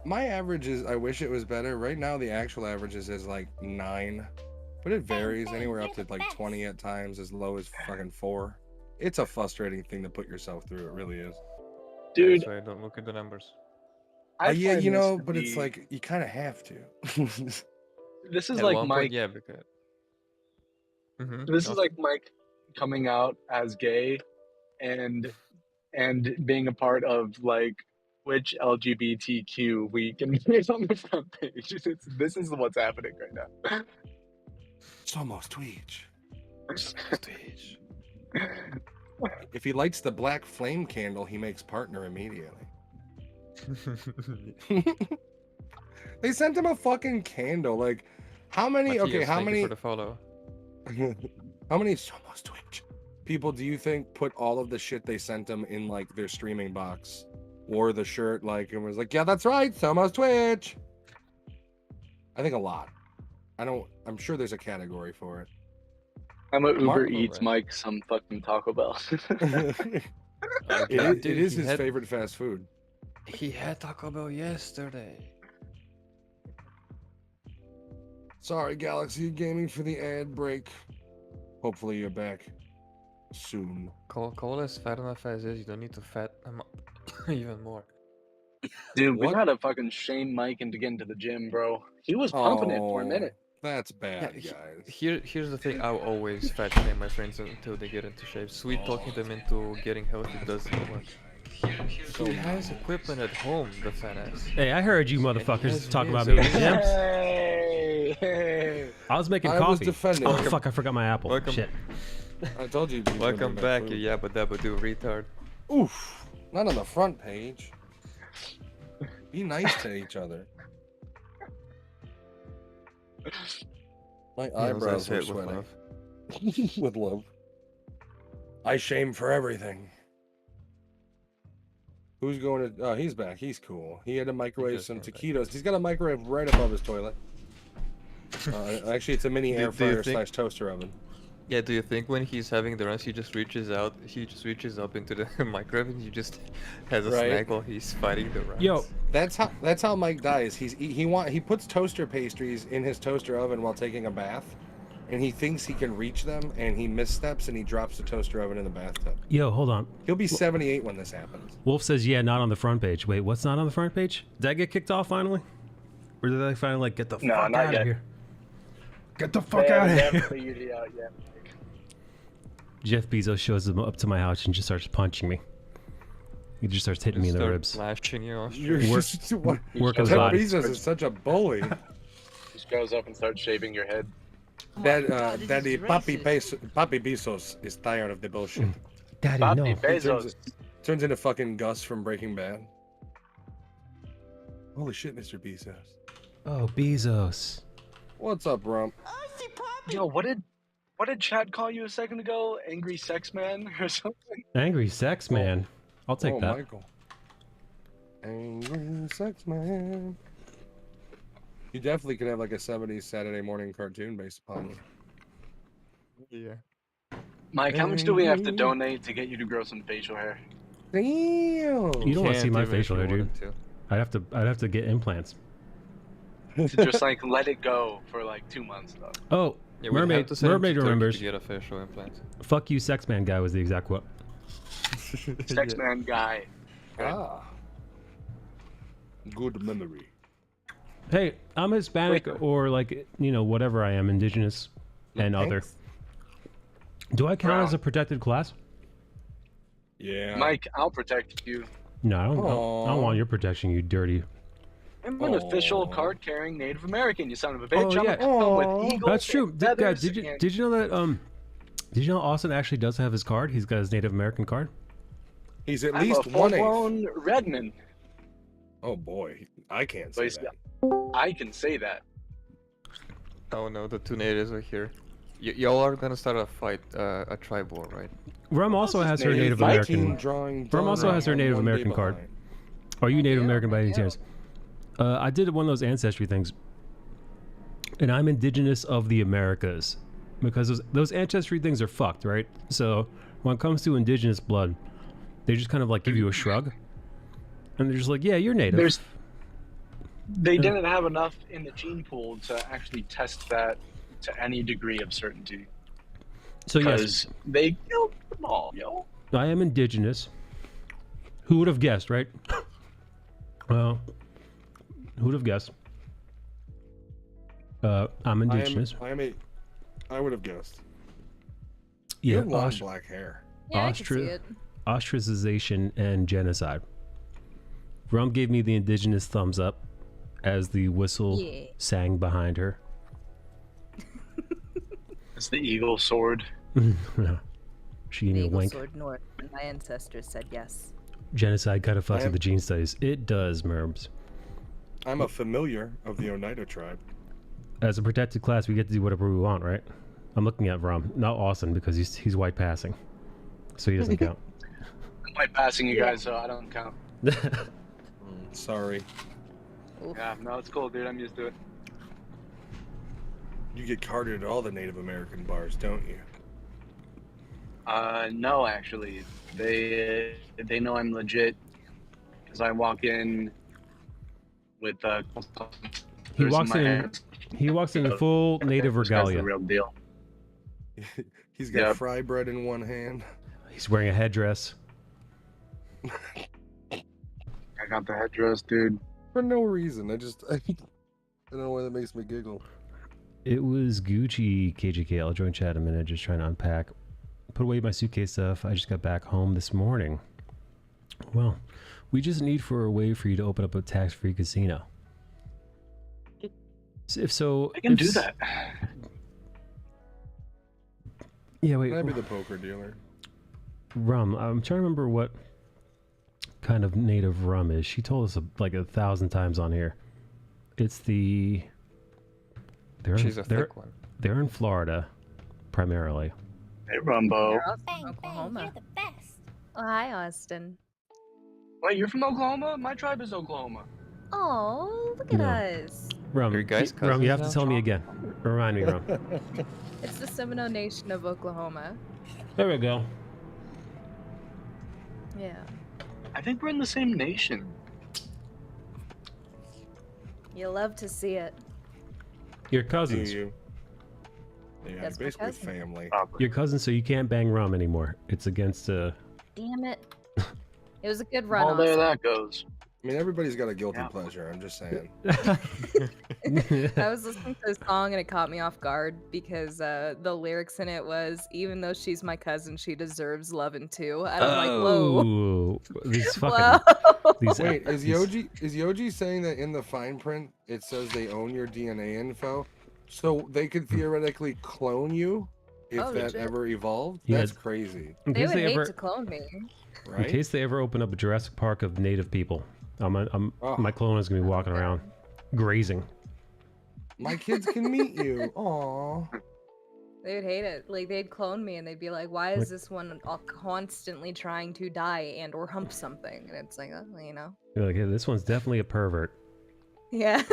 My average is, I wish it was better. Right now, the actual average is like 9, but it varies anywhere up to like 20 at times, as low as fucking 4. It's a frustrating thing to put yourself through. It really is. Dude, so I don't look at the numbers. Yeah, you know, but it's like you kind of have to. This is like Mike. Yeah, because. This is like Mike coming out as gay, and being a part of like which LGBTQ week, and it's on the front page. This is what's happening right now. Somos Twitch. Twitch. If he lights the black flame candle, he makes partner immediately. They sent him a fucking candle. Like, how many? Matthias, okay, how thank many? You for the follow. How many Somos Twitch people do you think put all of the shit they sent him in like their streaming box, wore the shirt like and was like, yeah, that's right, Somos Twitch? I think a lot. I'm sure there's a category for it. I'm a Uber Eats Mike some fucking Taco Bell. It is his favorite fast food. He had Taco Bell yesterday. Sorry, Galaxy Gaming, for the ad break. Hopefully you're back soon. Cole is fat enough as is. You don't need to fat him up even more. Dude, we gotta fucking shame Mike into getting to the gym, bro. He was pumping it for a minute. That's bad, Yeah, guys. here's the thing. I'll always fat shame my friends until they get into shape. Sweet talking them into getting healthy doesn't work. He has equipment at home, the fat ass. Hey, I heard you And he motherfuckers has talking about Miz me in the over gyms. Hey. I was making I was coffee. defending Oh him. fuck! I forgot my apple. Welcome. Shit. I told you. Welcome back, you yabba dabba do retard. Oof! Not on the front page. Be nice to each other. My eyebrows say are it with sweating. love. With love. I shame for everything. Who's going to? Oh, he's back. He's cool. He had to microwave just some came back. taquitos. He's got a microwave right above his toilet. Actually, it's a mini air Do you fryer think- slash toaster oven. Yeah, do you think when he's having the runs, he just reaches up into the microwave and he just has a Right. snack while he's fighting the runs? Yo, That's how Mike dies. He puts toaster pastries in his toaster oven while taking a bath, and he thinks he can reach them, and he missteps and he drops the toaster oven in the bathtub. yo, hold on. He'll be 78 when this happens. Wolf says, yeah, not on the front page. Wait, what's not on the front page? Did that get kicked off finally? Or did they finally like get the No, fuck not out yet. of here? Get the fuck They out of haven't here! figured it out yet. Jeff Bezos shows up to my house and just starts punching me. He just starts hitting me in the Start ribs. Lashing you off. You're Work- just, what? Work his Jeff body. Bezos is such a bully. Just goes up and starts shaving your head. Daddy Papi Bezos is tired of the bullshit. Daddy, Papi no. He Bezos. turns into fucking Gus from Breaking Bad. Holy shit, Mr. Bezos. Oh, Bezos. What's up, Rump? Yo, what did Chad call you a second ago? Angry sex man or something? Angry sex man. I'll take that. Michael. Angry sex man. You definitely could have like a 70s Saturday morning cartoon based upon you. Yeah. Mike, how much do we have to donate to get you to grow some facial hair? Damn. You don't want to see Can't my even if facial you hair, dude. wanted to. I'd have to get implants. To just like let it go for like 2 months though. Oh, Yeah, we'd have mermaid. to send him to Mermaid Turkey remembers. to get a facial implant. Fuck you, sex man guy was the exact quote. Sex man guy. Ah. Good memory. Hey, I'm Hispanic Wait. or like, you know, whatever I am, indigenous and other. Thanks. Do I count Brown. as a protected class? Yeah. Mike, I'll protect you. No, I don't Aw. want your protection, you dirty. I'm an official Aw. card-carrying Native American, you son of a bitch. Oh, I'm yeah. gonna come with eagles That's true. and Guys, feathers did you know that did you know Austin actually does have his card? He's got his Native American card. He's at I'm least a 1/8. full-blown Redman. Oh boy. I can't So say he's- that. I can say that. Oh no, the two natives are here. Y'all are gonna start a fight, a tribe war, right? Rum also has her Native Native Viking American. drawing Rum also done has her on Native one day American card. behind. Are you Native American by any yeah. chance? I did one of those ancestry things, and I'm indigenous of the Americas, because those ancestry things are fucked, right? So when it comes to indigenous blood, they just kind of like give you a shrug, and they're just like, "Yeah, you're Native." They didn't have enough in the gene pool to actually test that to any degree of certainty. So yes, Because they killed them all, yo. I am indigenous. Who would have guessed, right? Well, who would have guessed? I'm indigenous. I would have guessed. Yeah, You have long black hair. Yeah, I can see it. ostracization and genocide. Rum gave me the indigenous thumbs up as the whistle Yeah. sang behind her. It's the eagle sword. She gave me a Eagle wink. Sword North. My ancestors said yes. Genocide kind of fucks I with am- the gene studies. It does, Merbs. I'm a familiar of the Oneida tribe. As a protected class, we get to do whatever we want, right? I'm looking at Rum, not Austin, because he's white passing, so he doesn't count. I'm white passing you guys, so I don't count. Sorry. Yeah, no, it's cool, dude. I'm used to it. You get carded at all the Native American bars, don't you? No, actually, they know I'm legit because I walk in with He walks in. He walks in full native This guy's the regalia. real deal. He's got Yep. fry bread in one hand. He's wearing a headdress. I got the headdress, dude. For no reason. I don't know why that makes me giggle. It was Gucci, KJK. I'll join chat in a minute, just trying to unpack. Put away my suitcase stuff. I just got back home this morning. Well, we just need for a way for you to open up a tax-free casino. If so... I can do that. Yeah, wait. I'd be the poker dealer. Rum. I'm trying to remember what kind of native rum is. She told us like 1,000 times on here. It's the... She's a thick one. They're in Florida, primarily. Hey, Rumbo. Bang, Oklahoma. bang, you're the best. Oh, hi, Austin. Wait, you're from Oklahoma? My tribe is Oklahoma. Oh, look at No. us. Rum, Your guys' Rum, you have to cousins tell me now? again. Remind me, Rum. It's the Seminole Nation of Oklahoma. There we go. Yeah. I think we're in the same nation. You love to see it. Your cousins. You? Yeah, That's my basically cousin. family. Your cousins, so you can't bang Rum anymore. It's against Damn it. It was a good run, Well, there Austin. that goes. I mean, everybody's got a guilty pleasure. I'm just saying. I was listening to a song and it caught me off guard because the lyrics in it was, even though she's my cousin, she deserves loving too. And I'm like, whoa. Oh, these fucking... Whoa. These, Wait, is these- Yoji saying that in the fine print it says they own your DNA info, so they could theoretically clone you if Oh, that legit? ever evolved? Yeah. That's crazy, in They case would they hate ever, to clone me. in right? case they ever open up a Jurassic Park of native people, Oh. my clone is gonna be walking around, grazing. My kids can meet you. Aw. They would hate it. Like, they'd clone me and they'd be like, why is this one all constantly trying to die and or hump something? And it's like, oh, you know. You're like, hey, this one's definitely a pervert. Yeah.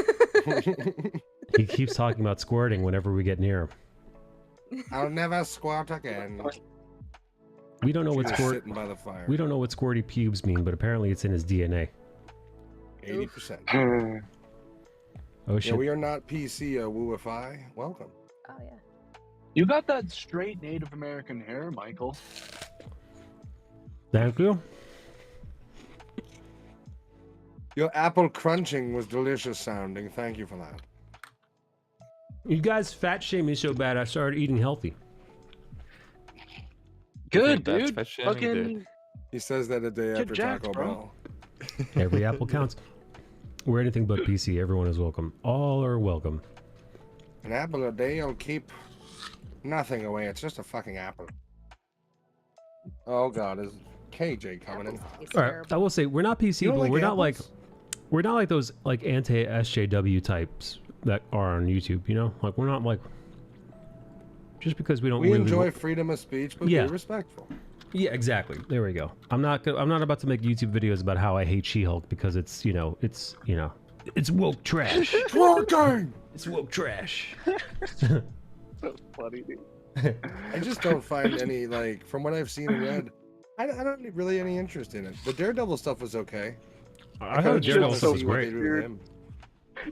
He keeps talking about squirting whenever we get near him. I'll never squat again. We don't know what Just squirt. sitting by the fire. We don't know what squirty pubes mean, but apparently it's in his DNA. 80%. Oh Yeah, shit! we are not PC Wooify. Welcome. Oh, yeah. You got that straight Native American hair, Michael. Thank you. Your apple crunching was delicious sounding. Thank you for that. You guys fat shame me so bad, I started eating healthy. Good, That's dude. fat shaming, dude. Fucking He says that a day Get after jacked, Taco bro. Bell. Every apple counts. We're anything but PC. Everyone is welcome. All are welcome. An apple a day will keep nothing away. It's just a fucking apple. Oh god, is KJ coming in? All right, I will say we're not PC, You don't but like we're not like those like anti SJW types that are on YouTube. You know, like we're not like just because we don't. We really enjoy freedom of speech, but Yeah. be respectful. Yeah, exactly. There we go. I'm not about to make YouTube videos about how I hate She-Hulk because it's it's woke trash. Twerking! It's woke trash. so funny, dude. I just don't find any, like, from what I've seen and read, I don't really any interest in it. The Daredevil stuff was okay. I kinda heard just Daredevil wanna stuff was see what they great. do with him.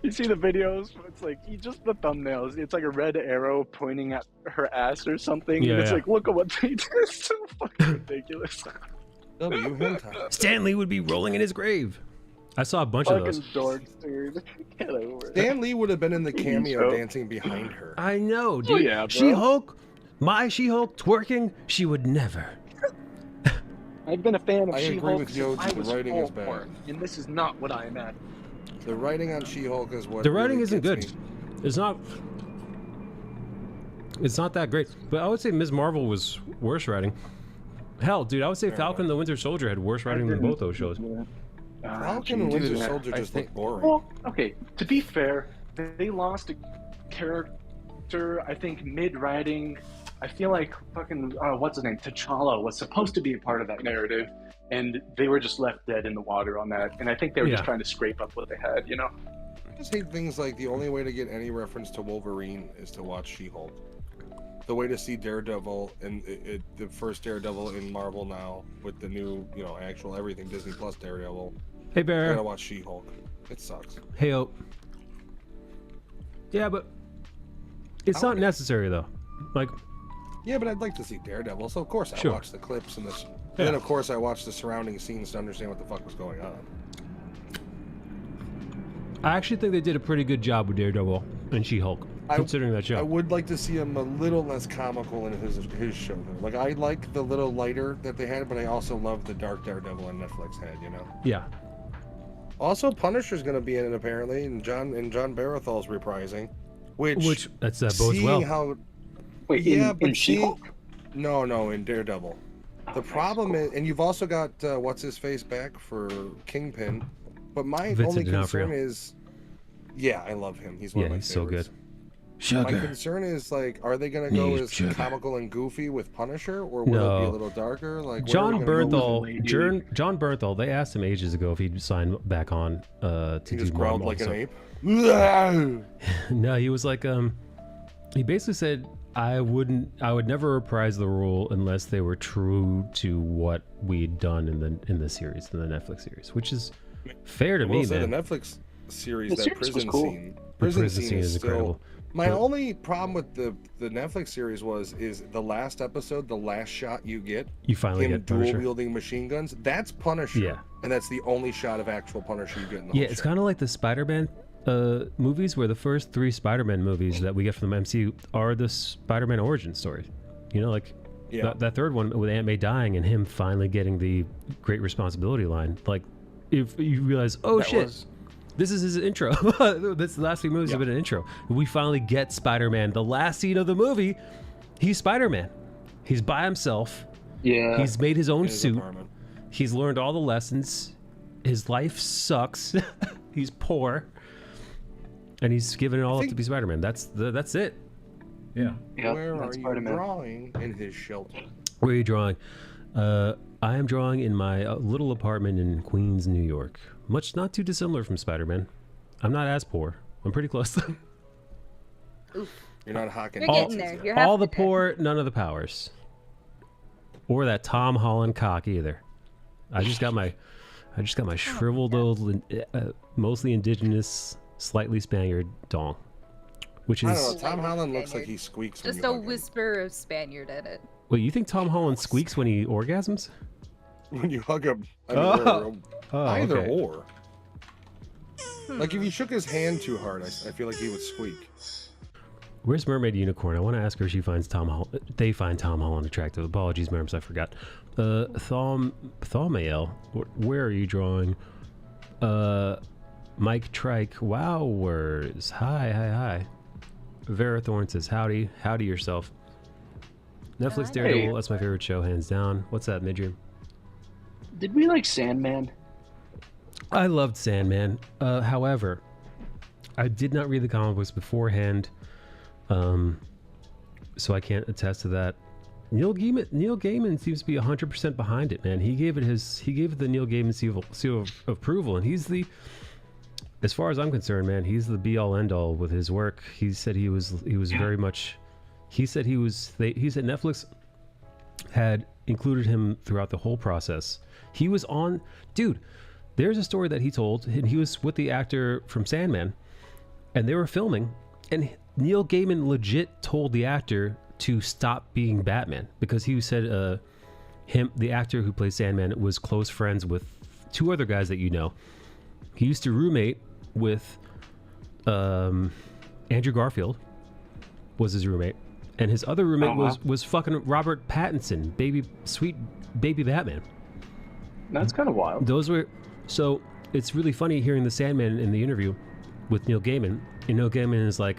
You see the videos? It's like just the thumbnails. It's like a red arrow pointing at her ass or something. Yeah, and it's yeah. like, look at what they did. It's so fucking ridiculous. W hentai. Stan Lee would be rolling in his grave. I saw a bunch of Fucking those. dorks, dude. Get over it. Stan Lee would have been in the cameo So- dancing behind her. I know, dude. yeah, bro. She-Hulk, my She-Hulk twerking, she would never. I've been a fan of I agree She-Hulk with since Yogi, I the was writing is bad. 4, and this is not what I imagined. The writing on She-Hulk is what The writing really isn't good. gets me. It's not. It's not that great. But I would say Ms. Marvel was worse writing. Hell, dude, I would say Falcon and the Winter Soldier had worse writing than both those shows. Falcon and Winter Soldier just look boring. Well, okay, to be fair, they lost a character, I think, mid-writing. I feel like fucking, what's his name, T'Challa was supposed to be a part of that narrative, and they were just left dead in the water on that, and I think they were Yeah. just trying to scrape up what they had, you know? I just hate things like the only way to get any reference to Wolverine is to watch She-Hulk. The way to see Daredevil and the first Daredevil in Marvel now with the new, actual everything Disney Plus Daredevil. Hey, I Bear. gotta watch She-Hulk. It sucks. Hey, oh. Yeah, but it's not necessary though. Like, Yeah, but I'd like to see Daredevil, so of course I Sure. watched the clips and this. Yeah. And then of course I watched the surrounding scenes to understand what the fuck was going on. I actually think they did a pretty good job with Daredevil and She-Hulk, considering that show. I would like to see him a little less comical in his show, though. Like, I like the little lighter that they had, but I also love the dark Daredevil on Netflix had, you know? Yeah. Also, Punisher's going to be in it, apparently, and John Barenthal's reprising. Which that's bodes well. How, Wait, yeah, in but She-Hulk? No, in Daredevil. The problem is, and you've also got what's-his-face back for Kingpin, but my Vincent only D'Onofrio. concern is, yeah, I love him. He's one of my he's favorites. so good. My concern is, like, are they going to go as comical and goofy with Punisher, or will it be a little darker? Like, John Bernthal, they asked him ages ago if he'd sign back on to he do just growled Marvel, like an ape. No, he was like, he basically said, I would never reprise the role unless they were true to what we'd done in the series, in the Netflix series, which is fair to me, man. The Netflix series, The that series was prison cool. scene. The prison Scene scene is still incredible. My only problem with the Netflix series is the last episode, the last shot you get, You finally him get Punisher. dual wielding machine guns. That's Punisher. Yeah. And that's the only shot of actual Punisher you get in the Yeah, whole it's show. kind of like the Spider-Man movies, where the first 3 Spider-Man movies that we get from the MCU are the Spider-Man origin story. You know, like that third one with Aunt May dying and him finally getting the great responsibility line. Like, if you realize, this is his intro. This last few movies have been an intro. We finally get Spider-Man. The last scene of the movie, he's Spider-Man. He's by himself. Yeah. He's made his own suit. He's learned all the lessons. His life sucks. He's poor. And he's given it all up to be Spider-Man. That's it. Yeah. Where are you drawing in his shelter? Where are you drawing? I am drawing in my little apartment in Queens, New York. Much not too dissimilar from Spider-Man. I'm not as poor. I'm pretty close. You're not hawking. You're getting there. You're all the poor, none of the powers. Or that Tom Holland cock either. I just got my shriveled old, mostly indigenous, slightly Spaniard dong. Which is, I don't know. Tom Holland looks like he squeaks when Just you a hug him. whisper of Spaniard in it. Wait, you think Tom Holland squeaks when he orgasms? When you hug him. I mean, either okay. or. Like, if you shook his hand too hard, I feel like he would squeak. Where's Mermaid Unicorn? I want to ask her if she finds they find Tom Holland attractive. Apologies, Merms, I forgot. Thaumael, where are you drawing? Mike Trike, wowers. Hi. Vera Thorne says, howdy yourself. Netflix Daredevil, that's my favorite show, hands down. What's that, Midger? Did we like Sandman? I loved Sandman. However, I did not read the comic books beforehand, so I can't attest to that. Neil Gaiman seems to be 100% behind it, man. He gave it the Neil Gaiman seal of approval, and he's the, as far as I'm concerned, man, he's the be all end all with his work. He said he was very much. He said Netflix had included him throughout the whole process. He was on, dude. There's a story that he told, and he was with the actor from Sandman, and they were filming, and Neil Gaiman legit told the actor to stop being Batman because he said the actor who plays Sandman was close friends with 2 other guys that you know. He used to roommate with Andrew Garfield was his roommate, and his other roommate was fucking Robert Pattinson, sweet baby Batman. That's kind of wild. So it's really funny hearing the Sandman in the interview with Neil Gaiman. And Neil Gaiman is like,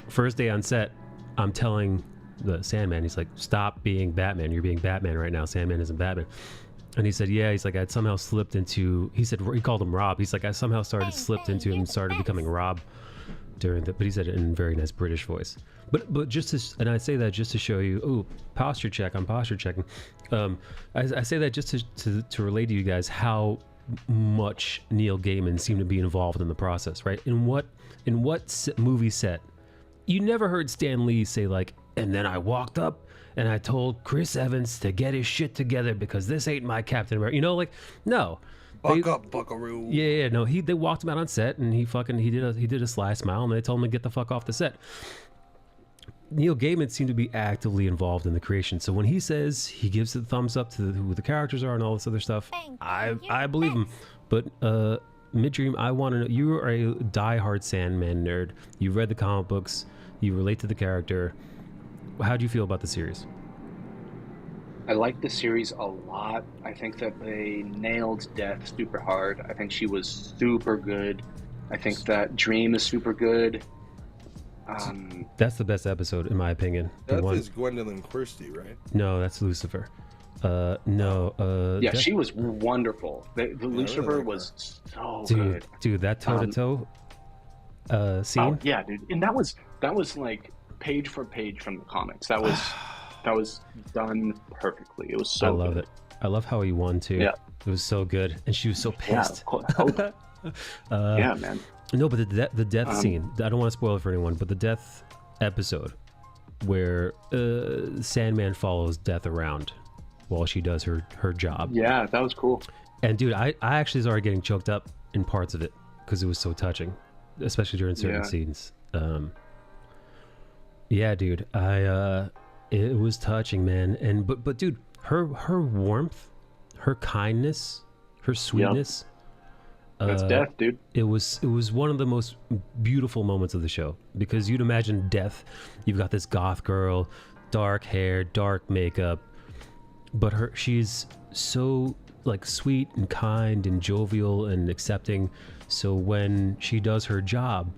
first day on set, I'm telling the Sandman, he's like, stop being Batman. You're being Batman right now. Sandman isn't Batman. And he said, yeah, he's like, I'd somehow slipped into, he called him Rob. He's like, I somehow slipped into him and started becoming Rob but he said it in a very nice British voice. But and I say that just to show you, posture check, I'm posture checking. I say that just to relate to you guys how much Neil Gaiman seemed to be involved in the process, right? In what movie set, you never heard Stan Lee say like, and then I walked up and I told Chris Evans to get his shit together because this ain't my Captain America. You know, like, no. Buck up, buckaroo. Yeah, no. They walked him out on set and he did a sly smile and they told him to get the fuck off the set. Neil Gaiman seemed to be actively involved in the creation. So when he says he gives the thumbs up to who the characters are and all this other stuff, I believe him. But Midream, I want to know, you are a diehard Sandman nerd. You read the comic books. You relate to the character. How do you feel about the series? I like the series a lot. I think that they nailed Death super hard. I think she was super good. I think that Dream is super good. That's the best episode, in my opinion. Death is Gwendolyn Christie, right? No, that's Lucifer. No. Yeah, she was wonderful. The Lucifer was so good. Dude, that toe-to-toe scene. Oh, yeah, dude. And that was like page for page from the comics. That was done perfectly. It was so I love it. I love how he won too. Yeah. It was so good. And she was so pissed. Yeah, yeah, man. No, but the death scene, I don't want to spoil it for anyone, but the death episode where Sandman follows Death around while she does her job. Yeah, that was cool. And dude, I actually started getting choked up in parts of it because it was so touching, especially during certain scenes. Yeah, dude, it was touching, man. And but dude, her warmth, her kindness, her sweetness. That's Death, dude. It was one of the most beautiful moments of the show, because you'd imagine Death, you've got this goth girl, dark hair, dark makeup, but she's so like sweet and kind and jovial and accepting. So when she does her job,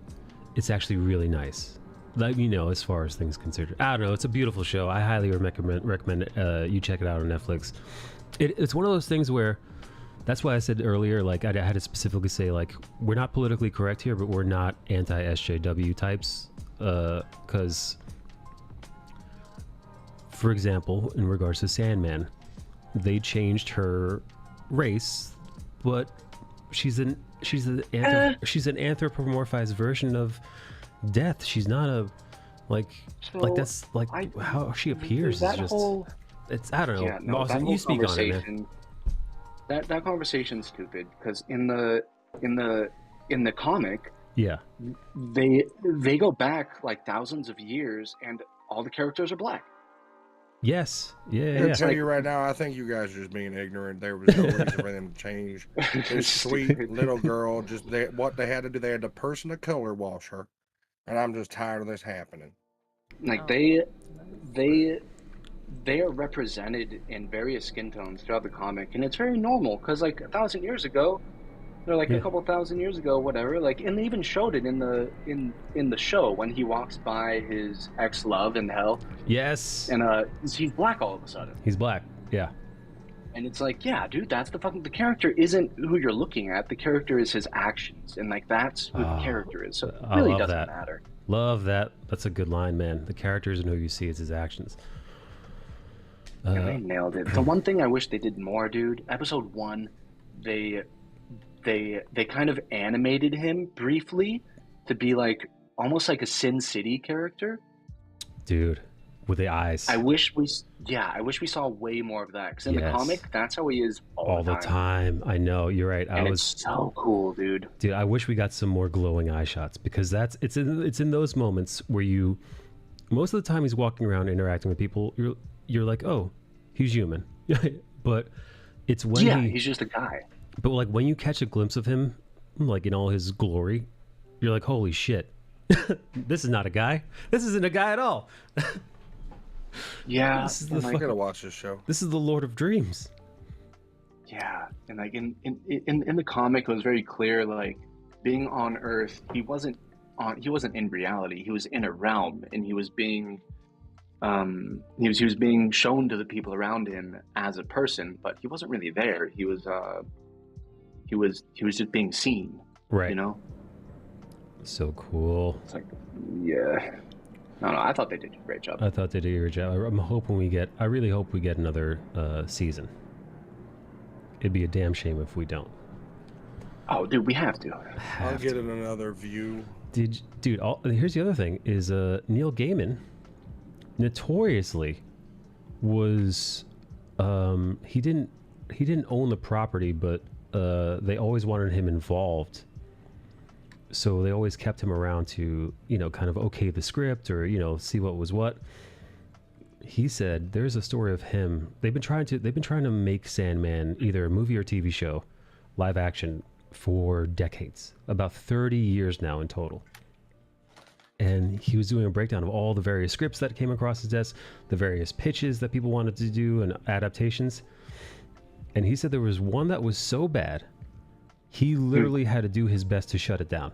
it's actually really nice. Like, you know, as far as things considered, I don't know. It's a beautiful show. I highly recommend you check it out on Netflix. It's one of those things where, that's why I said earlier, like I had to specifically say, like, we're not politically correct here, but we're not anti-SJW types. Because, for example, in regards to Sandman, they changed her race, but she's an anthropomorphized version of Death. She's not a that's like how she appears is just it's, I don't know. Yeah, no, Austin, you speak on it, man. That conversation's stupid, because in the comic, yeah, they go back like thousands of years, and all the characters are black. Yes, yeah. I'll tell you right now, I think you guys are just being ignorant. There was no reason for them to change. This sweet little girl, what they had to do, they had to person of color wash her, and I'm just tired of this happening. Like they are represented in various skin tones throughout the comic, and it's very normal, because like 1,000 years ago, they're like a couple thousand years ago, whatever. Like, and they even showed it in the show when he walks by his ex-love in hell. Yes. And he's black all of a sudden. He's black. Yeah. And it's like, yeah, dude, that's the character isn't who you're looking at. The character is his actions, and like that's who the character is. So it really doesn't matter. Love that. That's a good line, man. The character isn't who you see; it's his actions. And they nailed it. The one thing I wish they did more, dude. Episode 1, they kind of animated him briefly to be like almost like a Sin City character. Dude, with the eyes. I wish we saw way more of that, because in the comic, that's how he is all the time. I know, you're right. It's so cool, dude. Dude, I wish we got some more glowing eye shots, because it's in those moments where you, most of the time he's walking around interacting with people, you're like, oh, he's human. But it's when he's just a guy. But like when you catch a glimpse of him, like in all his glory, you're like, holy shit, this is not a guy. This isn't a guy at all. Yeah, I gotta watch this show. This is the Lord of Dreams. Yeah, and like in the comic, it was very clear, like being on Earth, he wasn't in reality. He was in a realm, and he was being he was being shown to the people around him as a person, but he wasn't really there. He was just being seen, right? You know. So cool. It's like, yeah. No, I thought they did a great job. I thought they did a great job. I really hope we get another season. It'd be a damn shame if we don't. Oh, dude, we have to. I'll get in another view. Dude, here's the other thing: is Neil Gaiman notoriously was he didn't own the property, but they always wanted him involved. So they always kept him around to, kind of okay the script or, see what was what. He said there's a story of him. They've been trying to make Sandman either a movie or TV show, live action, for decades, about 30 years now in total. And he was doing a breakdown of all the various scripts that came across his desk, the various pitches that people wanted to do, and adaptations. And he said there was one that was so bad, he literally had to do his best to shut it down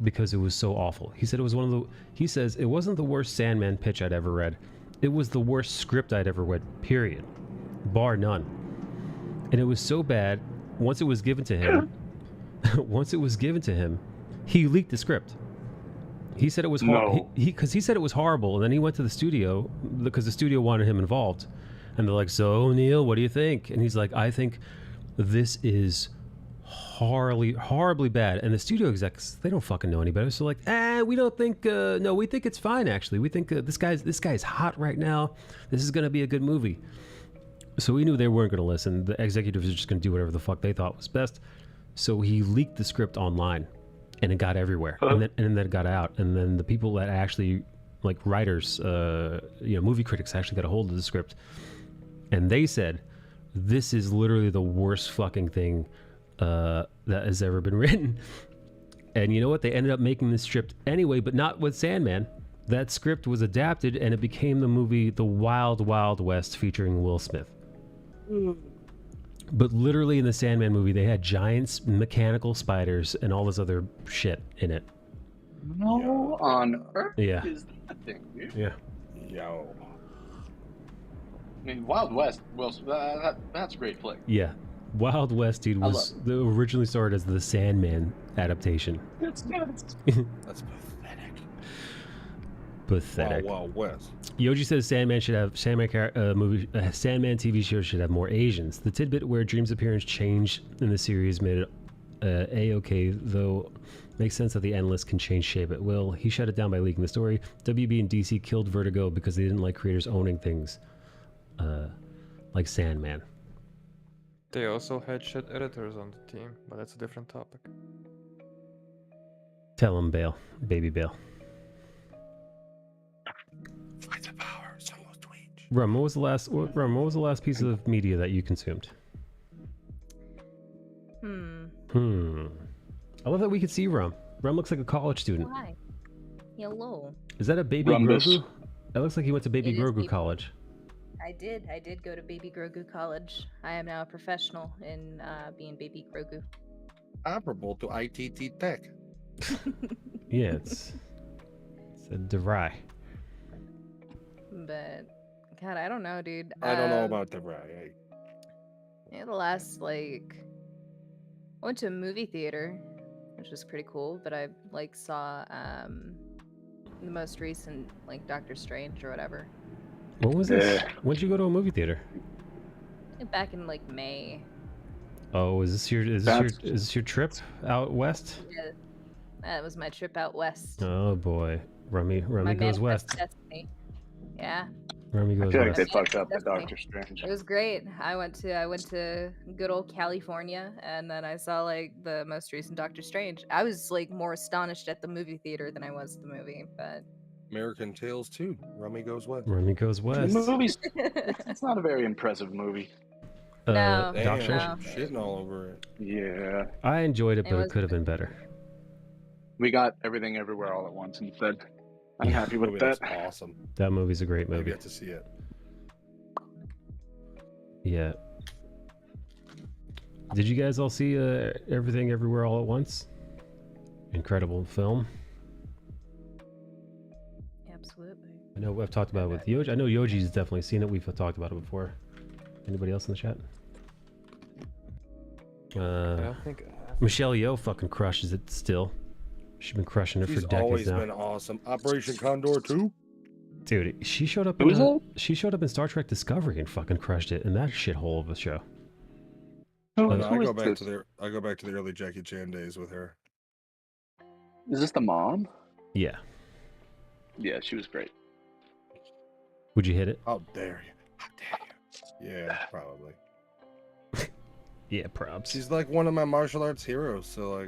because it was so awful. He said it was one of the, he says it wasn't the worst Sandman pitch I'd ever read. It was the worst script I'd ever read, period. Bar none. And it was so bad, once it was given to him, he leaked the script. He said it was horrible. Because he said it was horrible, and then he went to the studio because the studio wanted him involved, and they're like, "So Neil, what do you think?" And he's like, "I think this is horribly bad." And the studio execs, they don't fucking know any better, so like, we don't think. No, we think it's fine. Actually, we think this guy's hot right now. This is gonna be a good movie. So we knew they weren't gonna listen. The executives are just gonna do whatever the fuck they thought was best. So he leaked the script online. And it got everywhere, and then it got out, and then the people that actually, like writers, movie critics, actually got a hold of the script, and they said, "This is literally the worst fucking thing that has ever been written." And you know what? They ended up making this script anyway, but not with Sandman. That script was adapted, and it became the movie The Wild Wild West featuring Will Smith. But literally in the Sandman movie, they had giant mechanical spiders and all this other shit in it. No on earth Yeah. is that thing, dude? Yeah. Yo. I mean, Wild West, well, that's a great flick. Yeah. Wild West, dude, was originally started as the Sandman adaptation. That's nuts. That's pathetic. Pathetic. Wild West. Yoji says Sandman TV show should have more Asians. The tidbit where Dream's appearance changed in the series made it a-okay, though makes sense that the Endless can change shape at will. He shut it down by leaking the story. WB and DC killed Vertigo because they didn't like creators owning things like Sandman. They also had shit editors on the team, but that's a different topic. Tell him, Bale. Baby Bale. Rum, what was the last piece of media that you consumed? I love that we could see Rum. Rum looks like a college student. Hi. Hello. Is that a Baby Grogu? That looks like he went to Baby Grogu College. I did go to Baby Grogu College. I am now a professional in being Baby Grogu. Comparable to ITT Tech. Yeah, it's a DeVry. But God, I don't know, dude. I don't know about DeVry. Yeah, the last I went to a movie theater, which was pretty cool. But I saw the most recent Doctor Strange or whatever. What was this? When'd you go to a movie theater? Back in May. Oh, is this your trip out west? Yeah, that was my trip out west. Oh boy, Rummy goes west. Destiny. Yeah. Rummy goes I feel west. like they fucked up the Doctor Strange. It was great. I went to good old California, and then I saw the most recent Doctor Strange. I was more astonished at the movie theater than I was the movie, but. American Tales 2. Rummy Goes West. Rummy Goes West. The movie's it's not a very impressive movie. No, Doctor Strange? Shitting all over it. Yeah. I enjoyed it, but it could have been better. We got Everything Everywhere All at Once instead. I'm happy with that. That's awesome. That movie's a great movie. I get to see it. Yeah. Did you guys all see Everything Everywhere All at Once? Incredible film. Absolutely. I know I've talked about it with Yoji. I know Yoji's definitely seen it. We've talked about it before. Anybody else in the chat? I don't think I have. Michelle Yeoh fucking crushes it still. She's been crushing it for decades always now. been awesome. Operation Condor 2. Dude, she showed up in Star Trek Discovery and fucking crushed it in that shithole of a show. I go back to the early Jackie Chan days with her. Is this the mom? Yeah. Yeah, she was great. Would you hit it? How dare you? How dare you? Yeah, probably. Yeah, props. She's like one of my martial arts heroes, so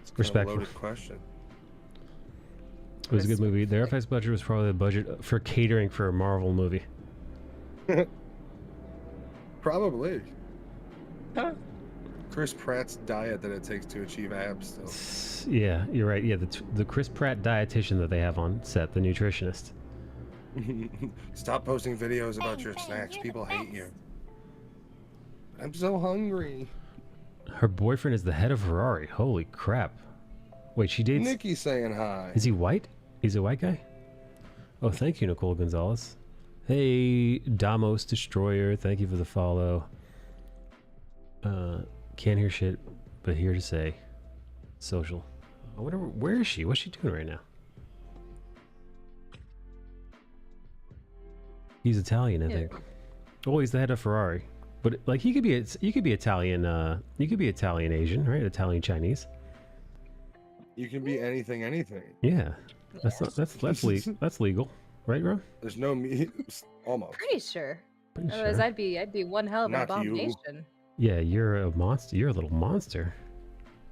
it's respectful. a loaded question. It was a good movie. The FX budget was probably the budget for catering for a Marvel movie. Probably. Chris Pratt's diet that it takes to achieve abs. Still. Yeah, you're right. Yeah, the Chris Pratt dietitian that they have on set, the nutritionist. Stop posting videos about your snacks. People hate you. I'm so hungry. Her boyfriend is the head of Ferrari. Holy crap. Wait, she dates... Nikki saying hi. Is he white? He's a white guy? Oh, thank you, Nicole Gonzalez. Hey, Damos Destroyer. Thank you for the follow. Can't hear shit, but here to say. Social. I wonder, where is she? What's she doing right now? He's Italian, I think. Oh, he's the head of Ferrari. But like you could be Italian, you could be Italian Asian, right? Italian Chinese. You can be anything. Yeah. That's legal, right, Ron? There's no me almost. Pretty sure. Pretty Otherwise, sure. I'd be one hell of an Not you. abomination. Yeah, you're a monster. You're a little monster.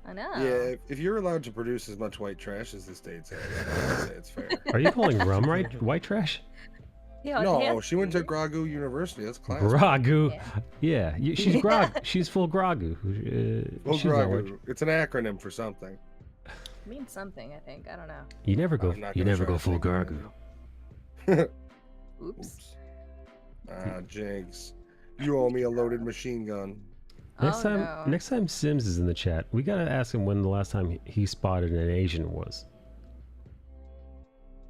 I know. Yeah, if you're allowed to produce as much white trash as the states have, I'd say it's fair. Are you calling rum white trash? Yeah, No, she went to Gragu University. That's class. Gragu. Yeah, she's grog. She's full Gragu. Full she's not Gragu. white. It's an acronym for something. It means something, I think. I don't know. You never go. I'm not You gonna never try go to full think of Gragu. Oops. Ah, Jinx. You owe me a loaded machine gun. Next time Sims is in the chat, we gotta ask him when the last time he spotted an Asian was.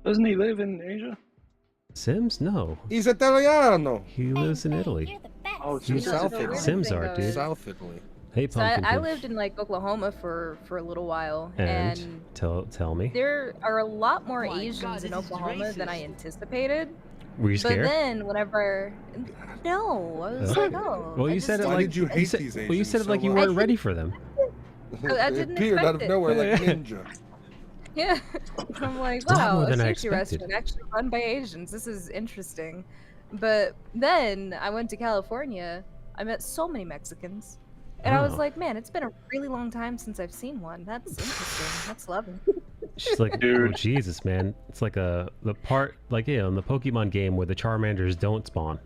Doesn't he live in Asia? Sims? No. He's Italiano. He lives in Italy. Oh, He's South Italy. Sims art, dude. South Italy. Hey, So Pumpkin. I Pig. lived in like Oklahoma for a little while, And tell me. there are a lot more Oh my Asians God, in this is Oklahoma than I racist. anticipated. Were you But scared? then whenever no, I was like, oh. Well, I you just said it Why like did you hate said, these Well, you Asians said it so like you much? weren't ready for them. I It didn't appeared out of expect it. nowhere like ninja. Yeah. I'm like, a lot wow, more a than I sushi expected. restaurant actually run by Asians. This is interesting. But then I went to California. I met so many Mexicans. And I was Oh. like, man, it's been a really long time since I've seen one. That's interesting. That's lovely. She's like, oh Jesus, man! It's like the part in the Pokemon game where the Charmanders don't spawn.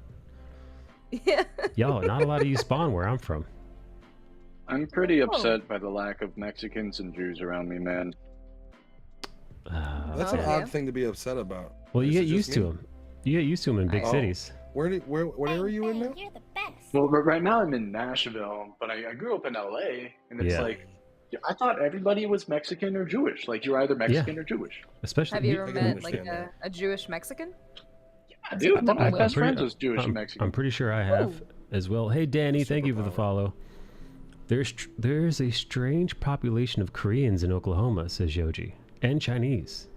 Yeah. Yo, not a lot of you spawn where I'm from. I'm pretty upset by the lack of Mexicans and Jews around me, man. That's an yeah. odd thing to be upset about. Well, you Is get it just used to me? them. You get used to them in big Oh. cities. What are you in now? You're the best. Well, right now I'm in Nashville, but I grew up in LA, and it's Yeah. like, I thought everybody was Mexican or Jewish. Like, you're either Mexican or Jewish. Especially. Have you I ever can met like understand a Jewish Mexican? Yeah, dude, one of my I'm best pretty- friends was Jewish and Mexican. I'm pretty sure I have as well. Hey, Danny, thank you for the follow. There's a strange population of Koreans in Oklahoma, says Yoji, and Chinese.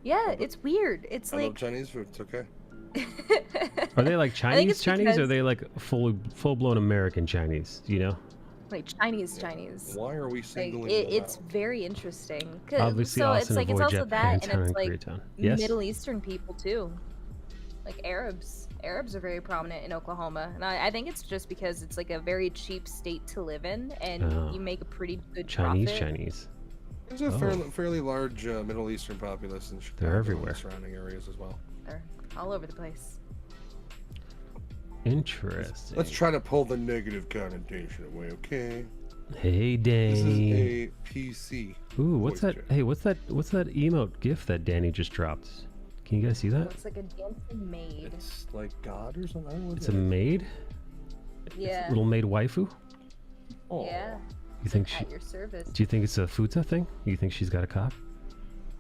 Yeah, it's weird. It's I love like Chinese food. It's okay. Are they like I think Chinese it's Chinese, or are because- they like full blown American Chinese? You know? like Chinese. Why are we Like singling it's them out? very interesting. Obviously, So Austin it's avoid also Japan, that, and Town, it's and like Koreatown. Yes. Middle Eastern people too, like Arabs. Arabs are very prominent in Oklahoma, and I think it's just because it's like a very cheap state to live in, and Oh. you make a pretty good Chinese profit. Chinese. There's a fairly large Middle Eastern populace in Chicago and everywhere. surrounding areas as well. They're all over the place. Interesting. Let's try to pull the negative connotation away, okay? Hey, This is Danny. a PC. Ooh, what's voice that? chat. Hey, what's that emote gif that Danny just dropped? Can you guys see that? Looks like a dancing maid. It's like God or something. I don't know what It's that a is. maid, Yeah. little maid waifu. Oh. Yeah. You think she? At your service. Do you think it's a futa thing? You think she's got a cock?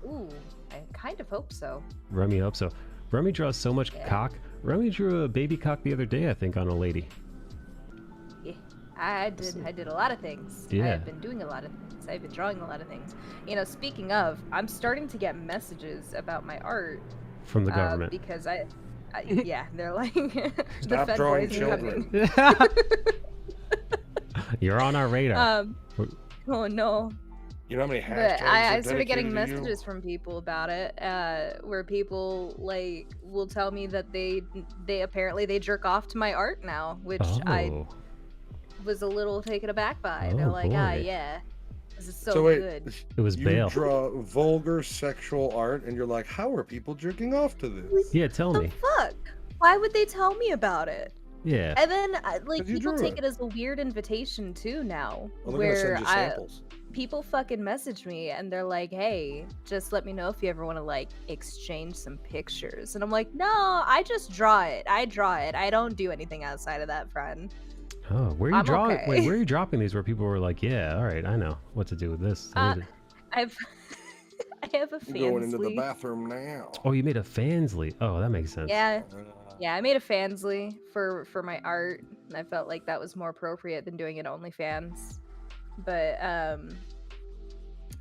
Ooh, I kind of hope so. Rummy hopes so. Rummy draws so much Yeah. cock. Rummy drew a baby cock the other day, I think, on a lady. Yeah, I did a lot of things. Yeah. I've been doing a lot of things. I've been drawing a lot of things. You know, speaking of, I'm starting to get messages about my art From the government. because yeah, they're like the Stop Fed drawing boys are children. coming. You're on our radar. Oh no. You know how many But hashtags I are started getting dedicated to you? messages from people about it, where people like will tell me that they apparently they jerk off to my art now, which I Oh. was a little taken aback by. Oh, They're like, boy. yeah, this is so, So wait, good. It was you bail. draw vulgar sexual art, and you're like, how are people jerking off to this? Yeah, tell The me. fuck? Why would they tell me about it? Yeah. And then like 'Cause you people drew take it. it as a weird invitation too now, Well, they're gonna where send you samples. people fucking message me and they're like, "Hey, just let me know if you ever want to like exchange some pictures." And I'm like, "No, I just draw it. I draw it. I don't do anything outside of that, friend." Oh, where are you I'm drawing? okay. Wait, where are you dropping these? Where people were like, "Yeah, all right, I know what to do with this." I need to-" I've I have a I'm going into the fansly. bathroom now. Oh, you made a Fansly. Oh, that makes sense. Yeah. Yeah, I made a fansly for my art, and I felt like that was more appropriate than doing it OnlyFans. But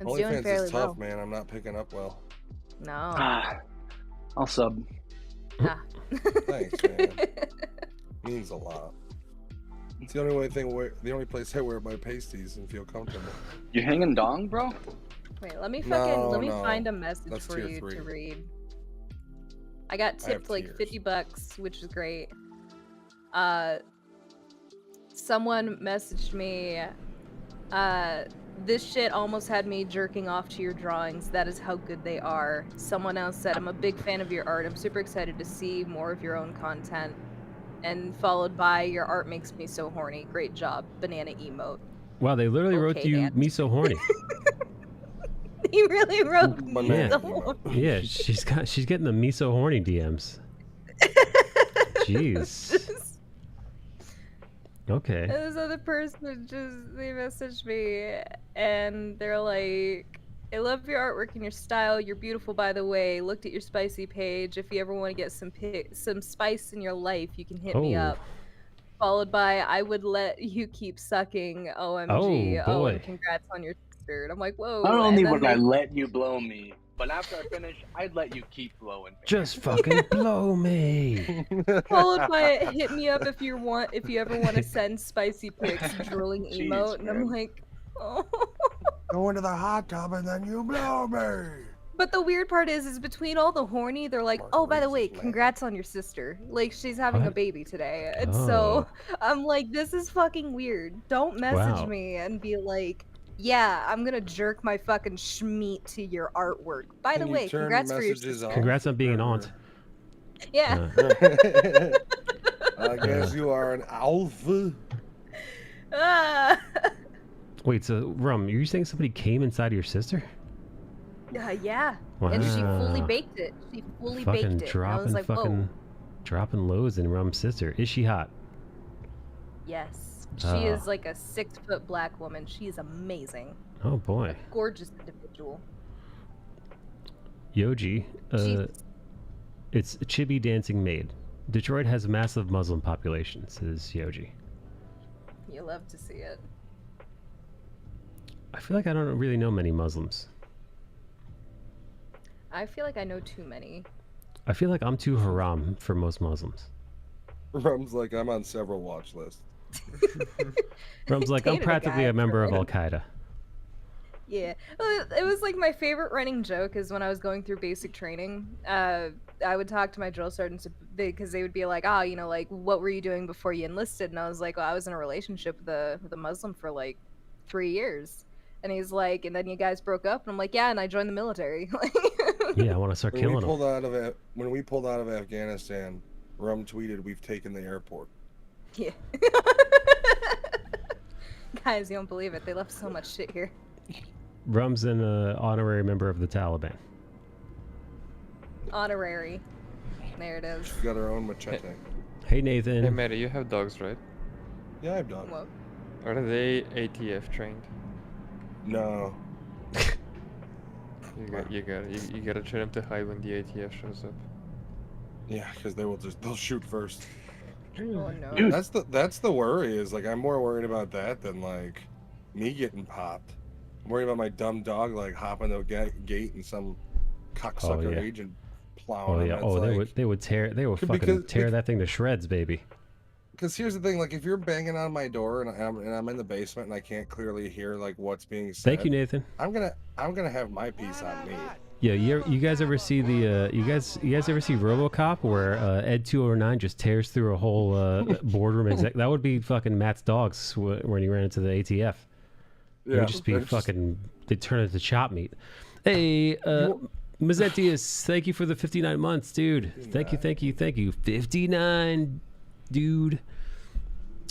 it's doing OnlyFans fairly is tough, well. man. I'm not picking up well. No. I'll sub. Ah. Thanks, man. Means a lot. It's the only the only place I wear my pasties and feel comfortable. You hanging dong, bro? Wait, let me No. find a message That's for tier you 3. to read. I got I have tipped like tiers. $50, which is great. Someone messaged me, this shit almost had me jerking off to your drawings. That is how good they are. Someone else said, I'm a big fan of your art. I'm super excited to see more of your own content. And followed by, your art makes me so horny. Great job. Banana emote. Wow, they literally wrote Okay, you Dan. "me so horny." He really wrote me Banana so emote. horny. Yeah, she's getting the "me so horny" DMs. Jeez. Okay. And this other person they messaged me and they're like, I love your artwork and your style. You're beautiful, by the way. Looked at your spicy page. If you ever want to get some spice in your life, you can hit me Oh. up. Followed by, I would let you keep sucking. OMG. Oh, boy. And congrats on your sister. And I'm like, whoa. Not and only then would I they- let you blow me, but after I finish, I'd let you keep blowing me. Just fucking blow me. followed by, hit me up if you ever want to send spicy pics, drooling Jeez, emote. And I'm man. like, oh. Go into the hot tub and then you blow me. But the weird part is between all the horny, they're like, oh, by the way, Margaritas, man. congrats on your sister. Like, she's having a What? baby today. And Oh. so I'm like, this is fucking weird. Don't message Wow. me and be like, yeah, I'm gonna jerk my fucking schmeat to your artwork. By the Can you way, turn congrats for your messages sister. off? Congrats on being an aunt. Yeah. I guess you are an alpha. Ah. Wait, so Rum, you're saying somebody came inside of your sister? Yeah. And she fully Wow. baked it. She fully Fucking baked it. And I was like, whoa. dropping loads in Rum's sister. Is she hot? Yes. She Oh. is like a 6-foot black woman. She is amazing. Oh boy. Gorgeous individual. Yoji, She's- it's a chibi dancing maid. Detroit has a massive Muslim population, says Yoji. You love to see it. I feel like I don't really know many Muslims. I feel like I know too many. I feel like I'm too haram for most Muslims. Rum's like, I'm on several watch lists. Rum's like, I'm Dated a practically guy a member of for- Al Qaeda. Yeah. It was like my favorite running joke is when I was going through basic training. I would talk to my drill sergeants because they would be like, you know, like, what were you doing before you enlisted? And I was like, well, I was in a relationship with a Muslim for like 3 years. And he's like, and then you guys broke up? And I'm like, yeah, and I joined the military. Yeah, I want to start When we killing them. pulled out of Afghanistan, Rum tweeted, "We've taken the airport." Yeah. Guys, you don't believe it. They left so much shit here. Rum's an honorary member of the Taliban. Honorary. There it is. She's got her own machete. Hey Nathan. Hey Mary, you have dogs, right? Yeah, I've done. Whoa. Are they ATF trained? No. You gotta train them to hide when the ATF shows up. Yeah, because they'll shoot first. Oh no. Dude. That's the worry. Is like I'm more worried about that than like me getting popped. I'm worried about my dumb dog like hopping the gate and some cocksucker yeah. agent plowing. Oh him. yeah. It's Oh, like, they would fucking tear that thing to shreds, baby. Because here's the thing, like if you're banging on my door and I'm in the basement and I can't clearly hear like what's being said. Thank you, Nathan. I'm gonna have my piece on me. Yeah, you guys ever see the you guys ever see RoboCop where Ed 209 just tears through a whole boardroom exec? That would be fucking Matt's dogs when he ran into the ATF. It would just be fucking. They turn it to chop meat. Hey, Mazzetius, thank you for the 59 months, dude. Thank you. 59 dude.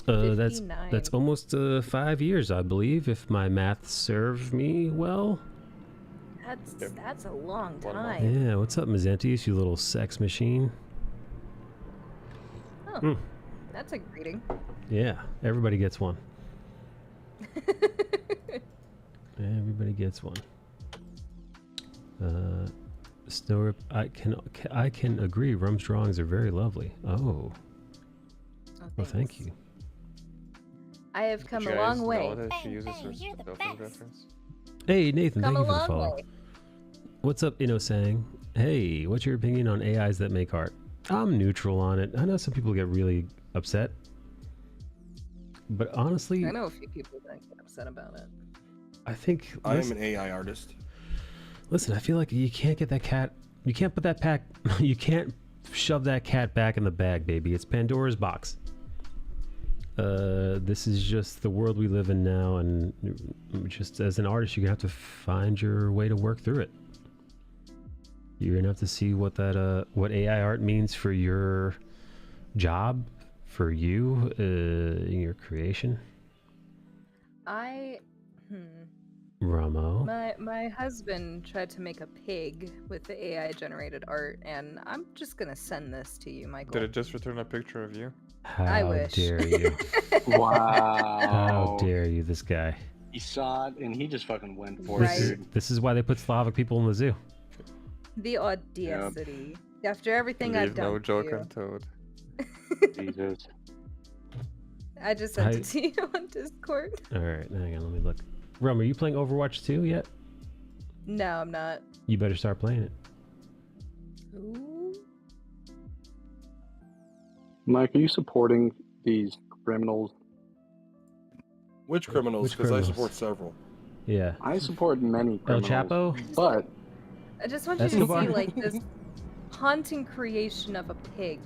That's 59. almost 5 years, I believe, if my math serves me well. That's a long time. Yeah, what's up, Mazentius, you little sex machine? Oh, that's a greeting. Yeah, everybody gets one. Everybody gets one. Snow, I can agree. Rum's drawings are very lovely. Oh. Well, thank you. I have come a You long guys way. know that she uses her you're the girlfriend best. reference? Hey, Nathan, Come thank a you for the long follow. way. What's up, Sang? Hey, what's your opinion on AIs that make art? I'm neutral on it. I know some people get really upset. But honestly, I know a few people that get upset about it. I think... I am an AI artist. Listen, I feel like you can't get that cat... You can't put that pack... You can't shove that cat back in the bag, baby. It's Pandora's box. This is just the world we live in now, and just as an artist, you're gonna have to find your way to work through it. You're gonna have to see what that what AI art means for your job, for you, in your creation. Ramo. My husband tried to make a pig with the AI generated art, and I'm just gonna send this to you, Michael. Did it just return a picture of you? How wish. dare you? Wow. How dare you, this guy? He saw it and he just fucking went for Right. it. This is why they put Slavic people in the zoo. The audacity. After everything I've Leave done no to joke you. untold. Jesus. I just sent it to you on Discord. All right, hang on, let me look. Rum, are you playing Overwatch 2 yet? No, I'm not. You better start playing it. Ooh. Mike, are you supporting these criminals? Which criminals? Which Because I criminals? support several. Yeah. I support many El criminals. Chapo? But I just want you Escobar? to see like this haunting creation of a pig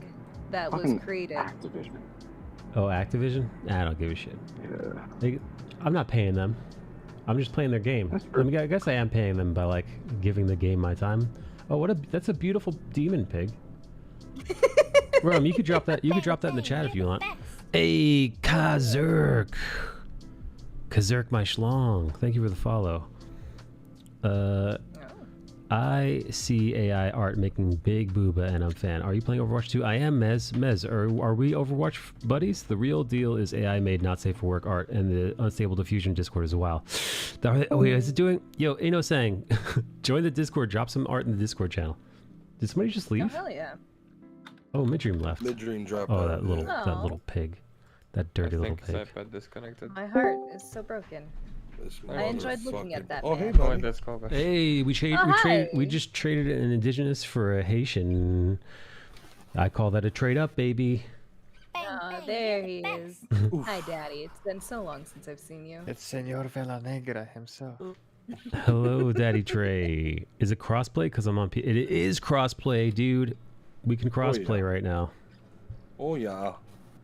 that was fucking created. Activision. Oh, Activision? Nah, I don't give a shit. Yeah. I'm not paying them. I'm just playing their game. That's true. I mean, I guess I am paying them by like giving the game my time. Oh, that's a beautiful demon pig. Rum, you could drop that. You could drop that in the chat if you want. Hey, Kazurk. Kazurk, my schlong. Thank you for the follow. I see AI art making big booba, and I'm fan. Are you playing Overwatch 2? I am, Mez. Mez, are we Overwatch buddies? The real deal is AI made not safe for work art, and the unstable diffusion Discord as well. Wait, is it doing? Yo, saying, join the Discord. Drop some art in the Discord channel. Did somebody just Oh leave? hell yeah. Oh, Midream left. Midream dropped Oh, out. that little Aw. pig. That dirty I little think pig. Zapad disconnected. My heart is so broken. This I enjoyed looking at motherfucking- that Oh, hey, man. Oh, buddy. that's callback. Hey, we hi. just traded an indigenous for a Haitian. I call that a trade up, baby. Oh, there he is. Hi, Daddy. It's been so long since I've seen you. It's Senor Vela Negra himself. Hello, Daddy Trey. Is it crossplay? Because I'm on It is crossplay, dude. We can crossplay right now. Oh, yeah.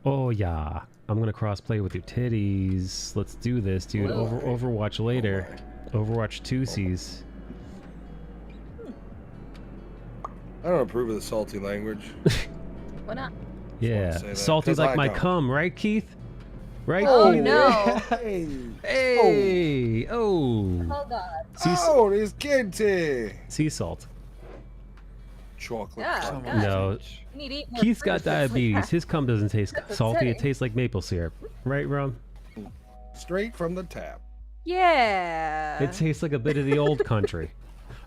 Oh, yeah. I'm going to crossplay with your titties. Let's do this, dude. Whoa. Overwatch later. Overwatch 2 sees. I don't approve of the salty language. Why not? Yeah. say that, Salty 'cause like I my don't. cum, right, Keith? Right, Oh, Keith? no. Hey. Hey! Oh! Oh, God. Oh, there's Kente. Sea salt. Chocolate. Yeah, covered. God. No. You need to eat more Keith's got fruit. That's like diabetes. half- His cum doesn't taste That's salty. It upsetting. tastes like maple syrup. Right, Rum? Straight from the tap. Yeah. It tastes like a bit of the old country.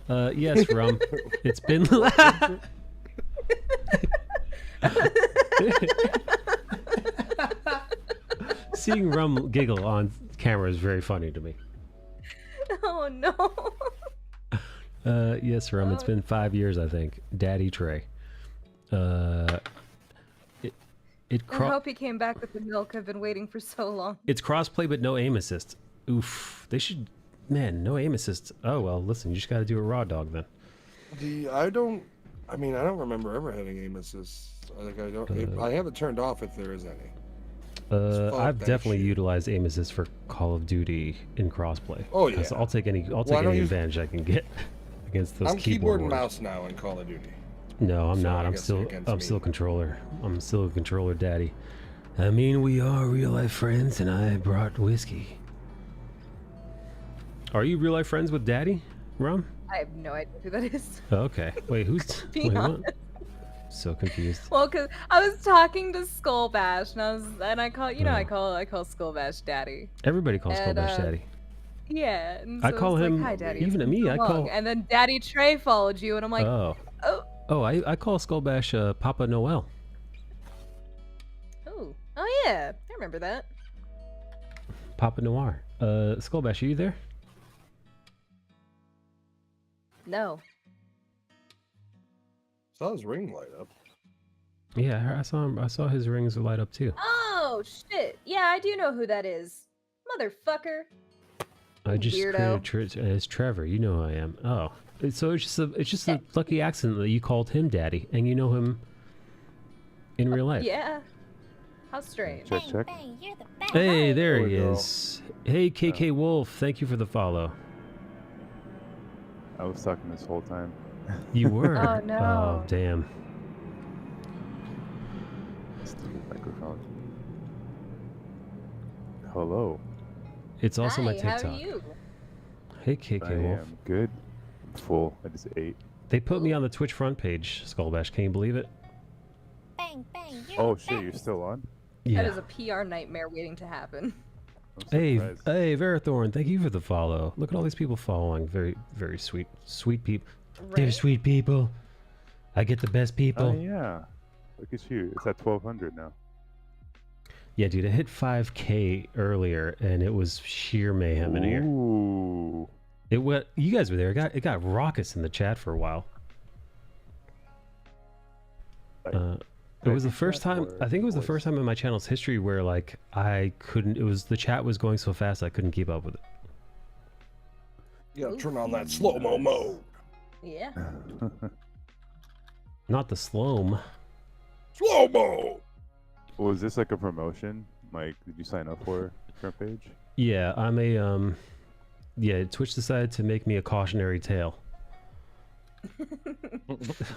Yes, Rum. It's been... Seeing Rum giggle on camera is very funny to me. Oh, no. Yes, Rum. It's been 5 years, I think. Daddy Trey. I hope he came back with the milk. I've been waiting for so long. It's crossplay, but no aim assist. Oof. They should... Man, no aim assist. Oh, well, listen. You just got to do a raw dog, then. I don't remember ever having aim assist. I have it turned off if there is any. I've that definitely shit. utilized aim assist for Call of Duty in crossplay. Oh, yeah. 'Cause I'll take any I don't use- advantage I can get against those I'm keyboard and warriors. mouse now in Call of Duty. No, I'm So not. I I'm guess still against I'm me. still controller. I'm still a controller daddy. I mean, we are real life friends, and I brought whiskey. Are you real life friends with Daddy, Ron? I have no idea who that is. Oh, okay. Wait, who's? Being Wait, what? honest. So confused. Well, cause I was talking to Skull Bash, and I call Oh. I call Skull Bash Daddy. Everybody calls And, Skullbash Daddy. Yeah, and I so call it's him, like, hi Daddy. even it's to been me, so I long." call. And then Daddy Trey followed you, and I'm like, Oh. oh, Oh, I call Skullbash Papa Noel. oh yeah, I remember that. Papa Noir. Skullbash, are you there? No. Saw his ring light up. Yeah, I saw him. I saw his rings light up too. Oh shit! Yeah, I do know who that is, motherfucker. I just Weirdo. created it's Trevor. You know who I am. Oh, so it's just a lucky accident that you called him Daddy, and you know him in real life. Yeah. How strange. Check, check. Bang, you're the best. Hey, there There he we go. is. Hey, KK Wolf. Thank you for the follow. I was talking this whole time. You were. Oh, no. Oh, damn. Stupid microphone. Hello. It's also my Hi, TikTok. how are you? Hey, KK I Wolf. am good. I'm full. I just ate. They put me on the Twitch front page, Skullbash. Can you believe it? Bang, bang, you're Oh the shit, you're best. still on? Yeah. That is a PR nightmare waiting to happen. I'm Hey, surprised. hey, Verathorn, thank you for the follow. Look at all these people following. Very, very sweet people. They're Right? sweet people. I get the best people. Oh yeah. Look at you. It's at 1200 now. Yeah, dude, I hit 5K earlier, and it was sheer mayhem in here. Ooh. It went. You guys were there. It got raucous in the chat for a while. It was the first time. I think it was the first time in my channel's history where like I couldn't. It was the chat was going so fast I couldn't keep up with it. You gotta turn on that slow-mo mode. Yeah. Not the sloam. Slow-mo! Was this like a promotion? Like, did you sign up for front page? Yeah, I'm a Yeah, Twitch decided to make me a cautionary tale.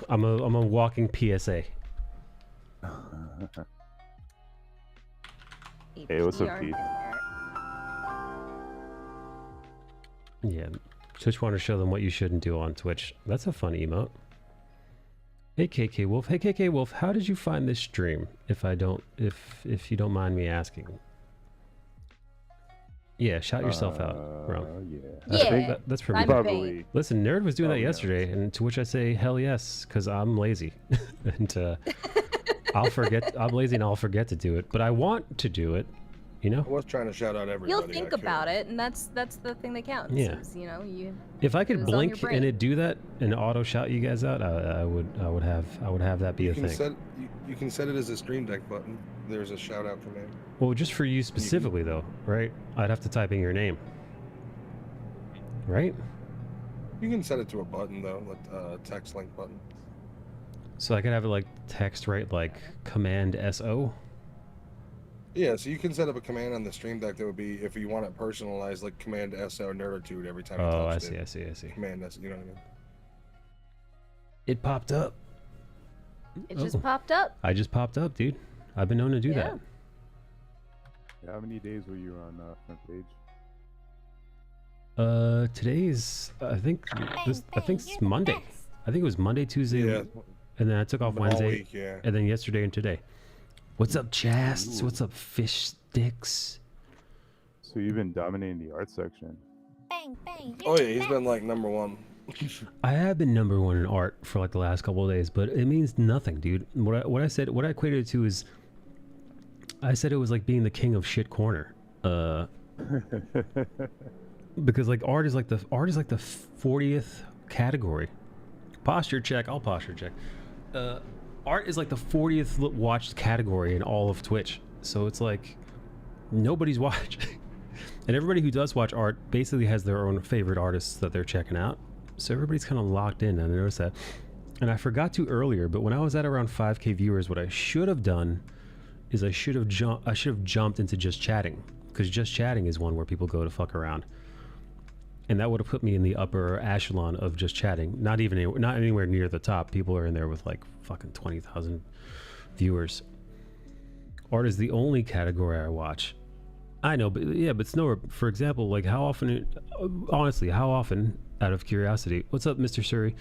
I'm a walking PSA. Hey, what's up, PR Keith? Yeah, Twitch wanted to show them what you shouldn't do on Twitch. That's a fun emote. Hey KK Wolf. Hey KK Wolf, how did you find this stream? If you don't mind me asking. Yeah, shout yourself out, Ron. Yeah. I think that's for me. I'm Probably. Listen, Nerd was doing that Yeah. yesterday, and to which I say hell yes, because I'm lazy, and I'll forget. I'm lazy and I'll forget to do it, but I want to do it. You know. I was trying to shout out everybody. You'll think about it, and that's the thing that counts. Yeah. Is, you know, you. If I It could was on your blink brain. and it do that and auto shout you guys out, I would have that be You a can thing. set you can set it as a stream deck button. There's a shout out command. Well, just for you specifically though, right? I'd have to type in your name, right? You can set it to a button though, like a text link button. So I could have it like text, right? Like command SO. Yeah, so you can set up a command on the stream deck that would be, if you want it personalized, like command SO nerditude every time you Oh, I touched see, it. I see. Command SO, you know what I mean? It popped up. It just Oh. popped up. I just popped up, dude. I've been known to do Yeah. that. Yeah, how many days were you on front page? Today's I think this I think it's Monday. I think it was Monday, Tuesday, Yeah. and then I took off All Wednesday, week, yeah. and then yesterday and today. What's up, Chasts? What's up, Fish Sticks? So you've been dominating the art section. Bang, bang, Oh yeah, he's been like #1. I have been #1 in art for like the last couple of days, but it means nothing, dude. What I equated it to is, I said it was like being the king of shit corner. Because like art is like the 40th category. Posture check. I'll posture check. Art is like the 40th watched category in all of Twitch. So it's like nobody's watching. And everybody who does watch art basically has their own favorite artists that they're checking out. So everybody's kind of locked in, and I noticed that. And I forgot to earlier, but when I was at around 5K viewers, what I should have done is I should have jumped into just chatting, because just chatting is one where people go to fuck around. and that would have put me in the upper echelon of just chatting. Not anywhere near the top. People are in there with like fucking 20,000 viewers. Art is the only category I watch. I know, but yeah, but Snow, for example, like how often, honestly, how often, out of curiosity, what's up, Mr. Surrey?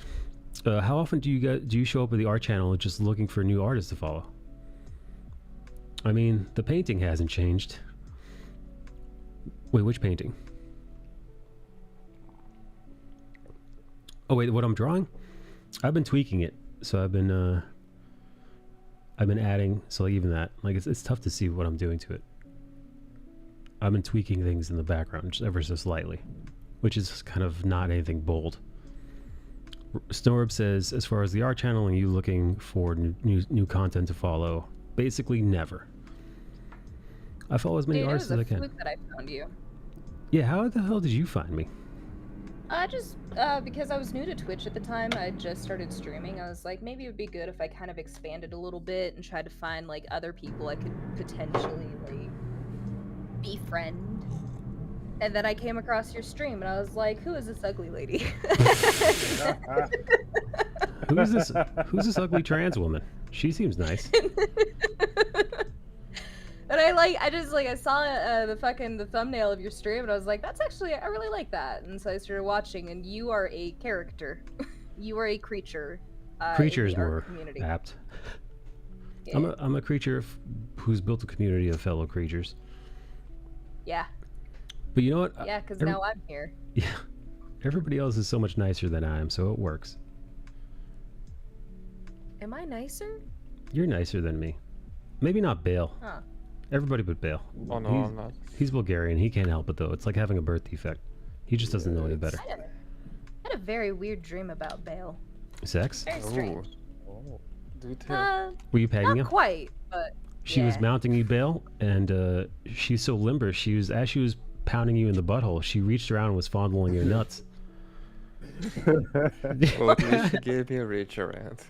How often do you show up at the art channel just looking for new artists to follow? I mean, the painting hasn't changed. Wait, which painting? Oh wait, what I'm drawing? I've been tweaking it, so I've been adding, so like even that, like it's tough to see what I'm doing to it. I've been tweaking things in the background just ever so slightly, which is kind of not anything bold. Snorb says, as far as the art channel and you looking for new content to follow, basically never. I follow as many artists as I can. It was a fluke that I found you. Yeah, how the hell did you find me? Just because I was new to Twitch at the time, I just started streaming. I was like, maybe it would be good if I kind of expanded a little bit and tried to find like other people I could potentially like befriend. And then I came across your stream and I was like, who is this ugly lady? Who's this ugly trans woman? She seems nice. And I saw the thumbnail of your stream and I was like, that's actually, I really like that. And so I started watching, and you are a character. You are a creature. Creature in is the art more community. apt. Yeah. I'm a creature who's built a community of fellow creatures. Yeah. But you know what? Yeah, because now I'm here. Yeah. Everybody else is so much nicer than I am, so it works. Am I nicer? You're nicer than me. Maybe not Bale. Huh. Everybody but Bale. Oh no, I'm not. He's Bulgarian. He can't help it though. It's like having a birth defect. He just doesn't know any better. I had a very weird dream about Bale. Sex? Very strange. Oh. Do tell. Were you pegging him? Not quite, but She was mounting you, Bale, and she's so limber. As she was pounding you in the butthole, she reached around and was fondling your nuts. Well, at least she gave me a reach around.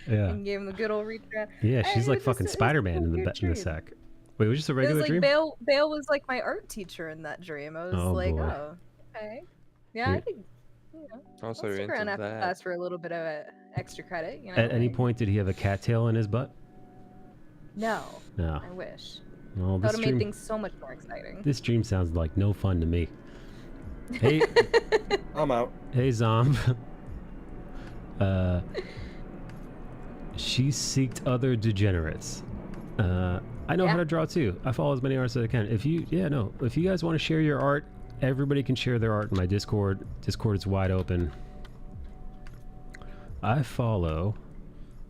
Yeah. And gave him the good old reach around. Yeah, she's like fucking Spider-Man in the sack. Wait, was it just a regular dream? Bale was like my art teacher in that dream. I was like, boy. oh, okay. Yeah, I think, Also, I'll you're stick around into after that. class for a little bit of extra credit. You know, At any point, did he have a cattail in his butt? No. No. I wish. Well, That this would have made dream, things so much more exciting. this dream sounds like no fun to me. Hey, I'm out. hey, Zomb. She seeked other degenerates. I know how to draw too. I follow as many artists as I can. If you guys want to share your art, everybody can share their art in my Discord. Discord is wide open. I follow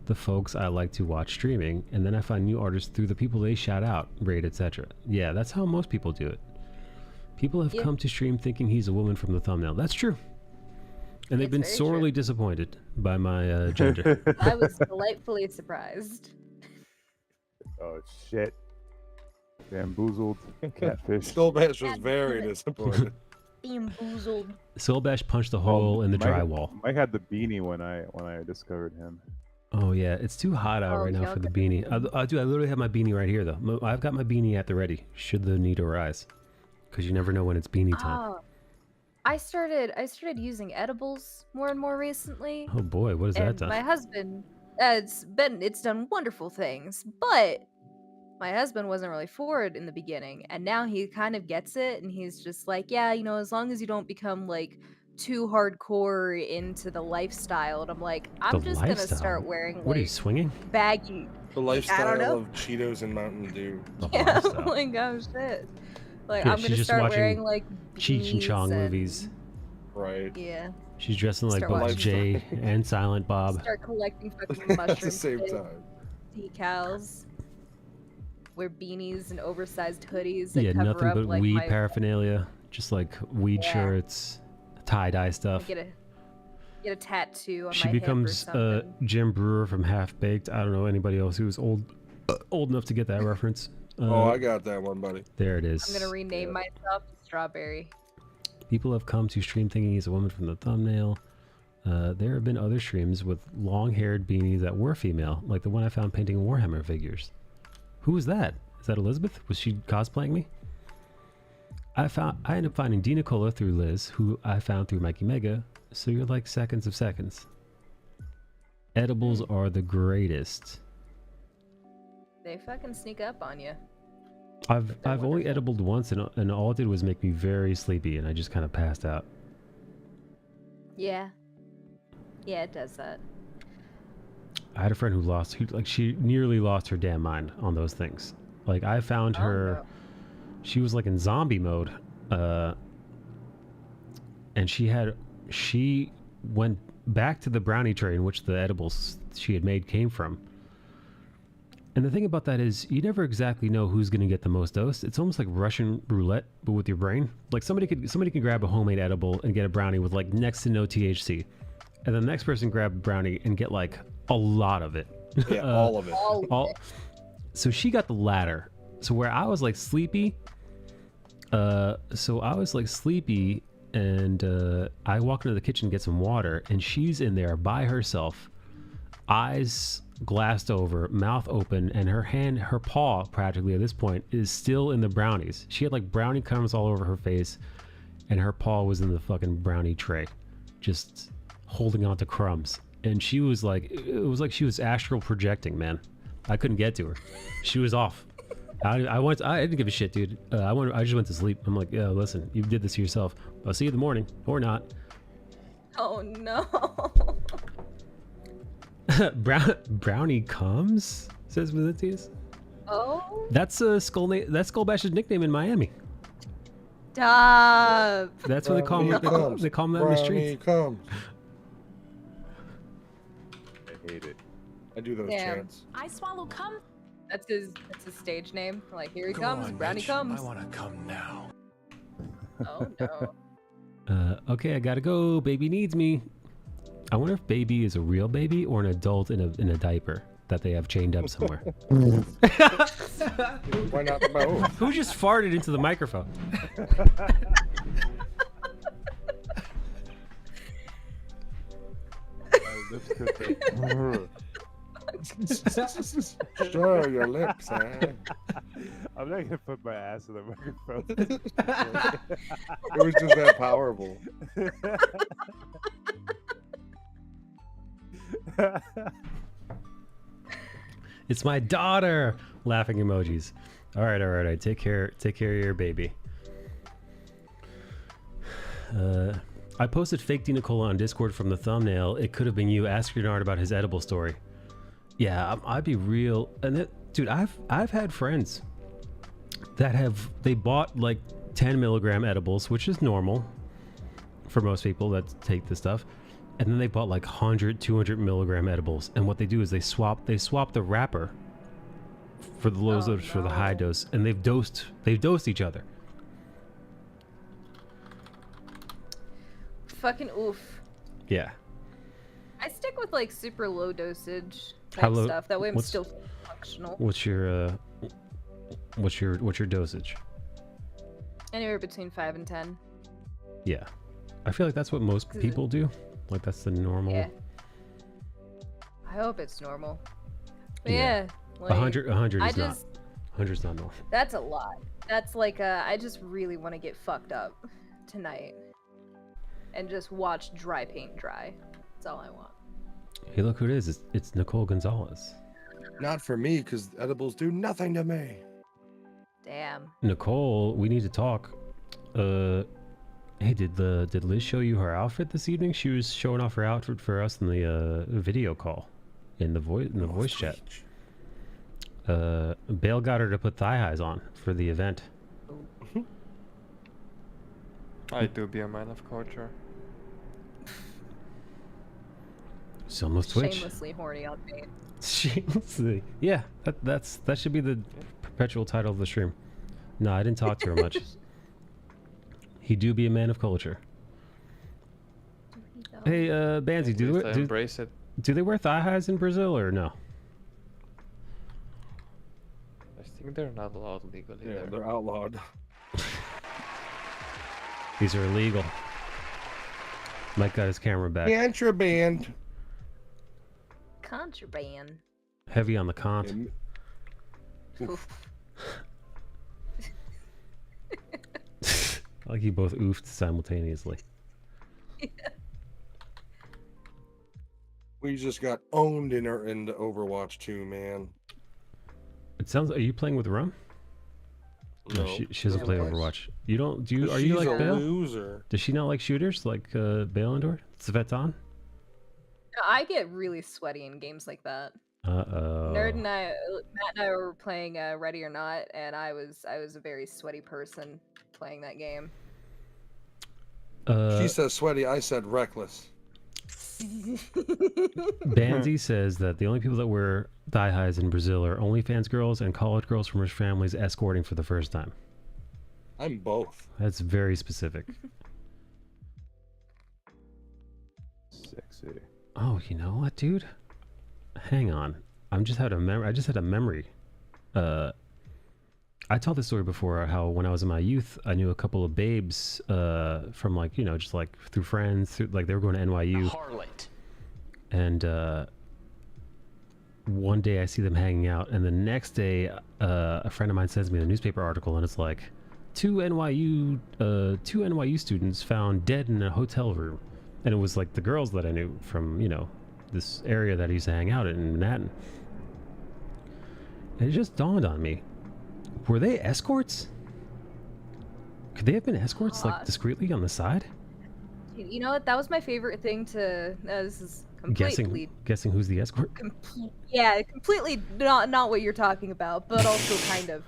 the folks I like to watch streaming, and then I find new artists through the people they shout out, rate, etc. Yeah, that's how most people do it. People have come to stream thinking he's a woman from the thumbnail. That's true. And they've been sorely disappointed by my gender. I was delightfully surprised. Oh shit. Bamboozled catfish. Skullbash was very disappointed. Bamboozled. Soulbash punched a hole in the drywall. Mike had the beanie when I discovered him. Oh yeah, it's too hot out right now for the beanie. I literally have my beanie right here though. I've got my beanie at the ready, should the need arise. Because you never know when it's beanie time. Oh, I started using edibles more and more recently. Oh boy, what has that done? My husband, it's done wonderful things, but my husband wasn't really for it in the beginning, and now he kind of gets it, and he's just like, yeah, you know, as long as you don't become like too hardcore into the lifestyle. And I'm like, I'm just gonna start wearing like, what are you swinging? Baggy. The lifestyle of Cheetos and Mountain Dew. Yeah, I'm like, oh shit. Like, Yeah, I'm she's gonna just start watching wearing like Cheech and Chong and- movies. Right. Yeah. She's dressing like Start both watching- Jay and Silent Bob. Start collecting fucking mushrooms. At the same and time. Decals. Wear beanies and oversized hoodies that Yeah, cover nothing up but like weed my paraphernalia. Just like weed Yeah. shirts, tie-dye stuff. get a tattoo on She my hip or becomes something. Jim Brewer from Half Baked. I don't know anybody else who's old enough to get that reference. Oh, I got that one, buddy. There it is. I'm gonna rename myself Strawberry. People have come to stream thinking he's a woman from the thumbnail. There have been other streams with long-haired beanies that were female, like the one I found painting Warhammer figures. Who was that? Is that Elizabeth? Was she cosplaying me? I ended up finding D. Nicola through Liz, who I found through Mikey Mega. So you're like seconds of seconds. Edibles are the greatest. They fucking sneak up on you. I've only edibled once, and all it did was make me very sleepy, and I just kind of passed out. Yeah. Yeah, it does that. I had a friend who she nearly lost her damn mind on those things. Like I found her, no. she was like in zombie mode, and she went back to the brownie tray in which the edibles she had made came from. And the thing about that is you never exactly know who's going to get the most dose. It's almost like Russian roulette, but with your brain. Like somebody can grab a homemade edible and get a brownie with like next to no THC. And the next person grab a brownie and get like a lot of it. Yeah, all of it. So she got the latter. So where I was like sleepy, and I walk into the kitchen to get some water, and she's in there by herself, eyes glassed over, mouth open, and her paw practically at this point is still in the brownies. She had like brownie crumbs all over her face, and her paw was in the fucking brownie tray, just holding on to crumbs. And she was like, it was like she was astral projecting, man. I couldn't get to her. She was off. I didn't give a shit, dude. I just went to sleep. I'm like, yeah, listen, you did this to yourself. I'll see you in the morning, or not. Oh no. Brownie comes, says Militius. Oh. That's Skullbash's nickname in Miami. Stop. That's what they call him. They call him that in the streets. Comes. I hate it. I do those chants. I swallow cum. That's his stage name. Like, here he comes, Brownie comes. I want to come now. Oh no. Okay, I gotta go. Baby needs me. I wonder if baby is a real baby or an adult in a diaper that they have chained up somewhere. Why not both? Who just farted into the microphone? Sure, your lips, eh? I'm not gonna put my ass in the microphone. It was just that powerful. It's my daughter. Laughing emojis. All right. Take care of your baby. I posted fake D. Nicola on Discord from the thumbnail. It could have been you. Ask your nard about his edible story. Yeah, I'd be real. And dude, I've had friends that they bought like 10 milligram edibles, which is normal for most people that take this stuff. And then they bought like 100, 200 milligram edibles. And what they do is they swap the wrapper for the low dose for the high dose, and they've dosed each other. Fucking oof. Yeah. I stick with like super low dosage How type low- stuff. That way I'm what's- still functional. What's your dosage? Anywhere between 5 and 10. Yeah. I feel like that's what most people do. Like that's the normal. Yeah. I hope it's normal. But Yeah. yeah. Like, 100 I is not. just, 100 is not normal. That's a lot. That's like I just really want to get fucked up tonight. And just watch dry paint dry. That's all I want. Hey, look who it is. It's Nicole Gonzalez. Not for me, because edibles do nothing to me. Damn. Nicole, we need to talk. Hey, did Liz show you her outfit this evening? She was showing off her outfit for us in the video call, in the voice chat. Bale got her to put thigh highs on for the event. I do be a man of culture. Someone's Twitch. Shamelessly horny on paint. Shamelessly. Yeah, that should be the perpetual title of the stream. No, I didn't talk to her much. He do be a man of culture. Hey, Banzi, Embrace it. do they wear thigh highs in Brazil or no? I think they're not allowed legally. Yeah, they're outlawed. These are illegal. Mike got his camera back. Contraband. Contraband. Heavy on the cont. I like you both oofed simultaneously. We just got owned in Overwatch 2, man. It sounds. Are you playing with Rum? No, she doesn't play Overwatch. You don't? Do you? Are you like Bale? Loser. Does she not like shooters like Bale and Svetan? I get really sweaty in games like that. Matt and I were playing Ready or Not, and I was a very sweaty person playing that game. She says sweaty. I said reckless. Banzi says that the only people that wear thigh highs in Brazil are OnlyFans girls and college girls from rich families escorting for the first time. I'm both. That's very specific. Sexy. Oh, you know what, dude? Hang on. I just had a memory. I told this story before, how when I was in my youth, I knew a couple of babes from like, you know, just like through friends, like they were going to NYU. Harlot. And one day I see them hanging out, and the next day a friend of mine sends me a newspaper article, and it's like two NYU students found dead in a hotel room. And it was like the girls that I knew from, you know, this area that I used to hang out in Manhattan. And it just dawned on me. Were they escorts? Could they have been escorts, like, discreetly on the side? You know what? That was my favorite thing to... this is completely... Guessing who's the escort? Yeah, completely not what you're talking about, but also kind of.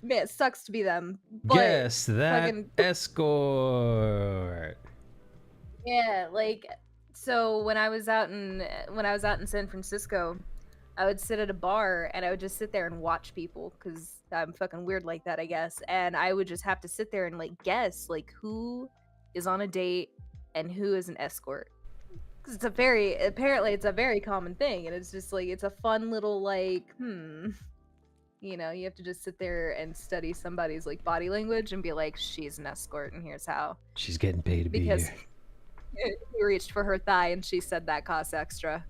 Man, it sucks to be them. But guess that escort. Yeah, like, so when I was out in San Francisco, I would sit at a bar and I would just sit there and watch people because I'm fucking weird like that, I guess. And I would just have to sit there and like guess like who is on a date and who is an escort. Because apparently it's a very common thing, and it's just like it's a fun little like you know, you have to just sit there and study somebody's like body language and be like, she's an escort and here's how. She's getting paid to be here. He reached for her thigh and she said that costs extra.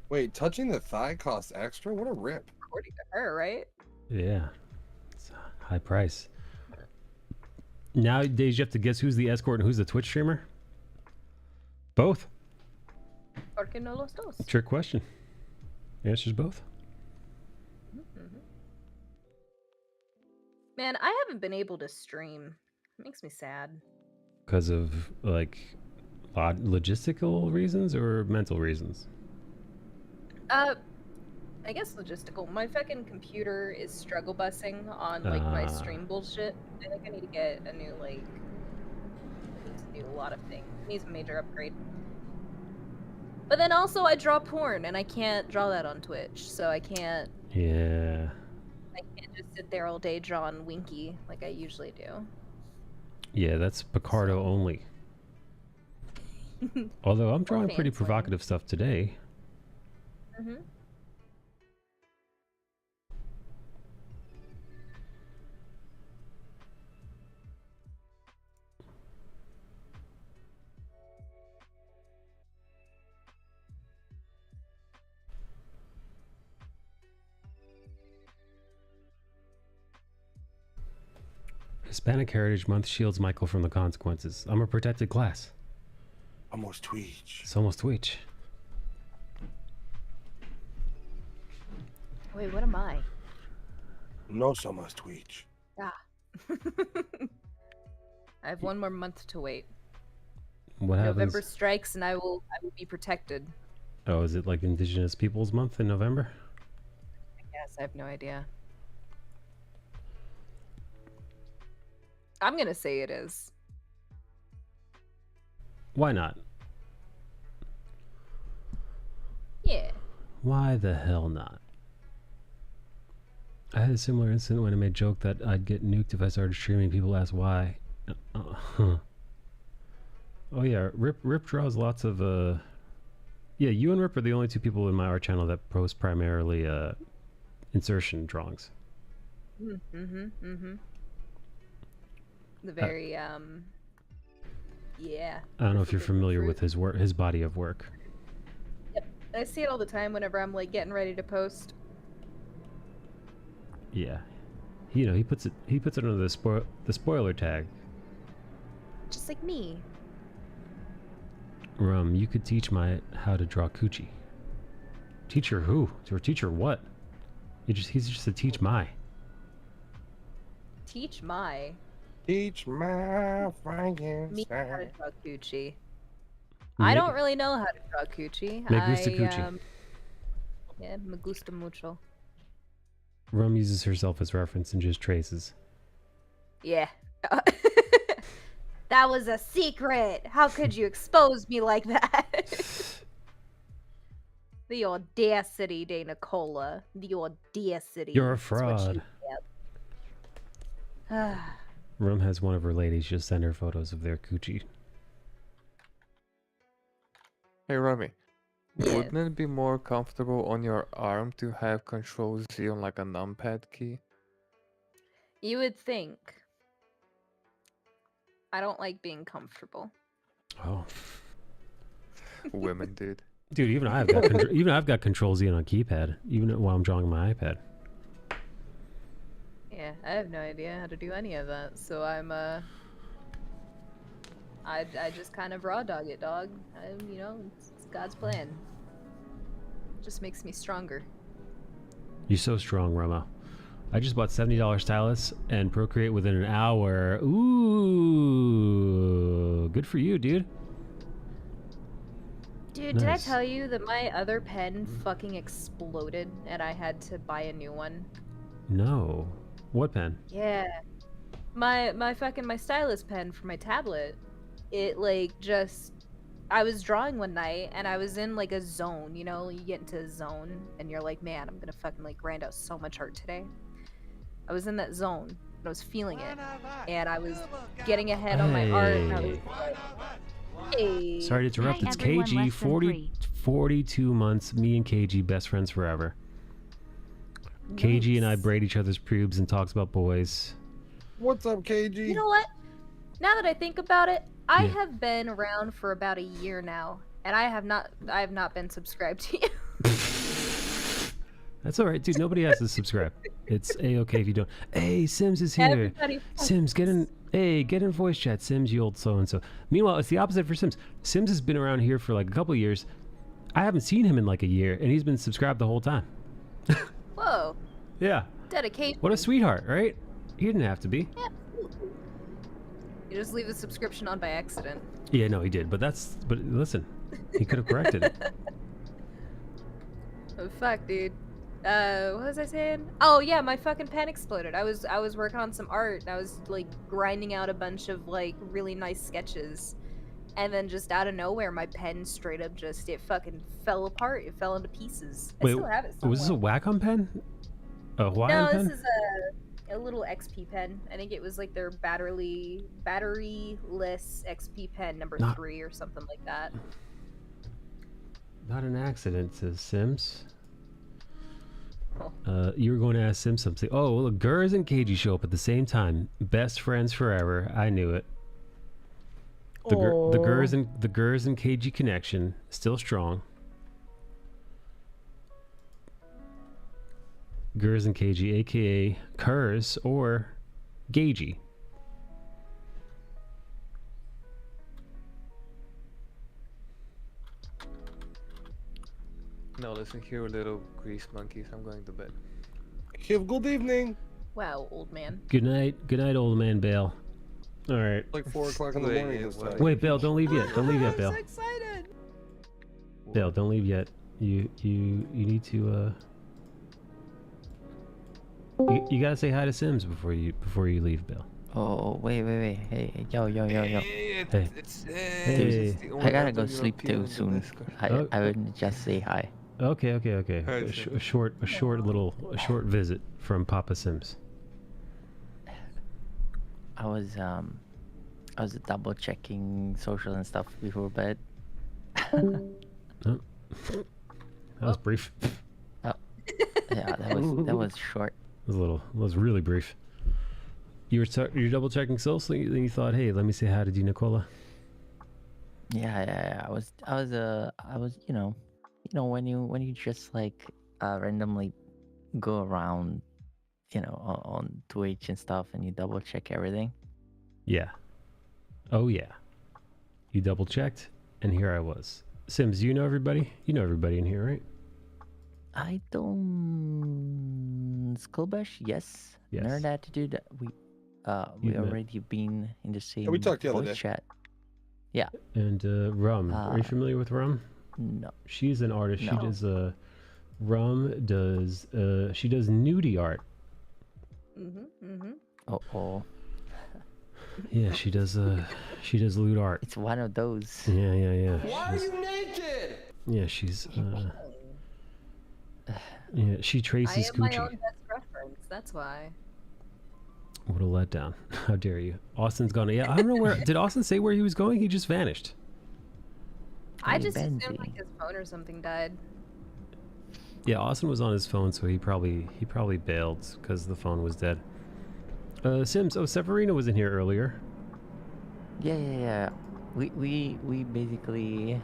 Wait, touching the thigh costs extra? What a rip. According to her, right? Yeah. It's a high price. Nowadays you have to guess who's the escort and who's the Twitch streamer? Both. ¿Por qué no los dos? Trick question. The answer's both. Man, I haven't been able to stream. It makes me sad. Because of like logistical reasons or mental reasons? I guess logistical. My fucking computer is struggle busing on like my stream bullshit. I think I need to get a new like. I need to do a lot of things. It needs a major upgrade. But then also I draw porn and I can't draw that on Twitch, so I can't. Yeah. I can't just sit there all day drawing Winky like I usually do. Yeah, that's Picardo only. Although I'm drawing pretty provocative stuff today. Mm-hmm. Hispanic Heritage Month shields Michael from the consequences. I'm a protected class. Almost Twitch. It's almost Twitch. Wait, what am I? No so much Twitch. Ah. I have one more month to wait. What happens? November strikes and I will be protected. Oh, is it like Indigenous Peoples Month in November? I guess I have no idea. I'm gonna say it is. Why not? Yeah. Why the hell not? I had a similar incident when I made a joke that I'd get nuked if I started streaming. People ask why. Oh yeah, Rip draws lots of yeah, you and Rip are the only two people in my art channel that post primarily insertion drawings. The very yeah. I don't know if you're familiar with his work, his body of work. Yep. I see it all the time whenever I'm like getting ready to post. Yeah. You know, he puts it under the spoiler tag. Just like me. You could teach how to draw coochie. Teach her who? Or teach her what? He's just a teach my. Teach my. Teach my Me how to Frankenstein. draw coochie. I Me- don't really know how to draw coochie. Me gusta coochie. Yeah, me gusta mucho. Rum uses herself as reference and just traces. Yeah. That was a secret. How could you expose me like that? The audacity, De Nicola. The audacity. You're a It's what fraud. you get. Rum has one of her ladies just send her photos of their coochie. Hey, Rami. Yeah. Wouldn't it be more comfortable on your arm to have Control Z on like a numpad key? You would think. I don't like being comfortable. Oh. Women, dude. Dude, even I've got Control Z on a keypad, even while I'm drawing my iPad. Yeah, I have no idea how to do any of that, so I just kind of raw dog it, dog. You know, it's God's plan. Just makes me stronger. You're so strong, Roma. I just bought $70 stylus and Procreate within an hour. Ooh, good for you, dude. Dude, did I Nice. tell you that my other pen fucking exploded and I had to buy a new one? No. What pen? Yeah. My stylus pen for my tablet. It like just I was drawing one night and I was in like a zone, you know, you get into a zone and you're like, man, I'm gonna fucking like grind out so much art today. I was in that zone and I was feeling it. And I was getting ahead on my art and I was like, hey. Sorry to interrupt. Hi, It's everyone KG, less than 42 months. Me and KG, best friends forever. KG and I Nice. braid each other's pubes and talks about boys. What's up, KG? You know what? Now that I think about it, I Yeah. have been around for about a year now, and I have not been subscribed to you. That's all right, dude. Nobody has to subscribe. It's a-okay if you don't. Hey, Sims is here. Everybody Sims, get in. Hey, get in voice chat. Sims, you old so-and-so. Meanwhile, it's the opposite for Sims. Sims has been around here for like a couple of years. I haven't seen him in like a year, and he's been subscribed the whole time. Whoa, Yeah. dedication. What a sweetheart, right? He didn't have to be. Yeah. You just leave the subscription on by accident. Yeah, no, he did. But listen, he could have corrected it. Oh, fuck, dude. What was I saying? Oh yeah, my fucking pen exploded. I was working on some art and I was like grinding out a bunch of like really nice sketches. And then just out of nowhere my pen straight up it fucking fell apart. It fell into pieces. I Wait, still have it somewhere. was this a Wacom pen? A Hawaiian No, pen? this is a little XP pen. I think it was like their batteryless XP pen number Not- 3 or something like that. Not an accident, says Sims. Oh. You were going to ask Sims something. Oh, well, Gurs and KG show up at the same time. Best friends forever. I knew it. The Gurs and KG connection still strong. Gurs and KG, aka Kurs or Gagey. No, listen here, little grease monkeys. I'm going to bed. Have good evening. Wow, old man. Good night, old man Bale. All right. Like 4 o'clock in the Wait, morning this what? time. Wait, Bale, don't leave yet. Don't leave yet, Bale. excited. Bale, don't leave yet. You need to you gotta say hi to Sims before you leave, Bale. Oh, wait. Hey, yo. Hey. Hey. I gotta go sleep too soon. Oh. I would just say hi. Okay. Alright, A short visit from Papa Sims. I was double checking social and stuff before bed. Oh. That was brief. Yeah, that was short. It was really brief. You're double checking social, then you thought, hey, let me say hi to D Nicola. Yeah. I was you know when you just like randomly go around on Twitch and stuff, and you double check everything. Yeah. Oh yeah. You double checked, and here I was. Sims, you know everybody? You know everybody in here, right? I don't. Skullbash, yes. Yes. Nerd Attitude, we You've met. already been in the same we talked the other voice day. chat. Yeah. And Rum. Are you familiar with Rum? No. She's an artist. She No. does Rum does she does nudie art. Oh. Yeah, she does lewd art. It's one of those. Yeah. Why are you naked? Yeah, she's yeah, she traces I am my Gucci. own best reference. That's why. What a letdown. How dare you. Austin's gone. Yeah, I don't know where did Austin say where he was going? He just vanished. I Hey, just assumed Benji. like his phone or something died. Yeah, Austin was on his phone, so he probably bailed because the phone was dead. Sims, Severina was in here earlier. Yeah. We basically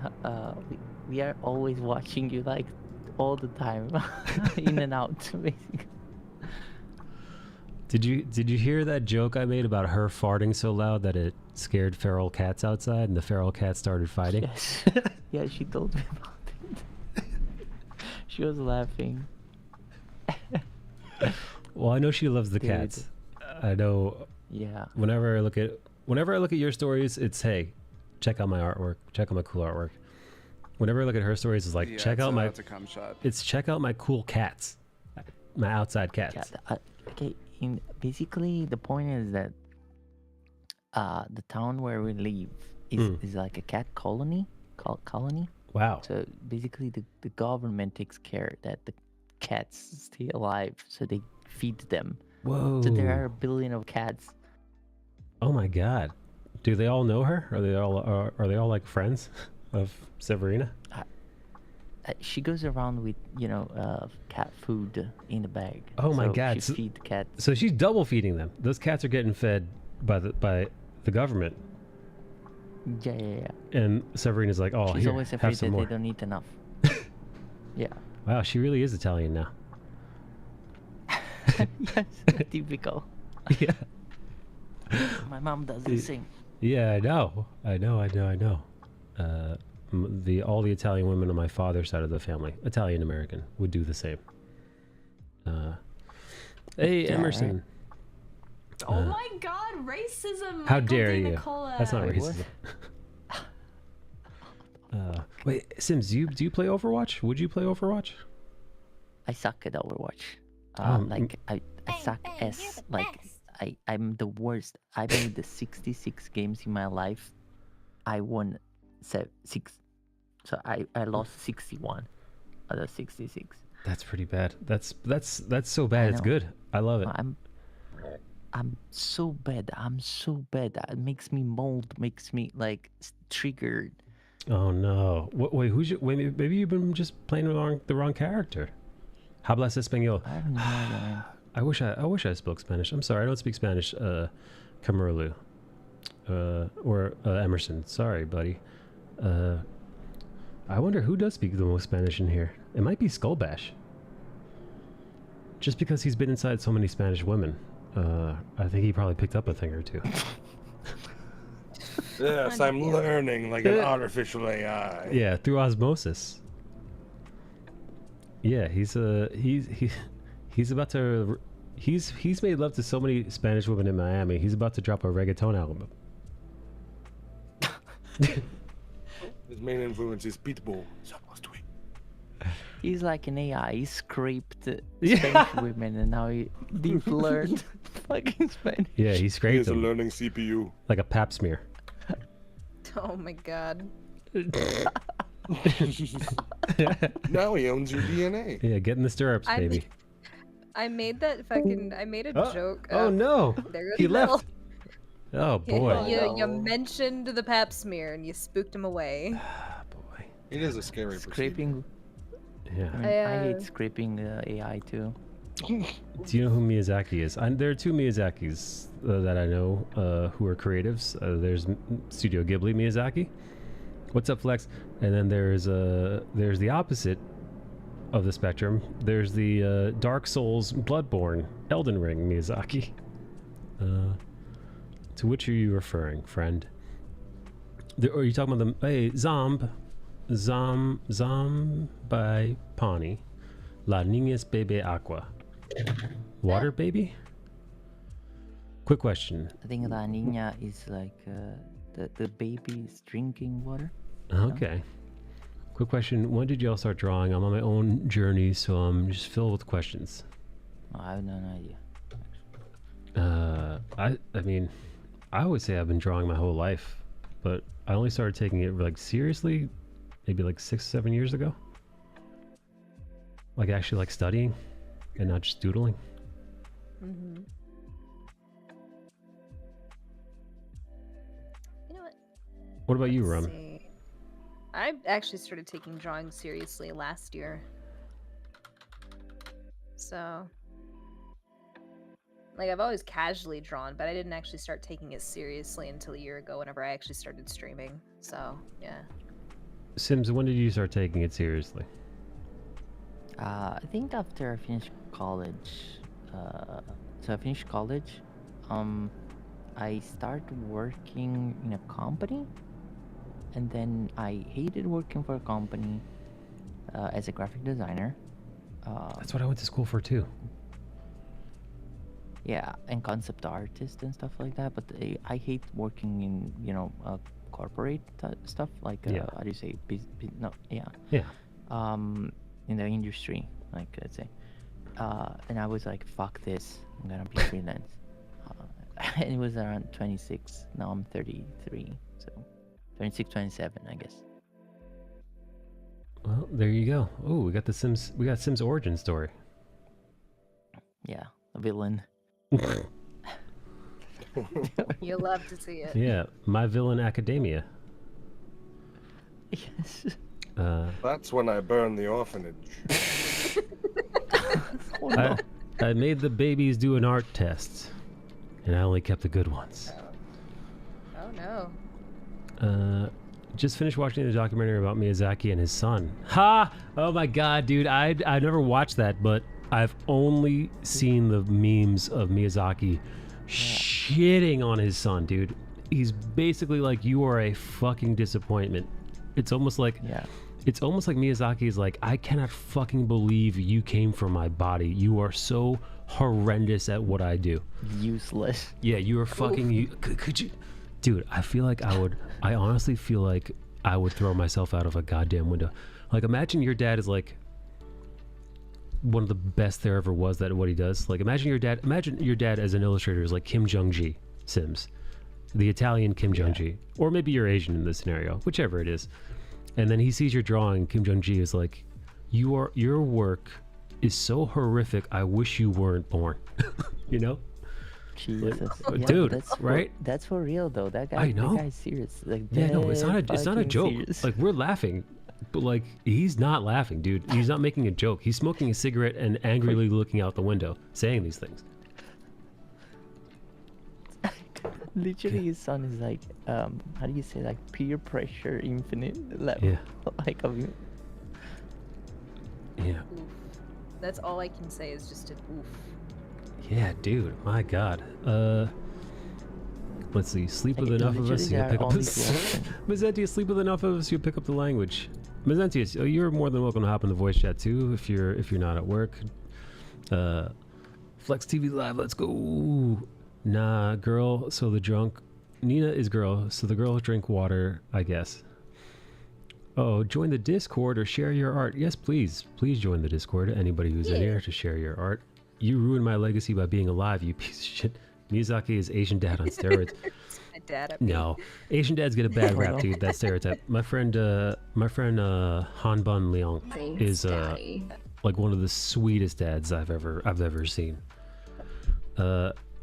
we are always watching you like all the time, in and out, basically. Did you hear that joke I made about her farting so loud that it scared feral cats outside and the feral cats started fighting? Yes. Yeah, she told me about it. She was laughing. Well, I know she loves the Dude. cats. I know. Yeah. Whenever I look at your stories, it's hey, check out my artwork, check out my cool artwork. Whenever I look at her stories, it's like check out my. That's a cum shot. It's check out my cool cats, my outside cats. Yeah, okay. Basically, the point is that the town where we live is like a cat colony. Colony. Wow. So basically, the government takes care that the cats stay alive, so they feed them. Whoa. So there are a billion of cats. Oh my god. Do they all know her? Are they all like friends of Severina? She goes around with cat food in the bag. Oh my So god. She feed the cats. So she's double feeding them. Those cats are getting fed by the government. Yeah. And Severina's like, oh, She's here, always have afraid some that more. they don't eat enough. Yeah. Wow, she really is Italian now. Yes, typical. Yeah. My mom does the same. Yeah, I know. All the Italian women on my father's side of the family, Italian American, would do the same. Hey, Yeah, Emerson. Oh my god, racism! How Michael dare De you? Nicola. That's not Wait, racism. Wait, Sims, do you play Overwatch? Would you play Overwatch? I suck at Overwatch. Mm. I suck bang, you're as the like best. I'm the worst. I played the 66 games in my life. I won 6. So I lost 61 out of 66. That's pretty bad. That's so bad. It's know. good. I love it. I'm so bad. I'm so bad. It makes me mold. Makes me like triggered. Oh no! Wait, maybe you've been just playing the wrong character. Hablas español? I have no idea, man. I wish I spoke Spanish. I'm sorry, I don't speak Spanish. Camerlu, or Emerson. Sorry, buddy. I wonder who does speak the most Spanish in here. It might be Skullbash. Just because he's been inside so many Spanish women, I think he probably picked up a thing or two. Yes, I'm learning like an artificial AI. Yeah, through osmosis. Yeah, he's about to he's made love to so many Spanish women in Miami. He's about to drop a reggaeton album. His main influence is Pitbull. He's like an AI. He scraped Yeah. Spanish women, and now he deep learned fucking Spanish. Yeah, he He scraped is a them learning CPU. like a pap smear. Oh my god. Now he owns your DNA. Yeah, get in the stirrups, I baby. I made that fucking. I made a joke. Oh no! There He goes Bill. left. Oh boy. You mentioned the pap smear and you spooked him away. It is a scary Scraping. Yeah. I mean, I hate scraping AI too. Do you know who Miyazaki is? There are two Miyazakis that I know who are creatives. There's Studio Ghibli Miyazaki. What's up, Flex? And then there's the opposite. of the spectrum. There's the Dark Souls, Bloodborne, Elden Ring Miyazaki. To which are you referring, friend? Are you talking about the Zomb by Pani, La Niñas Bebe Aqua, water baby? Quick question. I think La Niña is like the baby's drinking water. Okay. Quick question. When did y'all start drawing? I'm on my own journey, so I'm just filled with questions. I have no idea. I mean, I always say I've been drawing my whole life, but I only started taking it like seriously maybe like 6-7 years ago. Like actually like studying and not just doodling. Mm-hmm. You know what? What about you, Rum? I actually started taking drawing seriously last year. So, like, I've always casually drawn, but I didn't actually start taking it seriously until a year ago whenever I actually started streaming. So, yeah. Sims, when did you start taking it seriously? I think after I finished college. So I finished college. I started working in a company. And then I hated working for a company as a graphic designer. That's what I went to school for too. Yeah, and concept artist and stuff like that. But I hate working in, corporate stuff like how do you say? Yeah. In the industry, like let's say. And I was like, fuck this, I'm gonna be freelance. And it was around 26. Now I'm 33, so 26, 27, I guess. Well, there you go. Oh, we got the Sims. We got Sims origin story. Yeah, a villain. You'll love to see it. Yeah, My Villain Academia. Yes. That's when I burned the orphanage. Oh, no. I made the babies do an art test, and I only kept the good ones. Oh no. Just finished watching the documentary about Miyazaki and his son. Ha! Oh my god, dude, I never watched that, but I've only seen the memes of Miyazaki shitting on his son, dude. He's basically like, you are a fucking disappointment. It's almost like Miyazaki is like, I cannot fucking believe you came from my body. You are so horrendous at what I do. Useless. Yeah, you are fucking. Could you, dude? I feel like I honestly feel like I would throw myself out of a goddamn window. Like, imagine your dad is like one of the best there ever was at what he does. Like, imagine your dad as an illustrator is like Kim Jong-ji Sims, the Italian Kim Jong-ji, or maybe you're Asian in this scenario, whichever it is. And then he sees your drawing. Kim Jong-ji is like, your work is so horrific. I wish you weren't born. You know? Jesus, like, dude, right? That's for real though. That guy, I know. That guy's serious. Like, yeah, no, it's not a joke. Serious. Like, we're laughing, but like, he's not laughing, dude. He's not making a joke. He's smoking a cigarette and angrily looking out the window, saying these things. Literally, his son is like, how do you say, like peer pressure infinite level. Yeah. Like of you. Yeah. Oof. That's all I can say is just an oof. Yeah, dude. My God. Let's see. Sleep with enough of us, you'll pick up. Mezentius, sleep with enough of us, you'll pick up the language. Mezentius, you're more than welcome to hop in the voice chat too if you're not at work. Flex TV Live, let's go. Nah, girl. So the drunk. Nina is girl. So the girls drink water, I guess. Oh, join the Discord or share your art. Yes, please. Please join the Discord. Anybody who's in here to share your art. You ruined my legacy by being alive, you piece of shit. Miyazaki is Asian dad on steroids. My dad at No, Asian dads get a bad rap, dude. That stereotype. My friend Han Bun Leong is like one of the sweetest dads I've ever seen.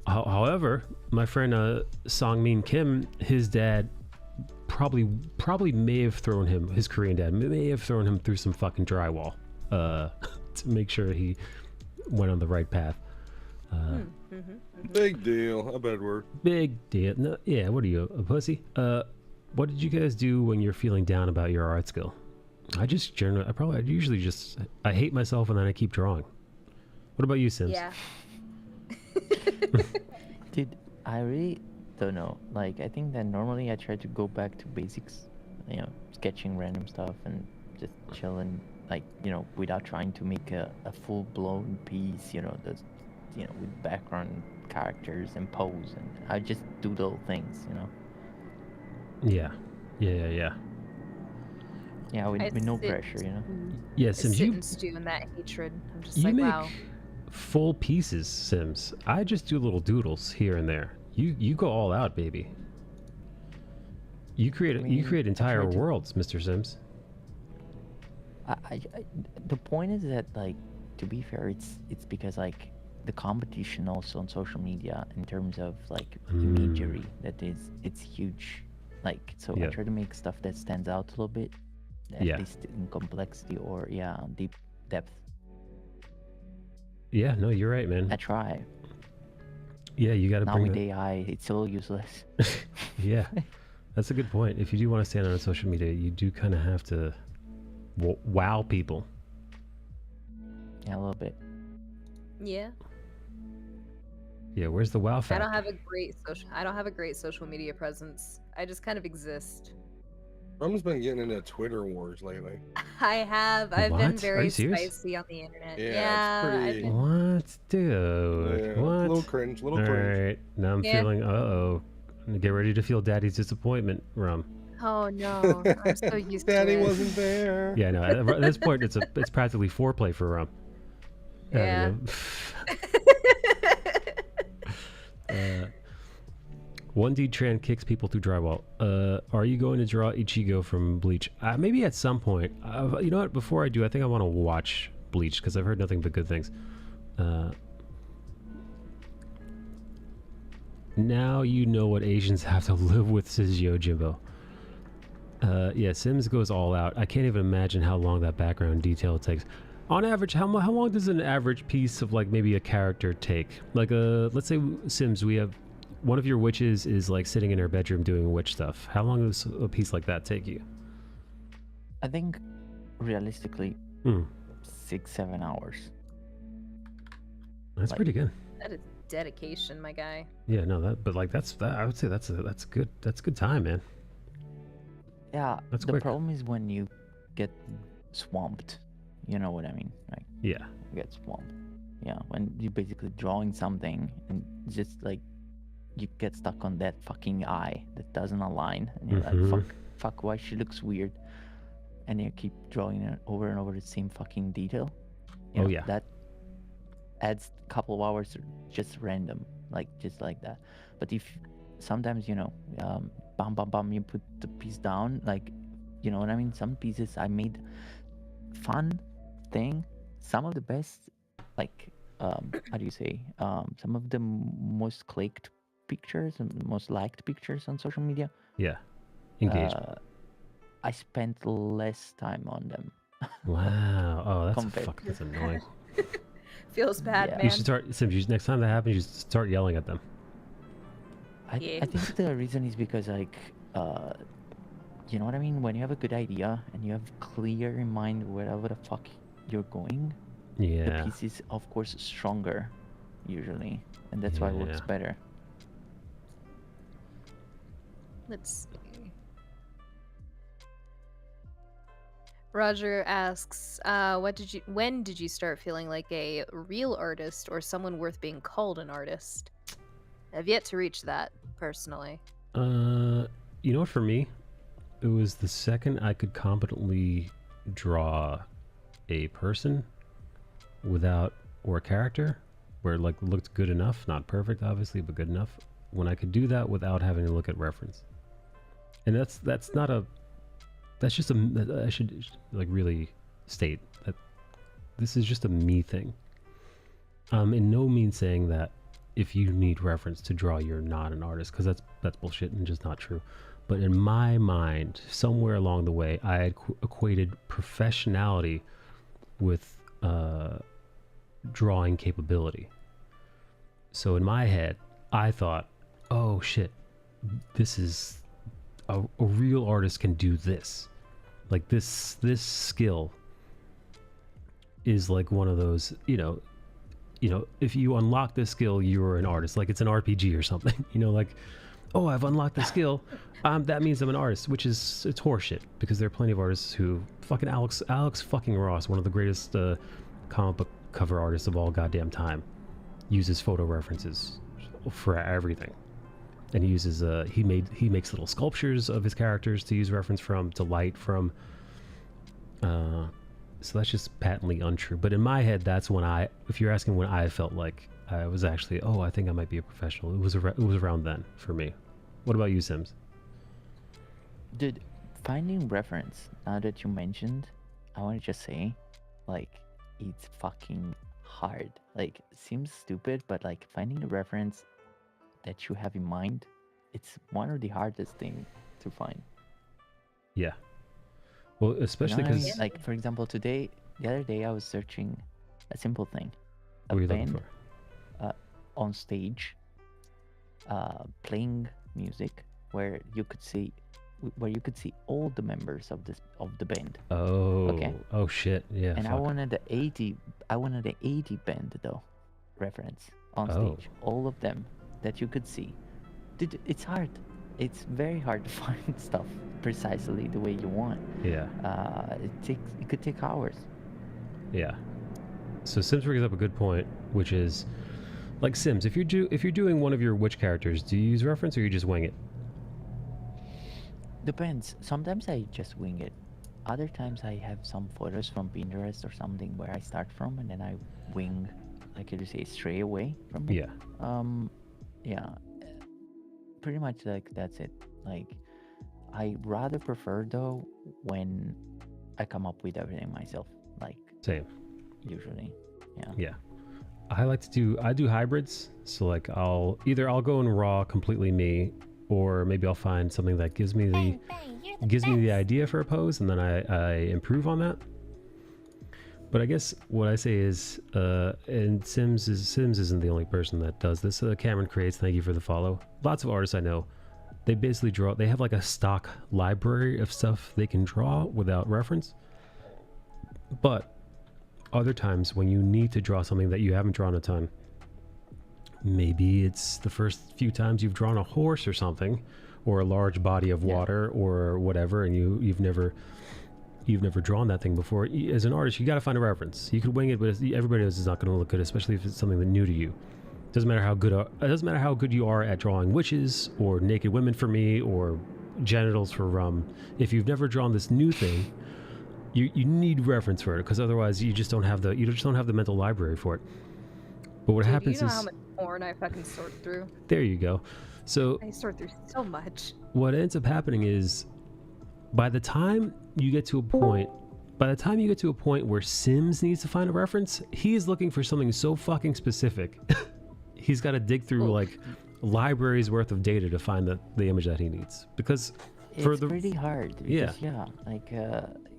However, my friend Song Min Kim, his dad probably may have thrown him, his Korean dad may have thrown him through some fucking drywall to make sure he went on the right path. Big deal. I bet we're big deal. No, yeah. What are you, a pussy? What did you guys do when you're feeling down about your art skill? I just generally, I usually just, I hate myself and then I keep drawing. What about you, Sims? Yeah. Dude, I really don't know. Like, I think that normally I try to go back to basics, you know, sketching random stuff and just chilling, like, you know, without trying to make a full-blown piece, you know, that's, you know, with background characters and pose, and I just doodle things, you know. Yeah. Yeah. Yeah, with no sit- pressure, you know. Yeah, I Sims, sit you and stew in that hatred. I'm just you like, make wow. full pieces, Sims. I just do little doodles here and there. You go all out, baby. You create entire worlds, Mr. Sims. The point is that, like, to be fair, it's because, like, the competition also on social media in terms of, like, imagery, it's huge. Like, so I try to make stuff that stands out a little bit, at least in complexity or deep depth. Yeah, no, you're right, man. I try. Yeah, you got to bring with AI, it's so useless. Yeah, that's a good point. If you do want to stand on social media, you do kind of have to wow people. Yeah, a little bit. Yeah. Yeah, where's the wow factor? I don't have a great social media presence. I just kind of exist. Rum's been getting into Twitter wars lately. I have. I've What? been Are very you serious? spicy on the internet. Yeah, it's pretty. What, dude? Yeah, What? A little cringe. All right, now I'm feeling. Get ready to feel Daddy's disappointment, Rum. Oh no, I'm so used to it. Daddy wasn't there. Yeah, no. At this point, it's practically foreplay for Rum. Yeah. 1D Tran kicks people through drywall. Are you going to draw Ichigo from Bleach? Maybe at some point. You know what? Before I do, I think I want to watch Bleach because I've heard nothing but good things. Now you know what Asians have to live with, says Yojimbo. Yeah, Sims goes all out. I can't even imagine how long that background detail takes. On average, how long does an average piece of, like, maybe a character take? Like, let's say Sims, we have one of your witches is, like, sitting in her bedroom doing witch stuff. How long does a piece like that take you? I think, realistically, 6-7 hours. That's pretty good. That is dedication, my guy. Yeah, no, I would say that's good time, man. Yeah, That's the quick. problem is when you get swamped. You know what I mean, right? Yeah. You get swamped. Yeah, when you're basically drawing something and just, like, you get stuck on that fucking eye that doesn't align, and you're like, fuck, why she looks weird, and you keep drawing it over and over the same fucking detail. You know, that adds a couple of hours just random, like, just like that. But if sometimes, you know, bam, you put the piece down, like, you know what I mean? Some pieces I made fun thing, some of the best, like, how do you say, some of the most clicked pictures and most liked pictures on social media. Yeah, engagement. I spent less time on them. Wow. Oh, that's annoying. Feels bad, man. You should start, Sims, next time that happens, you should start yelling at them. I think the reason is because, like, you know what I mean? When you have a good idea and you have clear in mind wherever the fuck you're going, the piece is, of course, stronger, usually. And that's why it works better. Let's see. Roger asks, when did you start feeling like a real artist or someone worth being called an artist? I've yet to reach that, personally. You know what, for me, it was the second I could competently draw a person or a character where it, like, looked good enough, not perfect obviously, but good enough, when I could do that without having to look at reference. And that's just I should, like, really state that this is just a me thing. In no means saying that if you need reference to draw, you're not an artist, because that's bullshit and just not true. But in my mind, somewhere along the way, I had equated professionality with drawing capability. So in my head, I thought, oh shit, this is a real artist can do this. Like this skill is like one of those, if you unlock this skill, you're an artist. Like it's an RPG or something. Like, oh, I've unlocked the skill. That means I'm an artist, which is it's horseshit because there are plenty of artists who fucking Alex fucking Ross, one of the greatest comic book cover artists of all goddamn time, uses photo references for everything. And he uses he makes little sculptures of his characters to use reference from, to light from. So that's just patently untrue. But in my head, that's when if you're asking when I felt like I was actually, I think I might be a professional. It was around then for me. What about you, Sims? Dude, finding reference, now that you mentioned, I want to just say, like, it's fucking hard. Like, seems stupid, but like finding the reference that you have in mind, it's one of the hardest things to find. Yeah. Well, especially because, like, for example, the other day, I was searching a simple thing. What were you looking for? On stage, playing music where you could see all the members of the band. Oh. Okay. Oh shit. Yeah. And fuck. I wanted the 80 band though reference on stage. All of them that you could see. Dude, it's hard. It's very hard to find stuff precisely the way you want. Yeah. It could take hours. Yeah. So Sims brings up a good point, which is, like Sims, if you're doing one of your witch characters, do you use reference or you just wing it? Depends. Sometimes I just wing it. Other times I have some photos from Pinterest or something where I start from and then I wing, like you say, stray away from it. Yeah. Yeah. Pretty much like that's it. Like, I rather prefer though when I come up with everything myself. Like, same. Usually. Yeah. Yeah. I do hybrids. So like I'll go in raw completely me, or maybe I'll find something that gives me the idea for a pose and then I improve on that. But I guess what I say is, and Sims isn't the only person that does this. Cameron Creates, thank you for the follow. Lots of artists I know, they basically they have like a stock library of stuff they can draw without reference. But other times when you need to draw something that you haven't drawn a ton, maybe it's the first few times you've drawn a horse or something, or a large body of water or whatever, and you've never drawn that thing before. As an artist, you got to find a reference. You could wing it, but everybody else is not going to look good, especially if it's something that's new to you. Doesn't matter how good you are at drawing witches or naked women for me, or genitals for if you've never drawn this new thing, you need reference for it, because otherwise you just don't have the mental library for it. But what happens is, you know how much porn I fucking sort through. There you go. So I sort through so much. What ends up happening is, by the time you get to a point where Sims needs to find a reference, he is looking for something so fucking specific. He's got to dig through like libraries worth of data to find the image that he needs, because it's pretty hard. Because,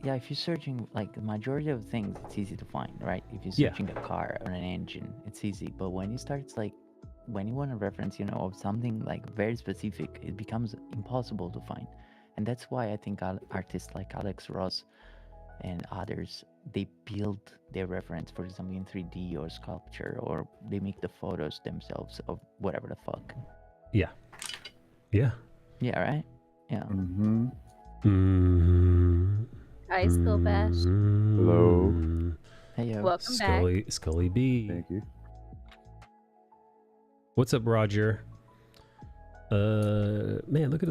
if you're searching like the majority of things, it's easy to find, right? If you're searching a car or an engine, it's easy. But when you start when you want a reference, of something like very specific, it becomes impossible to find. And that's why I think artists like Alex Ross and others, they build their reference, for example, in 3D or sculpture, or they make the photos themselves of whatever the fuck. Yeah. Yeah. Yeah, right? Yeah. Mm-hmm. Mm-hmm. Hi, Still Bash. Hello. Hey, welcome back. Scully B. Thank you. What's up, Roger? Man, look at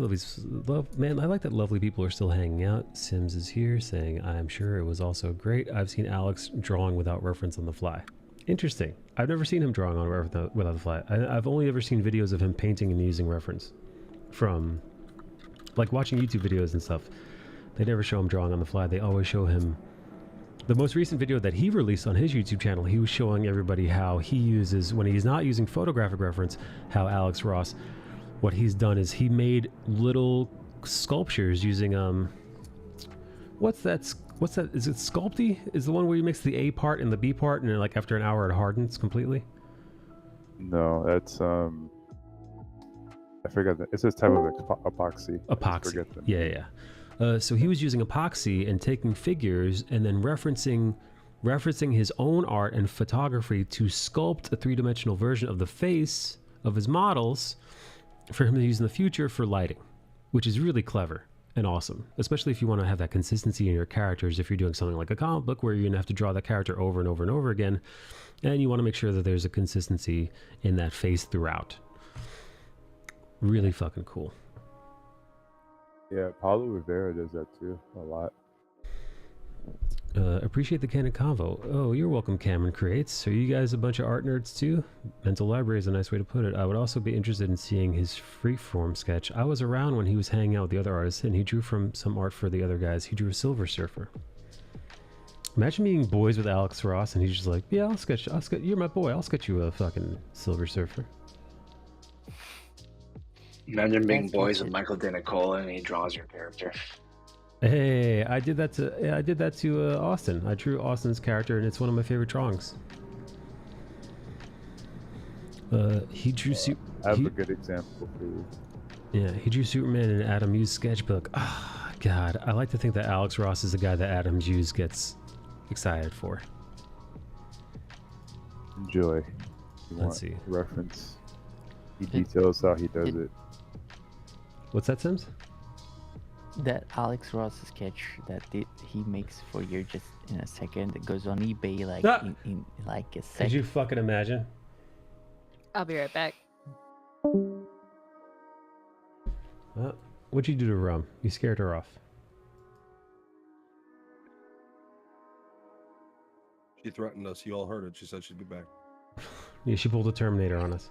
man, I like that lovely people are still hanging out. Sims is here saying, I'm sure it was also great. I've seen Alex drawing without reference on the fly. Interesting. I've never seen him drawing without the fly. I've only ever seen videos of him painting and using reference from, like, watching YouTube videos and stuff. They never show him drawing on the fly. They always show him. The most recent video that he released on his YouTube channel, he was showing everybody how he uses, when he's not using photographic reference, how Alex Ross, what he's done is he made little sculptures using what's that, is it Sculpty? Is the one where you mix the A part and the B part, and then like after an hour it hardens completely? No, that's I forgot that. It's this type of epoxy. Yeah. So he was using epoxy and taking figures and then referencing his own art and photography to sculpt a three-dimensional version of the face of his models for him to use in the future for lighting, which is really clever and awesome, especially if you want to have that consistency in your characters. If you're doing something like a comic book where you're gonna have to draw that character over and over and over again, and you want to make sure that there's a consistency in that face throughout. Really fucking cool. Yeah, Paulo Rivera does that too a lot. Appreciate the candid convo. Oh, you're welcome, Cameron Creates. Are you guys a bunch of art nerds too? Mental library is a nice way to put it. I would also be interested in seeing his freeform sketch. I was around when he was hanging out with the other artists, and he drew from some art for the other guys. He drew a Silver Surfer. Imagine being boys with Alex Ross, and he's just like, yeah, I'll sketch. You're my boy. I'll sketch you a fucking Silver Surfer. Imagine being boys with Michael DeNicola and he draws your character. Hey, I did that to Austin. I drew Austin's character, and it's one of my favorite drawings. He drew I have a good example for you. Yeah, he drew Superman in Adam Hughes' sketchbook. Ah, God, I like to think that Alex Ross is the guy that Adam Hughes gets excited for. Enjoy. Let's see. Reference. He details how he does it. What's that, Sims? That Alex Ross sketch that he makes for you just in a second. It goes on eBay like in like a second. Could you fucking imagine? I'll be right back. What'd you do to Rum? You scared her off. She threatened us. You all heard it. She said she'd be back. Yeah, she pulled a Terminator on us.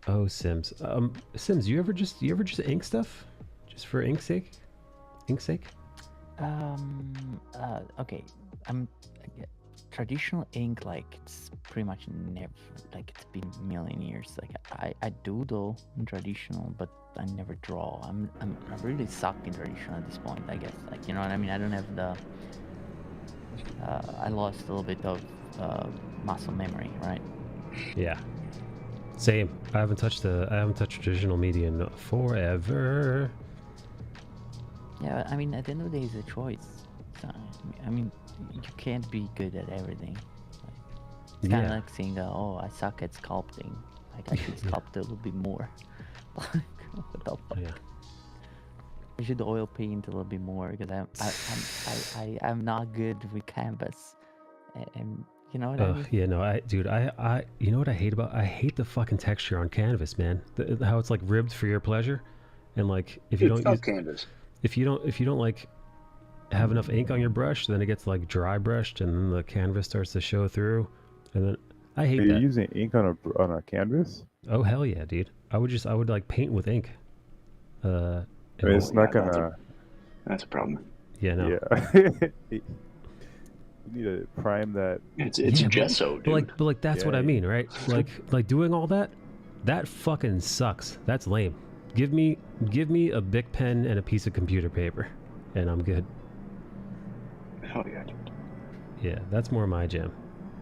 Oh, Sims. Sims, you ever just ink stuff? Just for ink's sake? Ink's sake? Okay. Traditional ink, like, it's pretty much never, like, it's been a million years. Like, I doodle in traditional, but I never draw. I really suck in traditional at this point, I guess. Like, you know what I mean? I don't have the, I lost a little bit of muscle memory, right? Yeah. Same. I haven't touched traditional media in forever. Yeah, I mean, at the end of the day, it's a choice. So, I mean, you can't be good at everything. It's kind of like saying, "Oh, I suck at sculpting. Like, I should sculpt a little bit more." Like, what the fuck? Yeah. I should oil paint a little bit more because I'm not good with canvas, and you know what I mean? Yeah, no, I you know what I hate about? I hate the fucking texture on canvas, man. How it's like ribbed for your pleasure, and like if you don't use canvas, if you don't like have enough ink on your brush, then it gets like dry brushed, and then the canvas starts to show through, and then I hate that. Are you using ink on a canvas? Oh hell yeah, dude! I would like paint with ink. I mean, it's not gonna. That's a problem. Yeah, no. Yeah. You need to prime that. It's gesso, dude. But like that's what I mean, right? Like doing all that fucking sucks. That's lame. Give me a Bic pen and a piece of computer paper, and I'm good. Hell yeah, dude. Yeah, that's more my jam.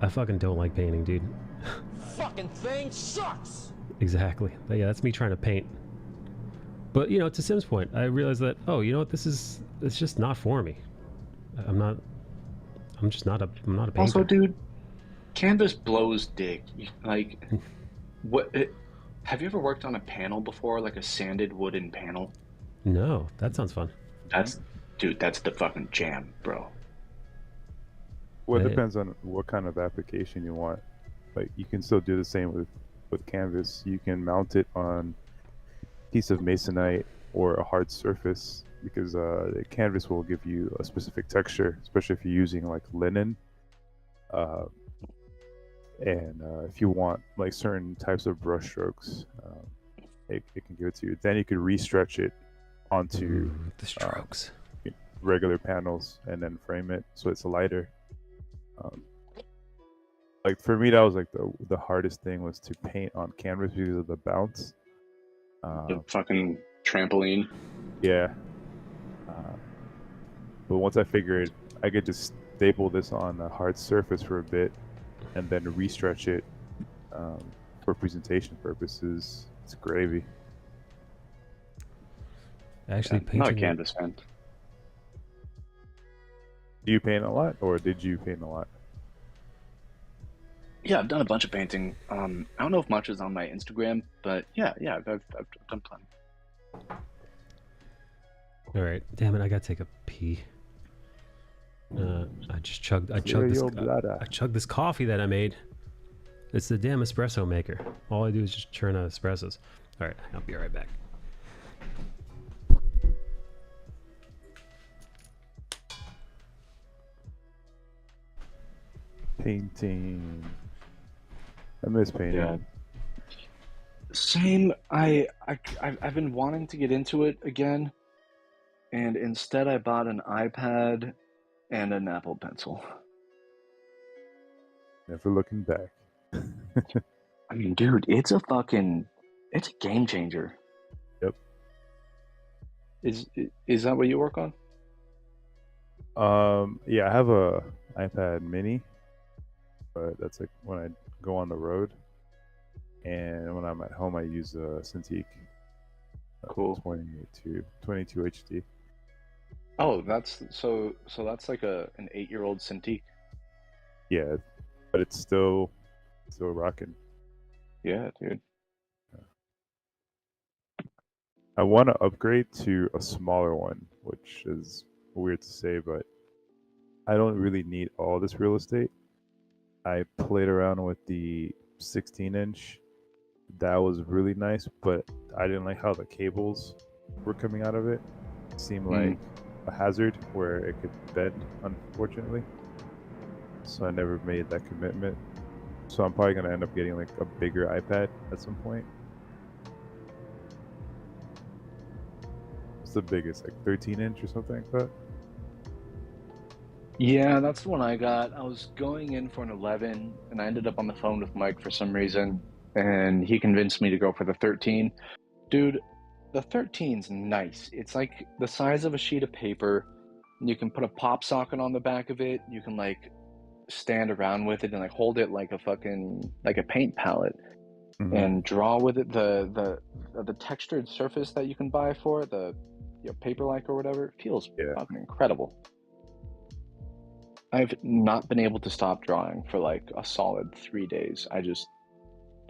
I fucking don't like painting, dude. Fucking thing sucks. Exactly. Yeah, that's me trying to paint. But you know, to Sim's point, I realized that you know what, it's just not for me. I'm just not a painter. Also, dude, canvas blows dick. Like, have you ever worked on a panel before, like a sanded wooden panel? No, that sounds fun. That's the fucking jam, bro. Well, it depends on what kind of application you want. Like, you can still do the same with canvas. You can mount it on a piece of masonite or a hard surface, because the canvas will give you a specific texture, especially if you're using like linen. And if you want like certain types of brush strokes, it can give it to you. Then you could re-stretch it onto the strokes, regular panels, and then frame it so it's lighter. Like for me, that was like the hardest thing, was to paint on canvas because of the bounce. The fucking trampoline. Yeah. But once I figured I could just staple this on a hard surface for a bit and then re-stretch it for presentation purposes, it's gravy. Actually, I'm not a painting. canvas fan. Do you paint a lot, or did you paint a lot? Yeah, I've done a bunch of painting. I don't know if much is on my Instagram, but yeah, I've done plenty. All right, damn it! I gotta take a pee. I chugged this coffee that I made. It's the damn espresso maker. All I do is just churn out espressos. All right, I'll be right back. Painting. I miss painting. Yeah. Same. I've been wanting to get into it again, and instead I bought an iPad and an Apple Pencil. Never looking back. I mean, dude, it's a game changer. Yep. Is that what you work on? Yeah, I have a iPad Mini, but that's like when I go on the road, and when I'm at home, I use a Cintiq. Cool. 22 HD. Oh, that's so that's like an 8-year-old Cintiq. Yeah, but it's still rocking. Yeah, dude. I want to upgrade to a smaller one, which is weird to say, but I don't really need all this real estate. I played around with the 16-inch. That was really nice, but I didn't like how the cables were coming out of it. It seemed like a hazard where it could bend, unfortunately. So I never made that commitment. So I'm probably gonna end up getting like a bigger iPad at some point. What's the biggest, like 13-inch or something like that? Yeah, that's the one I got. I was going in for an 11, and I ended up on the phone with Mike for some reason, and he convinced me to go for the 13. Dude, the 13's nice. It's like the size of a sheet of paper. You can put a pop socket on the back of it. You can like stand around with it and like hold it like a paint palette and draw with it. The textured surface that you can buy for it, the paper like or whatever, it feels fucking incredible. I've not been able to stop drawing for like a solid 3 days. I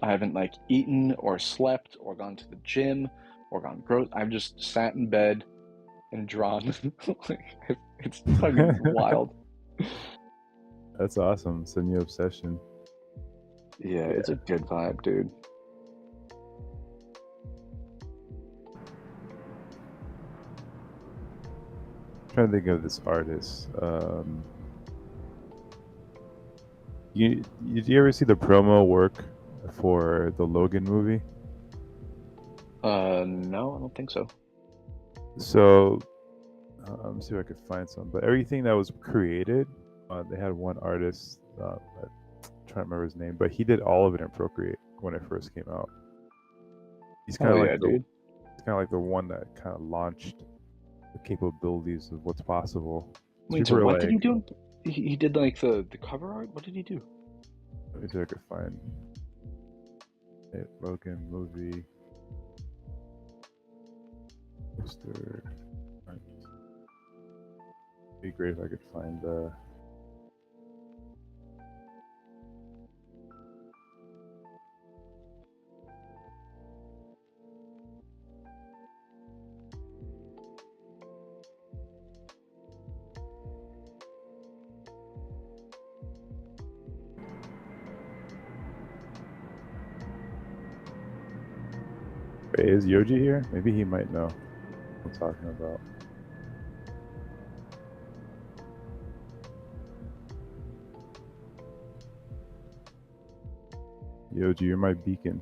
haven't like eaten or slept or gone to the gym or gone gross. I've just sat in bed and drawn. It's fucking wild. That's awesome. It's a new obsession. Yeah, it's a good vibe, dude. I'm trying to think of this artist. Did you ever see the promo work for the Logan movie? No, I don't think so. So, let me see if I could find some. But everything that was created, they had one artist, I'm trying to remember his name, but he did all of it in Procreate when it first came out. He's kind of he's kind of like the one that kind of launched the capabilities of what's possible. Wait, so what did he do? He did like the cover art? What did he do? Let me see if I could find it. Logan movie. Mr. It'd be great if I could find the. Wait, is Yoji here? Maybe he might know what I'm talking about. Yoji, you're my beacon.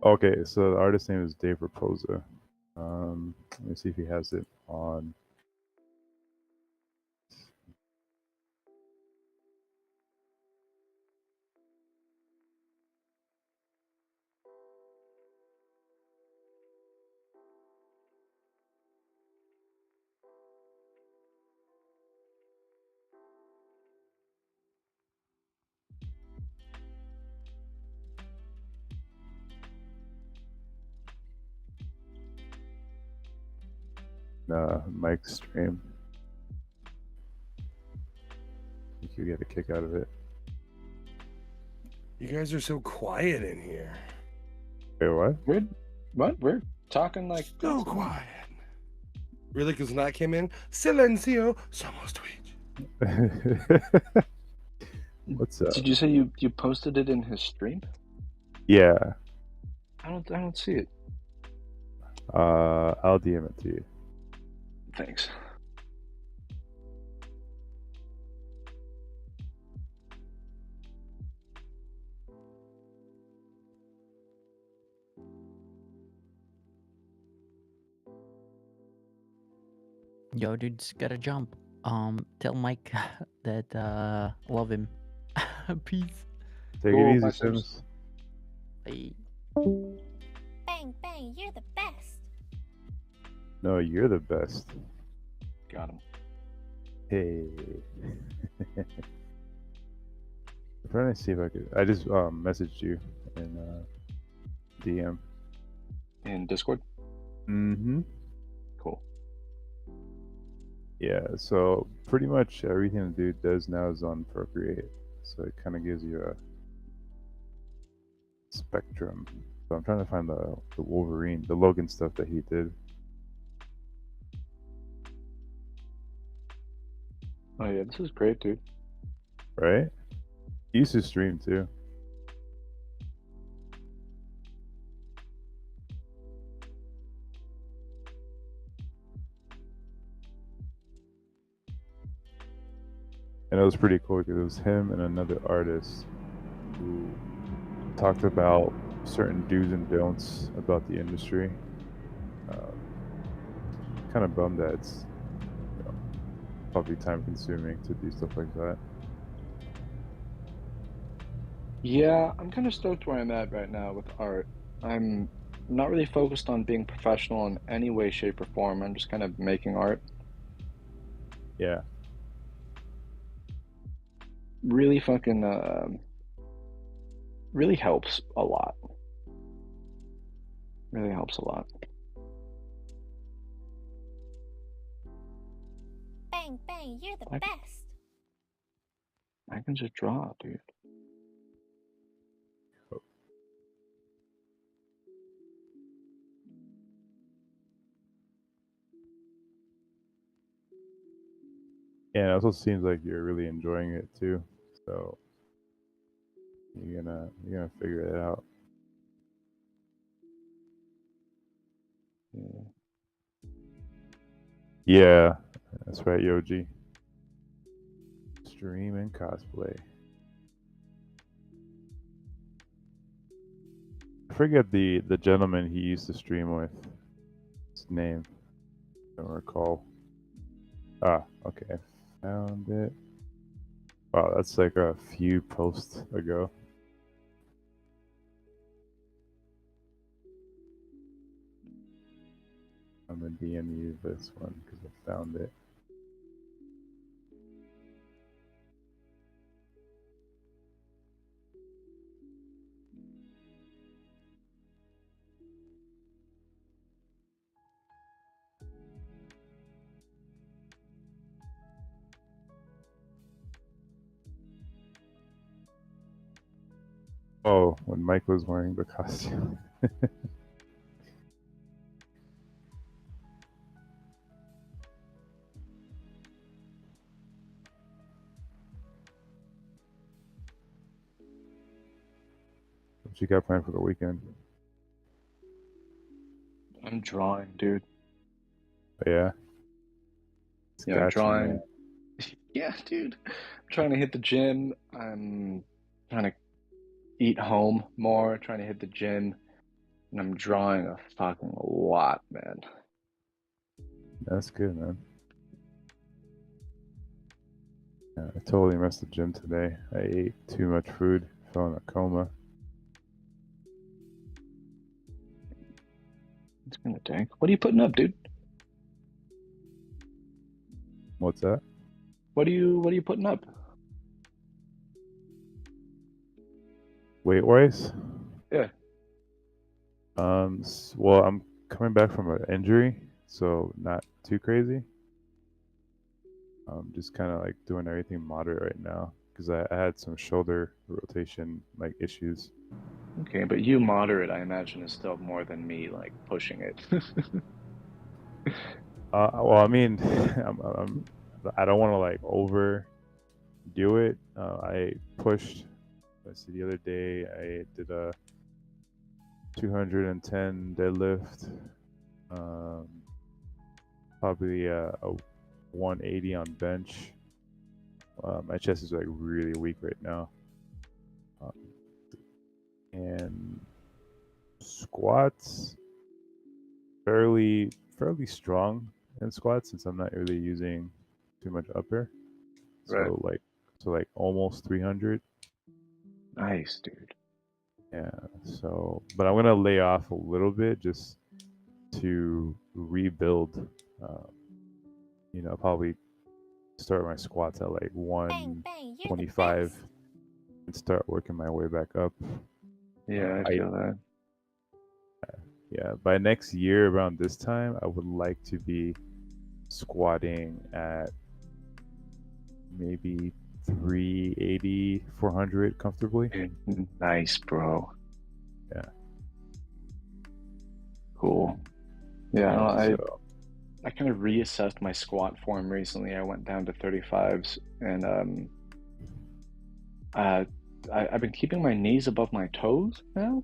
Okay, so the artist's name is Dave Raposa. Let me see if he has it on. Mike's stream. I think you get a kick out of it. You guys are so quiet in here. Wait, what? We're talking like so quiet. Really? Because when I came in, silencio, somos Twitch. What's up? Did you say you posted it in his stream? Yeah. I don't see it. I'll DM it to you. Thanks. Yo, dude, just gotta jump. Tell Mike that love him. Peace. Take it easy, Sims. Bye. Bang, bang, you're the best. No, you're the best. Got him. Hey. I'm trying to see if I could. I just messaged you in DM. In Discord? Mm-hmm. Cool. Yeah, so pretty much everything the dude does now is on Procreate. So it kind of gives you a spectrum. So I'm trying to find the Wolverine, the Logan stuff that he did. Oh yeah, this is great, dude. Right? He used to stream too. And it was pretty cool because it was him and another artist who talked about certain do's and don'ts about the industry. Kind of bummed that it's probably time consuming to do stuff like that. Yeah, I'm kind of stoked where I'm at right now with art. I'm not really focused on being professional in any way, shape, or form. I'm just kind of making art. Yeah. Really fucking really helps a lot. Really helps a lot. Bang, bang, you're the best. I can just draw, dude. Yeah, it also seems like you're really enjoying it too. So you're gonna figure it out. Yeah, that's right, Yoji. Stream and cosplay. I forget the gentleman he used to stream with. His name. I don't recall. Ah, okay. Found it. Wow, that's like a few posts ago. I'm gonna DM you this one because I found it. Oh, when Mike was wearing the costume. What you got planned for the weekend? I'm drawing, dude. Oh, yeah? Yeah, I'm Gotcha, drawing. man. Yeah, dude. I'm trying to hit the gym. I'm trying to eat home more, trying to hit the gym. And I'm drawing a fucking lot, man. That's good, man. Yeah, I totally missed the gym today. I ate too much food, fell in a coma. It's gonna tank. What are you putting up, dude? What's that? What are you putting up? Weight-wise? Yeah. Well, I'm coming back from an injury, so not too crazy. Just kind of like doing everything moderate right now because I had some shoulder rotation like issues. Okay, but you moderate, I imagine, is still more than me like pushing it. Well, I mean, I don't want to like overdo it. I pushed. Let's see, the other day I did a 210 deadlift, probably a 180 on bench. My chest is like really weak right now, and squats fairly strong in squats since I'm not really using too much upper. Right. So like almost 300. Nice, dude. Yeah. So, but I'm gonna lay off a little bit just to rebuild. Probably start my squats at like 125 and start working my way back up. Yeah, I feel that. Yeah, by next year around this time, I would like to be squatting at maybe 380, 400 comfortably. Nice, bro. Yeah. Cool. Yeah, so, I kind of reassessed my squat form recently. I went down to 35s, and I've been keeping my knees above my toes now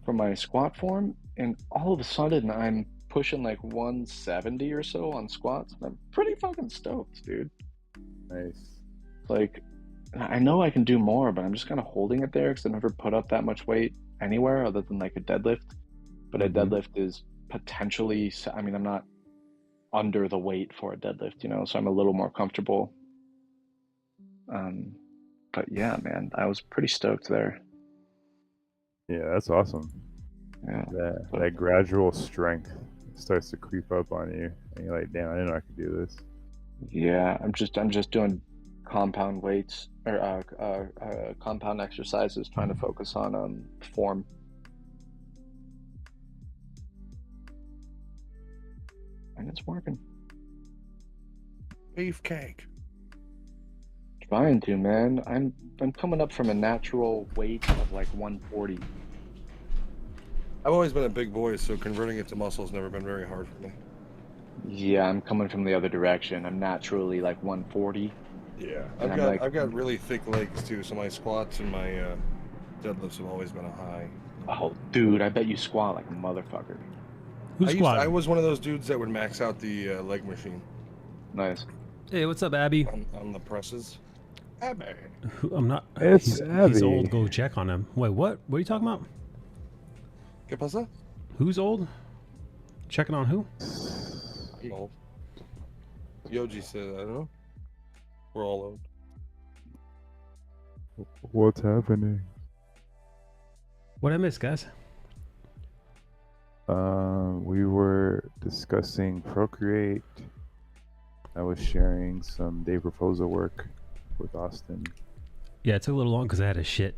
for my squat form, and all of a sudden I'm pushing like 170 or so on squats. And I'm pretty fucking stoked, dude. Nice. Like, I know I can do more, but I'm just kind of holding it there because I never put up that much weight anywhere other than like a deadlift. But a deadlift is potentially, I mean, I'm not under the weight for a deadlift, so I'm a little more comfortable. But yeah, man, I was pretty stoked there. Yeah, that's awesome. Yeah. That gradual strength starts to creep up on you, and you're like, damn, I didn't know I could do this. Yeah, I'm just doing compound weights or compound exercises, trying to focus on form. And it's working. Beefcake. Trying to, man. I'm coming up from a natural weight of like 140. I've always been a big boy, so converting it to muscle has never been very hard for me. Yeah, I'm coming from the other direction. I'm naturally like 140. Yeah, I've got really thick legs too, so my squats and my deadlifts have always been a high. Oh, dude, I bet you squat like a motherfucker. I was one of those dudes that would max out the leg machine. Nice. Hey, what's up, Abby? On the presses. Abby. I'm not. It's he's Abby. old. Go check on him. Wait, what? What are you talking about? ¿Qué pasa? Who's old? Checking on who? I'm old. Yoji said, I don't know. We're all old. What's happening? What I miss, guys? We were discussing Procreate. I was sharing some Dave Raposa work with Austin. Yeah, it took a little long because I had a shit.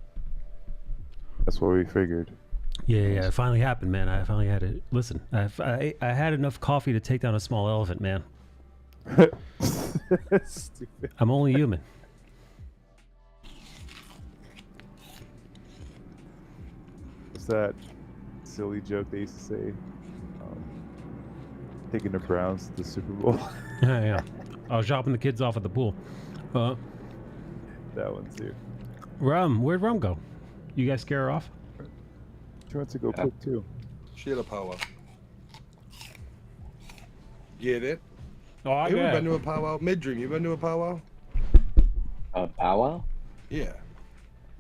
That's what we figured. Yeah, it finally happened, man. I finally had to listen. I had enough coffee to take down a small elephant, man. Stupid. I'm only human. What's that silly joke they used to say? Taking the Browns to the Super Bowl. Yeah. I was dropping the kids off at the pool. That one too. Where'd Rum go? You guys scare her off? She went to go cook too. She had a powwow. Get it? Oh, you ever been to a powwow? Mid-dream, you been to a powwow? A powwow? Yeah.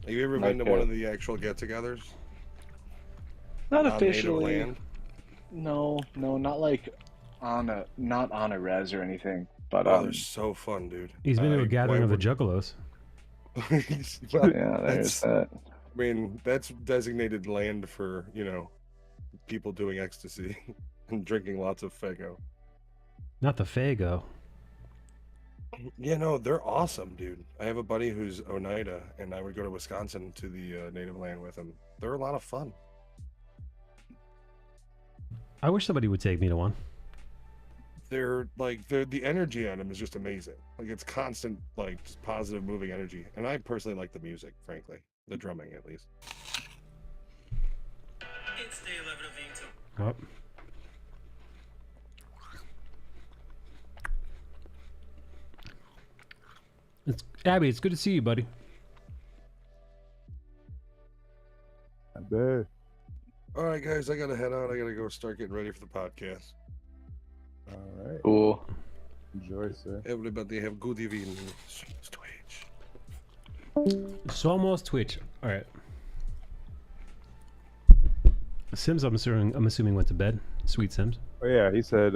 Have you ever been to one of the actual get-togethers? Not on officially. Native land? No, not like not on a res or anything. But they're so fun, dude. He's been to a gathering of the Juggalos. Well, yeah, there's that. I mean, that's designated land for, people doing ecstasy and drinking lots of Faygo. Not the Faygo. Yeah, no, they're awesome, dude. I have a buddy who's Oneida, and I would go to Wisconsin to the native land with him. They're a lot of fun. I wish somebody would take me to one. They're the energy on them is just amazing. Like it's constant, like just positive moving energy. And I personally like the music, frankly. The drumming at least. It's day 11 of the Inktober. Oh. It's Abby, it's good to see you, buddy. I bet. All right, guys, I gotta head out. I gotta go start getting ready for the podcast. All right. Cool. Enjoy, sir. Everybody have good evening. Somos Twitch. All right. Sims, I'm assuming went to bed. Sweet Sims. Oh yeah, he said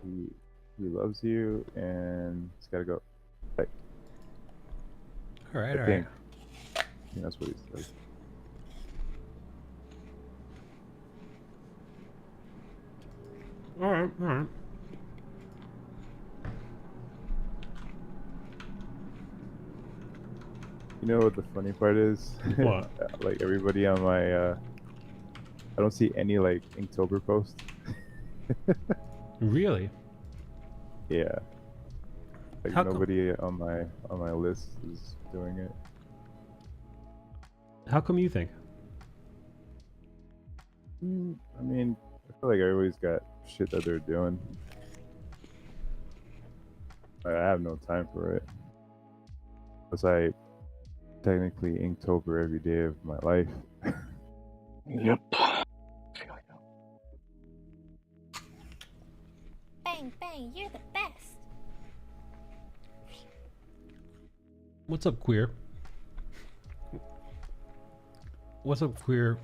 he loves you and he's gotta go. Like, All right, I think that's what he said. All right. You know what the funny part is? What? Like everybody on my I don't see any like Inktober posts. Really? Yeah. Like How come? nobody on my list is doing it. How come you think? I mean, I feel like everybody's got shit that they're doing. I have no time for it. Because I technically Inktober every day of my life. Yep. Bang, bang, you're the best. What's up, queer? What's up, queer?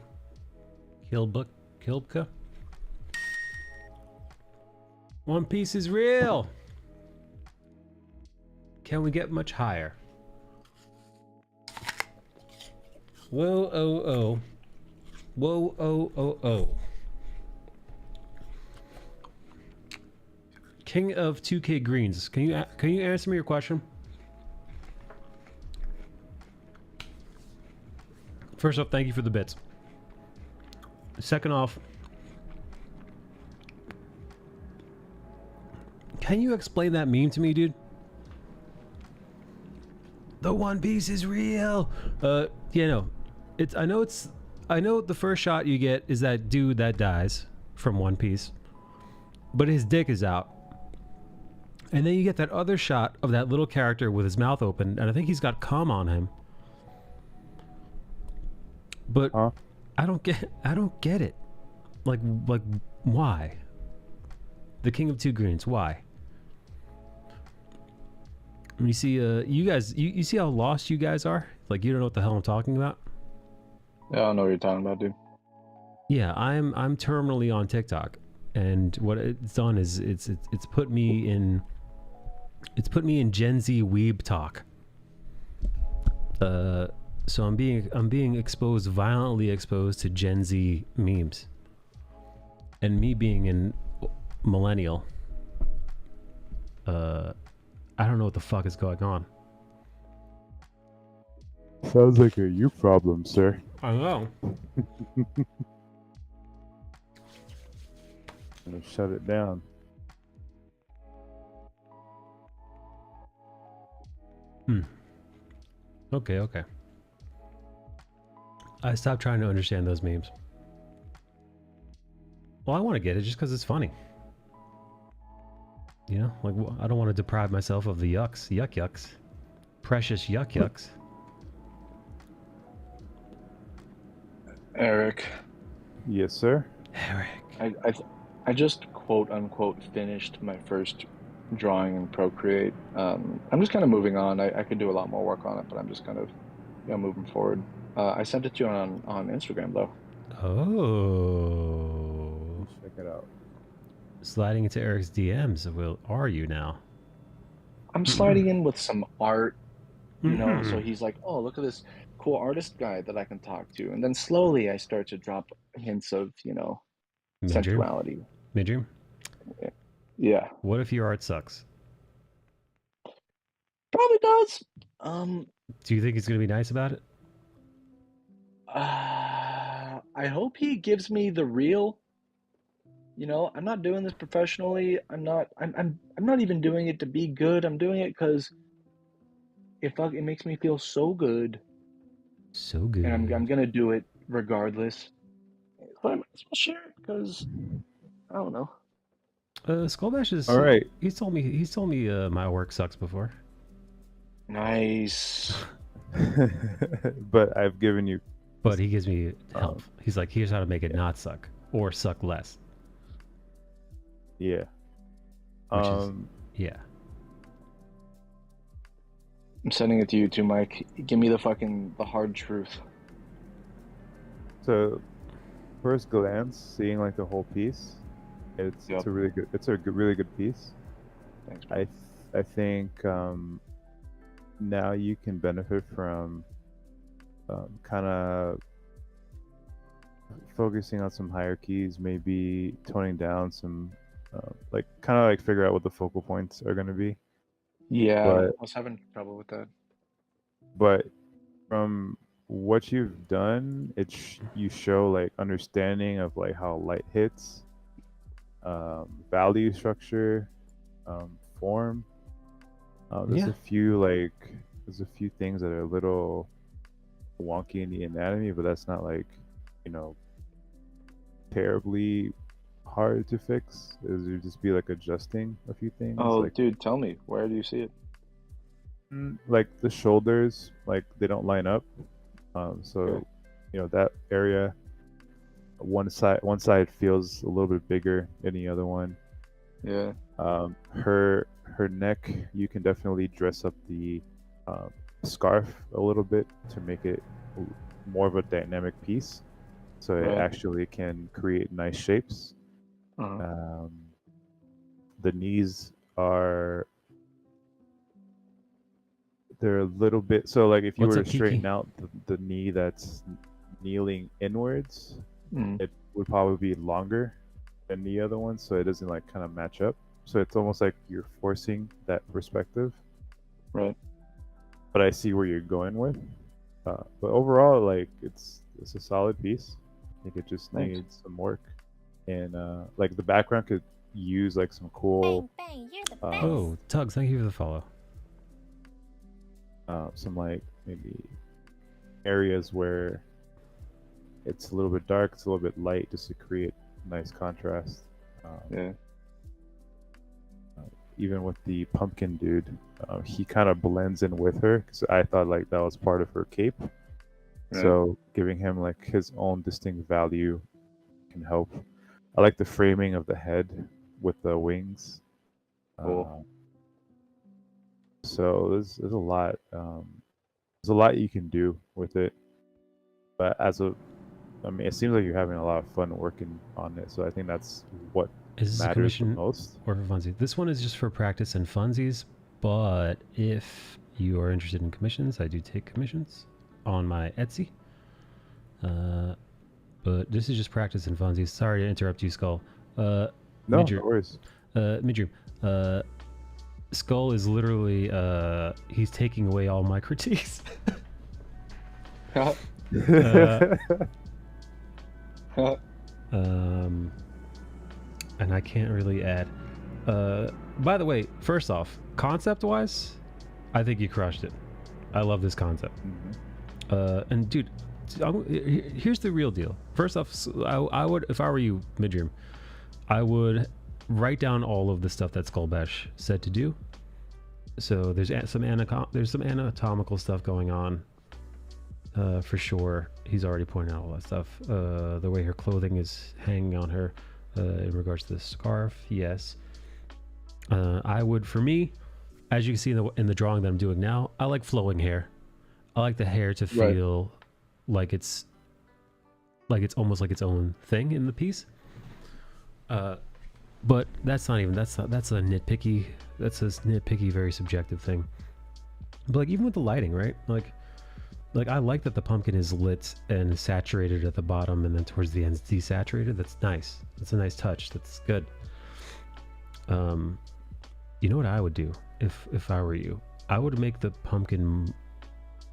Kilbka? One Piece is real! Can we get much higher? Whoa, oh, oh. Whoa, oh, oh, oh. King of 2K Greens. Can you answer me your question? First off, thank you for the bits. Second off, can you explain that meme to me, dude? The One Piece is real. Yeah, no. I know the first shot you get is that dude that dies from One Piece, but his dick is out. And then you get that other shot of that little character with his mouth open, and I think he's got cum on him. But I don't get it. Like why? The King of Two Greens, why? You see, you guys, you see how lost you guys are? Like you don't know what the hell I'm talking about? Yeah, I don't know what you're talking about, dude. Yeah, I'm terminally on TikTok, and what it's done is it's put me in Gen Z weeb talk. So I'm being violently exposed to Gen Z memes, and me being a millennial, I don't know what the fuck is going on. Sounds like a you problem, sir. I know. I'm gonna shut it down. Okay. I stopped trying to understand those memes. Well, I want to get it just because it's funny. You know, like I don't want to deprive myself of the yucks, precious yucks. Eric. Yes, sir. Eric. I just quote unquote finished my first drawing in Procreate. I'm just kind of moving on. I could do a lot more work on it, but I'm just kind of moving forward. I sent it to you on Instagram though. Oh. Check it out. Sliding into Eric's DMs. Are you now? I'm sliding in with some art, you know. So he's like, "Oh, look at this cool artist guy that I can talk to," and then slowly I start to drop hints of, sensuality. Midream? Yeah. What if your art sucks? Probably does. Do you think he's gonna be nice about it? I hope he gives me the real you know, I'm not doing this professionally. I'm not even doing it to be good. I'm doing it because it makes me feel so good. So good. And I'm gonna do it regardless. But I might as well share it because I don't know. Skullbash is all right. He's told me my work sucks before. Nice. But I've given you. But he gives me help. He's like, here's how to make it not suck or suck less. Yeah. Yeah. I'm sending it to you too, Mike. Give me the hard truth. So, first glance, seeing like the whole piece, it's a really good. It's a really good piece. Thanks. I think now you can benefit from kind of focusing on some higher keys, maybe toning down some, like kind of like figure out what the focal points are going to be. Yeah, but, I was having trouble with that. But from what you've done, you show like understanding of like how light hits, value structure, form. There's a few things that are a little wonky in the anatomy, but that's not like, you know, terribly hard to fix. It'll just be like adjusting a few things. Oh, like, dude, tell me, where do you see it? Like the shoulders, like they don't line up. So, you know, that area, one side feels a little bit bigger than the other one. Yeah. Her neck, you can definitely dress up the scarf a little bit to make it more of a dynamic piece, so it actually can create nice shapes. The knees they're a little bit, so like if you were to straighten out the knee that's kneeling inwards, it would probably be longer than the other one, so it doesn't like kind of match up. So it's almost like you're forcing that perspective. Right. But I see where you're going with. But overall, like it's a solid piece. I think it just needs some work, and like the background could use like some cool. Bang, you're the best. Oh, Tugs, thank you for the follow. Some like maybe areas where it's a little bit dark, it's a little bit light, just to create nice contrast. Even with the pumpkin dude, he kind of blends in with her, because I thought like that was part of her cape. So giving him like his own distinct value can help. I like the framing of the head with the wings. Cool. So there's a lot. There's a lot you can do with it. But I mean, it seems like you're having a lot of fun working on it. So I think that's what Is this a matters commission the most. or for funsies? This one is just for practice and funsies, but if you are interested in commissions, I do take commissions on my Etsy. But this is just practice and funsies. Sorry to interrupt you, Skull. No worries. Midroom. Skull is literally he's taking away all my critiques. And I can't really add. By the way, first off, concept-wise, I think you crushed it. I love this concept. And dude, here's the real deal. First off, I would, if I were you, Midroom, I would write down all of the stuff that Skullbash said to do. So there's some anatomical stuff going on, for sure. He's already pointed out all that stuff. The way her clothing is hanging on her, in regards to the scarf, yes. I would, for me, as you can see in the drawing that I'm doing now, I like flowing hair. I like the hair to feel like it's almost like its own thing in the piece. But that's a nitpicky, very subjective thing. But like even with the lighting, right? Like I like that the pumpkin is lit and saturated at the bottom, and then towards the end it's desaturated. That's nice. That's a nice touch. That's good. You know what I would do if I were you? I would make the pumpkin.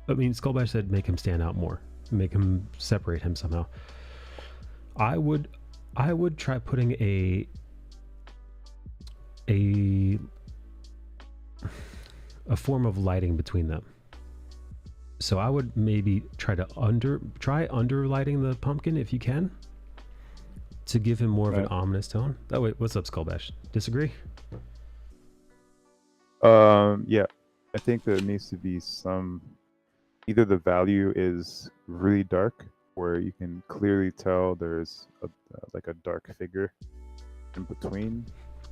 I mean, Skullbash said make him stand out more, make him separate him somehow. I would I would try putting a form of lighting between them. So I would maybe try underlighting the pumpkin if you can, to give him more of an ominous tone. Oh wait, what's up, Skullbash? Disagree? Yeah, I think there needs to be some. Either the value is really dark, where you can clearly tell there's like a dark figure in between.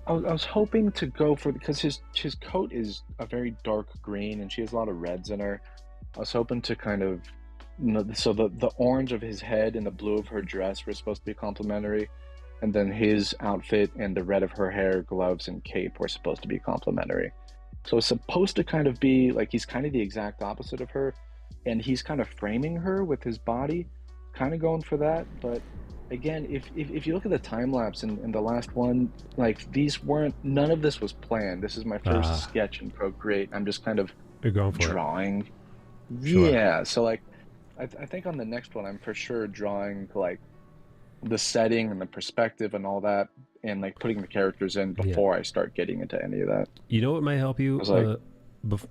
I was hoping to go for, because his coat is a very dark green and she has a lot of reds in her. I was hoping to kind of, so the orange of his head and the blue of her dress were supposed to be complementary, and then his outfit and the red of her hair, gloves, and cape were supposed to be complementary. So it's supposed to kind of be like he's kind of the exact opposite of her, and he's kind of framing her with his body, kind of going for that. But again, if you look at the time lapse in the last one, like none of this was planned. This is my first sketch in Procreate. I'm just kind of drawing. Sure. Yeah, so like I think on the next one I'm for sure drawing like the setting and the perspective and all that, and like putting the characters in before I start getting into any of that. You know what might help you? That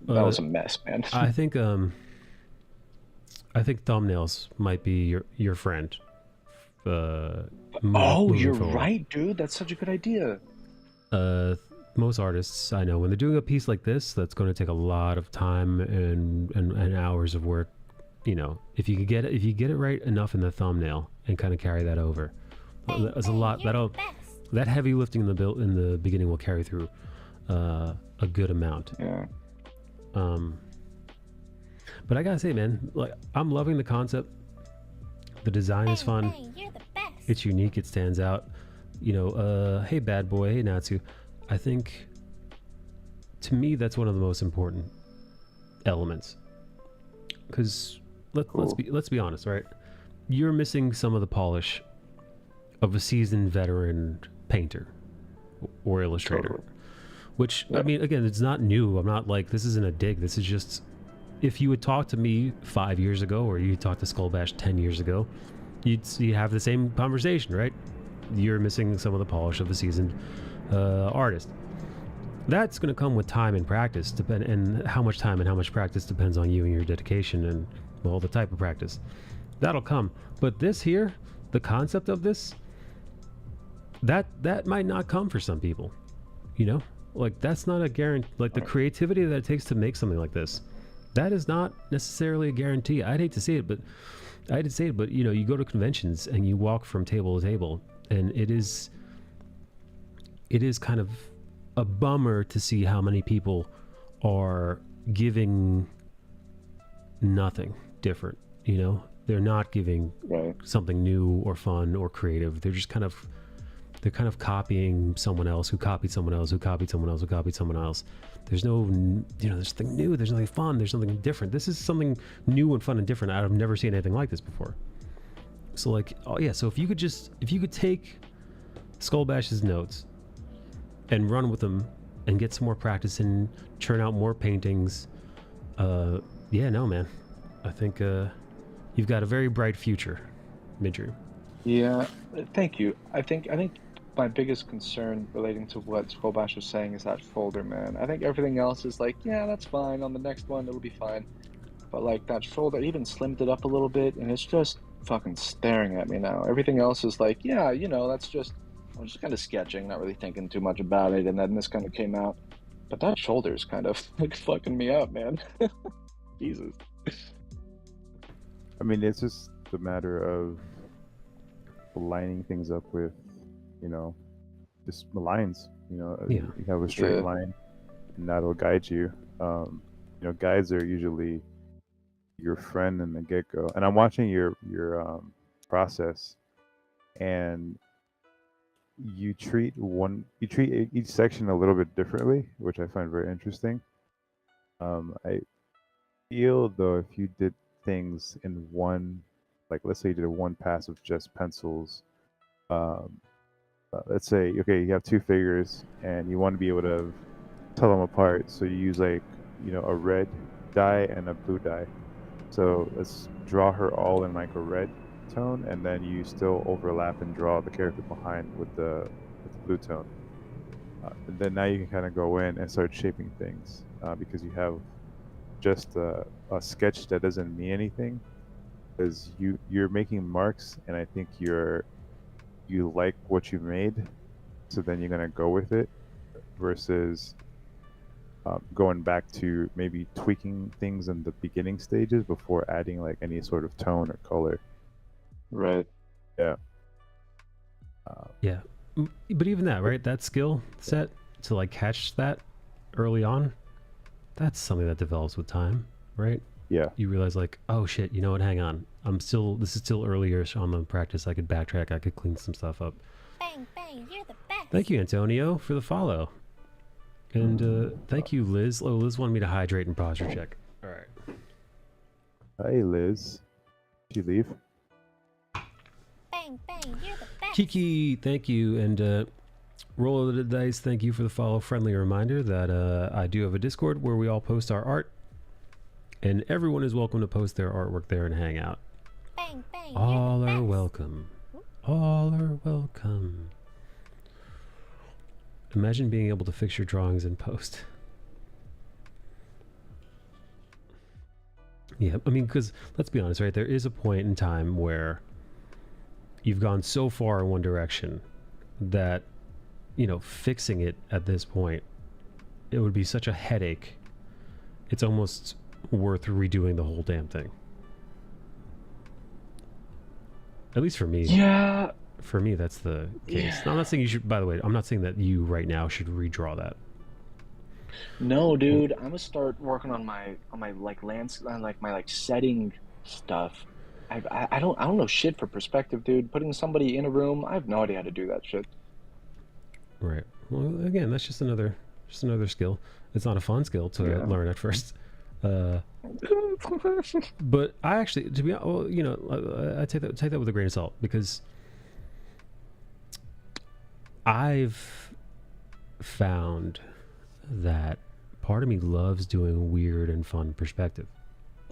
was a mess, man. I think thumbnails might be your friend. You're forward. right, dude. That's such a good idea. Most artists I know, when they're doing a piece like this, that's going to take a lot of time and hours of work. You know, if you get it right enough in the thumbnail and kind of carry that over, that's a lot. That heavy lifting in the beginning will carry through a good amount. Yeah. But I gotta say, man, like I'm loving the concept. The design is fun. You're the best. It's unique. It stands out. You know, hey Bad Boy, hey Natsu. I think, to me, that's one of the most important elements. Because let's be honest, right? You're missing some of the polish of a seasoned veteran painter or illustrator. Which, I mean, again, it's not new. I'm not like, this isn't a dig. This is just, if you would talk to me 5 years ago, or you talk to Skullbash 10 years ago, you'd have the same conversation, right? You're missing some of the polish of a seasoned artist. That's going to come with time and practice, and how much time and how much practice depends on you and your dedication and, well, the type of practice. That'll come. But this here, the concept of this, that might not come for some people, you know? Like, that's not a guarantee. Like, the creativity that it takes to make something like this, that is not necessarily a guarantee. I'd hate to say it, but you know, you go to conventions and you walk from table to table, and it is kind of a bummer to see how many people are giving nothing different. You know, they're not giving something new or fun or creative. They're just kind of copying someone else who copied someone else who copied someone else who copied someone else. There's no, you know, there's nothing new. There's nothing fun. There's something different. This is something new and fun and different. I've never seen anything like this before. So like, oh yeah. So if you could take Skullbash's notes and run with them and get some more practice and churn out more paintings, yeah, no, man. I think you've got a very bright future, Midru. Yeah, thank you. I think my biggest concern relating to what Skullbash was saying is that shoulder, man. I think everything else is like, yeah, that's fine. On the next one, it'll be fine. But like that shoulder, I even slimmed it up a little bit, and it's just fucking staring at me now. Everything else is like, yeah, you know, I'm just kind of sketching, not really thinking too much about it, and then this kind of came out. But that shoulder is kind of like fucking me up, man. Jesus. I mean, it's just a matter of lining things up with, you know, just the lines. You know, you have a straight line, and that'll guide you. You know, guides are usually your friend in the get-go. And I'm watching your process, and you treat each section a little bit differently, which I find very interesting. I feel though if you did things in one, like let's say you did one pass of just pencils, let's say, okay, you have two figures and you want to be able to tell them apart, so you use like, you know, a red dye and a blue dye. So let's draw her all in like a red tone, and then you still overlap and draw the character behind with the blue tone. And then now you can kind of go in and start shaping things because you have just a sketch that doesn't mean anything, because you're making marks, and I think you like what you made, so then you're gonna go with it, versus going back to maybe tweaking things in the beginning stages before adding like any sort of tone or color. Right. Yeah. Yeah. But even that, right? That skill set to like catch that early on, that's something that develops with time, right? Yeah. You realize like, oh shit, you know what? Hang on. This is still earlier on the practice. I could backtrack. I could clean some stuff up. Bang, bang, you're the best. Thank you, Antonio, for the follow. And thank you, Liz. Oh, Liz wanted me to hydrate and posture check. All right. Hey, Liz. Did you leave? Bang, bang, you're the best. Kiki, thank you. And Roll of the Dice, thank you for the follow. Friendly reminder that I do have a Discord where we all post our art. And everyone is welcome to post their artwork there and hang out. Bang, bang, All are welcome. All are welcome. Imagine being able to fix your drawings in post. Yeah, I mean, because let's be honest, right? There is a point in time where you've gone so far in one direction that, you know, fixing it at this point, it would be such a headache. It's almost worth redoing the whole damn thing. At least for me. Yeah. For me, that's the case. Yeah. I'm not saying you should, by the way, I'm not saying that you right now should redraw that. No, dude, I'm gonna start working on my like my setting stuff. I don't know shit for perspective, dude. Putting somebody in a room, I have no idea how to do that shit. Right. Well, again, that's just another skill. It's not a fun skill to learn at first. But I actually, to be honest, well, you know, I take that with a grain of salt, because I've found that part of me loves doing weird and fun perspective.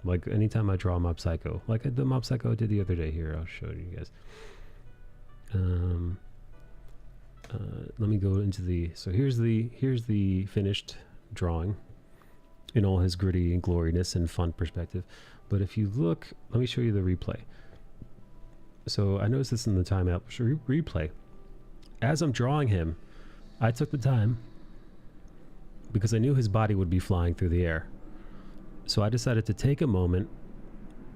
Like anytime I draw Mob Psycho, like the Mob Psycho I did the other day here, I'll show you guys. Let me go into so here's the finished drawing in all his gritty and gloriness and fun perspective. But if you look, let me show you the replay. So I noticed this in the timeout replay. As I'm drawing him, I took the time because I knew his body would be flying through the air. So I decided to take a moment,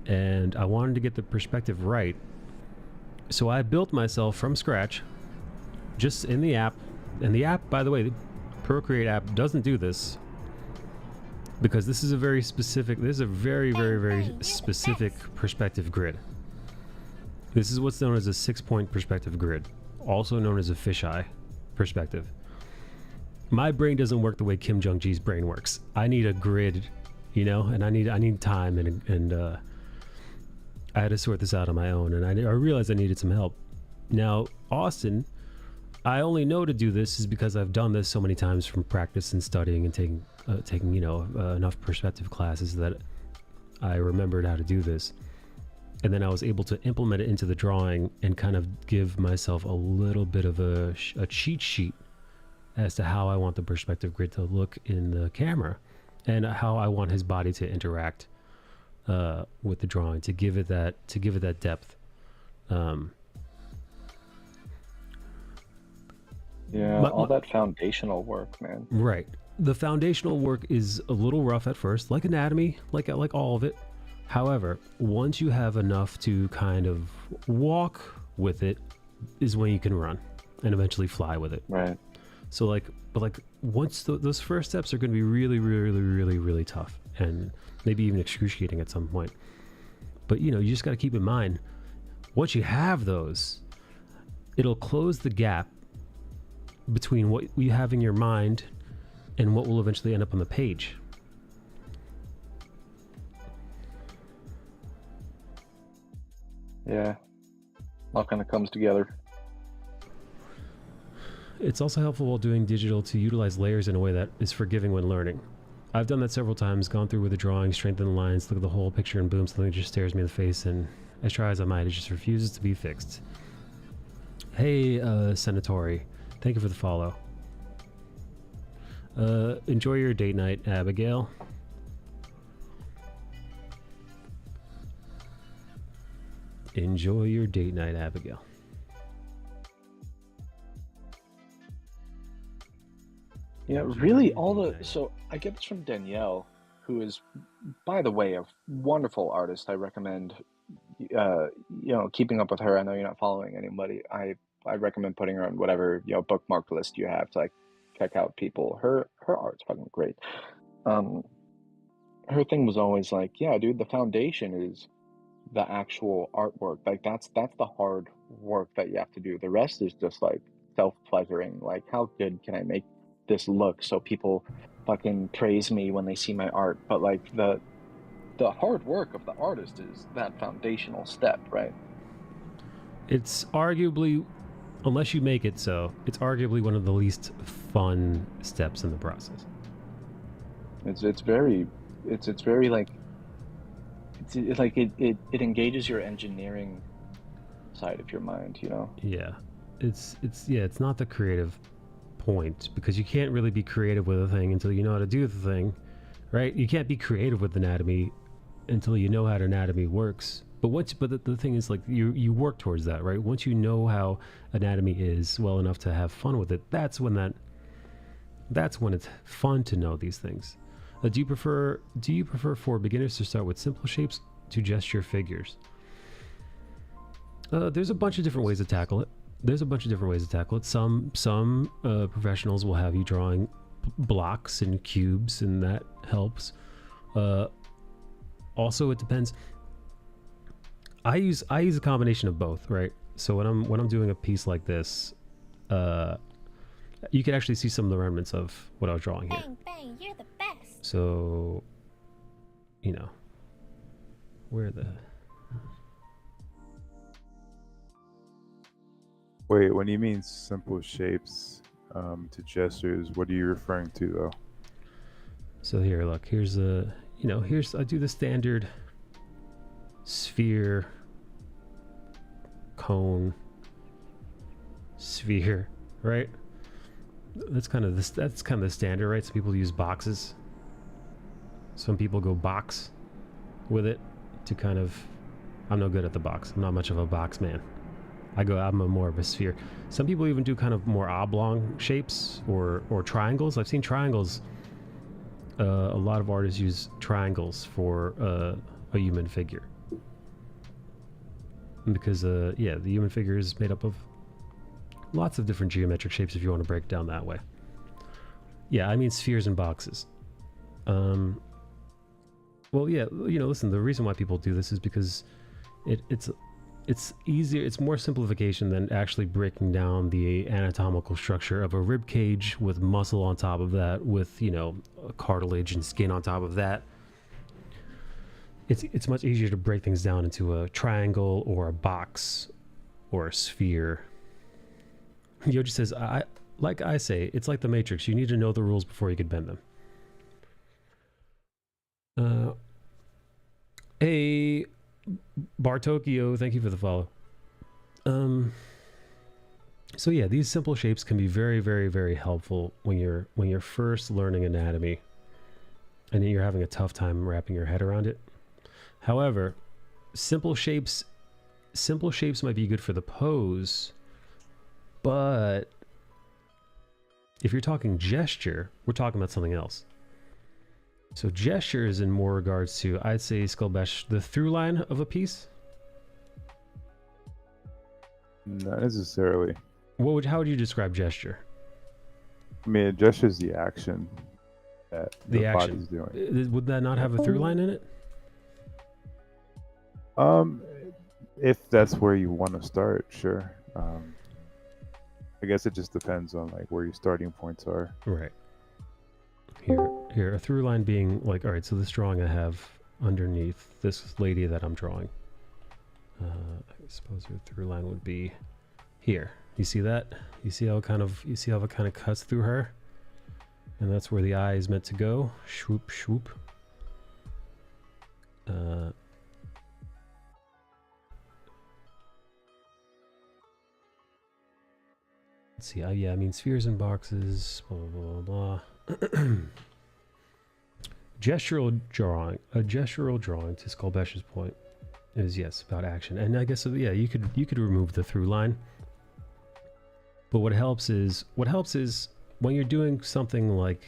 and I wanted to get the perspective right. So I built myself from scratch, just in the app. And the app, by the way, the Procreate app doesn't do this, because this is a very specific, this is a very, very, very specific perspective grid. This is what's known as a 6-point perspective grid, also known as a fisheye perspective. My brain doesn't work the way Kim Jong-ji's brain works. I need a grid, you know, and I need time, and I had to sort this out on my own, and I realized I needed some help. Now, Austin, I only know to do this is because I've done this so many times from practice and studying and taking you know, enough perspective classes that I remembered how to do this. And then I was able to implement it into the drawing and kind of give myself a little bit of a cheat sheet as to how I want the perspective grid to look in the camera, and how I want his body to interact with the drawing, to give it that depth. Yeah, all that foundational work, man. Right. The foundational work is a little rough at first, like anatomy, like all of it. However, once you have enough to kind of walk with it, is when you can run and eventually fly with it. Right. So once those first steps are going to be really, really, really, really tough, and maybe even excruciating at some point. But you know, you just got to keep in mind, once you have those, it'll close the gap between what you have in your mind and what will eventually end up on the page. Yeah, all kind of comes together. It's also helpful while doing digital to utilize layers in a way that is forgiving when learning. I've done that several times, gone through with a drawing, strengthen the lines, look at the whole picture, and boom, something just stares me in the face, and As try as I might, it just refuses to be fixed. Hey, Senatori. Thank you for the follow. Enjoy your date night, Abigail. Enjoy your date night, Abigail. Yeah, really, so I get this from Danielle, who is, by the way, a wonderful artist. I recommend, keeping up with her. I know you're not following anybody. I recommend putting her on whatever, bookmark list you have to like check out people. Her art's fucking great. Her thing was always like, yeah, dude, the foundation is the actual artwork. Like that's the hard work that you have to do. The rest is just like self-pleasuring. Like, how good can I make this look so people fucking praise me when they see my art? But like the hard work of the artist is that foundational step, right? It's arguably, unless you make it so, it's arguably one of the least fun steps in the process. It's very like it engages your engineering side of your mind, Yeah, it's not the creative point, because you can't really be creative with a thing until you know how to do the thing, right? You can't be creative with anatomy until you know how anatomy works. But the thing is, like, you work towards that, right? Once you know how anatomy is well enough to have fun with it, that's when it's fun to know these things. Do you prefer for beginners to start with simple shapes to gesture figures? There's a bunch of different ways to tackle it. Some professionals will have you drawing blocks and cubes, and that helps. Also, it depends. I use a combination of both, right? So when I'm doing a piece like this, you can actually see some of the remnants of what I was drawing here. Bang, bang, you're the best. So, where the... Wait, when you mean simple shapes to gestures, what are you referring to, though? So here, look, here's I do the standard sphere, cone, sphere, right? That's kind of the standard, right? Some people use boxes. Some people go box with it to kind of... I'm no good at the box. I'm not much of a box man. I'm more of a sphere. Some people even do kind of more oblong shapes or triangles. I've seen triangles. A lot of artists use triangles for a human figure. Because, the human figure is made up of lots of different geometric shapes if you want to break it down that way. Yeah, I mean spheres and boxes. Well, yeah, listen, the reason why people do this is because it's easier, it's more simplification than actually breaking down the anatomical structure of a rib cage with muscle on top of that, with, cartilage and skin on top of that. It's much easier to break things down into a triangle or a box or a sphere. Yoji says, like I say, it's like the Matrix. You need to know the rules before you can bend them. Hey, Bartokyo, thank you for the follow. So yeah, these simple shapes can be very, very, very helpful when you're first learning anatomy and you're having a tough time wrapping your head around it. However, simple shapes might be good for the pose, but if you're talking gesture, we're talking about something else. So gesture is in more regards to, I'd say, Skullbash, the through line of a piece. Not necessarily. How would you describe gesture? I mean, a gesture is the action that the body's doing. Would that not have a through line in it? If that's where you want to start, sure. I guess it just depends on like where your starting points are. Right. Here, a through line being like, all right, so this drawing I have underneath this lady that I'm drawing. I suppose her through line would be here. You see that? You see how it kind of cuts through her? And that's where the eye is meant to go. Swoop, swoop. Let's see. Yeah, I mean spheres and boxes. Blah blah blah. blah. Gestural drawing. A gestural drawing, to Skullbash's point, is yes about action, and I guess yeah, you could remove the through line. But what helps is when you're doing something like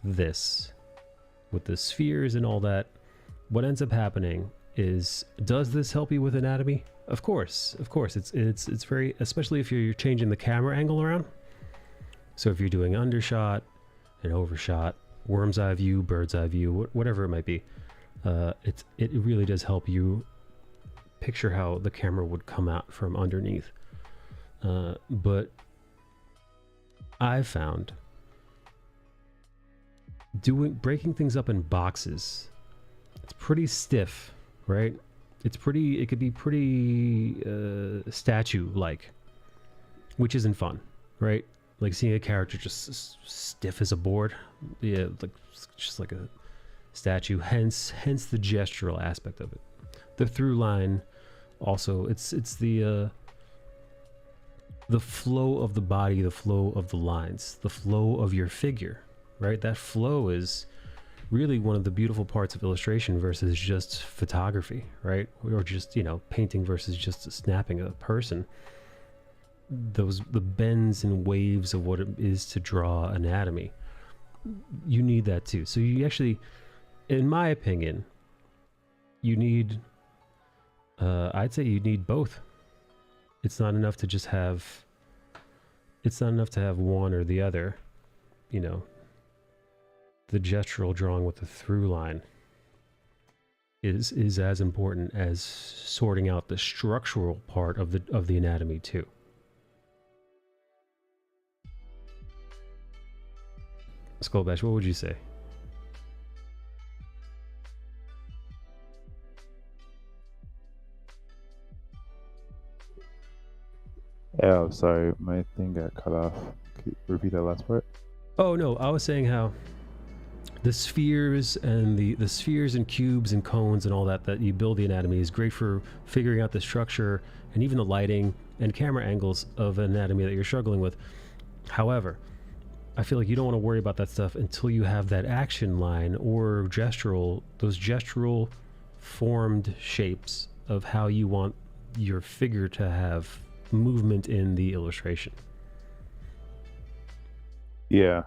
this with the spheres and all that, what ends up happening is, does this help you with anatomy? Of course. It's very, especially if you're changing the camera angle around. So if you're doing undershot, an overshot, worm's eye view, bird's eye view, whatever it might be, it really does help you picture how the camera would come out from underneath. But I've found breaking things up in boxes, it's pretty stiff, right? It could be pretty statue-like, which isn't fun, right? Like seeing a character just stiff as a board, yeah, like just like a statue. Hence the gestural aspect of it. The through line, also, it's the flow of the body, the flow of the lines, the flow of your figure, right? That flow is really one of the beautiful parts of illustration versus just photography, right? Or just, painting versus just snapping a person. The bends and waves of what it is to draw anatomy, you need that too. So you actually, in my opinion, you need, I'd say you need both. It's not enough to just have, one or the other, the gestural drawing with the through line is as important as sorting out the structural part of the anatomy too. Skullbash, what would you say? Yeah, sorry, my thing got cut off. Could you repeat that last part? Oh no, I was saying how the spheres and the spheres and cubes and cones and all that you build the anatomy is great for figuring out the structure and even the lighting and camera angles of anatomy that you're struggling with. However, I feel like you don't want to worry about that stuff until you have that action line or those gestural formed shapes of how you want your figure to have movement in the illustration. Yeah.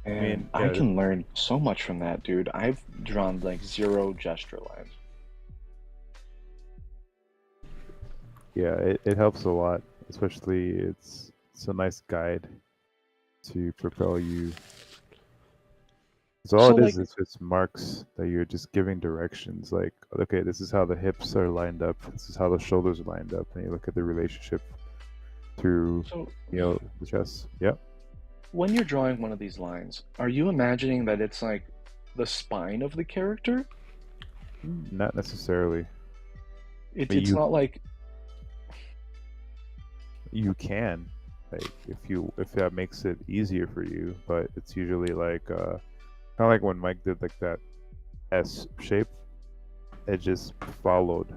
And I can learn so much from that, dude. I've drawn like 0 gesture lines. Yeah, it helps a lot. Especially it's a nice guide to propel you. So all it is just marks that you're just giving directions. Like, okay, this is how the hips are lined up. This is how the shoulders are lined up. And you look at the relationship through, the chest. Yep. When you're drawing one of these lines, are you imagining that it's like the spine of the character? Not necessarily. It's not like you can, like, if that makes it easier for you, but it's usually like kind of like when Mike did like that S shape. It just followed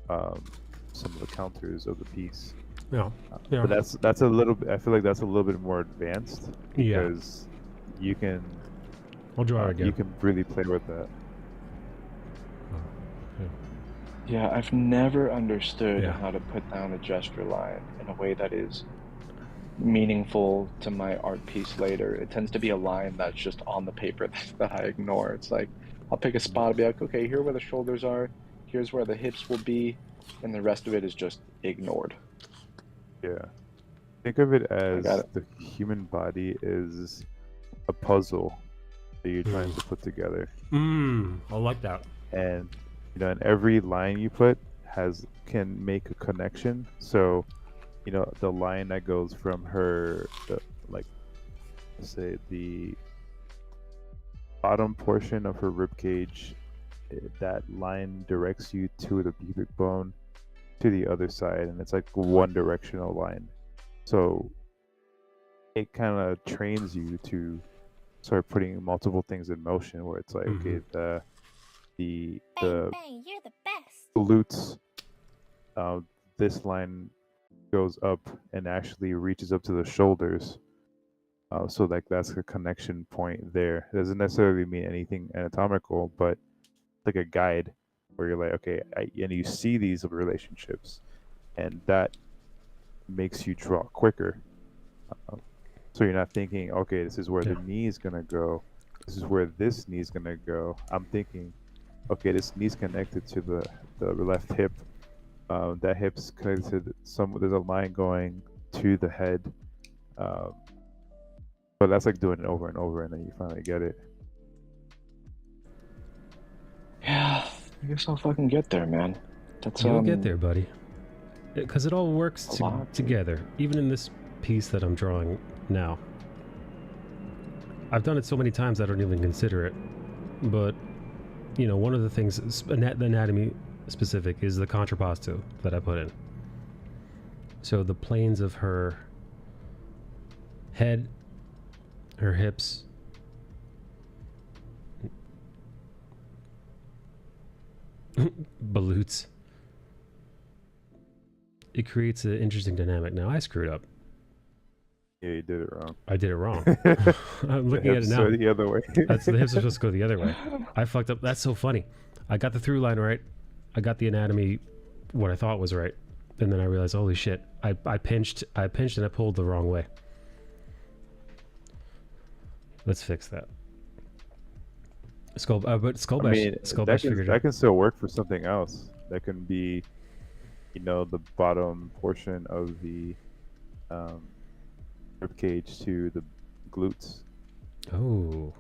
some of the counters of the piece. Yeah. But that's a little bit. I feel like that's a little bit more advanced because you can. I'll draw it again. You can really play with that. Yeah, I've never understood how to put down a gesture line in a way that is meaningful to my art piece later. It tends to be a line that's just on the paper that I ignore. It's like, I'll pick a spot and be like, okay, here where the shoulders are, here's where the hips will be, and the rest of it is just ignored. Yeah. Think of it as the human body is a puzzle that you're trying to put together. I like that. And and every line you put can make a connection. So, the line that goes from her, say the bottom portion of her rib cage, that line directs you to the pubic bone, to the other side, and it's like one directional line. So it kind of trains you to start putting multiple things in motion, where it's like, okay, the Bang, you're the best. glutes, this line goes up and actually reaches up to the shoulders. So like that's a connection point there. It doesn't necessarily mean anything anatomical, but like a guide where you're like, okay, and you see these relationships, and that makes you draw quicker. So you're not thinking, okay, this is where the knee is gonna go. This is where this knee is gonna go. I'm thinking, okay, this knee's connected to the left hip. That hip's connected to there's a line going to the head. But that's like doing it over and over, and then you finally get it. Yeah, I guess I'll fucking get there, man. You'll get there, buddy. Because it all works together. Even in this piece that I'm drawing now. I've done it so many times I don't even consider it. But, you know, one of the things, the anatomy specific, is the contrapposto that I put in. So the planes of her head, her hips, baloots. It creates an interesting dynamic. Now I screwed up. Yeah, you did it wrong. I did it wrong. I'm looking at it now. The other way. That's the hips are supposed to go the other way. I fucked up. That's so funny. I got the through line right. I got the anatomy, what I thought was right, and then I realized, holy shit! I pinched and I pulled the wrong way. Let's fix that. But Skullbash figured it out. That can still work for something else. That can be, you know, the bottom portion of the rib cage to the glutes. Oh,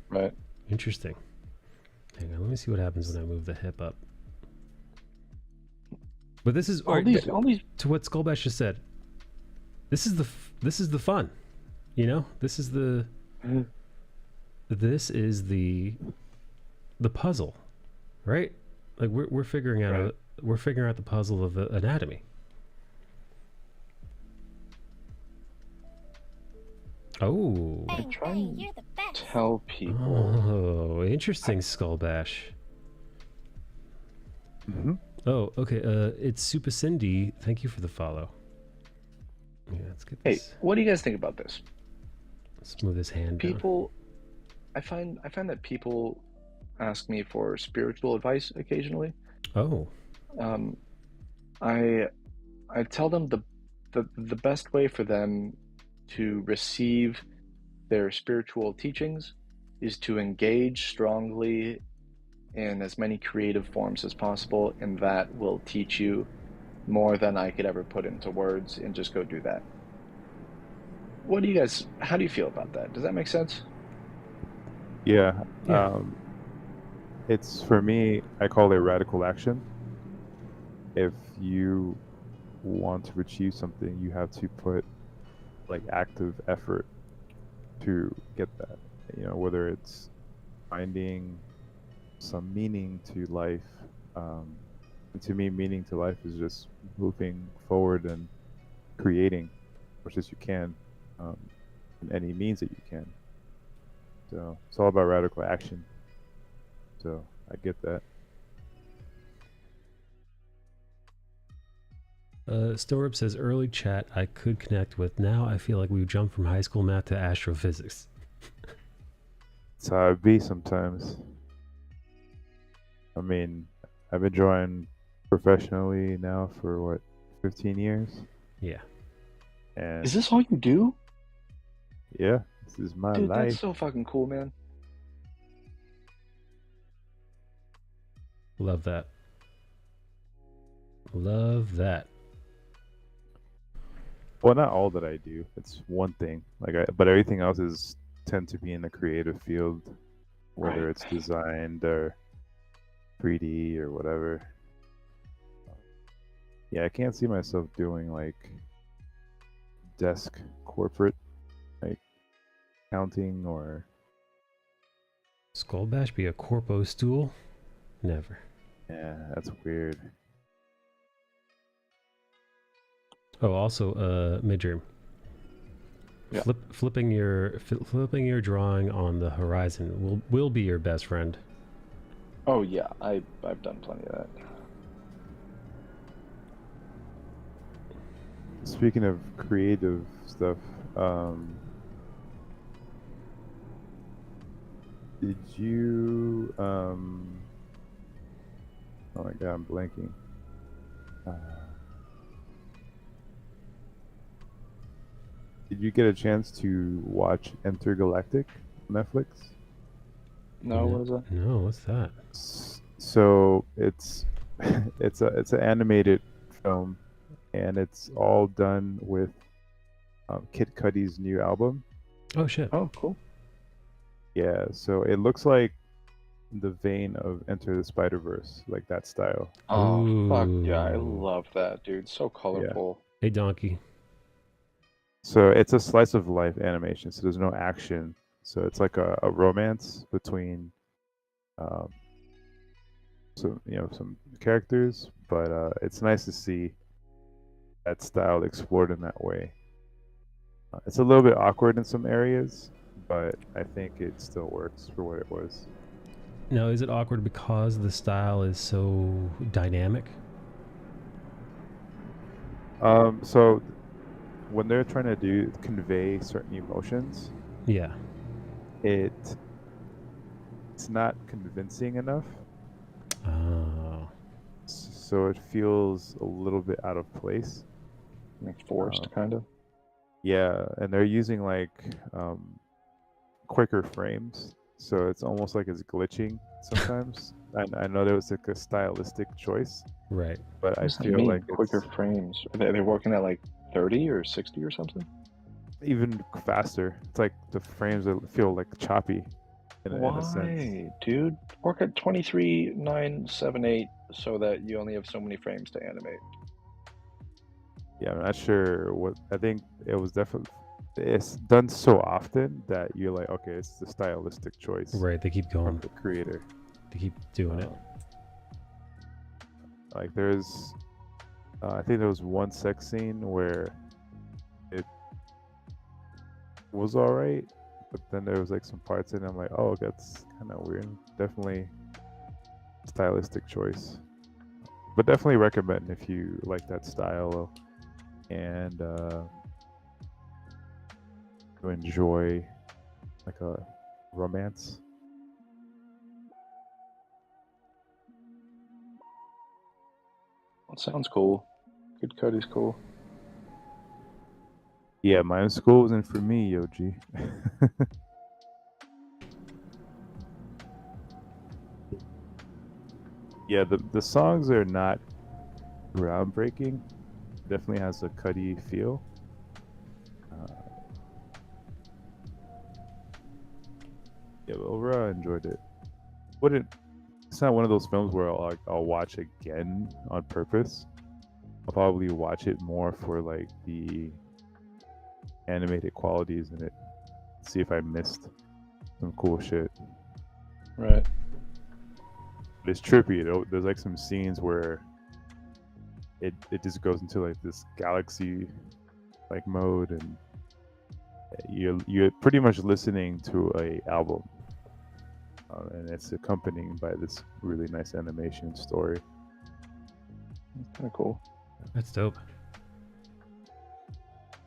right. Interesting. Hang on, let me see what happens when I move the hip up. But this is all these to what Skullbash just said. This is the fun, you know. This is the puzzle, right? Like we're figuring out the puzzle of anatomy. Oh, I try and tell people. Oh, interesting, Skullbash. Oh, okay. It's Super Cindy. Thank you for the follow. Yeah, let's get this. Hey, what do you guys think about this? Let's move this hand down. I find that people ask me for spiritual advice occasionally. Oh. I tell them the best way for them to receive their spiritual teachings is to engage strongly in as many creative forms as possible, and that will teach you more than I could ever put into words, and just go do that. How do you feel about that? Does that make sense? Yeah. It's, for me, I call it radical action. If you want to achieve something, you have to put like active effort to get that. You know, whether it's finding some meaning to life. And to me, meaning to life is just moving forward and creating as much as you can, in any means that you can. So it's all about radical action. So I get that. Storab says, early chat I could connect with. Now I feel like we've jumped from high school math to astrophysics. That's how it be sometimes. I mean, I've been drawing professionally now for what, 15 years? Yeah. And is this all you do? Yeah, this is my Dude, life. That's so fucking cool, man. Love that. Love that. Well, not all that I do. It's one thing. But everything else tend to be in the creative field, whether it's designed or 3D or whatever. Yeah, I can't see myself doing like desk corporate, like counting or. Skullbash be a corpo stool? Never. Yeah, that's weird. Oh, also, Midgerm. Yeah. Flipping your drawing on the horizon will be your best friend. Oh yeah, I've done plenty of that. speaking of creative stuff, did you oh my god, I'm blanking. Did you get a chance to watch Intergalactic on Netflix? No, what is that? No, what's that? So it's it's an animated film, and it's all done with Kid Cudi's new album. Oh shit. Oh, cool. Yeah, so it looks like the vein of Enter the Spider-Verse, like that style. Oh, fuck yeah, I Ooh. love that, dude. So colorful. Hey, donkey. So it's a slice of life animation, so there's no action. So it's like a romance between some characters, but it's nice to see that style explored in that way. It's a little bit awkward in some areas, but I think it still works for what it was. Now, is it awkward because the style is so dynamic? So when they're trying to convey certain emotions, Yeah. it's not convincing enough. Oh. So it feels a little bit out of place. Like forced, kind of. Yeah, and they're using like quicker frames, so it's almost like it's glitching sometimes. I know there was like a stylistic choice, right? But What I does that feel mean? like Quicker frames. Are they working at like 30 or 60 or something? even faster. It's like the frames feel like choppy in a sense. Why, dude? Work at 23,978 so that you only have so many frames to animate. Yeah, I'm not sure what. I think it was definitely. It's done so often that you're like, okay, it's the stylistic choice. Right, they keep going. From the creator. They keep doing it. Like there's, I think there was one sex scene where it was all right, but then there was like some parts in it, I'm like, oh, that's kind of weird. Definitely stylistic choice, but definitely recommend if you like that style and you enjoy like a romance. That sounds cool. Kid Cudi's cool. Yeah, my school wasn't for me, Yoji. Yeah, the songs are not groundbreaking. Definitely has a Cudi feel. Yeah, but overall, I enjoyed it. It's not one of those films where I'll watch again on purpose. I'll probably watch it more for like the animated qualities in it. See if I missed some cool shit. Right. But it's trippy. There's like some scenes where it just goes into like this galaxy like mode, and you're pretty much listening to a album, and it's accompanied by this really nice animation story. Kind of cool. That's dope.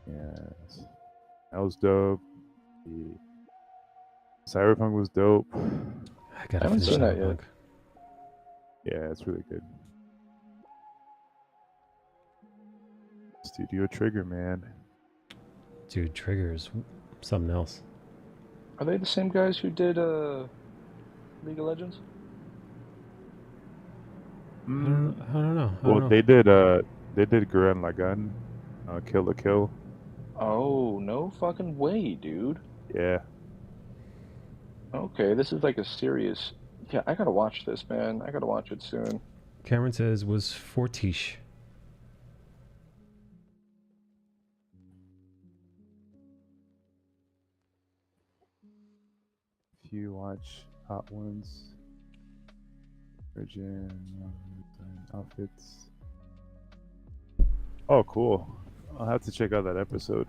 Yes, that was dope. The Cyberpunk was dope. I haven't seen that yet. Yeah, it's really good. Studio Trigger, man. Dude, Trigger's something else. Are they the same guys who did League of Legends? I don't know. Well, they did Gurren Lagann, Kill la Kill. Oh, no fucking way, dude. Yeah. Okay, this is like a serious... Yeah, I gotta watch this, man. I gotta watch it soon. Cameron says was Fortiche. If you watch Hot Ones, Virgin outfits. Oh, cool! I'll have to check out that episode.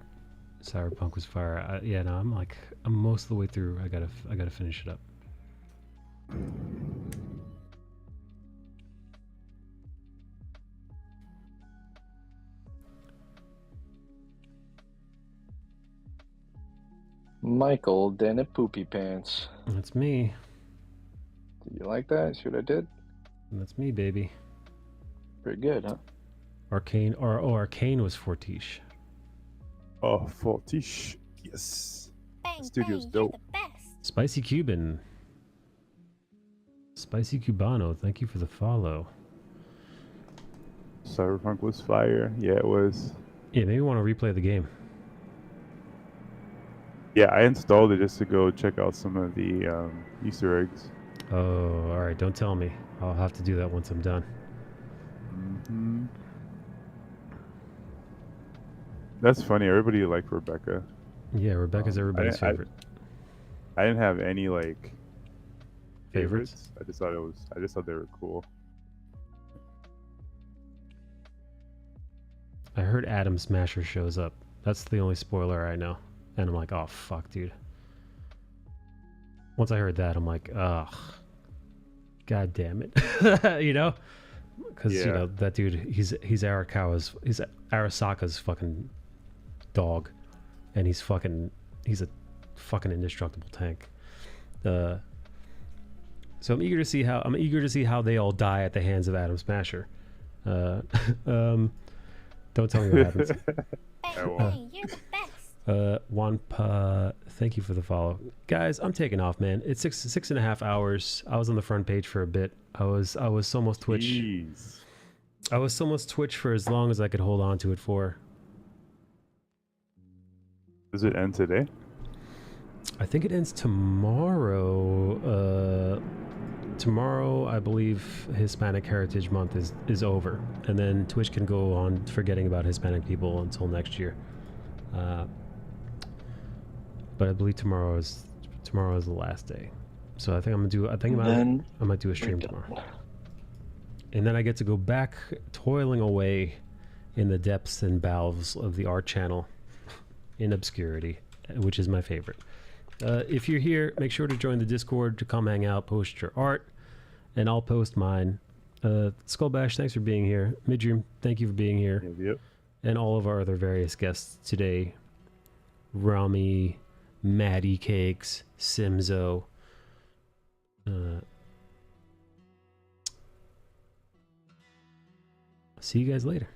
Cyberpunk was fire. Yeah, no, I'm most of the way through. I gotta finish it up. Michael Dana Poopy Pants. That's me. Did you like that? See what I did? That's me, baby. Pretty good, huh? Arcane, Arcane was Fortiche. Oh, Fortiche. Yes. Bang, Studio's bang, dope. you're the best. Spicy Cuban. Spicy Cubano, thank you for the follow. Cyberpunk was fire. Yeah, it was. Yeah, maybe want to replay the game. Yeah, I installed it just to go check out some of the Easter eggs. Oh, all right. Don't tell me. I'll have to do that once I'm done. Mm-hmm. That's funny. Everybody liked Rebecca. Yeah, Rebecca's everybody's favorite. I didn't have any like Favorites? I just thought they were cool. I heard Adam Smasher shows up. That's the only spoiler I know. And I'm like, oh, fuck, dude. Once I heard that, I'm like, ugh. God damn it. You know? Because, you know, that dude, he's Arasaka's fucking dog. And he's a fucking indestructible tank. So I'm eager to see how they all die at the hands of Adam Smasher. Don't tell me what happens. Bang, you're the best. Wanpa, thank you for the follow. Guys, I'm taking off, man. It's 6.5 hours. I was on the front page for a bit. I was almost Twitch. Jeez. I was almost Twitch for as long as I could hold on to it for. Does it end today? I think it ends tomorrow. Tomorrow, I believe Hispanic Heritage Month is over, and then Twitch can go on forgetting about Hispanic people until next year. But I believe tomorrow is the last day, so I think I might do a stream tomorrow, and then I get to go back toiling away in the depths and bowels of the art channel in obscurity, which is my favorite. If you're here, make sure to join the Discord to come hang out, post your art, and I'll post mine. Skullbash, thanks for being here. Midream, thank you for being here. Yep. And all of our other various guests today. Rami, Maddie Cakes, Simzo. See you guys later.